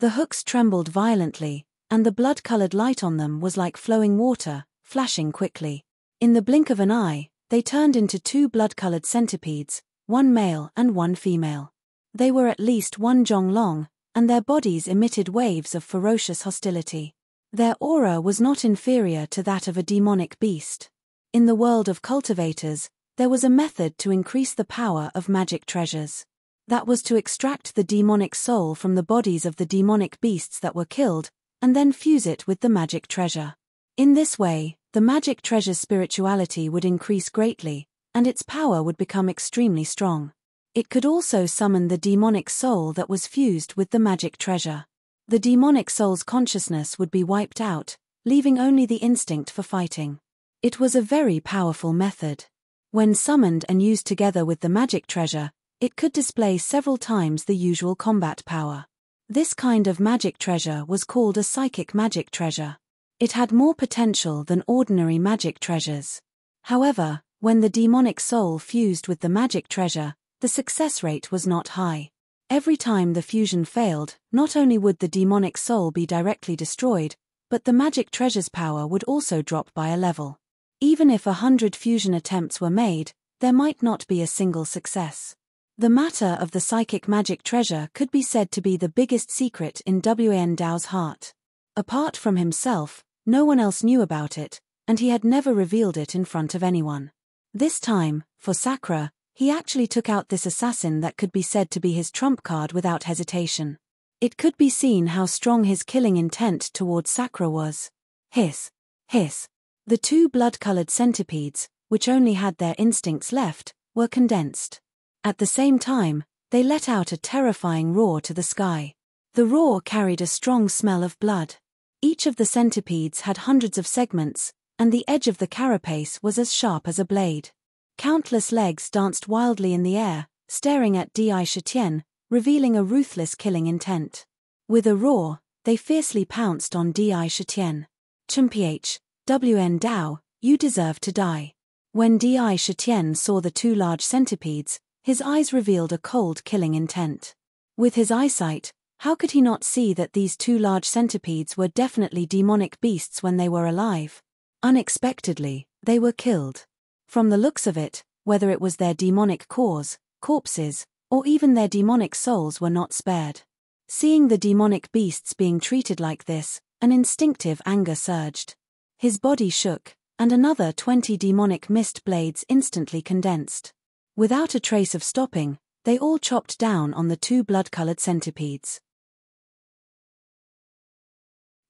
The hooks trembled violently, and the blood-colored light on them was like flowing water, flashing quickly. In the blink of an eye, they turned into 2 blood-colored centipedes, 1 male and 1 female. They were at least 1 jong long, and their bodies emitted waves of ferocious hostility. Their aura was not inferior to that of a demonic beast. In the world of cultivators, there was a method to increase the power of magic treasures. That was to extract the demonic soul from the bodies of the demonic beasts that were killed, and then fuse it with the magic treasure. In this way, the magic treasure's spirituality would increase greatly, and its power would become extremely strong. It could also summon the demonic soul that was fused with the magic treasure. The demonic soul's consciousness would be wiped out, leaving only the instinct for fighting. It was a very powerful method. When summoned and used together with the magic treasure, it could display several times the usual combat power. This kind of magic treasure was called a psychic magic treasure. It had more potential than ordinary magic treasures. However, when the demonic soul fused with the magic treasure, the success rate was not high. Every time the fusion failed, not only would the demonic soul be directly destroyed, but the magic treasure's power would also drop by a level. Even if 100 fusion attempts were made, there might not be a single success. The matter of the psychic magic treasure could be said to be the biggest secret in W.N. Dao's heart. Apart from himself, no one else knew about it, and he had never revealed it in front of anyone. This time, for Sakura, he actually took out this assassin that could be said to be his trump card without hesitation. It could be seen how strong his killing intent towards Sakura was. Hiss. Hiss. The two blood-colored centipedes, which only had their instincts left, were condensed. At the same time, they let out a terrifying roar to the sky. The roar carried a strong smell of blood. Each of the centipedes had hundreds of segments, and the edge of the carapace was as sharp as a blade. Countless legs danced wildly in the air, staring at Di Shitian, revealing a ruthless killing intent. With a roar, they fiercely pounced on Di Shitian. Chumph, WN Dao, you deserve to die. When Di Shitian saw the two large centipedes, his eyes revealed a cold killing intent. With his eyesight, how could he not see that these two large centipedes were definitely demonic beasts when they were alive? Unexpectedly, they were killed. From the looks of it, whether it was their demonic cores, corpses, or even their demonic souls were not spared. Seeing the demonic beasts being treated like this, an instinctive anger surged. His body shook, and another 20 demonic mist blades instantly condensed. Without a trace of stopping, they all chopped down on the two blood-colored centipedes.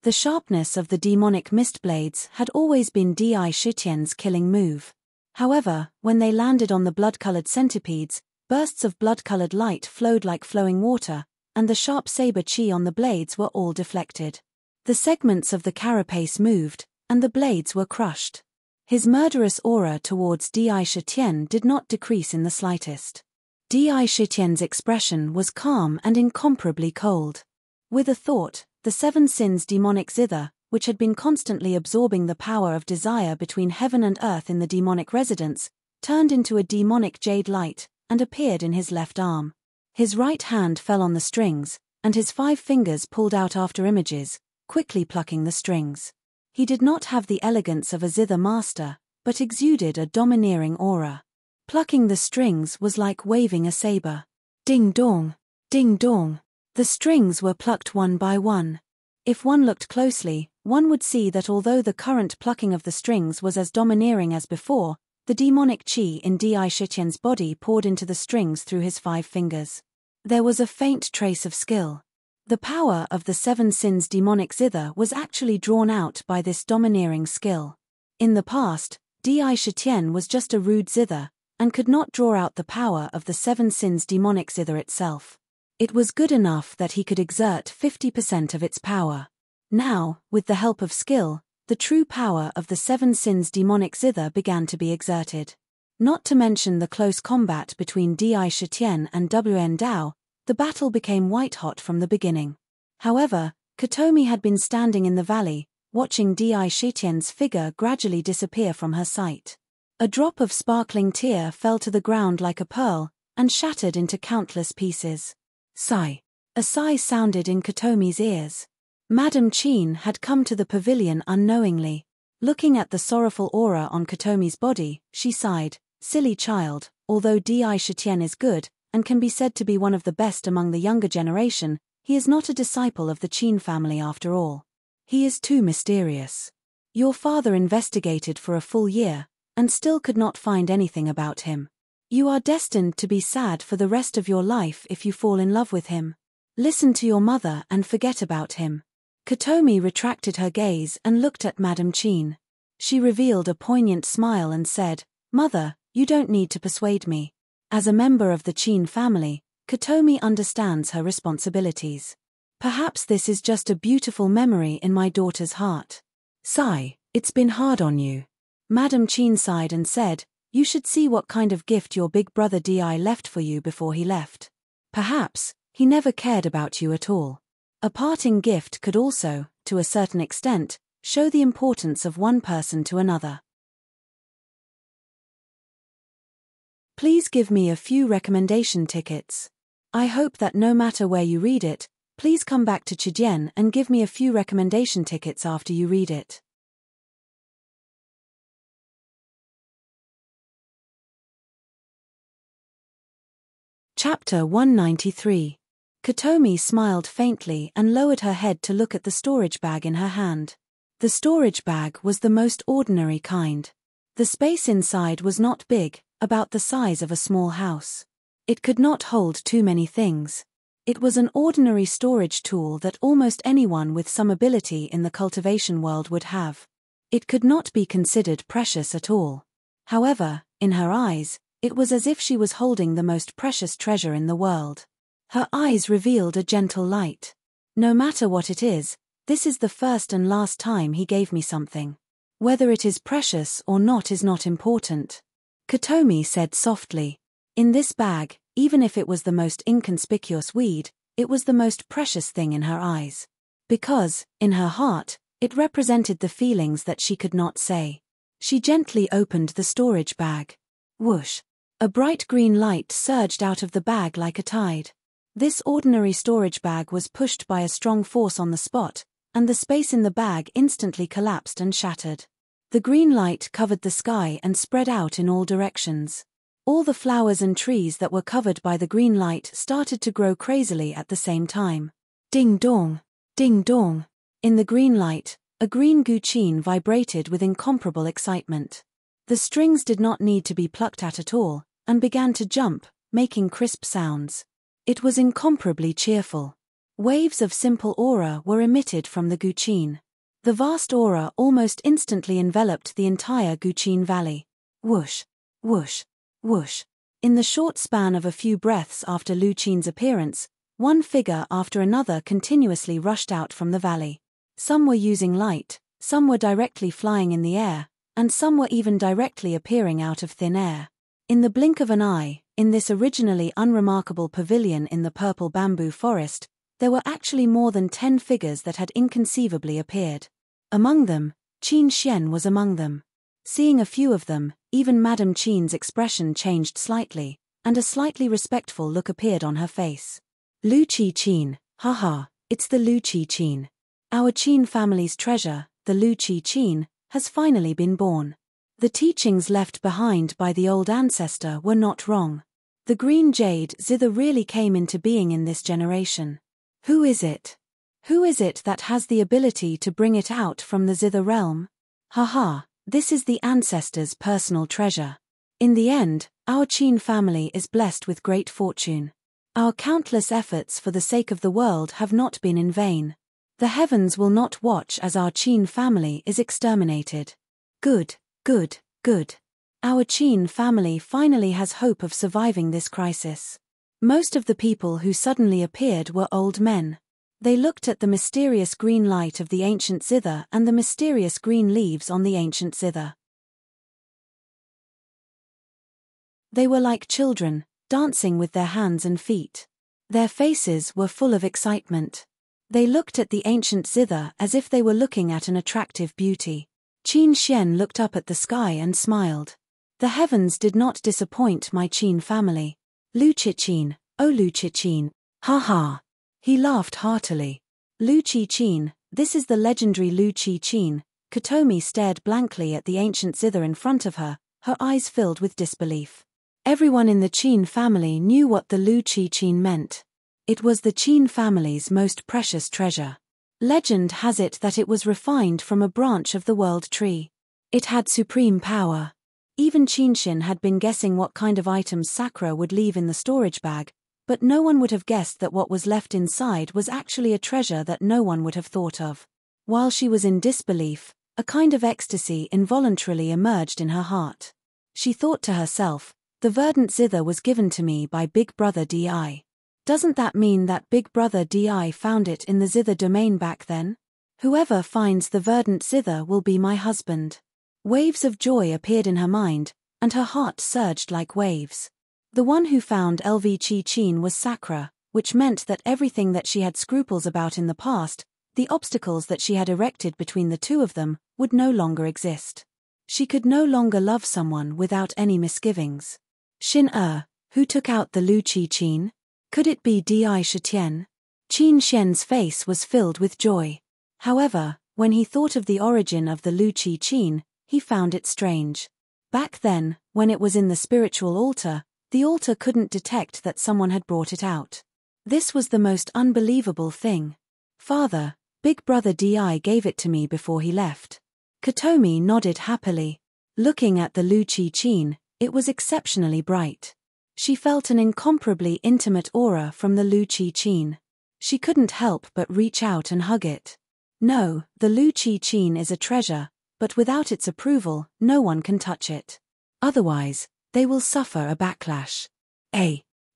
The sharpness of the demonic mist blades had always been Di Shitian's killing move. However, when they landed on the blood-colored centipedes, bursts of blood-colored light flowed like flowing water, and the sharp saber chi on the blades were all deflected. The segments of the carapace moved, and the blades were crushed. His murderous aura towards Di Shitian did not decrease in the slightest. Di Shitian's expression was calm and incomparably cold. With a thought, the seven sins demonic zither, which had been constantly absorbing the power of desire between heaven and earth in the demonic residence, turned into a demonic jade light, and appeared in his left arm. His right hand fell on the strings, and his 5 fingers pulled out after images, quickly plucking the strings. He did not have the elegance of a zither master, but exuded a domineering aura. Plucking the strings was like waving a saber. Ding dong, ding dong. The strings were plucked one by one. If one looked closely, one would see that although the current plucking of the strings was as domineering as before, the demonic chi in Di Shitian's body poured into the strings through his 5 fingers. There was a faint trace of skill. The power of the 7 sins demonic zither was actually drawn out by this domineering skill. In the past, Di Shitian was just a rude zither, and could not draw out the power of the 7 sins demonic zither itself. It was good enough that he could exert 50% of its power. Now, with the help of skill, the true power of the 7 sins demonic zither began to be exerted. Not to mention the close combat between Di Shitian and WN Dao, the battle became white-hot from the beginning. However, Kotomi had been standing in the valley, watching Di Shitian's figure gradually disappear from her sight. A drop of sparkling tear fell to the ground like a pearl, and shattered into countless pieces. Sigh. A sigh sounded in Kotomi's ears. Madame Chin had come to the pavilion unknowingly. Looking at the sorrowful aura on Kotomi's body, she sighed, "Silly child, although Di Shitian is good, and can be said to be one of the best among the younger generation, he is not a disciple of the Chin family after all. He is too mysterious. Your father investigated for a full year, and still could not find anything about him. You are destined to be sad for the rest of your life if you fall in love with him. Listen to your mother and forget about him." Kotomi retracted her gaze and looked at Madame Chin. She revealed a poignant smile and said, "Mother, you don't need to persuade me. As a member of the Chin family, Kotomi understands her responsibilities. Perhaps this is just a beautiful memory in my daughter's heart." Sigh, "It's been hard on you." Madame Chin sighed and said, "You should see what kind of gift your big brother Di left for you before he left. Perhaps, he never cared about you at all. A parting gift could also, to a certain extent, show the importance of one person to another." Please give me a few recommendation tickets. I hope that no matter where you read it, please come back to Chijian and give me a few recommendation tickets after you read it. Chapter 193. Kotomi smiled faintly and lowered her head to look at the storage bag in her hand. The storage bag was the most ordinary kind. The space inside was not big, about the size of a small house. It could not hold too many things. It was an ordinary storage tool that almost anyone with some ability in the cultivation world would have. It could not be considered precious at all. However, in her eyes, it was as if she was holding the most precious treasure in the world. Her eyes revealed a gentle light. No matter what it is, this is the first and last time he gave me something. Whether it is precious or not is not important. Kotomi said softly. In this bag, even if it was the most inconspicuous weed, it was the most precious thing in her eyes. Because, in her heart, it represented the feelings that she could not say. She gently opened the storage bag. Whoosh! A bright green light surged out of the bag like a tide. This ordinary storage bag was pushed by a strong force on the spot, and the space in the bag instantly collapsed and shattered. The green light covered the sky and spread out in all directions. All the flowers and trees that were covered by the green light started to grow crazily at the same time. Ding dong! Ding dong! In the green light, a green guqin vibrated with incomparable excitement. The strings did not need to be plucked at all, and began to jump, making crisp sounds. It was incomparably cheerful. Waves of simple aura were emitted from the guqin. The vast aura almost instantly enveloped the entire Guqin Valley. Whoosh! Whoosh! Whoosh! In the short span of a few breaths after Lu Qin's appearance, one figure after another continuously rushed out from the valley. Some were using light, some were directly flying in the air, and some were even directly appearing out of thin air. In the blink of an eye, in this originally unremarkable pavilion in the purple bamboo forest, there were actually more than 10 figures that had inconceivably appeared. Among them, Qin Xian was among them. Seeing a few of them, even Madame Qin's expression changed slightly, and a slightly respectful look appeared on her face. Lu Qin, haha, it's the Lu Qin. Our Qin family's treasure, the Lu Qin, has finally been born. The teachings left behind by the old ancestor were not wrong. The green jade zither really came into being in this generation. Who is it? Who is it that has the ability to bring it out from the zither realm? Haha, this is the ancestor's personal treasure. In the end, our Qin family is blessed with great fortune. Our countless efforts for the sake of the world have not been in vain. The heavens will not watch as our Qin family is exterminated. Good, good, good. Our Qin family finally has hope of surviving this crisis. Most of the people who suddenly appeared were old men. They looked at the mysterious green light of the ancient zither and the mysterious green leaves on the ancient zither. They were like children, dancing with their hands and feet. Their faces were full of excitement. They looked at the ancient zither as if they were looking at an attractive beauty. Qin Xian looked up at the sky and smiled. The heavens did not disappoint my Qin family. Lu Qin, oh Lu Qin, ha ha. He laughed heartily. Lu Qin, this is the legendary Lu Qin. Kotomi stared blankly at the ancient zither in front of her, her eyes filled with disbelief. Everyone in the Qin family knew what the Lu Qin meant. It was the Qin family's most precious treasure. Legend has it that it was refined from a branch of the world tree. It had supreme power. Even Qinshin had been guessing what kind of items Sakura would leave in the storage bag, but no one would have guessed that what was left inside was actually a treasure that no one would have thought of. While she was in disbelief, a kind of ecstasy involuntarily emerged in her heart. She thought to herself, the verdant zither was given to me by Big Brother Di. Doesn't that mean that Big Brother Di found it in the zither domain back then? Whoever finds the verdant zither will be my husband. Waves of joy appeared in her mind, and her heart surged like waves. The one who found LV Qin was Sakura, which meant that everything that she had scruples about in the past, the obstacles that she had erected between the two of them, would no longer exist. She could no longer love someone without any misgivings. Who took out the Lu Qin? Could it be Di Shitian? Qin Xian's face was filled with joy. However, when he thought of the origin of the Lu Qin, he found it strange. Back then, when it was in the spiritual altar, the altar couldn't detect that someone had brought it out. This was the most unbelievable thing. Father, Big Brother Di gave it to me before he left. Kotomi nodded happily. Looking at the Lu Qin, it was exceptionally bright. She felt an incomparably intimate aura from the Lu Qin. She couldn't help but reach out and hug it. No, the Lu Qin is a treasure, but without its approval, no one can touch it. Otherwise, they will suffer a backlash.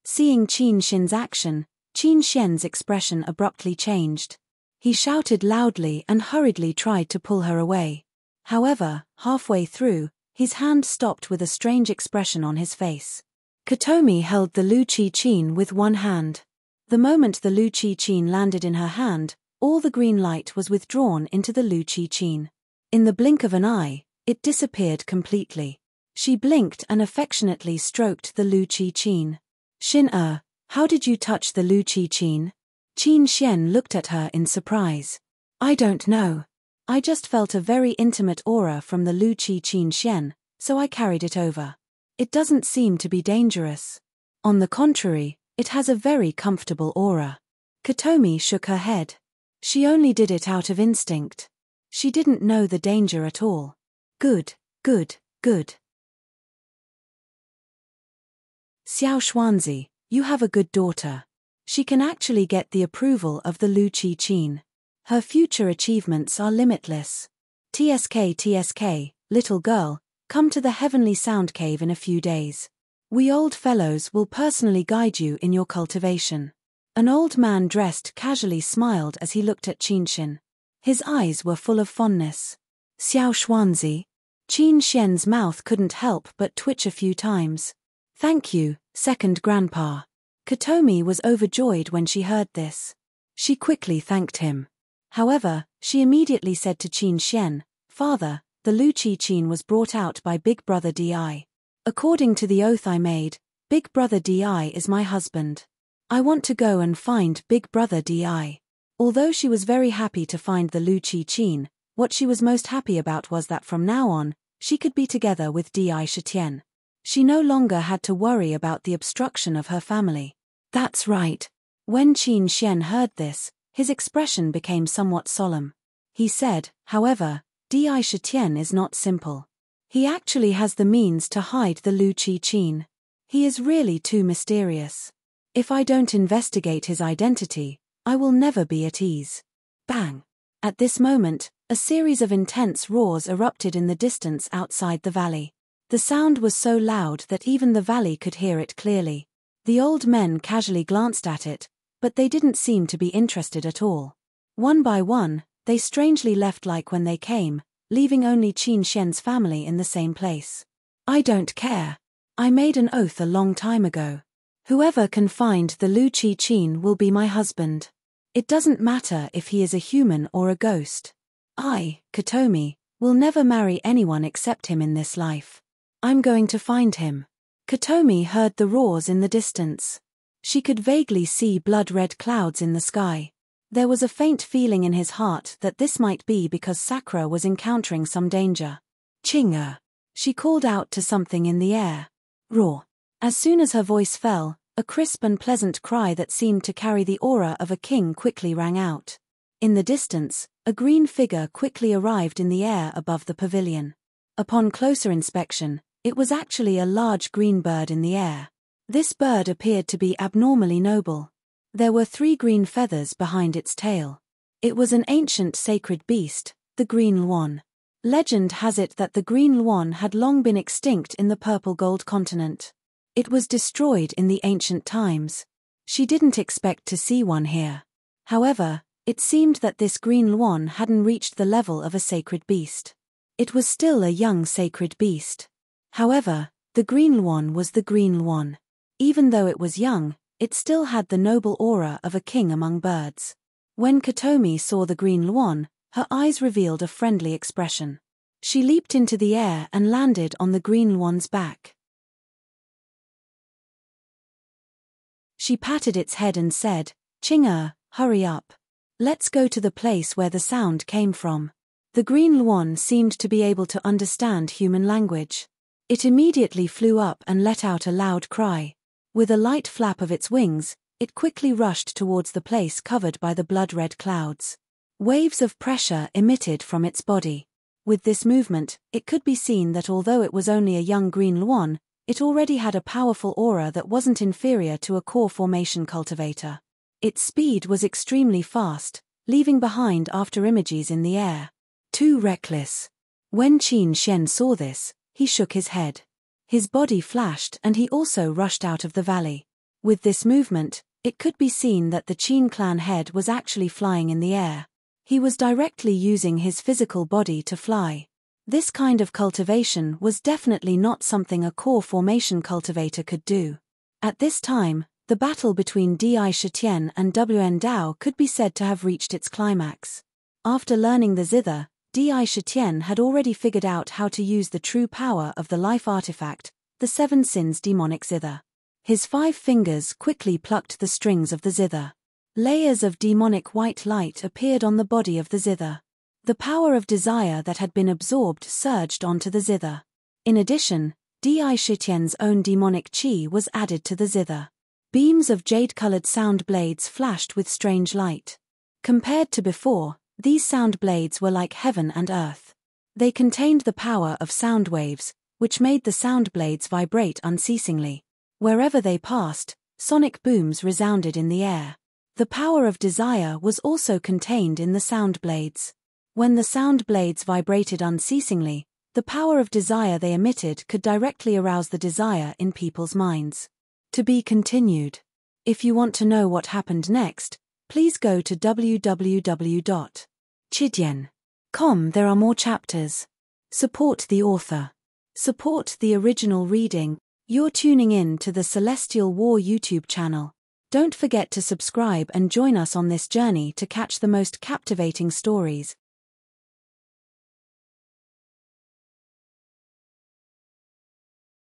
Seeing Qin Shin's action, Qin Xian's expression abruptly changed. He shouted loudly and hurriedly tried to pull her away. However, halfway through, his hand stopped with a strange expression on his face. Kotomi held the Lu Chi Qin with one hand. The moment the Lu Chi Qin landed in her hand, all the green light was withdrawn into the Lu Chi Qin. In the blink of an eye, it disappeared completely. She blinked and affectionately stroked the Lu Chi Qin. Shin-er, how did you touch the Lu Chi Qin? Qin Xian looked at her in surprise. I don't know. I just felt a very intimate aura from the Lu Chi Qin Xian, so I carried it over. It doesn't seem to be dangerous. On the contrary, it has a very comfortable aura. Kotomi shook her head. She only did it out of instinct. She didn't know the danger at all. Good. Xiao Xuanzi, you have a good daughter. She can actually get the approval of the Lu Chi Qin. Her future achievements are limitless. TSK, little girl, come to the Heavenly Sound Cave in a few days. We old fellows will personally guide you in your cultivation. An old man dressed casually smiled as he looked at Qin Shin. His eyes were full of fondness. Xiao Xuanzi. Qin Xian's mouth couldn't help but twitch a few times. Thank you, second grandpa. Kotomi was overjoyed when she heard this. She quickly thanked him. However, she immediately said to Qin Xian, Father, the Lu Chi Qin was brought out by Big Brother Di. According to the oath I made, Big Brother Di is my husband. I want to go and find Big Brother Di. Although she was very happy to find the Lu Chi Qin, what she was most happy about was that from now on, she could be together with Di Shitian. She no longer had to worry about the obstruction of her family. That's right. When Qin Xian heard this, his expression became somewhat solemn. He said, however, Di Shitian is not simple. He actually has the means to hide the Lu Chi Qin. He is really too mysterious. If I don't investigate his identity, I will never be at ease. Bang! At this moment, a series of intense roars erupted in the distance outside the valley. The sound was so loud that even the valley could hear it clearly. The old men casually glanced at it, but they didn't seem to be interested at all. One by one, they strangely left like when they came, leaving only Qin Xian's family in the same place. I don't care. I made an oath a long time ago. Whoever can find the Lu Chi Qin will be my husband. It doesn't matter if he is a human or a ghost. I, Kotomi, will never marry anyone except him in this life. I'm going to find him. Kotomi heard the roars in the distance. She could vaguely see blood-red clouds in the sky. There was a faint feeling in his heart that this might be because Sakura was encountering some danger. Chinga! She called out to something in the air. Roar! As soon as her voice fell, a crisp and pleasant cry that seemed to carry the aura of a king quickly rang out. In the distance, a green figure quickly arrived in the air above the pavilion. Upon closer inspection, it was actually a large green bird in the air. This bird appeared to be abnormally noble. There were 3 green feathers behind its tail. It was an ancient sacred beast, the green luan. Legend has it that the green luan had long been extinct in the purple gold continent. It was destroyed in the ancient times. She didn't expect to see one here. However, it seemed that this green luan hadn't reached the level of a sacred beast. It was still a young sacred beast. However, the green luan was the green luan. Even though it was young, it still had the noble aura of a king among birds. When Kotomi saw the green luan, her eyes revealed a friendly expression. She leaped into the air and landed on the green luan's back. She patted its head and said, Chinga, hurry up. Let's go to the place where the sound came from. The green luan seemed to be able to understand human language. It immediately flew up and let out a loud cry. With a light flap of its wings, it quickly rushed towards the place covered by the blood-red clouds. Waves of pressure emitted from its body. With this movement, it could be seen that although it was only a young green luan, it already had a powerful aura that wasn't inferior to a core formation cultivator. Its speed was extremely fast, leaving behind after images in the air. Too reckless. When Qin Xian saw this, he shook his head. His body flashed and he also rushed out of the valley. With this movement, it could be seen that the Qin clan head was actually flying in the air. He was directly using his physical body to fly. This kind of cultivation was definitely not something a core formation cultivator could do. At this time, the battle between Di Shitian and Wn Dao could be said to have reached its climax. After learning the zither, Di Shitian had already figured out how to use the true power of the life artifact, the Seven Sins demonic zither. His 5 fingers quickly plucked the strings of the zither. Layers of demonic white light appeared on the body of the zither. The power of desire that had been absorbed surged onto the zither. In addition, Di Shitian's own demonic qi was added to the zither. Beams of jade-colored sound blades flashed with strange light. Compared to before, these sound blades were like heaven and earth. They contained the power of sound waves, which made the sound blades vibrate unceasingly. Wherever they passed, sonic booms resounded in the air. The power of desire was also contained in the sound blades. When the sound blades vibrated unceasingly, the power of desire they emitted could directly arouse the desire in people's minds. To be continued. If you want to know what happened next, please go to www.chidian.com. There are more chapters. Support the author. Support the original reading. You're tuning in to the Celestial War YouTube channel. Don't forget to subscribe and join us on this journey to catch the most captivating stories.